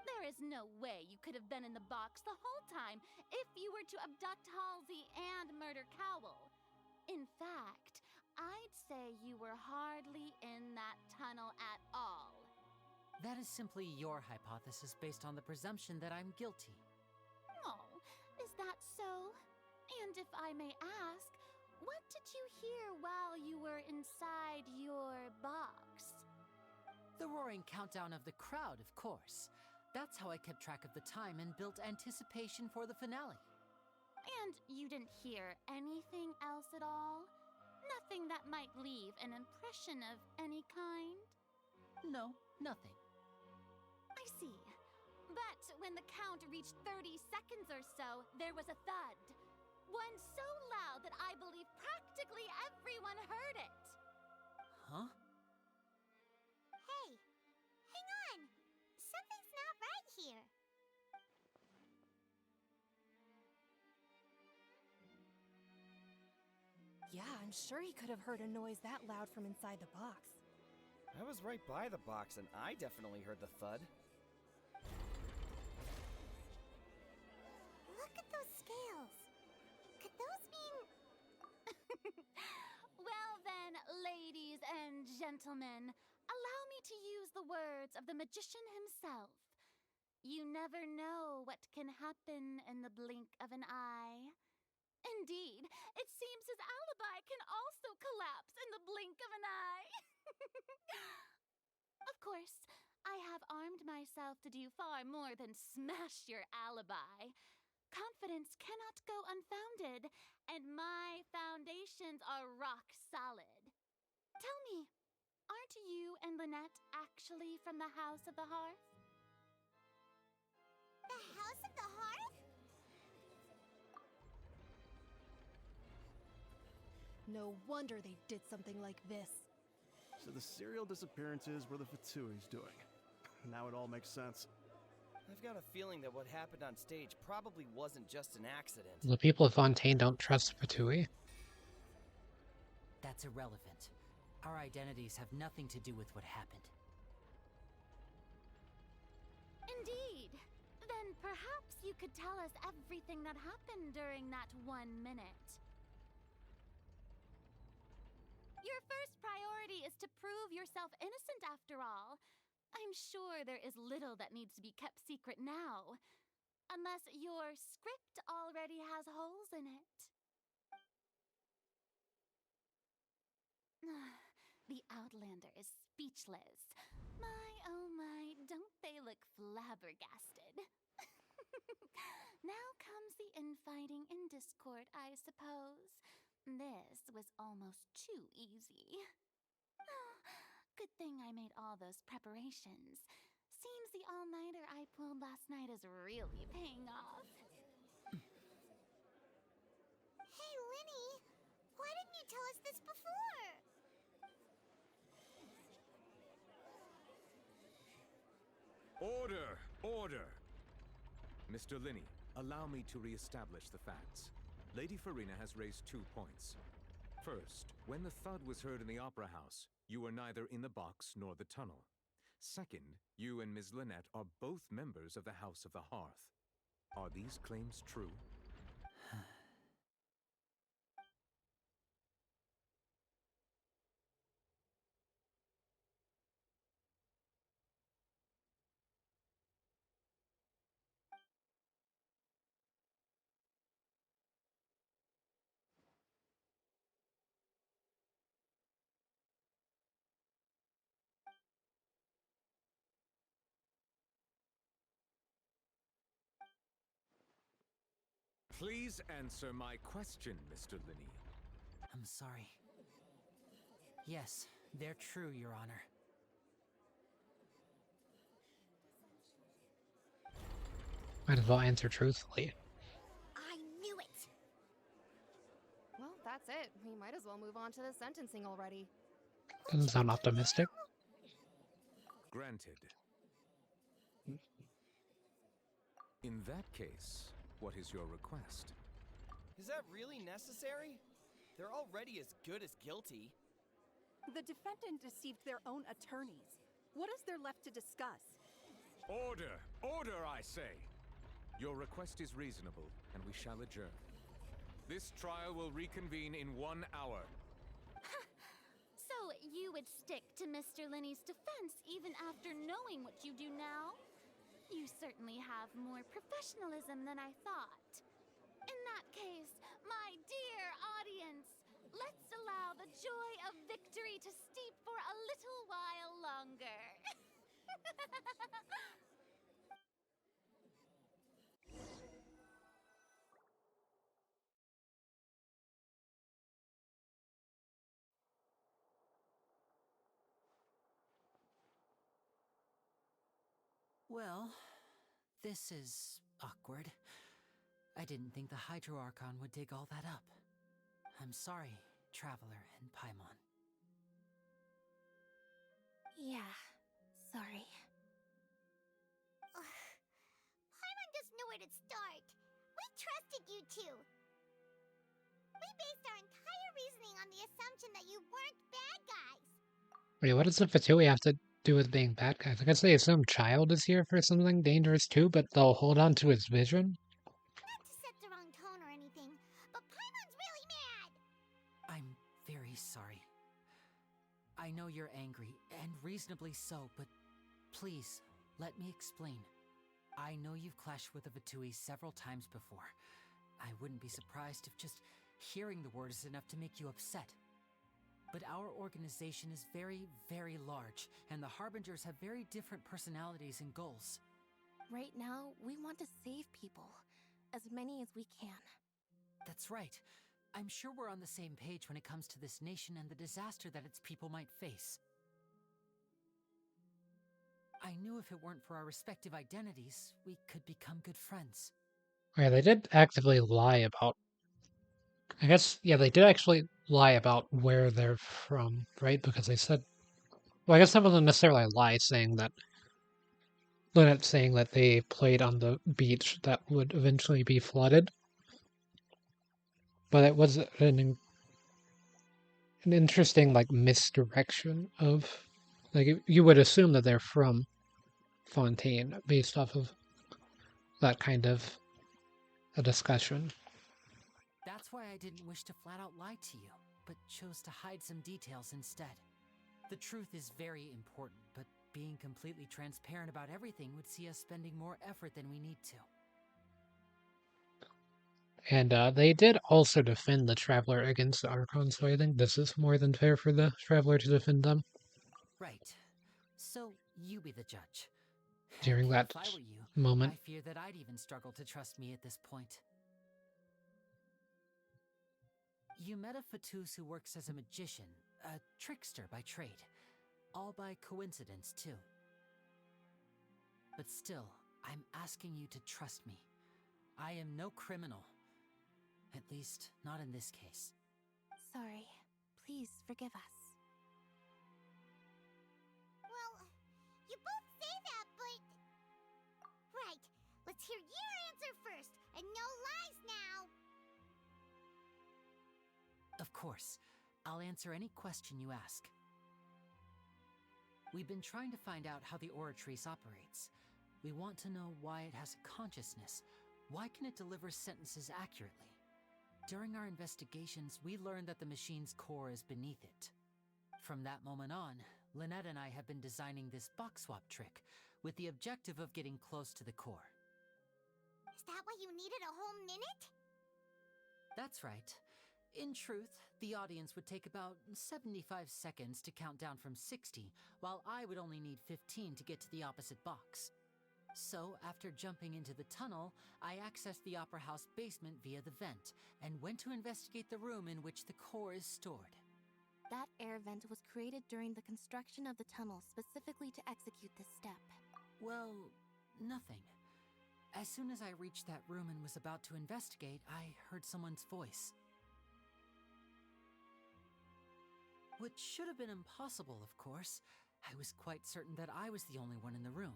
Speaker 9: There is no way you could have been in the box the whole time if you were to abduct Halsey and murder Cowell. In fact, I'd say you were hardly in that tunnel at all.
Speaker 4: That is simply your hypothesis based on the presumption that I'm guilty.
Speaker 9: Oh, is that so? And if I may ask, what did you hear while you were inside your box?
Speaker 4: The roaring countdown of the crowd, of course. That's how I kept track of the time and built anticipation for the finale.
Speaker 9: And you didn't hear anything else at all? Nothing that might leave an impression of any kind?
Speaker 4: No, nothing.
Speaker 9: I see. But when the count reached 30 seconds or so, there was a thud. One so loud that I believe practically everyone heard it.
Speaker 4: Huh?
Speaker 3: Hey, hang on! Something's not right here.
Speaker 15: Yeah, I'm sure he could have heard a noise that loud from inside the box.
Speaker 22: I was right by the box, and I definitely heard the thud.
Speaker 3: Look at those scales. Could those mean...
Speaker 9: Well then, ladies and gentlemen, allow me to use the words of the magician himself. You never know what can happen in the blink of an eye. Indeed, it seems his alibi can also collapse in the blink of an eye. Of course, I have armed myself to do far more than smash your alibi. Confidence cannot go unfounded, and my foundations are rock solid. Tell me, aren't you and Lynette actually from the House of the Hearth?
Speaker 3: The House of the Hearth?
Speaker 15: No wonder they did something like this.
Speaker 11: So the serial disappearances were the Fatui's doing. Now it all makes sense.
Speaker 22: I've got a feeling that what happened on stage probably wasn't just an accident.
Speaker 1: The people of Fontaine don't trust Fatui.
Speaker 4: That's irrelevant. Our identities have nothing to do with what happened.
Speaker 9: Indeed. Then perhaps you could tell us everything that happened during that 1 minute. Your first priority is to prove yourself innocent after all. I'm sure there is little that needs to be kept secret now. Unless your script already has holes in it. The Outlander is speechless. My, oh my, don't they look flabbergasted? Now comes the infighting and discord, I suppose. This was almost too easy. Oh, good thing I made all those preparations. Seems the all-nighter I pulled last night is really paying off.
Speaker 3: Hey, Linny! Why didn't you tell us this before?
Speaker 20: Order! Order! Mr. Linney, allow me to re-establish the facts. Lady Farina has raised 2 points. First, when the thud was heard in the Opera House, you were neither in the box nor the tunnel. Second, you and Ms. Lynette are both members of the House of the Hearth. Are these claims true? Please answer my question, Mr. Linney.
Speaker 4: I'm sorry. Yes, they're true, Your Honor.
Speaker 1: Might as well answer truthfully.
Speaker 3: I knew it!
Speaker 15: Well, that's it. We might as well move on to the sentencing already.
Speaker 1: Doesn't sound optimistic.
Speaker 20: Granted. In that case, what is your request?
Speaker 22: Is that really necessary? They're already as good as guilty.
Speaker 17: The defendant deceived their own attorneys. What is there left to discuss?
Speaker 20: Order! Order, I say! Your request is reasonable, and we shall adjourn. This trial will reconvene in 1 hour.
Speaker 9: So you would stick to Mr. Linney's defense even after knowing what you do now? You certainly have more professionalism than I thought. In that case, my dear audience, let's allow the joy of victory to steep for a little while longer.
Speaker 4: Well, this is awkward. I didn't think the Hydro Archon would dig all that up. I'm sorry, Traveler and Paimon.
Speaker 8: Yeah, sorry.
Speaker 3: Paimon doesn't know where to start. We trusted you two. We based our entire reasoning on the assumption that you weren't bad guys.
Speaker 1: Wait, what does the Fatui have to do with being bad guys? I guess they assume Child is here for something dangerous too, but they'll hold on to his vision?
Speaker 3: Not to set the wrong tone or anything, but Paimon's really mad!
Speaker 4: I'm very sorry. I know you're angry, and reasonably so, but please, let me explain. I know you've clashed with the Fatui several times before. I wouldn't be surprised if just hearing the word is enough to make you upset. But our organization is very, very large, and the Harbingers have very different personalities and goals.
Speaker 8: Right now, we want to save people. As many as we can.
Speaker 4: That's right. I'm sure we're on the same page when it comes to this nation and the disaster that its people might face. I knew if it weren't for our respective identities, we could become good friends.
Speaker 1: Yeah, they did actively lie about... I guess, yeah, they did actually lie about where they're from, right? Because they said... Well, I guess that wasn't necessarily a lie, saying that... Lynette saying that they played on the beach that would eventually be flooded. But it was an interesting, like, misdirection of... Like, you would assume that they're from Fontaine, based off of that kind of a discussion.
Speaker 4: That's why I didn't wish to flat out lie to you, but chose to hide some details instead. The truth is very important, but being completely transparent about everything would see us spending more effort than we need to.
Speaker 1: And they did also defend the Traveler against the Archon, so I think this is more than fair for the Traveler to defend them.
Speaker 4: Right. So, you be the judge.
Speaker 1: During
Speaker 4: Heck,
Speaker 1: that
Speaker 4: if I were you,
Speaker 1: moment.
Speaker 4: I fear that I'd even struggle to trust me at this point. You met a Fatus who works as a magician, a trickster by trade. All by coincidence, too. But still, I'm asking you to trust me. I am no criminal. At least, not in this case.
Speaker 8: Sorry. Please forgive us.
Speaker 3: Well, you both say that, but... Right, let's hear your answer first, and no lies now!
Speaker 4: Of course. I'll answer any question you ask. We've been trying to find out how the Oratrice operates. We want to know why it has a consciousness. Why can it deliver sentences accurately? During our investigations, we learned that the machine's core is beneath it. From that moment on, Lynette and I have been designing this box swap trick, with the objective of getting close to the core.
Speaker 3: Is that why you needed a whole minute?
Speaker 4: That's right. In truth, the audience would take about 75 seconds to count down from 60, while I would only need 15 to get to the opposite box. So, after jumping into the tunnel, I accessed the Opera House basement via the vent, and went to investigate the room in which the core is stored.
Speaker 8: That air vent was created during the construction of the tunnel specifically to execute this step.
Speaker 4: Well, nothing. As soon as I reached that room and was about to investigate, I heard someone's voice. Which should have been impossible, of course. I was quite certain that I was the only one in the room.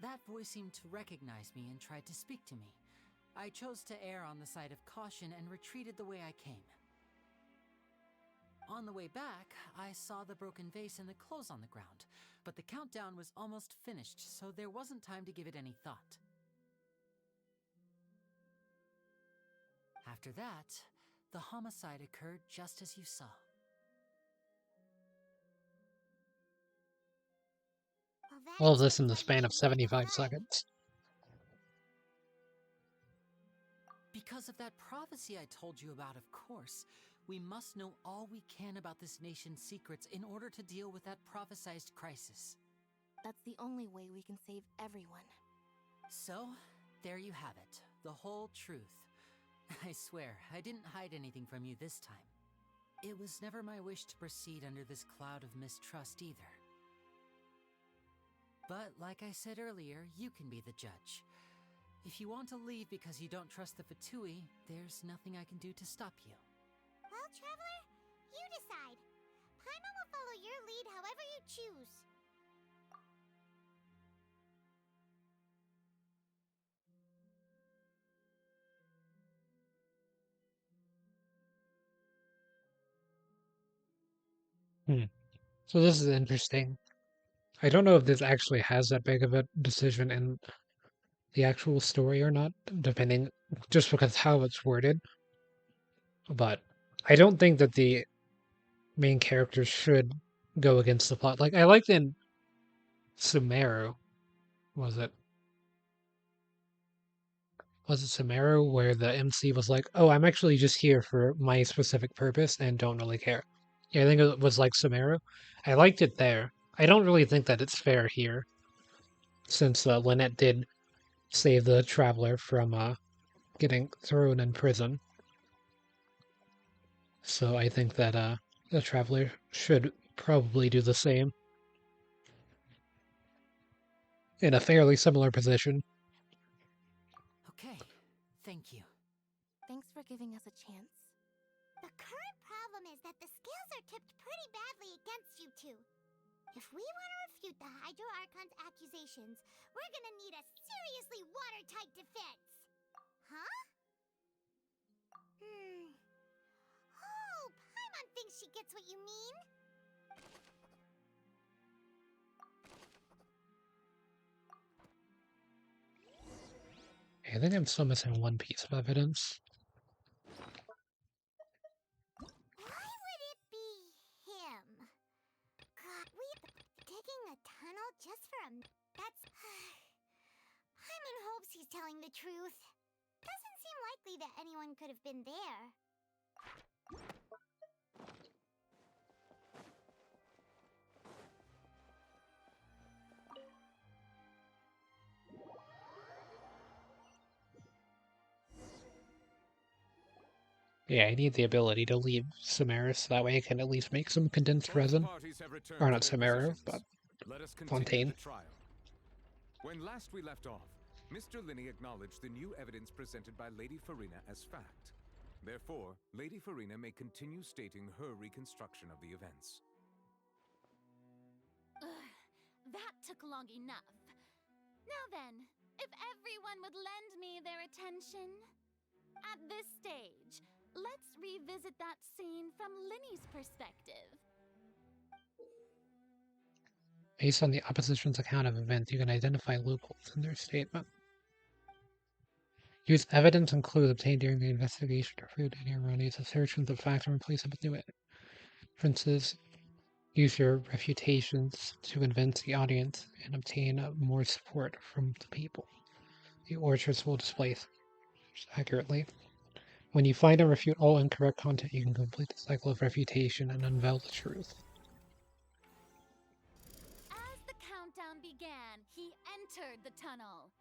Speaker 4: That voice seemed to recognize me and tried to speak to me. I chose to err on the side of caution and retreated the way I came. On the way back, I saw the broken vase and the clothes on the ground, but the countdown was almost finished, so there wasn't time to give it any thought. After that, the homicide occurred just as you saw.
Speaker 1: All of this in the span of 75 seconds.
Speaker 4: Because of that prophecy I told you about, of course. We must know all we can about this nation's secrets in order to deal with that prophesized crisis.
Speaker 8: That's the only way we can save everyone.
Speaker 4: So, there you have it. The whole truth. I swear, I didn't hide anything from you this time. It was never my wish to proceed under this cloud of mistrust either. But, like I said earlier, you can be the judge. If you want to leave because you don't trust the Fatui, there's nothing I can do to stop you.
Speaker 3: Well, Traveler, you decide. Paimon will follow your lead however you choose.
Speaker 1: So this is interesting. I don't know if this actually has that big of a decision in the actual story or not, depending just because how it's worded. But I don't think that the main characters should go against the plot. Like I liked in Sumeru, was it? Was it Sumeru where the MC was like, "Oh, I'm actually just here for my specific purpose and don't really care." Yeah, I think it was like Sumeru. I liked it there. I don't really think that it's fair here, since Lynette did save the traveler from getting thrown in prison. So I think that the traveler should probably do the same in a fairly similar position.
Speaker 4: Okay, thank you.
Speaker 8: Thanks for giving us a chance.
Speaker 3: The current problem is that the scales are tipped pretty badly against you two. If we want to refute the Hydro Archon's accusations, we're gonna need a seriously watertight defense. Huh? Oh, Paimon thinks she gets what you mean.
Speaker 1: I think I'm still missing one piece of evidence.
Speaker 3: Why would it be him? God, we digging a tunnel just for a... That's... Paimon hopes he's telling the truth. Doesn't seem likely that anyone could have been there.
Speaker 1: Yeah, I need the ability to leave Sumeru so that way I can at least make some condensed resin. Or not Sumeru, but Fontaine.
Speaker 20: When last we left off, Mr. Linney acknowledged the new evidence presented by Lady Farina as fact. Therefore, Lady Farina may continue stating her reconstruction of the events.
Speaker 9: Ugh, that took long enough. Now then, if everyone would lend me their attention. At this stage, let's revisit that scene from Linney's perspective.
Speaker 1: Based on the opposition's account of events, you can identify loopholes in their statement. Use evidence and clues obtained during the investigation to refute any erroneous assertions of fact and replace them with new inferences. Use your refutations to convince the audience and obtain more support from the people. The orators will display accurately. When you find and refute all incorrect content, you can complete the cycle of refutation and unveil the truth.
Speaker 9: As the countdown began, he entered entered the tunnel.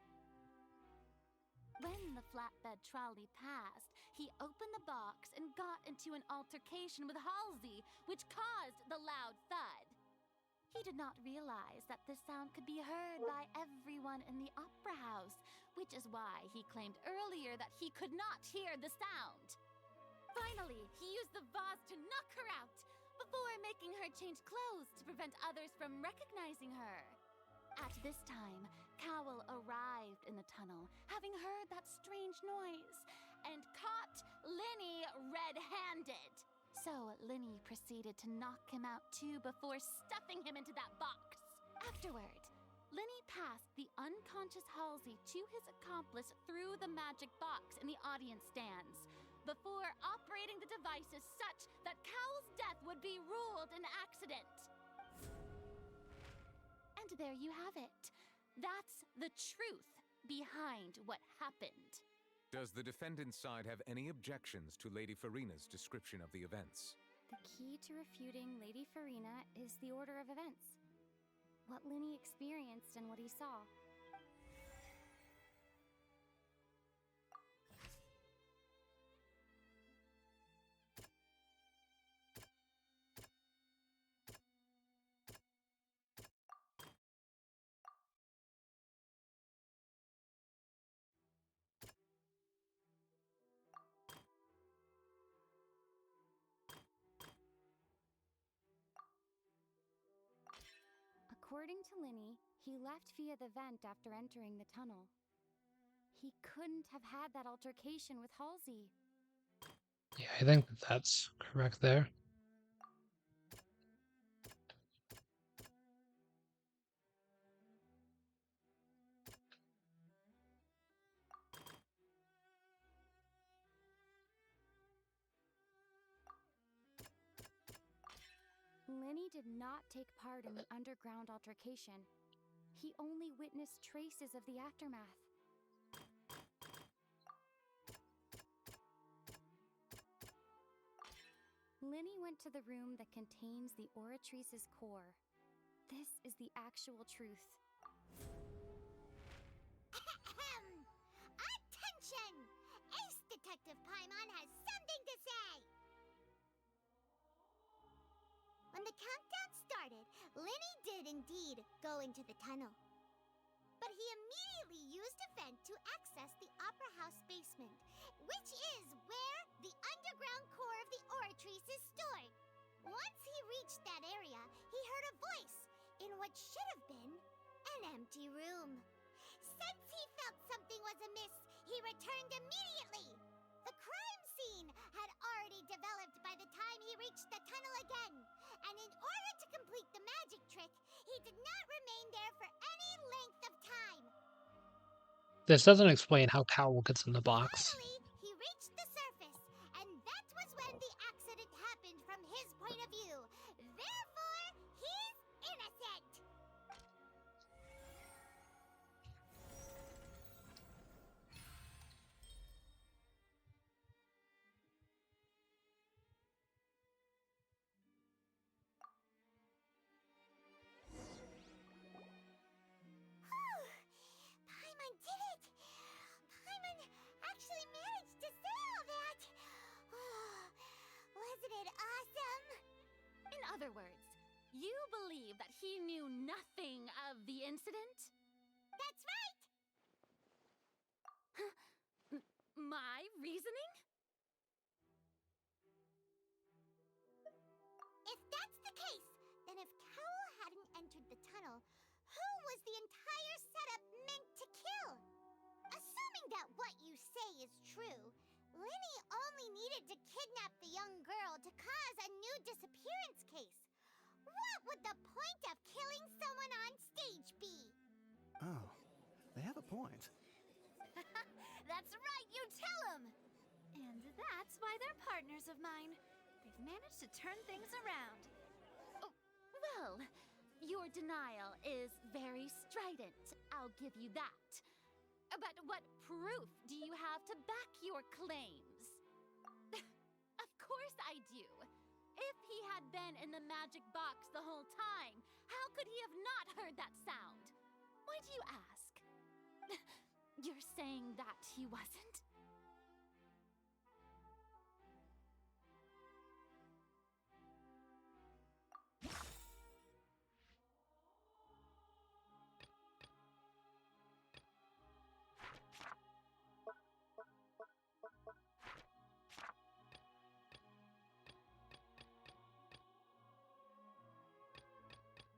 Speaker 9: When the flatbed trolley passed, he opened the box and got into an altercation with Halsey, which caused the loud thud. He did not realize that this sound could be heard by everyone in the opera house, which is why he claimed earlier that he could not hear the sound. Finally, he used the vase to knock her out, before making her change clothes to prevent others from recognizing her. At this time, Cowell arrived in the tunnel, having heard that strange noise, and caught Linny red-handed. So Linny proceeded to knock him out too before stuffing him into that box. Afterward, Linny passed the unconscious Halsey to his accomplice through the magic box in the audience stands, before operating the devices such that Cowell's death would be ruled an accident. And there you have it. That's the truth behind what happened.
Speaker 20: Does the defendant's side have any objections to Lady Farina's description of the events?
Speaker 10: The key to refuting Lady Farina is the order of events. What Linny experienced and what he saw. According to Linny, he left via the vent after entering the tunnel. He couldn't have had that altercation with Halsey.
Speaker 1: Yeah, I think that's correct there.
Speaker 10: Linny did not take part in the underground altercation. He only witnessed traces of the aftermath. Linny went to the room that contains the Oratrice's core. This is the actual truth.
Speaker 3: Attention! Ace Detective Paimon has something to say! When the countdown started, Linny did indeed go into the tunnel. But he immediately used a vent to access the Opera House basement, which is where the underground core of the Oratrice is stored. Once he reached that area, he heard a voice in what should have been an empty room. Since he felt something was amiss, he returned immediately. The crime scene had already developed by the time he reached the tunnel again, and in order to complete the magic trick, he did not remain there for any length of time.
Speaker 1: This doesn't explain how Cowell gets in the box.
Speaker 3: Finally, he reached the surface, and that was when the accident happened from his point of view. Therefore, he's innocent. Paimon did it! Paimon actually managed to say all that! Wasn't it awesome?
Speaker 9: In other words, you believe that he knew nothing of the incident?
Speaker 3: That's right!
Speaker 9: My reasoning?
Speaker 3: If that's the case, then if Cowell hadn't entered the tunnel, who was the entire setup meant to kill? Assuming that what you say is true, Linny only needed to kidnap the young girl to cause a new disappearance case. What would the point of killing someone on stage be?
Speaker 11: Oh, they have a point.
Speaker 7: That's right, you tell them! And that's why they're partners of mine. They've managed to turn things around.
Speaker 9: Oh, well, your denial is very strident, I'll give you that. But what proof do you have to back your claims? Of course I do. If he had been in the magic box the whole time, how could he have not heard that sound? Why do you ask? You're saying that he wasn't?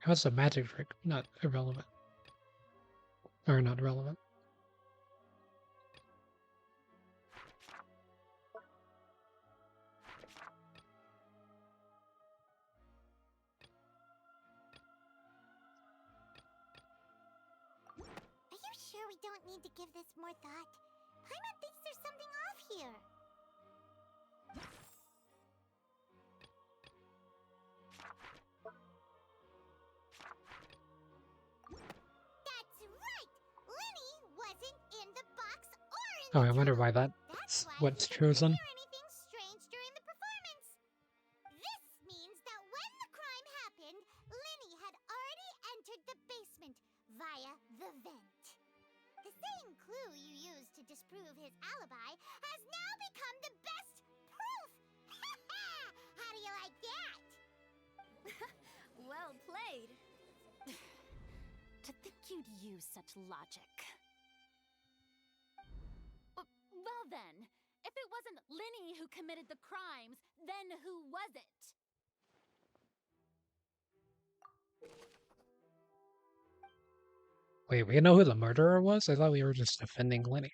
Speaker 1: How's the magic trick not irrelevant? Or not relevant?
Speaker 3: Are you sure we don't need to give this more thought? Paimon thinks there's something off here. That's right! Linny wasn't in the box or in
Speaker 1: Oh,
Speaker 3: the
Speaker 1: I wonder
Speaker 3: tunnel.
Speaker 1: why that's what's chosen.
Speaker 3: Hear anything strange during the performance. This means that when the crime happened, Linny had already entered the basement via the vent. The same clue you used to disprove his alibi has now become the best proof! How do you like that?
Speaker 7: Well played.
Speaker 9: To think you'd use such logic. Well then, if it wasn't Linny who committed the crimes, then who was it?
Speaker 1: Wait, we know who the murderer was? I thought we were just defending Linny.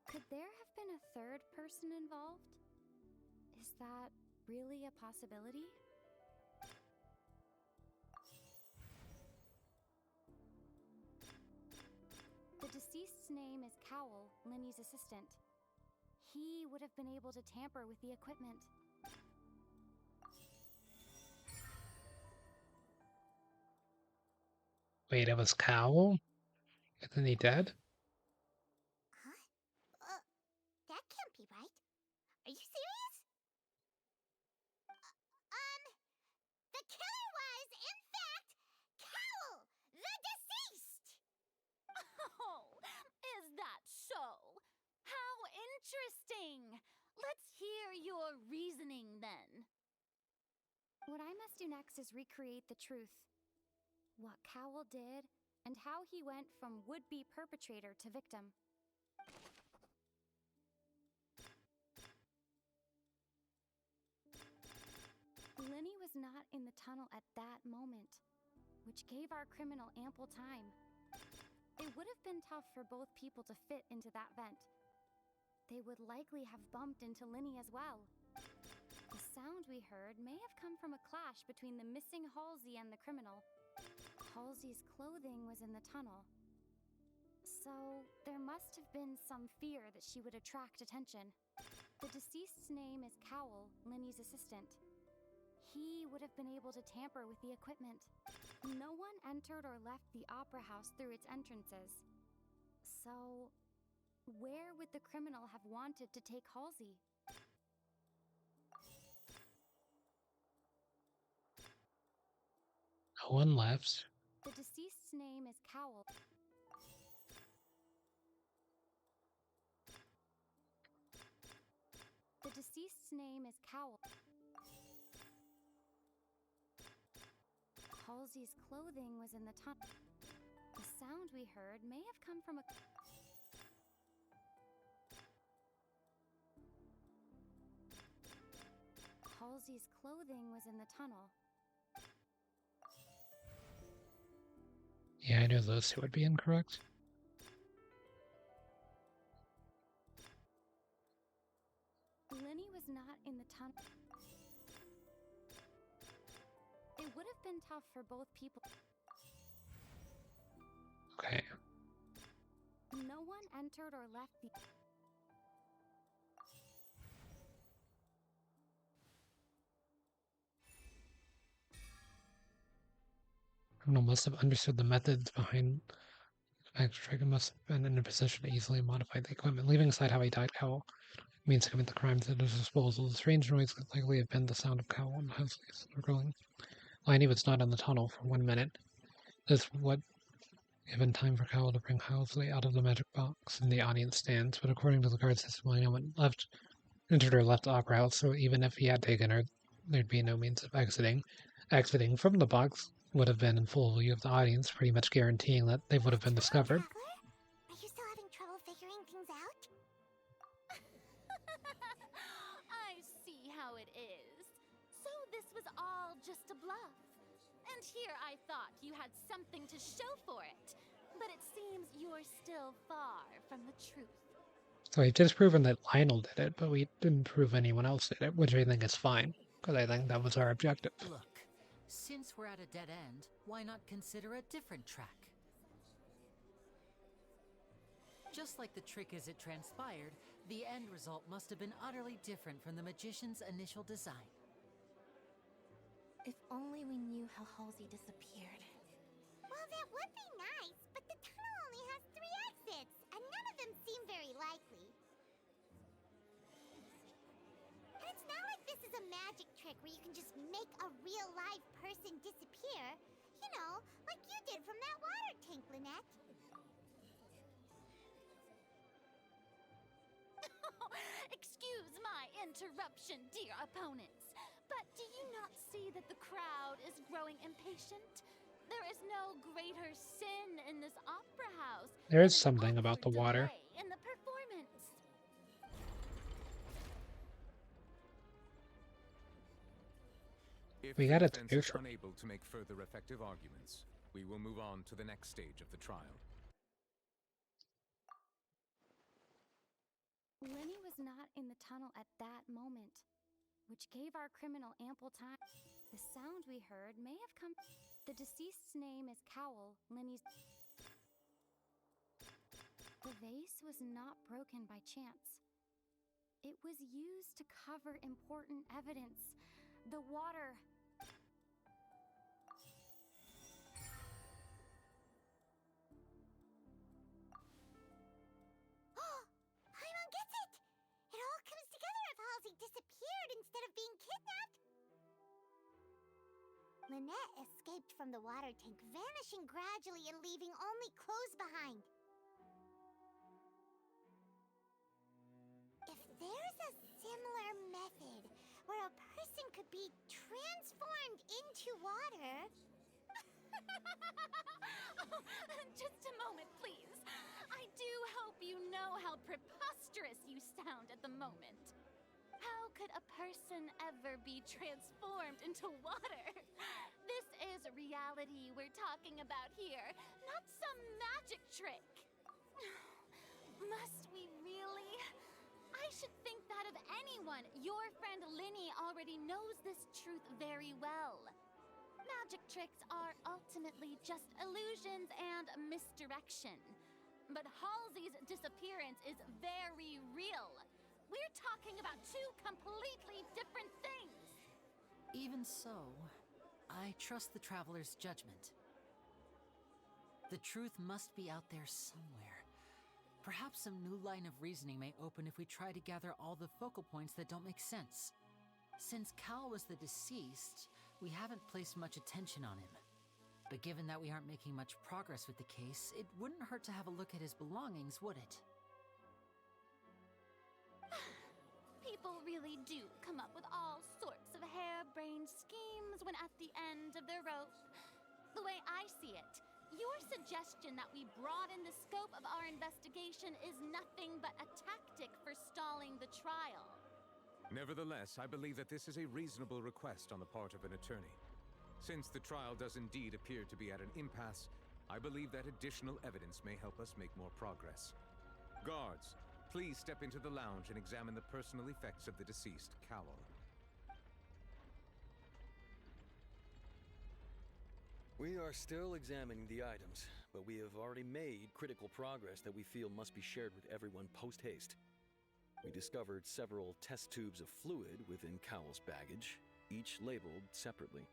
Speaker 10: Could there have been a third person involved? Is that really a possibility? The deceased's name is Cowell, Linny's assistant. He would have been able to tamper with the equipment.
Speaker 1: Wait, it was Cowell? Isn't he dead?
Speaker 3: Huh? That can't be right. Are you serious? The killer was, in fact, Cowell, the deceased!
Speaker 9: Oh, is that so? How interesting! Let's hear your reasoning then.
Speaker 10: What I must do next is recreate the truth. What Cowell did, and how he went from would-be perpetrator to victim. Linny was not in the tunnel at that moment, which gave our criminal ample time. It would have been tough for both people to fit into that vent. They would likely have bumped into Linny as well. The sound we heard may have come from a clash between the missing Halsey and the criminal. Halsey's clothing was in the tunnel. So, there must have been some fear that she would attract attention. The deceased's name is Cowell, Linny's assistant. He would have been able to tamper with the equipment. No one entered or left the opera house through its entrances. So, where would the criminal have wanted to take Halsey?
Speaker 1: No one left.
Speaker 10: The deceased's name is Cowell. The deceased's name is Cowell. Halsey's clothing was in the tunnel. The sound we heard may have come from a... Halsey's clothing was in the tunnel.
Speaker 1: Yeah, I knew those two would be incorrect.
Speaker 10: Linny was not in the tunnel. It would have been tough for both people.
Speaker 1: Okay.
Speaker 10: entered or left the...
Speaker 1: Criminal must have understood the methods behind the magic trick and must have been in a position to easily modify the equipment. Leaving aside how he died, Cowell means to commit the crimes at his disposal. The strange noise could likely have been the sound of Cowell and Huxley's gurgling. Liney was not in the tunnel for 1 minute. This would given time for Cowell to bring Huxley out of the magic box in the audience stands, but according to the guard system, Liney entered or left the Opera House, so even if he had taken her, there'd be no means of exiting. Exiting from the box would have been in full view of the audience, pretty much guaranteeing that they would have been discovered.
Speaker 3: Are you still having trouble figuring things out?
Speaker 9: I see how it is. So this was all just a bluff. And here I thought you had something to show for it. But it seems you're still far from the truth.
Speaker 1: So we've just proven that Lionel did it, but we didn't prove anyone else did it, which I think is fine, because I think that was our objective.
Speaker 4: Look, since we're at a dead end, why not consider a different track? Just like the trick as it transpired, the end result must have been utterly different from the magician's initial design.
Speaker 8: If only we knew how Halsey disappeared.
Speaker 3: Well, that would be nice, but the tunnel only has 3 exits, and none of them seem very likely. And it's not like this is a magic trick where you can just make a real live person disappear. You know, like you did from that water tank, Lynette.
Speaker 9: Excuse my interruption, dear opponents. But do you not see that the crowd is growing impatient? There is no greater sin in this opera house.
Speaker 1: There is something about the water.
Speaker 9: In the performance.
Speaker 20: If
Speaker 1: We
Speaker 20: the
Speaker 1: got it
Speaker 20: defense
Speaker 1: to
Speaker 20: is
Speaker 1: neutral.
Speaker 20: unable to make further effective arguments, we will move on to the next stage of the trial.
Speaker 10: Lenny was not in the tunnel at that moment, which gave our criminal ample time. The sound we heard may have come... The deceased's name is Cowell, Lenny's... The vase was not broken by chance. It was used to cover important evidence. The water...
Speaker 3: Paimon gets it! It all comes together if Halsey disappeared instead of being kidnapped. Lynette escaped from the water tank, vanishing gradually and leaving only clothes behind. If there's a similar method where a person could be transformed into water...
Speaker 9: Oh, just a moment, please. I do hope you know how preposterous you sound at the moment. How could a person ever be transformed into water? This is reality we're talking about here, not some magic trick. Must we really? I should think that of anyone. Your friend Linny already knows this truth very well. Magic tricks are ultimately just illusions and misdirection. But Halsey's disappearance is very real. We're talking about 2 completely different things.
Speaker 4: Even so, I trust the traveler's judgment. The truth must be out there somewhere. Perhaps some new line of reasoning may open if we try to gather all the focal points that don't make sense. Since Cal was the deceased, we haven't placed much attention on him. But given that we aren't making much progress with the case, it wouldn't hurt to have a look at his belongings, would it?
Speaker 9: People really do come up with all sorts of harebrained schemes when at the end of their rope. The way I see it, your suggestion that we broaden the scope of our investigation is nothing but a tactic for stalling the trial.
Speaker 20: Nevertheless, I believe that this is a reasonable request on the part of an attorney. Since the trial does indeed appear to be at an impasse, I believe that additional evidence may help us make more progress. Guards, please step into the lounge and examine the personal effects of the deceased, Cowell.
Speaker 2: We are still examining the items, but we have already made critical progress that we feel must be shared with everyone post-haste. We discovered several test tubes of fluid within Cowell's baggage, each labeled separately.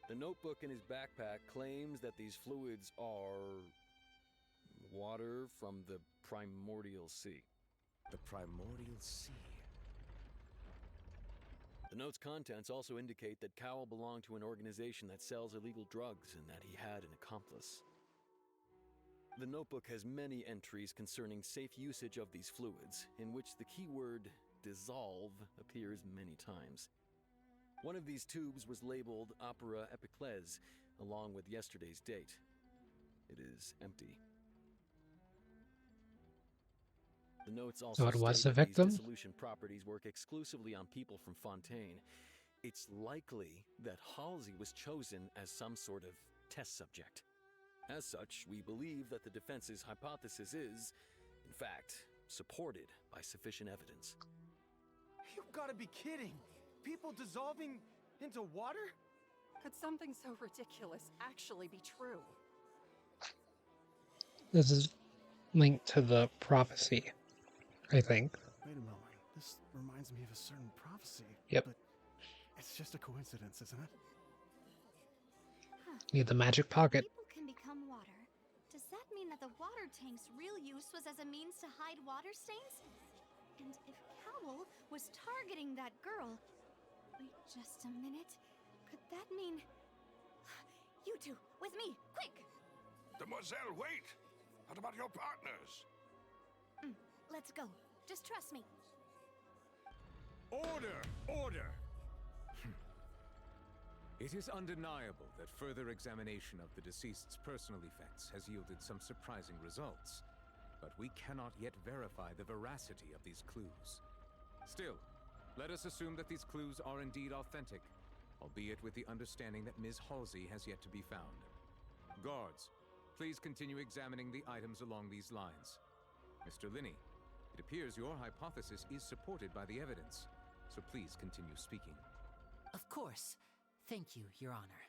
Speaker 2: The notebook in his backpack claims that these fluids are water from the primordial sea.
Speaker 20: The primordial sea.
Speaker 2: The note's contents also indicate that Cowell belonged to an organization that sells illegal drugs and that he had an accomplice. The notebook has many entries concerning safe usage of these fluids, in which the keyword dissolve appears many times. One of these tubes was labeled Opera Epiclese, along with yesterday's date. It is empty. The notes also
Speaker 1: So it was
Speaker 2: state
Speaker 1: the
Speaker 2: that these
Speaker 1: victim?
Speaker 2: dissolution properties work exclusively on people from Fontaine. It's likely that Halsey was chosen as some sort of test subject. As such, we believe that the defense's hypothesis is, in fact, supported by sufficient evidence.
Speaker 19: You've got to be kidding! People dissolving into water?
Speaker 17: Could something so ridiculous actually be true?
Speaker 1: This is linked to the prophecy, I think.
Speaker 11: Wait a moment. This reminds me of a certain prophecy.
Speaker 1: Yep.
Speaker 11: But it's just a coincidence, isn't it?
Speaker 1: Need the magic pocket.
Speaker 7: People can become water. Does that mean that the water tank's real use was as a means to hide water stains? And if Cowell was targeting that girl... Wait just a minute. Could that mean... You two, with me, quick!
Speaker 14: Demoiselle, wait! What about your partners?
Speaker 7: Let's go. Just trust me.
Speaker 20: Order! Order! It is undeniable that further examination of the deceased's personal effects has yielded some surprising results, but we cannot yet verify the veracity of these clues. Still, let us assume that these clues are indeed authentic, albeit with the understanding that Ms. Halsey has yet to be found. Guards, please continue examining the items along these lines. Mr. Linney, it appears your hypothesis is supported by the evidence, so please continue speaking.
Speaker 4: Of course. Thank you, Your Honor.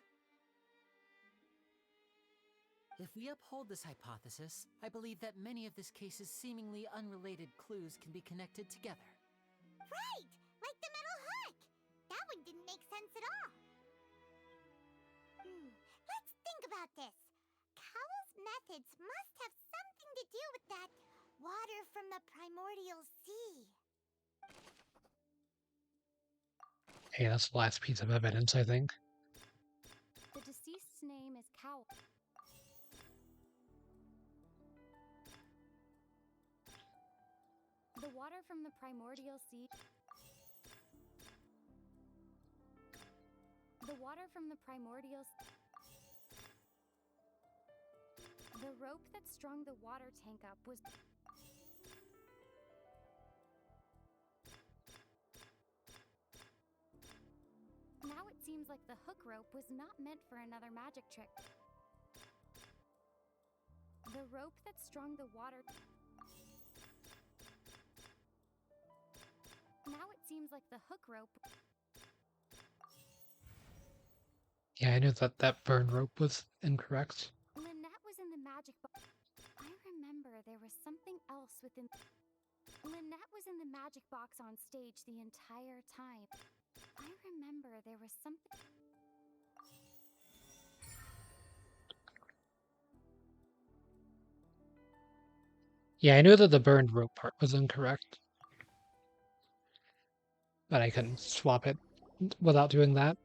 Speaker 4: If we uphold this hypothesis, I believe that many of this case's seemingly unrelated clues can be connected together.
Speaker 3: Right! Like the metal hook! That one didn't make sense at all. Let's think about this. Cowell's methods must have something to do with that water from the primordial sea.
Speaker 1: Okay, that's the last piece of evidence, I think.
Speaker 10: The deceased's name is Cowell. The water from the primordial sea... The water from the primordial... The rope that strung the water tank up was... Now it seems like the hook rope was not meant for another magic trick. The rope that strung the water... Now it seems like the hook rope...
Speaker 1: Yeah, I knew that that burn rope was incorrect.
Speaker 10: Lynette was in the magic box. I remember there was something else within... Lynette was in the magic box on stage the entire time. I remember there was something...
Speaker 1: Yeah, I knew that the burned rope part was incorrect. But I couldn't swap it without doing that.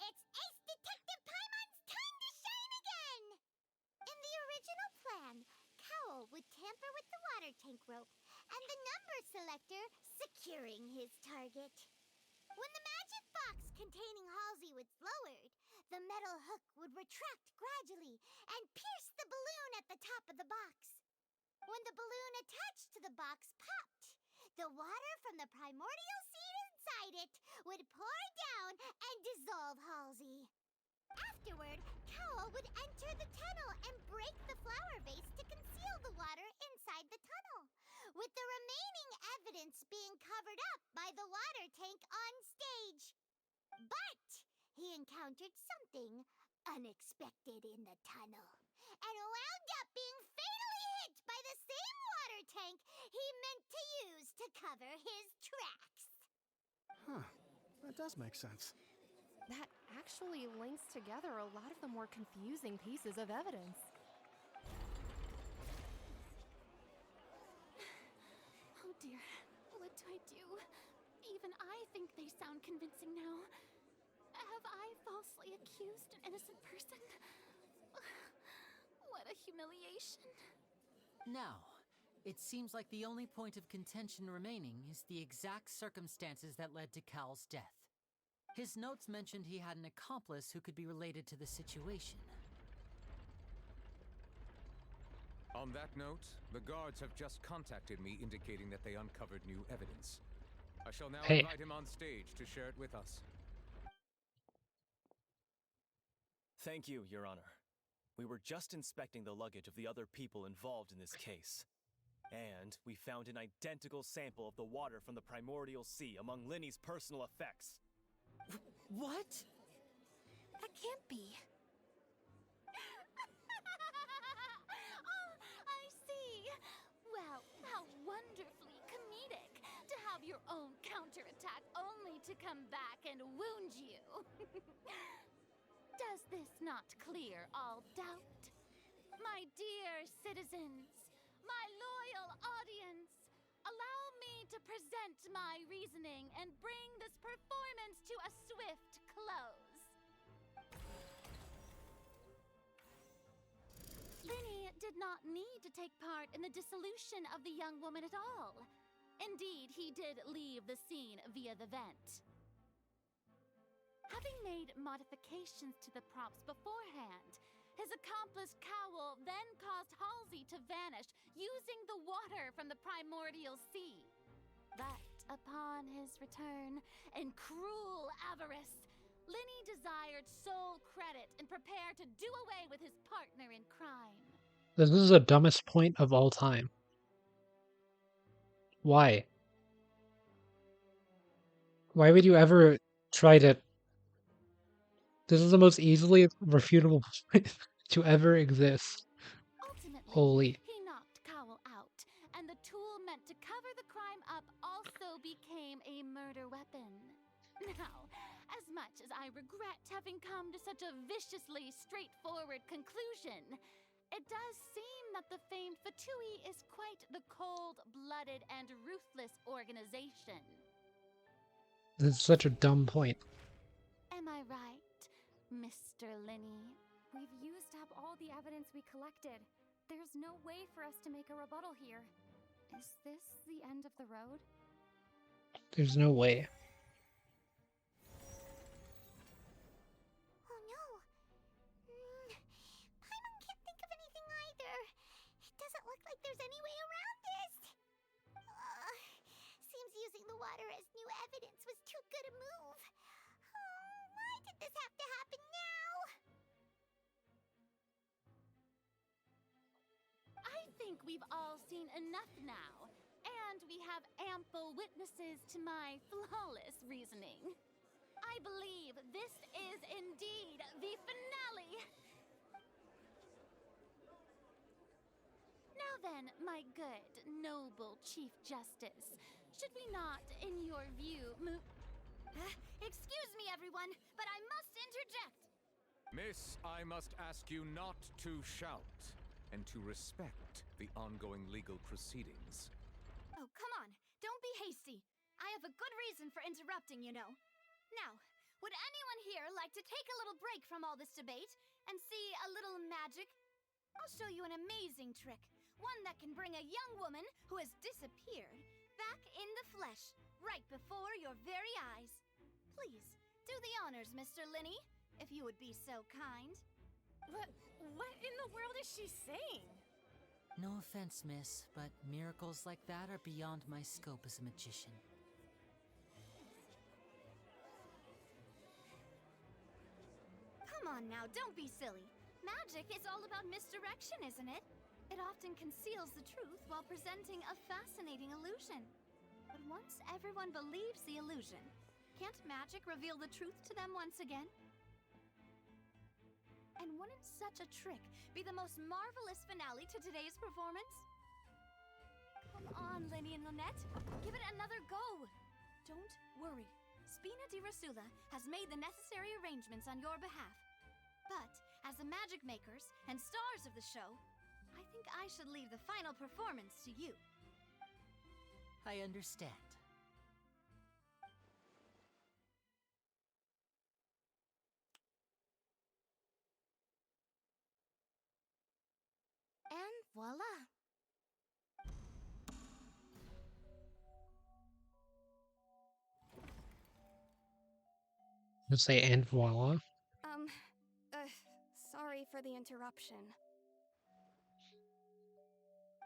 Speaker 3: It's Ace Detective Paimon's time to shine again! In the original plan, Cowell would tamper with the water tank rope and the number selector securing his target. When the magic box containing Halsey was lowered, the metal hook would retract gradually and pierce the balloon at the top of the box. When the balloon attached to the box popped, the water from the primordial seed inside it would pour down and dissolve Halsey. Afterward, Cowell would enter the tunnel and break the flower vase to conceal the water inside the tunnel, with the remaining evidence being covered up by the water tank on stage. But he encountered something unexpected in the tunnel and wound up being fatally hit by the same water tank he meant to use to cover his tracks.
Speaker 11: Huh. That does make sense.
Speaker 15: That actually links together a lot of the more confusing pieces of evidence.
Speaker 9: Oh dear, what do I do? Even I think they sound convincing now. Have I falsely accused an innocent person? What a humiliation.
Speaker 4: Now, it seems like the only point of contention remaining is the exact circumstances that led to Cal's death. His notes mentioned he had an accomplice who could be related to the situation.
Speaker 20: On that note, the guards have just contacted me indicating that they uncovered new evidence. I shall now
Speaker 1: Hey.
Speaker 20: invite him on stage to share it with us.
Speaker 5: Thank you, Your Honor. We were just inspecting the luggage of the other people involved in this case. And we found an identical sample of the water from the primordial sea among Linny's personal effects.
Speaker 4: What?
Speaker 15: That can't be.
Speaker 9: Oh, I see. Well, how wonderfully comedic to have your own counterattack only to come back and wound you. Does this not clear all doubt? My dear citizens, my loyal audience, allow me to present my reasoning and bring this performance to a swift close. Linny did not need to take part in the dissolution of the young woman at all. Indeed, he did leave the scene via the vent. Having made modifications to the props beforehand, his accomplice Cowell then caused Halsey to vanish using the water from the primordial sea. But upon his return, in cruel avarice, Linny desired sole credit and prepared to do away with his partner in crime.
Speaker 1: This is the dumbest point of all time. Why? Why would you ever try to... This is the most easily refutable point to ever exist.
Speaker 9: Ultimately,
Speaker 1: Holy.
Speaker 9: he knocked Cowell out, and the tool meant to cover the crime up also became a murder weapon. Now, as much as I regret having come to such a viciously straightforward conclusion, it does seem that the famed Fatui is quite the cold-blooded and ruthless organization.
Speaker 1: This is such a dumb point.
Speaker 9: Am I right, Mr. Linny?
Speaker 10: We've used up all the evidence we collected. There's no way for us to make a rebuttal here. Is this the end of the road?
Speaker 1: There's no way.
Speaker 3: Oh no. Paimon can't think of anything either. It doesn't look like there's any way around this. Seems using the water as new evidence was too good a move. Why did this have to happen now?
Speaker 9: I think we've all seen enough now, and we have ample witnesses to my flawless reasoning. I believe this is indeed the finale. Now then, my good, noble Chief Justice, should we not, in your view, move...
Speaker 12: Excuse me, everyone, but I must interject.
Speaker 20: Miss, I must ask you not to shout and to respect the ongoing legal proceedings.
Speaker 12: Oh, come on. Don't be hasty. I have a good reason for interrupting, you know. Now, would anyone here like to take a little break from all this debate and see a little magic? I'll show you an amazing trick. One that can bring a young woman who has disappeared back in the flesh, right before your very eyes. Please, do the honors, Mr. Linny, if you would be so kind.
Speaker 15: What in the world is she saying?
Speaker 4: No offense, miss, but miracles like that are beyond my scope as a magician.
Speaker 12: Come on now, don't be silly. Magic is all about misdirection, isn't it? It often conceals the truth while presenting a fascinating illusion. But once everyone believes the illusion, can't magic reveal the truth to them once again?
Speaker 7: And wouldn't such a trick be the most marvelous finale to today's performance? Come on, Lenny and Lynette. Give it another go. Don't worry. Spina di Rasula has made the necessary arrangements on your behalf. But, as the magic makers and stars of the show, I think I should leave the final performance to you.
Speaker 4: I understand.
Speaker 3: And voila.
Speaker 1: Let's say and voila.
Speaker 15: Sorry for the interruption.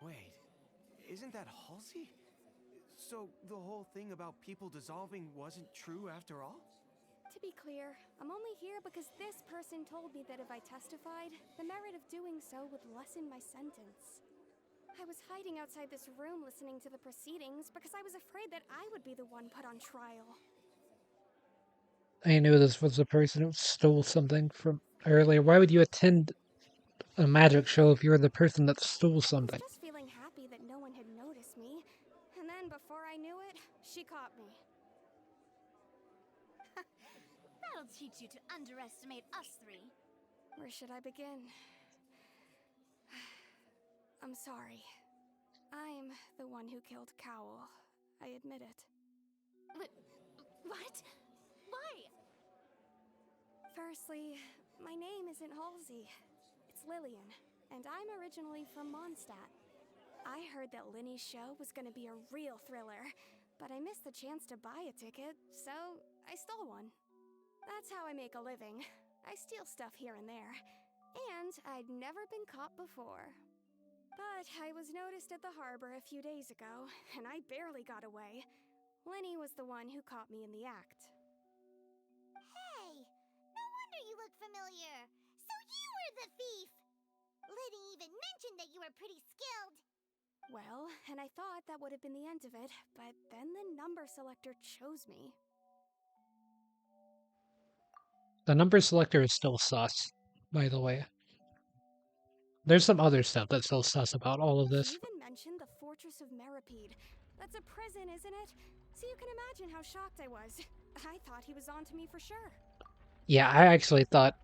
Speaker 19: Wait, isn't that Halsey? So the whole thing about people dissolving wasn't true after all?
Speaker 15: To be clear, I'm only here because this person told me that if I testified, the merit of doing so would lessen my sentence. I was hiding outside this room listening to the proceedings because I was afraid that I would be the one put on trial.
Speaker 1: I knew this was the person who stole something from earlier. Why would you attend a magic show if you're the person that stole something?
Speaker 15: I was just feeling happy that no one had noticed me, and then before I knew it, she caught me.
Speaker 7: That'll teach you to underestimate us three.
Speaker 15: Where should I begin? I'm sorry. I'm the one who killed Cowl. I admit it.
Speaker 7: What? Why?
Speaker 15: Firstly, my name isn't Halsey. It's Lillian, and I'm originally from Mondstadt. I heard that Linny's show was gonna be a real thriller, but I missed the chance to buy a ticket, so I stole one. That's how I make a living. I steal stuff here and there, and I'd never been caught before. But I was noticed at the harbor a few days ago, and I barely got away. Lenny was the one who caught me in the act.
Speaker 3: Hey, no wonder you look familiar. So you were the thief. Liddy even mentioned that you were pretty skilled.
Speaker 15: Well, and I thought that would have been the end of it, but then the number selector chose me.
Speaker 1: The number selector is still sus, by the way. There's some other stuff that's still sus about all of this.
Speaker 15: He even mentioned the Fortress of Meripede. That's a prison, isn't it? So you can imagine how shocked I was. I thought he was onto me for sure.
Speaker 1: Yeah, I actually thought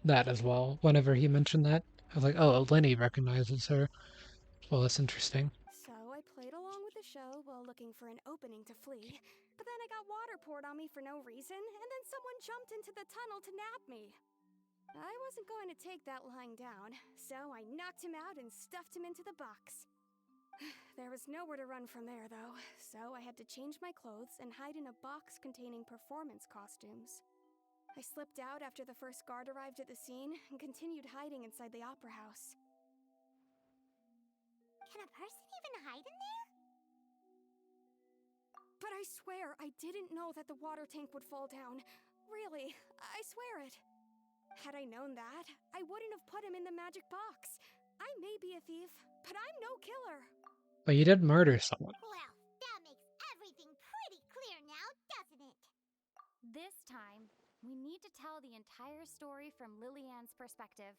Speaker 1: that as well. Whenever he mentioned that, I was like, "Oh, Lenny recognizes her." Well, that's interesting.
Speaker 15: So I played along with the show while looking for an opening to flee. But then I got water poured on me for no reason, and then someone jumped into the tunnel to nab me. I wasn't going to take that lying down, so I knocked him out and stuffed him into the box. There was nowhere to run from there, though, so I had to change my clothes and hide in a box containing performance costumes. I slipped out after the first guard arrived at the scene and continued hiding inside the opera house.
Speaker 3: Can a person even hide in there?
Speaker 15: But I swear, I didn't know that the water tank would fall down. Really, I swear it. Had I known that, I wouldn't have put him in the magic box. I may be a thief, but I'm no killer.
Speaker 1: But you did murder someone.
Speaker 3: Well, that makes everything pretty clear now, doesn't it?
Speaker 10: This time, we need to tell the entire story from Lillian's perspective.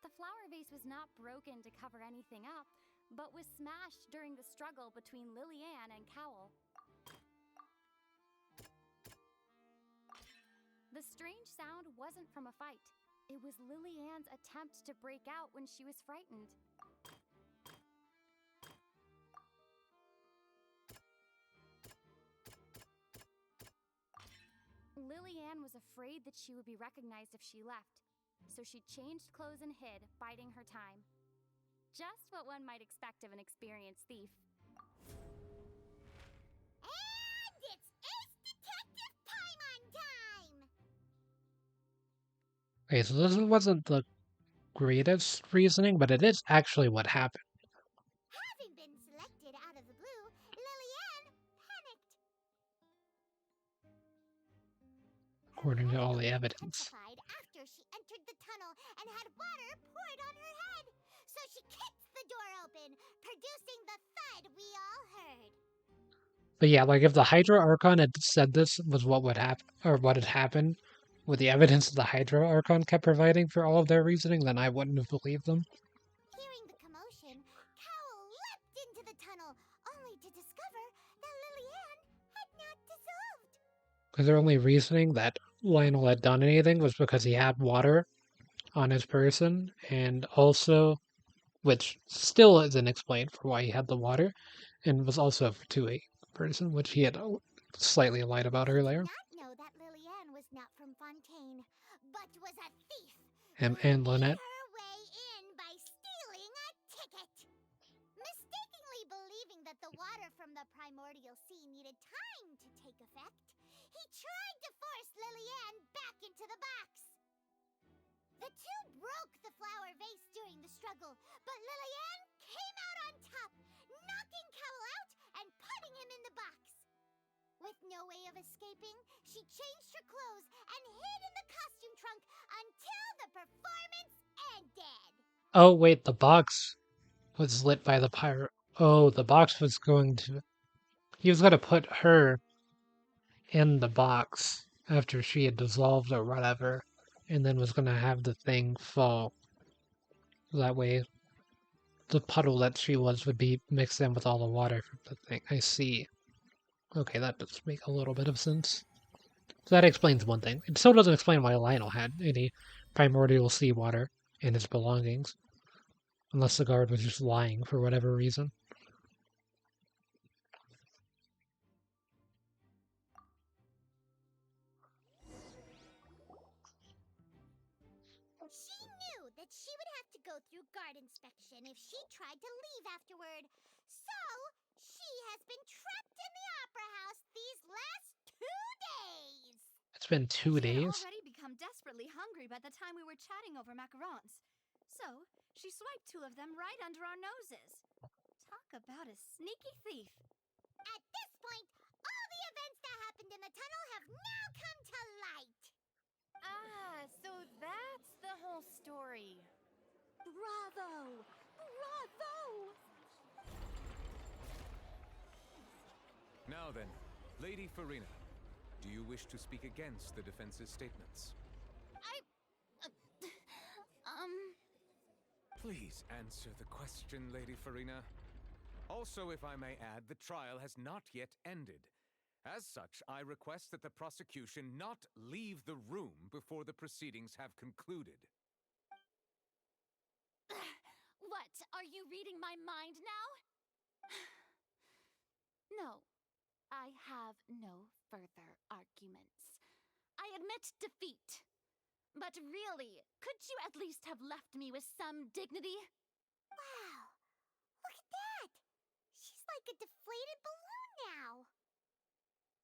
Speaker 10: The flower vase was not broken to cover anything up, but was smashed during the struggle between Lillian and Cowl. The strange sound wasn't from a fight. It was Lillian's attempt to break out when she was frightened. Lillian was afraid that she would be recognized if she left, so she changed clothes and hid, biding her time. Just what one might expect of an experienced thief.
Speaker 3: And it's ace
Speaker 1: Okay, so this wasn't the greatest reasoning, but it is actually what happened.
Speaker 3: Having been selected out of the blue, Lillian panicked.
Speaker 1: According to all the evidence.
Speaker 3: Intensified after she entered the tunnel and had water poured on her head. So she kicked the door open, producing the thud we all heard.
Speaker 1: But yeah, like if the Hydra Archon had said this was what would happen, or what had happened, with the evidence the Hydra Archon kept providing for all of their reasoning, then I wouldn't have believed them.
Speaker 3: Hearing the commotion, Cowl leapt into the tunnel, only to discover that Lillian had not dissolved.
Speaker 1: Because their only reasoning that Lionel had done anything was because he had water on his person, and also, which still isn't explained for why he had the water, and was also to a person, which he had slightly lied about earlier.
Speaker 3: Not know that Lillian was not from Fontaine, but was a thief.
Speaker 1: And Lynette.
Speaker 3: Her way in by stealing a ticket. Mistakenly believing that the water from the primordial sea needed time to take effect, he tried to force Lillian back into the box. The two broke the flower vase during the struggle, but Lillian came out on top, knocking Cowl out and putting him in the box. With no way of escaping, she changed her clothes and hid in the costume trunk until the performance ended.
Speaker 1: Oh, wait, the box was lit by the pirate. Oh, the box was going to... He was going to put her in the box after she had dissolved or whatever, and then was going to have the thing fall. That way, the puddle that she was would be mixed in with all the water from the thing. I see. Okay, that does make a little bit of sense. So that explains one thing. It still doesn't explain why Lionel had any primordial seawater in his belongings. Unless the guard was just lying for whatever reason.
Speaker 3: She knew that she would have to go through guard inspection if she tried to leave afterward. So, she has been trapped in the Opera House these last 2 days.
Speaker 1: It's been 2
Speaker 7: She
Speaker 1: days?
Speaker 7: had already become desperately hungry by the time we were chatting over macarons. So, she swiped 2 of them right under our noses. Talk about a sneaky thief.
Speaker 3: At this point, all the events that happened in the tunnel have now come to light.
Speaker 12: Ah, so that's the whole story.
Speaker 15: Bravo! Bravo!
Speaker 20: Now then, Lady Farina, do you wish to speak against the defense's statements? Please answer the question, Lady Farina. Also, if I may add, the trial has not yet ended. As such, I request that the prosecution not leave the room before the proceedings have concluded.
Speaker 9: What? Are you reading my mind now? No. I have no further arguments. I admit defeat. But really, could you at least have left me with some dignity?
Speaker 3: Wow, look at that. She's like a deflated balloon now.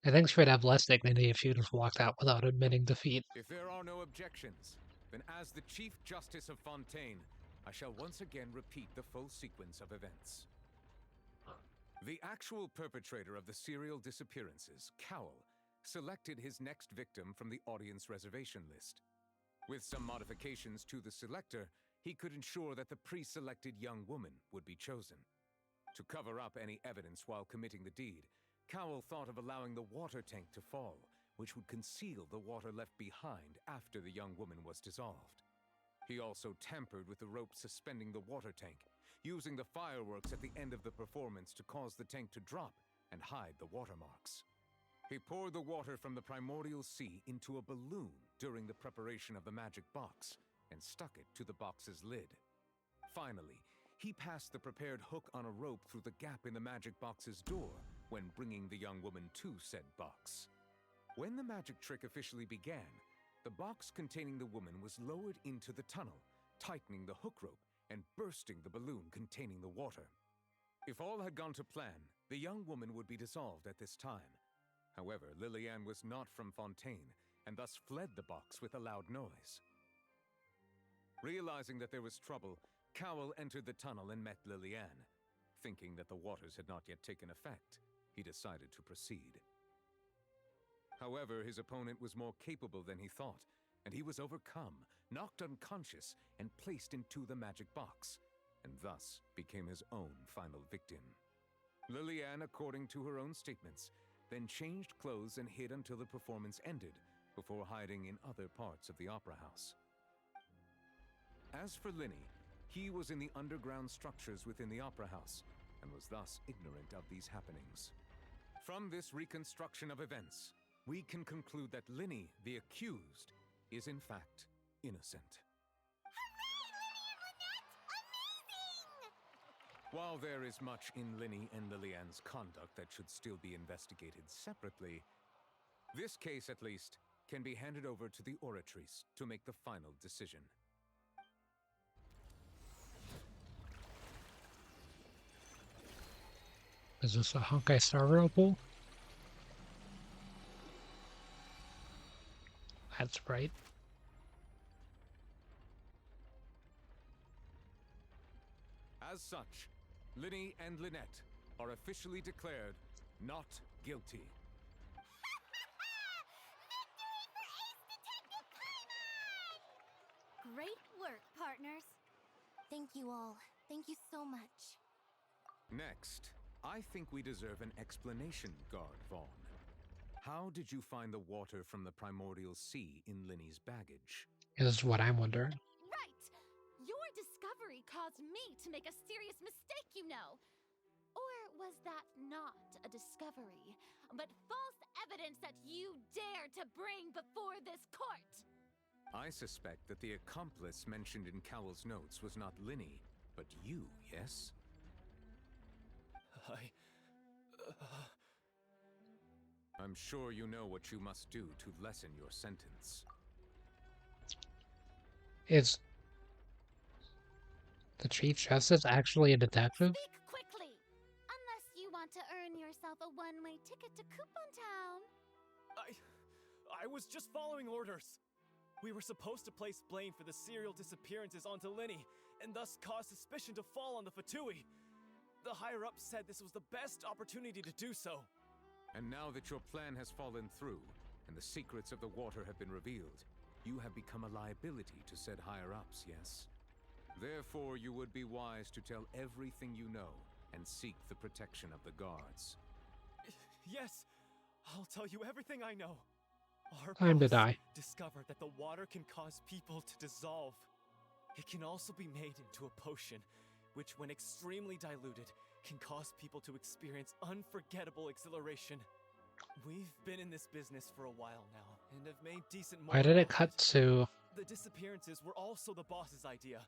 Speaker 1: I think she would have less dignity if she just walked out without admitting defeat.
Speaker 20: If there are no objections, then as the Chief Justice of Fontaine, I shall once again repeat the full sequence of events. The actual perpetrator of the serial disappearances, Cowl, selected his next victim from the audience reservation list. With some modifications to the selector, he could ensure that the pre-selected young woman would be chosen. To cover up any evidence while committing the deed, Cowl thought of allowing the water tank to fall, which would conceal the water left behind after the young woman was dissolved. He also tampered with the rope suspending the water tank, using the fireworks at the end of the performance to cause the tank to drop and hide the watermarks. He poured the water from the primordial sea into a balloon during the preparation of the magic box and stuck it to the box's lid. Finally, he passed the prepared hook on a rope through the gap in the magic box's door when bringing the young woman to said box. When the magic trick officially began, the box containing the woman was lowered into the tunnel, tightening the hook rope and bursting the balloon containing the water. If all had gone to plan, the young woman would be dissolved at this time. However, Lillian was not from Fontaine, and thus fled the box with a loud noise. Realizing that there was trouble, Cowell entered the tunnel and met Liliane. Thinking that the waters had not yet taken effect, he decided to proceed. However, his opponent was more capable than he thought, and he was overcome, knocked unconscious, and placed into the magic box, and thus became his own final victim. Liliane, according to her own statements, then changed clothes and hid until the performance ended, before hiding in other parts of the opera house. As for Linny, he was in the underground structures within the opera house, and was thus ignorant of these happenings. From this reconstruction of events, we can conclude that Linny, the accused, is in fact innocent. While there is much in Linny and Liliane's conduct that should still be investigated separately, this case, at least, can be handed over to the Oratrice to make the final decision.
Speaker 1: Is this a Honkai Star Rail pool? That's right.
Speaker 20: As such, Linny and Lynette are officially declared not guilty.
Speaker 10: Great work, partners.
Speaker 8: Thank you all. Thank you so much.
Speaker 20: Next, I think we deserve an explanation, Guard Vaughn. How did you find the water from the primordial sea in Linny's baggage?
Speaker 1: Is what I'm wondering.
Speaker 9: Right! Your discovery caused me to make a serious mistake, you know. Or was that not a discovery, but false evidence that you dare to bring before this court?
Speaker 20: I suspect that the accomplice mentioned in Cowell's notes was not Linny, but you, yes? I'm sure you know what you must do to lessen your sentence.
Speaker 1: Is the Chief Justice actually a detective?
Speaker 9: Speak quickly! Unless you want to earn yourself a one-way ticket to Coupon Town.
Speaker 5: I was just following orders. We were supposed to place blame for the serial disappearances onto Linny, and thus cause suspicion to fall on the Fatui. The higher-ups said this was the best opportunity to do so.
Speaker 20: And now that your plan has fallen through, and the secrets of the water have been revealed, you have become a liability to said higher-ups, yes? Therefore, you would be wise to tell everything you know, and seek the protection of the guards.
Speaker 5: Yes, I'll tell you everything I know. Our
Speaker 1: Time to
Speaker 5: boss
Speaker 1: die.
Speaker 5: discovered that the water can cause people to dissolve. It can also be made into a potion, which when extremely diluted, can cause people to experience unforgettable exhilaration. We've been in this business for a while now, and have made decent money.
Speaker 1: Why did it
Speaker 5: off
Speaker 1: cut to...
Speaker 5: The disappearances were also the boss's idea.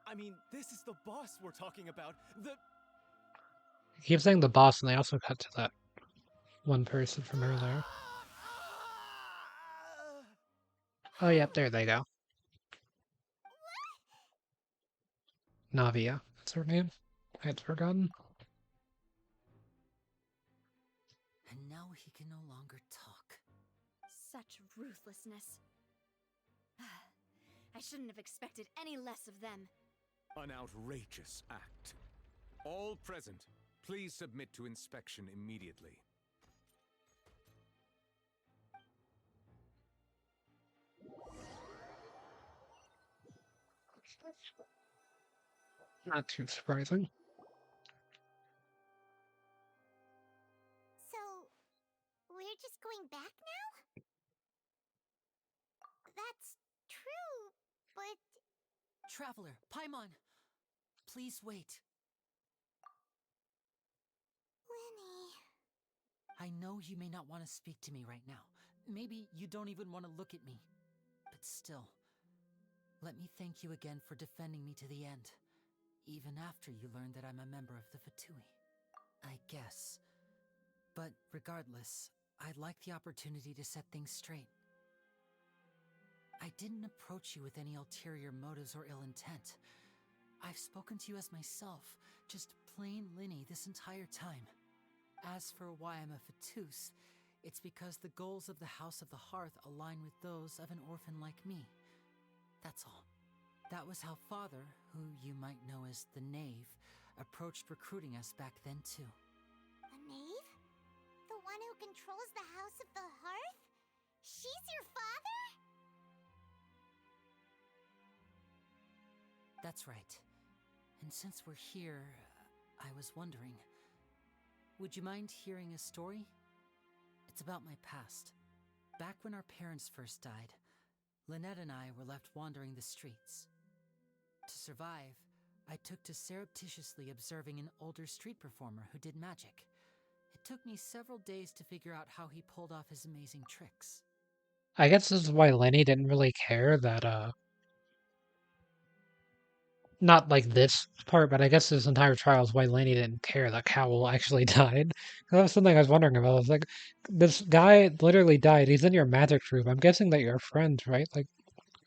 Speaker 5: I mean, this is the boss we're talking about.
Speaker 1: I keep saying the boss, and they also cut to that one person from earlier. Oh, yep, there they go. Navia, that's her name? I had forgotten.
Speaker 4: And now he can no longer talk.
Speaker 7: Such ruthlessness. I shouldn't have expected any less of them.
Speaker 20: An outrageous act. All present, please submit to inspection immediately.
Speaker 1: Not too surprising.
Speaker 3: So, we're just going back now? That's true, but...
Speaker 4: Traveler, Paimon! Please wait.
Speaker 3: Lenny...
Speaker 4: I know you may not want to speak to me right now. Maybe you don't even want to look at me. But still, let me thank you again for defending me to the end. Even after you learned that I'm a member of the Fatui. I guess. But regardless, I'd like the opportunity to set things straight. I didn't approach you with any ulterior motives or ill intent. I've spoken to you as myself, just plain Linny this entire time. As for why I'm a Fatus, it's because the goals of the House of the Hearth align with those of an orphan like me. That's all. That was how Father, who you might know as the Knave, approached recruiting us back then too.
Speaker 3: The knave? The one who controls the House of the Hearth? She's your father?
Speaker 4: That's right. And since we're here, I was wondering, would you mind hearing a story? It's about my past. Back when our parents first died, Lynette and I were left wandering the streets. To survive, I took to surreptitiously observing an older street performer who did magic. It took me several days to figure out how he pulled off his amazing tricks.
Speaker 1: I guess this is why Lenny didn't really care that, not like this part, but I guess this entire trial is why Lenny didn't care that Cowell actually died. 'Cause that was something I was wondering about. I was like, this guy literally died. He's in your magic troop. I'm guessing that you're friends, right? Like,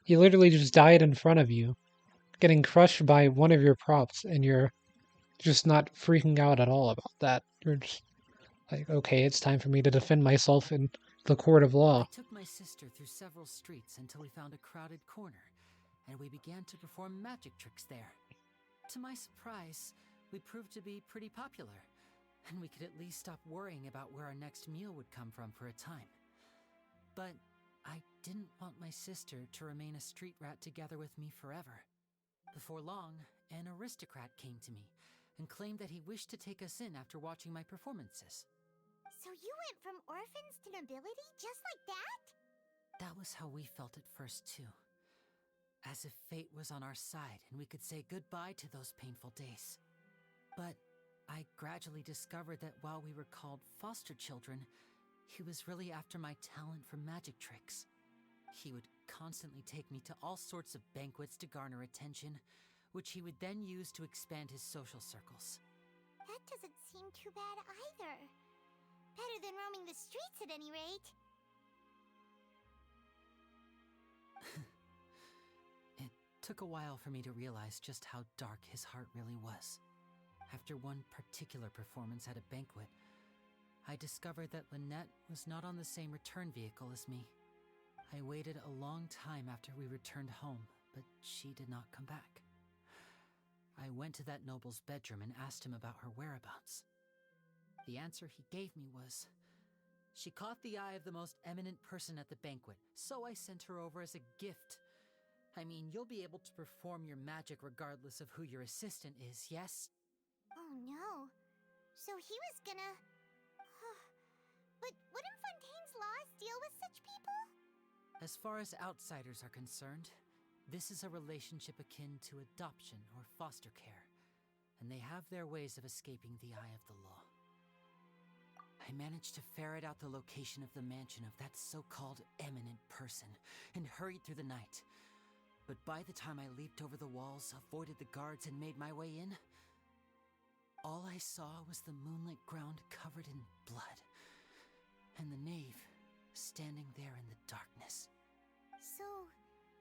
Speaker 1: he literally just died in front of you, getting crushed by one of your props, and you're just not freaking out at all about that. You're just like, okay, it's time for me to defend myself in the court of law.
Speaker 4: I took my sister through several streets until we found a crowded corner, and we began to perform magic tricks there. To my surprise, we proved to be pretty popular, and we could at least stop worrying about where our next meal would come from for a time. But I didn't want my sister to remain a street rat together with me forever. Before long, an aristocrat came to me and claimed that he wished to take us in after watching my performances.
Speaker 3: So you went from orphans to nobility just like that?
Speaker 4: That was how we felt at first, too. As if fate was on our side and we could say goodbye to those painful days. But I gradually discovered that while we were called foster children, he was really after my talent for magic tricks. He would constantly take me to all sorts of banquets to garner attention, which he would then use to expand his social circles.
Speaker 3: That doesn't seem too bad either. Better than roaming the streets at any rate.
Speaker 4: It took a while for me to realize just how dark his heart really was. After one particular performance at a banquet, I discovered that Lynette was not on the same return vehicle as me. I waited a long time after we returned home, but she did not come back. I went to that noble's bedroom and asked him about her whereabouts. The answer he gave me was, "She caught the eye of the most eminent person at the banquet, so I sent her over as a gift. I mean, you'll be able to perform your magic regardless of who your assistant is, yes?"
Speaker 3: Oh no. So he was gonna... But wouldn't Fontaine's laws deal with such people?
Speaker 4: As far as outsiders are concerned, this is a relationship akin to adoption or foster care, and they have their ways of escaping the eye of the law. I managed to ferret out the location of the mansion of that so-called eminent person and hurried through the night. But by the time I leaped over the walls, avoided the guards, and made my way in, all I saw was the moonlit ground covered in blood, and the knave standing there in the darkness.
Speaker 3: So,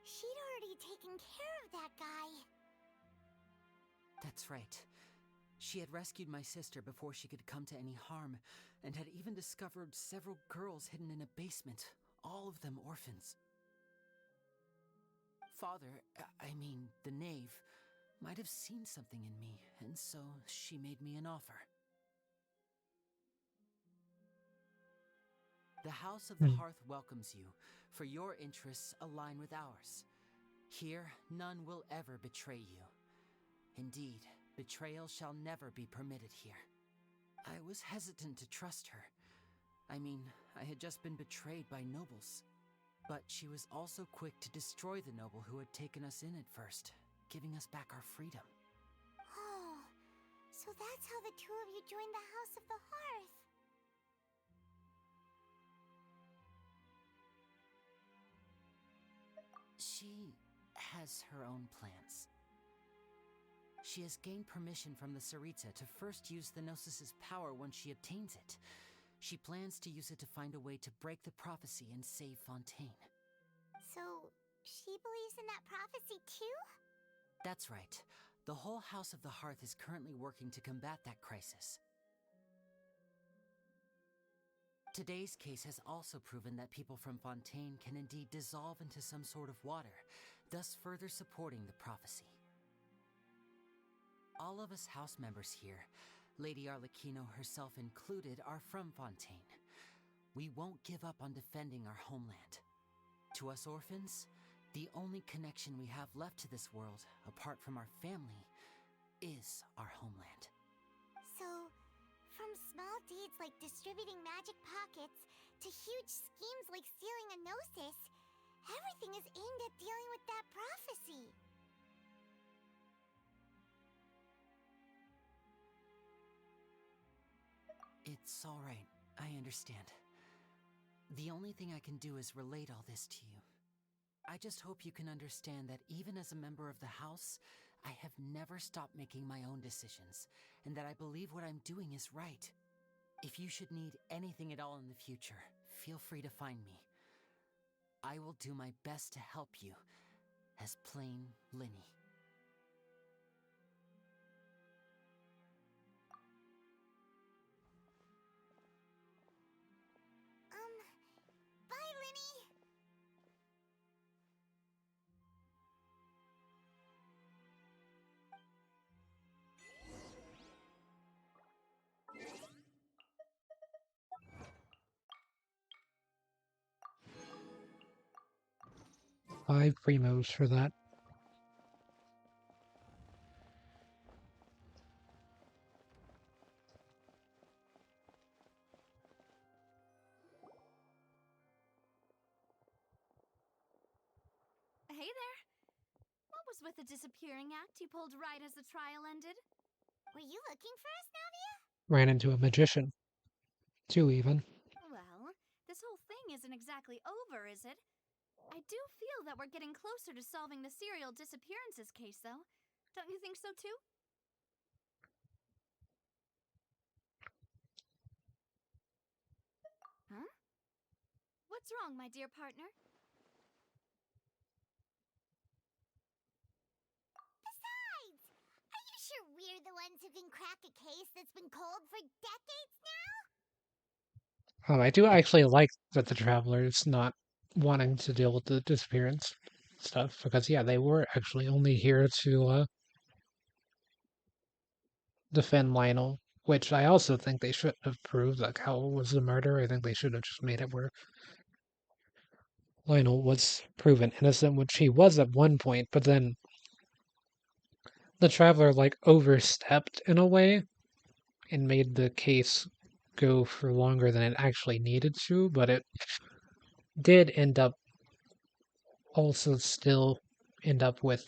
Speaker 3: she'd already taken care of that guy.
Speaker 4: That's right. She had rescued my sister before she could come to any harm, and had even discovered several girls hidden in a basement, all of them orphans. Father, the knave, might have seen something in me, and so she made me an offer. The House of the Hearth welcomes you, for your interests align with ours. Here, none will ever betray you. Indeed, betrayal shall never be permitted here. I was hesitant to trust her. I had just been betrayed by nobles. But she was also quick to destroy the noble who had taken us in at first, giving us back our freedom.
Speaker 3: Oh, so that's how the two of you joined the House of the Hearth.
Speaker 4: She has her own plans. She has gained permission from the Tsaritsa to first use the Gnosis' power once she obtains it. She plans to use it to find a way to break the prophecy and save Fontaine.
Speaker 3: So, she believes in that prophecy too?
Speaker 4: That's right. The whole House of the Hearth is currently working to combat that crisis. Today's case has also proven that people from Fontaine can indeed dissolve into some sort of water, thus further supporting the prophecy. All of us house members here, Lady Arlecchino herself included, are from Fontaine. We won't give up on defending our homeland. To us orphans, the only connection we have left to this world, apart from our family, is our homeland.
Speaker 3: So, from small deeds like distributing magic pockets to huge schemes like stealing a Gnosis, everything is aimed at dealing with that prophecy.
Speaker 4: It's all right. I understand. The only thing I can do is relate all this to you. I just hope you can understand that even as a member of the House, I have never stopped making my own decisions, and that I believe what I'm doing is right. If you should need anything at all in the future, feel free to find me. I will do my best to help you, as plain Linny.
Speaker 3: Bye, Linny!
Speaker 1: Five primos for that.
Speaker 10: Hey there! What was with the disappearing act you pulled right as the trial ended?
Speaker 3: Were you looking for us, Navia?
Speaker 1: Ran into a magician. Two, even.
Speaker 10: Well, this whole thing isn't exactly over, is it? I do feel that we're getting closer to solving the serial disappearances case, though. Don't you think so, too? Huh? What's wrong, my dear partner?
Speaker 3: Besides, are you sure we're the ones who can crack a case that's been cold for decades now?
Speaker 1: I do actually like that the Traveler's not wanting to deal with the disappearance stuff, because yeah, they were actually only here to defend Lionel, which I also think they shouldn't have proved that Cal was the murderer. I think they should have just made it where Lionel was proven innocent, which he was at one point, but then the Traveler like overstepped in a way and made the case go for longer than it actually needed to, but it did end up also still end up with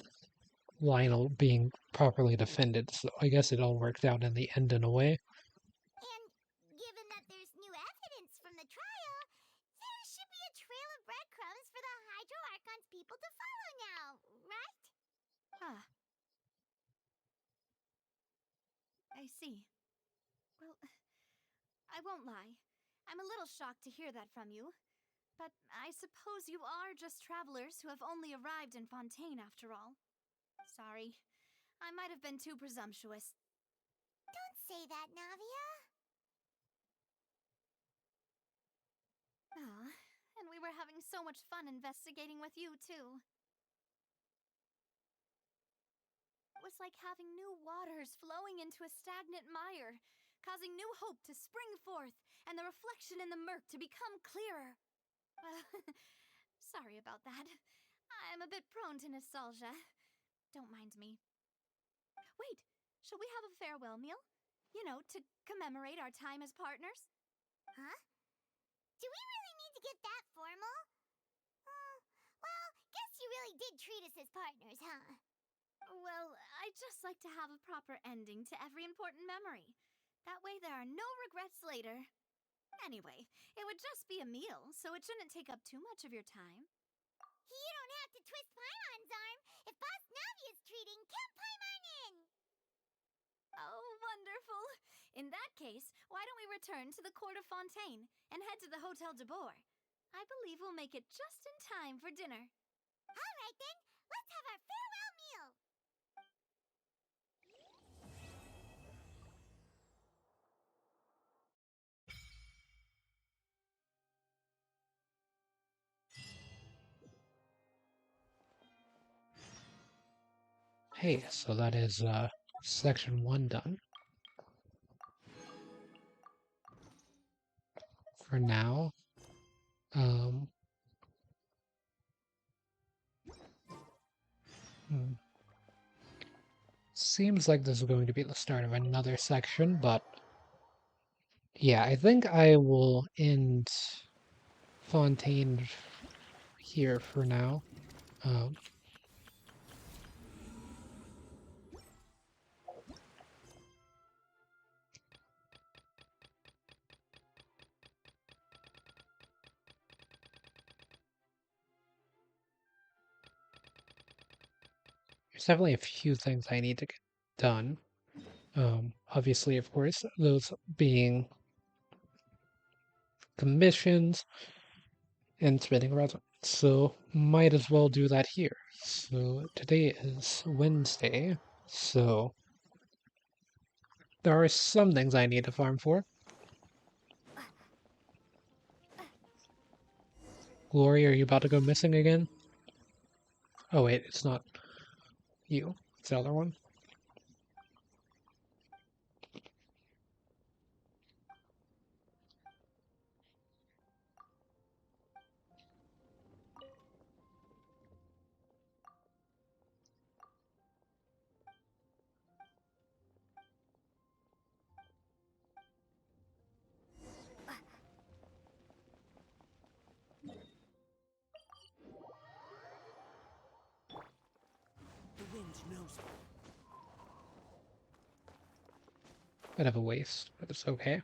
Speaker 1: Lionel being properly defended, so I guess it all worked out in the end in a way.
Speaker 3: And given that there's new evidence from the trial, there should be a trail of breadcrumbs for the Hydro Archon's people to follow now, right?
Speaker 10: Ah. I see. Well, I won't lie. I'm a little shocked to hear that from you. But I suppose you are just travelers who have only arrived in Fontaine after all. Sorry. I might have been too presumptuous.
Speaker 3: Don't say that, Navia.
Speaker 10: Ah, and we were having so much fun investigating with you, too. It was like having new waters flowing into a stagnant mire, causing new hope to spring forth, and the reflection in the murk to become clearer. Sorry about that. I'm a bit prone to nostalgia. Don't mind me. Wait, shall we have a farewell meal? You know, to commemorate our time as partners?
Speaker 3: Huh? Do we really need to get that formal? Well, guess you really did treat us as partners, huh?
Speaker 10: Well, I'd just like to have a proper ending to every important memory. That way there are no regrets later. Anyway, it would just be a meal, so it shouldn't take up too much of your time.
Speaker 3: You don't have to twist Paimon's arm. If Boss Navia's treating, count Paimon in!
Speaker 10: Oh, wonderful! In that case, why don't we return to the court of Fontaine and head to the Hotel de Boer? I believe we'll make it just in time for dinner.
Speaker 3: All right then, let's have our farewell meal!
Speaker 1: Okay, so that is section 1 done. For now. Seems like this is going to be the start of another section, but yeah, I think I will end Fontaine here for now. There's definitely a few things I need to get done. Obviously, of course, those being commissions and spending around. So might as well do that here. So today is Wednesday, so there are some things I need to farm for. Glory, are you about to go missing again? Oh wait, it's not you. It's the other one.
Speaker 13: The wind knows.
Speaker 1: Bit of a waste, but it's okay.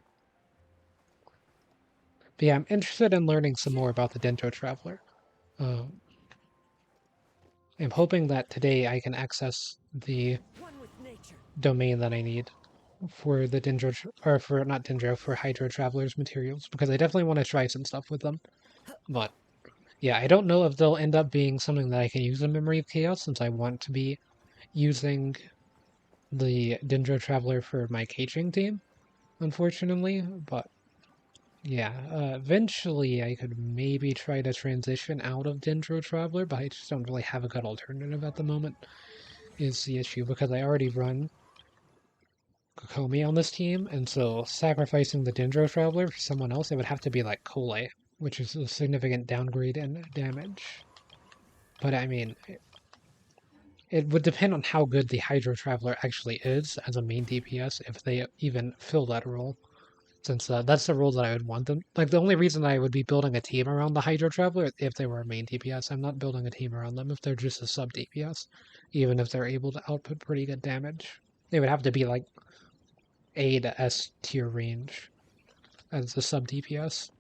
Speaker 1: But yeah, I'm interested in learning some more about the Dendro Traveler. I'm hoping that today I can access the domain that I need for the Dendro, or for not Dendro, for Hydro Traveler's materials, because I definitely want to try some stuff with them. But yeah, I don't know if they'll end up being something that I can use in Memory of Chaos, since I want to be using the Dendro Traveler for my caging team, unfortunately. But yeah, eventually I could maybe try to transition out of Dendro Traveler, but I just don't really have a good alternative at the moment, is the issue, because I already run Kokomi on this team, and so sacrificing the Dendro Traveler for someone else, it would have to be like Kole, which is a significant downgrade in damage. But I mean, it would depend on how good the Hydro Traveler actually is as a main DPS, if they even fill that role. Since that's the role that I would want them. Like, the only reason I would be building a team around the Hydro Traveler if they were a main DPS. I'm not building a team around them if they're just a sub DPS. Even if they're able to output pretty good damage. They would have to be like A to S tier range as the sub DPS.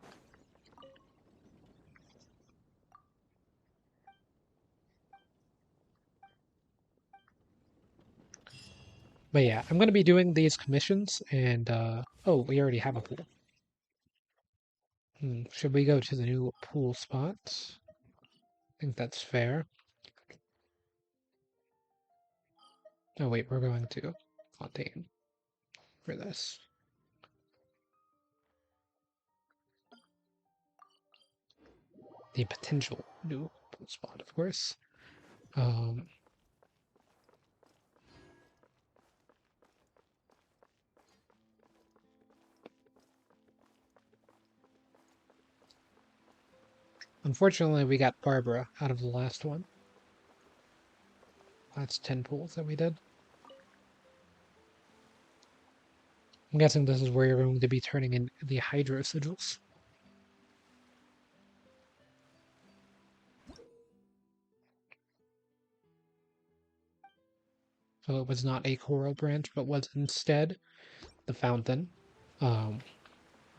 Speaker 1: But yeah, I'm going to be doing these commissions, and, oh, we already have a pool. Should we go to the new pool spots? I think that's fair. Oh wait, we're going to Fontaine for this. The potential new pool spot, of course. Unfortunately, we got Barbara out of the last one. That's 10 pools that we did. I'm guessing this is where you're going to be turning in the Hydro Sigils. So it was not a coral branch, but was instead the fountain,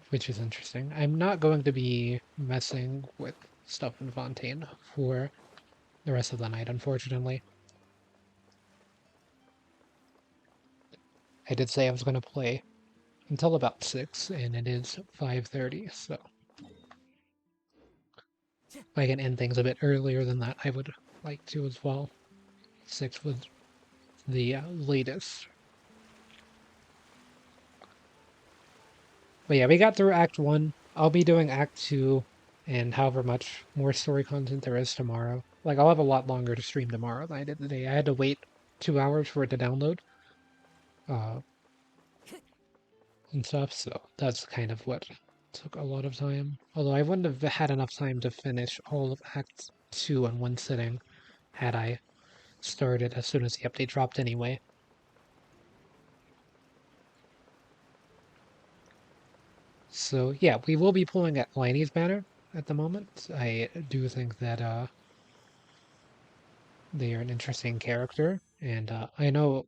Speaker 1: which is interesting. I'm not going to be messing with stuff in Fontaine for the rest of the night, unfortunately. I did say I was going to play until about 6, and it is 5:30, so if I can end things a bit earlier than that, I would like to as well. 6 was the latest. But yeah, we got through Act 1. I'll be doing Act 2 and however much more story content there is tomorrow. Like, I'll have a lot longer to stream tomorrow than I did today. I had to wait 2 hours for it to download. And stuff, so that's kind of what took a lot of time. Although I wouldn't have had enough time to finish all of Act 2 in one sitting had I started as soon as the update dropped anyway. So yeah, we will be pulling at Liney's banner at the moment. I do think that they are an interesting character, and I know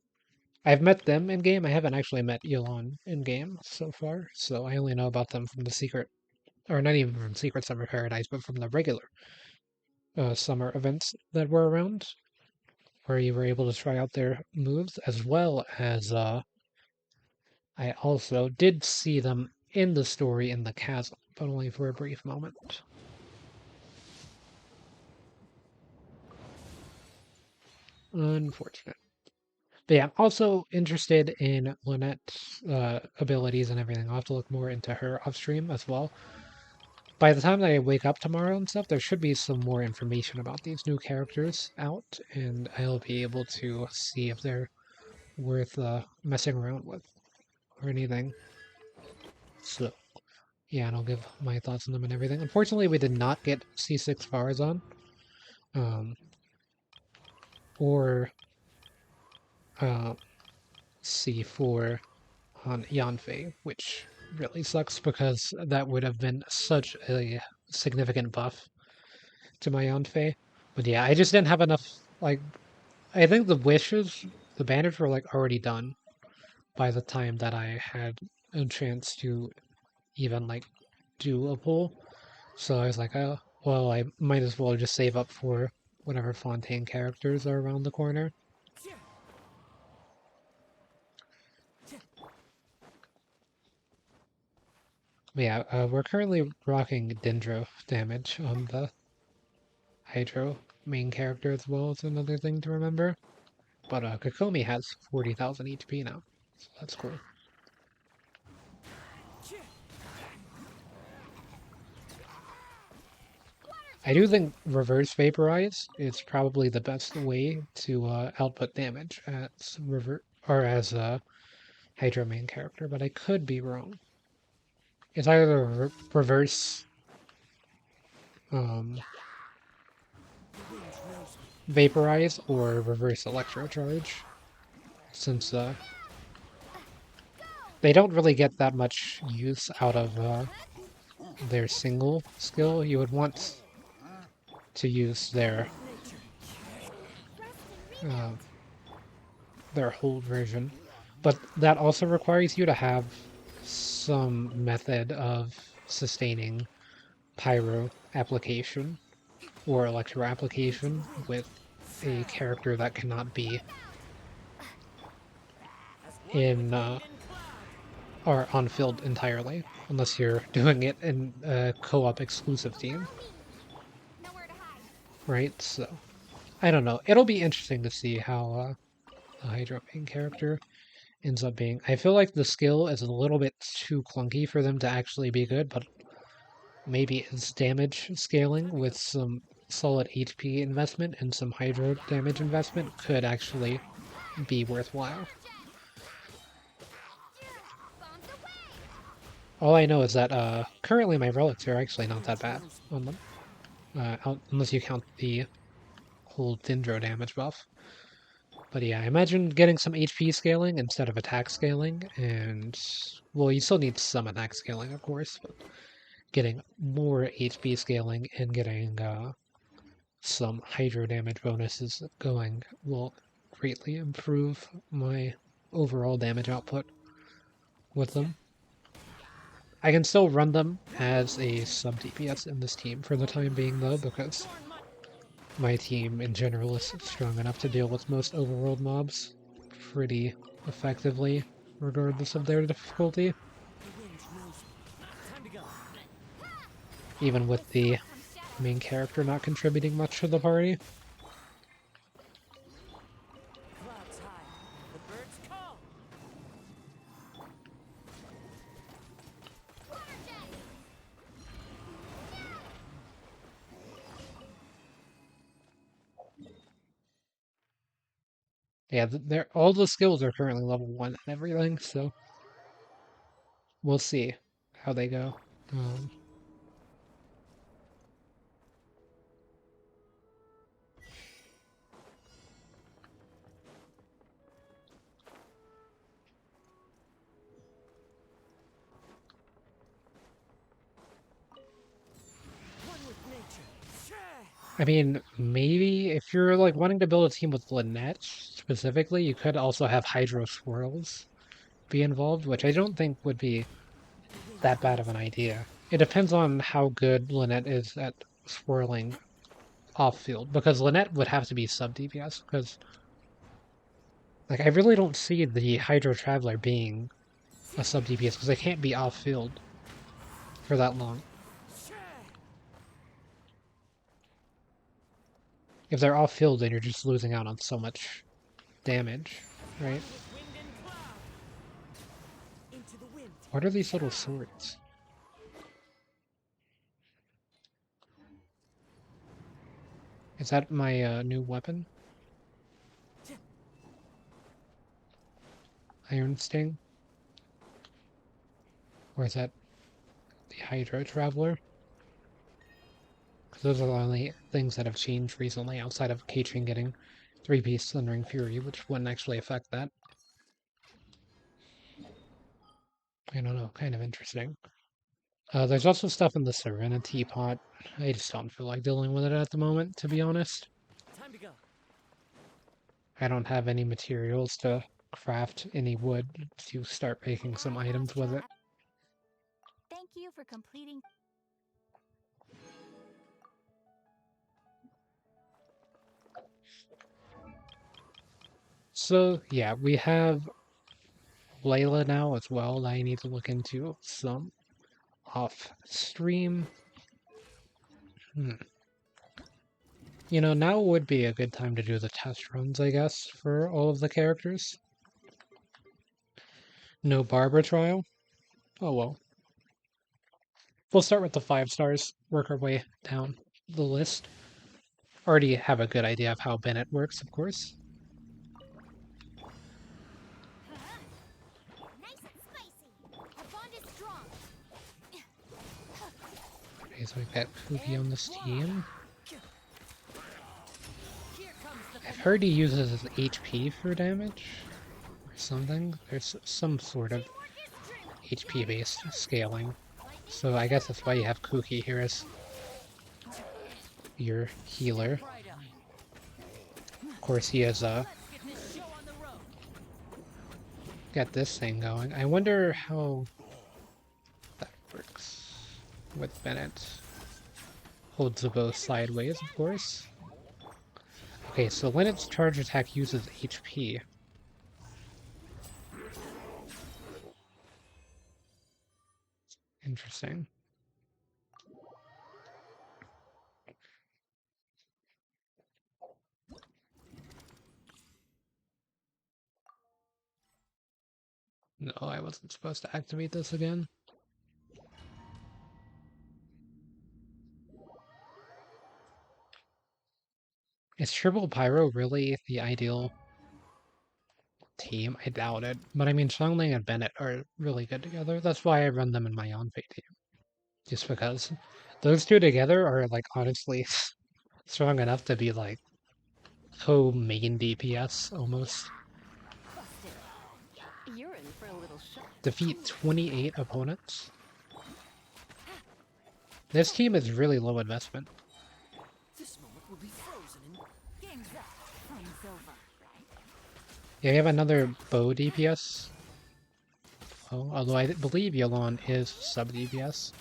Speaker 1: I've met them in game. I haven't actually met Elon in game so far, so I only know about them from the secret, or not even from Secret Summer Paradise, but from the regular summer events that were around, where you were able to try out their moves, as well as I also did see them in the story in the chasm, but only for a brief moment. Unfortunate. But yeah, I'm also interested in Lynette's abilities and everything. I'll have to look more into her off stream as well. By the time that I wake up tomorrow and stuff, there should be some more information about these new characters out, and I'll be able to see if they're worth messing around with or anything. So, yeah, and I'll give my thoughts on them and everything. Unfortunately, we did not get C6 Farazan. Or C4 on Yanfei, which really sucks because that would have been such a significant buff to my Yanfei. But yeah, I just didn't have enough, like, I think the wishes, the banners were like already done by the time that I had a chance to even like do a pull. So I was like, oh, well, I might as well just save up for whatever Fontaine characters are around the corner. But yeah, we're currently rocking Dendro damage on the Hydro main character as well. It's another thing to remember. But Kokomi has 40,000 HP now, so that's cool. I do think Reverse Vaporize is probably the best way to output damage as as a Hydro main character, but I could be wrong. It's either Reverse Vaporize or Reverse Electro Charge, since they don't really get that much use out of their single skill. You would want to use their hold version, but that also requires you to have some method of sustaining pyro application or electro application with a character that cannot be in or on field entirely, unless you're doing it in a co-op exclusive team. Right, so I don't know. It'll be interesting to see how the Hydro main character ends up being. I feel like the skill is a little bit too clunky for them to actually be good, but maybe its damage scaling with some solid HP investment and some Hydro damage investment could actually be worthwhile. All I know is that currently my relics are actually not that bad on them, unless you count the whole Dendro damage buff. But yeah, I imagine getting some HP scaling instead of attack scaling, and well, you still need some attack scaling, of course, but getting more HP scaling and getting some Hydro damage bonuses going will greatly improve my overall damage output with them. I can still run them as a sub DPS in this team for the time being, though, because my team in general is strong enough to deal with most overworld mobs pretty effectively, regardless of their difficulty. Even with the main character not contributing much to the party. Yeah, they're all the skills are currently level 1 and everything, so we'll see how they go. I mean, maybe if you're like wanting to build a team with Lynette specifically, you could also have Hydro Swirls be involved, which I don't think would be that bad of an idea. It depends on how good Lynette is at swirling off field, because Lynette would have to be sub DPS, because like I really don't see the Hydro Traveler being a sub DPS because they can't be off field for that long. If they're off field, then you're just losing out on so much damage, right? What are these little swords? Is that my new weapon? Iron Sting? Or is that the Hydro Traveler? Because those are the only things that have changed recently outside of Keichin getting 3-piece Thundering Fury, which wouldn't actually affect that. I don't know, kind of interesting. There's also stuff in the Serenity pot. I just don't feel like dealing with it at the moment, to be honest.
Speaker 13: Time to go.
Speaker 1: I don't have any materials to craft any wood to start making some items with it.
Speaker 10: Thank you for completing.
Speaker 1: So, yeah, we have Layla now as well that I need to look into some off stream. You know, now would be a good time to do the test runs, I guess, for all of the characters. No Barbara trial? Oh well. We'll start with the 5 stars, work our way down the list. Already have a good idea of how Bennett works, of course. Okay, so we've got Kuki on this team. I've heard he uses his HP for damage or something. There's some sort of HP-based scaling. So I guess that's why you have Kuki here as your healer. Of course, he has got this thing going. I wonder how that works with Bennett. Holds the bow sideways, of course. Okay, so when its charge attack uses HP. Interesting. No, I wasn't supposed to activate this again. Is Triple Pyro really the ideal team? I doubt it. But I mean, Xiangling and Bennett are really good together. That's why I run them in my Yanfei team. Just because those two together are, like, honestly strong enough to be, like, co-main DPS, almost.
Speaker 18: You're in for a little shock.
Speaker 1: Defeat 28 opponents. This team is really low investment.
Speaker 13: This moment will be frozen in game's up. Fun's over.
Speaker 1: Yeah, we have another bow DPS. Oh, although I believe Yolon is sub DPS.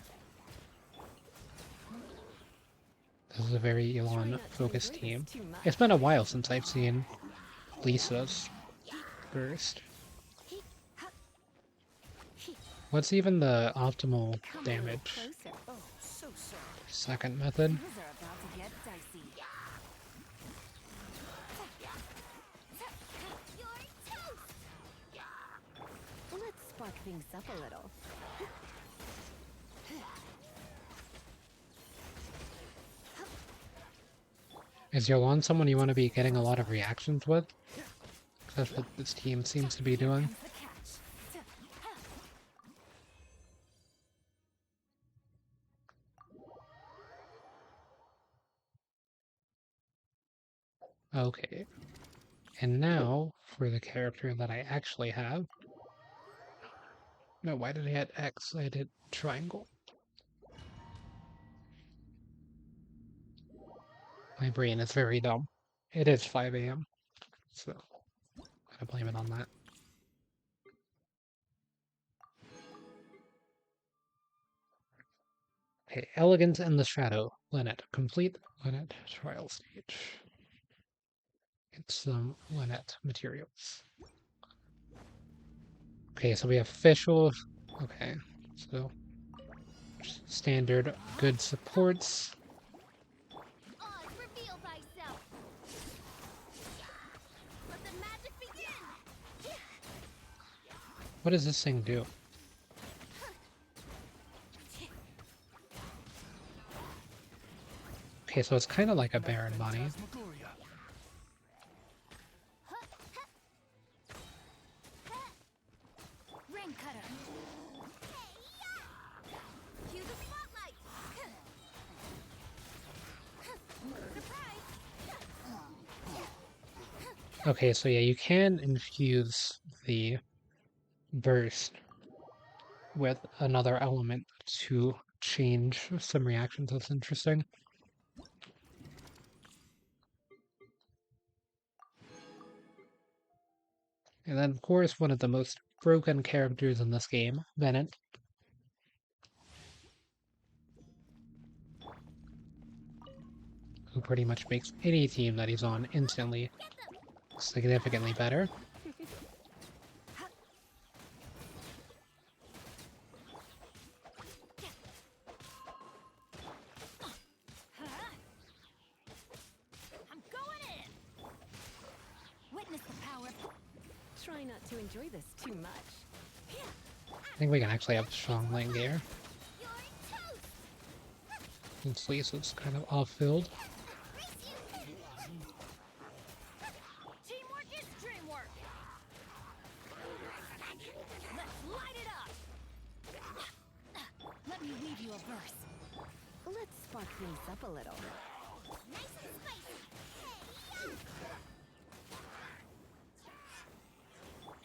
Speaker 1: This is a very Yolon focused team. It's been a while since I've seen Lisa's burst. What's even the optimal damage? Second method.
Speaker 18: Let's spark things up a little.
Speaker 1: Is Yolon someone you want to be getting a lot of reactions with? That's what this team seems to be doing. Okay. And now, for the character that I actually have. No, why did I hit X? I did triangle. My brain is very dumb. It is 5 a.m. So, gotta blame it on that. Okay, Elegance in the Shadow. Lynette. Complete Lynette trial stage. Get some Lynette materials. Okay, so we have official. Okay, so standard good supports.
Speaker 3: Oz, reveal thyself. Let the magic begin.
Speaker 1: What does this thing do? Okay, so it's kind of like a Baron Bunny.
Speaker 3: Ring cutter. Cue the spotlight.
Speaker 1: Okay, so yeah, you can infuse the burst with another element to change some reactions. That's interesting. And then, of course, one of the most broken characters in this game, Bennett. Who pretty much makes any team that he's on instantly significantly better.
Speaker 3: I'm going in. Witness the power.
Speaker 18: Try not to enjoy this too much.
Speaker 1: I think we can actually have strong lane gear. Since Lisa's kind of off-field.
Speaker 3: Teamwork is dreamwork. Let's light it up. Let me weave you a verse.
Speaker 18: Let's spark things up a little.
Speaker 3: Nice and spicy.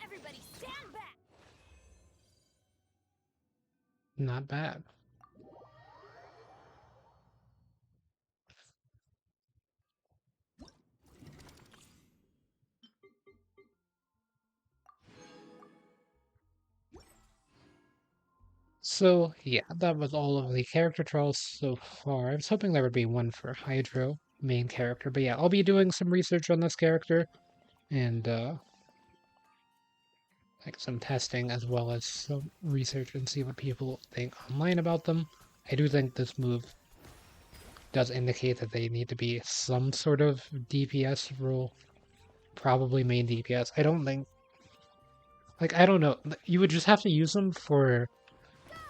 Speaker 3: Everybody stand back.
Speaker 1: Not bad. So, yeah, that was all of the character trials so far. I was hoping there would be one for Hydro, main character, but yeah, I'll be doing some research on this character, and, like some testing as well as some research and see what people think online about them. I do think this move does indicate that they need to be some sort of DPS role, probably main DPS. I don't think, like, I don't know, you would just have to use them for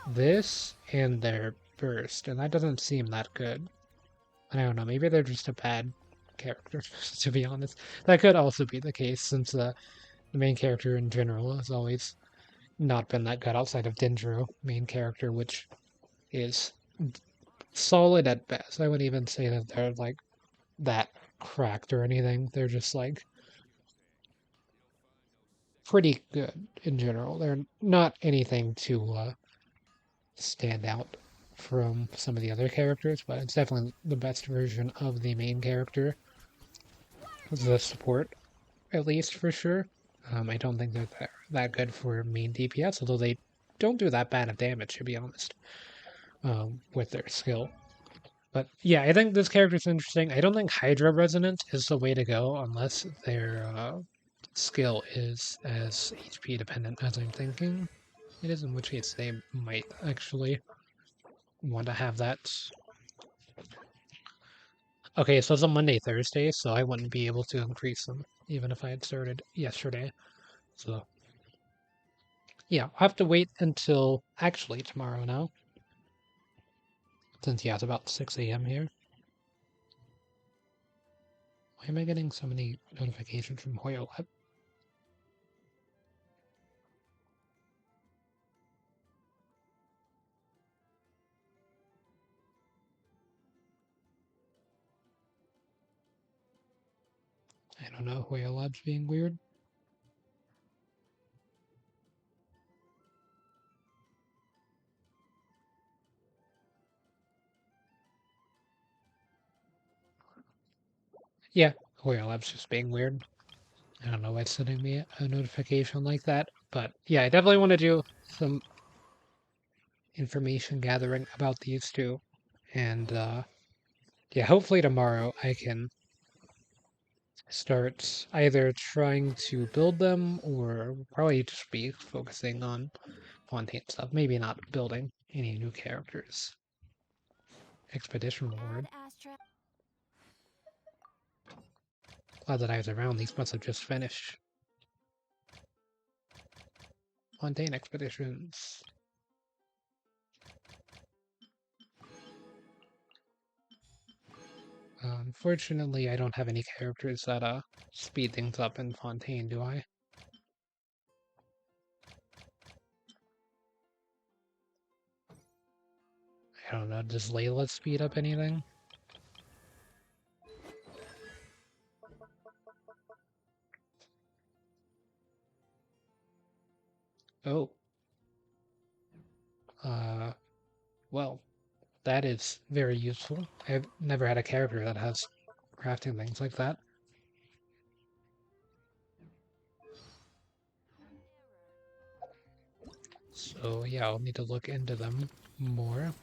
Speaker 1: this and their burst, and that doesn't seem that good. I don't know, maybe they're just a bad character, to be honest. That could also be the case, since the main character in general has always not been that good outside of Dendro, main character, which is solid at best. I wouldn't even say that they're like that cracked or anything. They're just like pretty good in general. They're not anything to stand out from some of the other characters, but it's definitely the best version of the main character. The support, at least, for sure. I don't think they're that good for main DPS, although they don't do that bad of damage, to be honest, with their skill. But yeah, I think this character's interesting. I don't think Hydra Resonance is the way to go unless their skill is as HP dependent as I'm thinking it is, in which case they might actually want to have that. Okay, so it's a Monday, Thursday, so I wouldn't be able to increase them, even if I had started yesterday. So, yeah, I'll have to wait until, actually, tomorrow now. Since, yeah, it's about 6 a.m. here. Why am I getting so many notifications from Hoyolab? I don't know, Hoya Labs being weird. Yeah, Hoya Labs just being weird. I don't know why it's sending me a notification like that, but yeah, I definitely want to do some information gathering about these two, and yeah, hopefully tomorrow I can start either trying to build them or probably just be focusing on Fontaine stuff. Maybe not building any new characters. Expedition Reward. Glad that I was around. These must have just finished. Fontaine expeditions. Unfortunately, I don't have any characters that speed things up in Fontaine, do I? I don't know. Does Layla speed up anything? Oh. Well, that is very useful. I've never had a character that has crafting things like that. So yeah, I'll need to look into them more.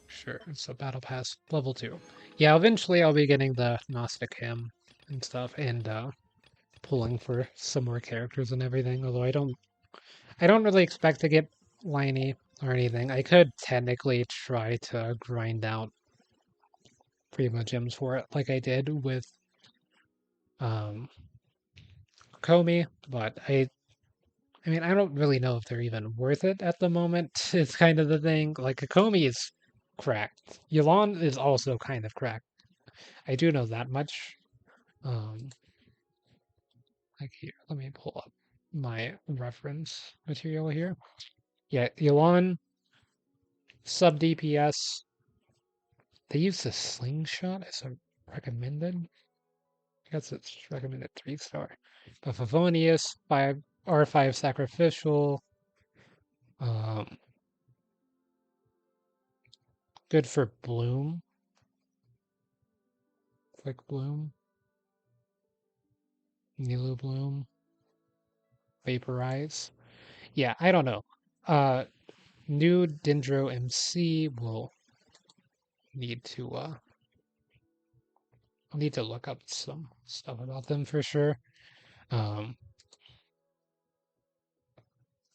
Speaker 1: Sure, so Battle Pass level 2. Yeah, eventually I'll be getting the Gnostic Hymn and stuff, and pulling for some more characters and everything, although I don't really expect to get Liney or anything. I could technically try to grind out Primo Gems for it, like I did with um Komi, but I mean, I don't really know if they're even worth it at the moment. It's kind of the thing. Like, Komi is cracked. Yulan is also kind of cracked. I do know that much. Um, like here, let me pull up my reference material here. Yeah, Yulan, sub DPS. They use the slingshot as a recommended. I guess it's recommended 3-star. But Favonius, 5 R5 sacrificial. Um, good for Bloom. Quick Bloom. Nilu Bloom. Vaporize. Yeah, I don't know. New Dendro MC will need to I'll need to look up some stuff about them for sure. Um,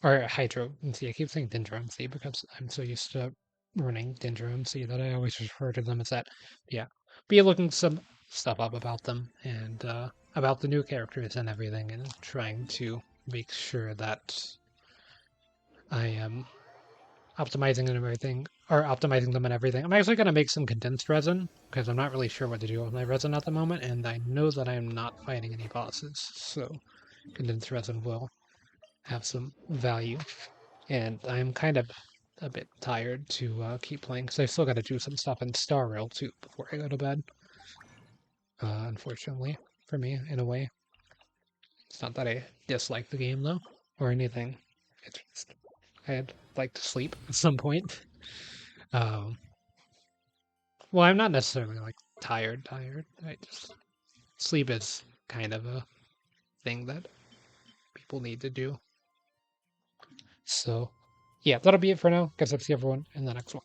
Speaker 1: or Hydro MC. I keep saying Dendro MC because I'm so used to running Dendro MC that I always refer to them as that. Yeah, be looking some stuff up about them and about the new characters and everything, and trying to make sure that I am optimizing and everything, or optimizing them and everything. I'm actually going to make some condensed resin because I'm not really sure what to do with my resin at the moment, and I know that I'm not fighting any bosses, so condensed resin will have some value. And I'm kind of a bit tired to keep playing because I still got to do some stuff in Star Rail too before I go to bed. Unfortunately, for me, in a way. It's not that I dislike the game though, or anything. It's just I'd like to sleep at some point. Um, well, I'm not necessarily like tired. I just sleep is kind of a thing that people need to do. So, yeah, that'll be it for now. Guess I'll see everyone in the next one.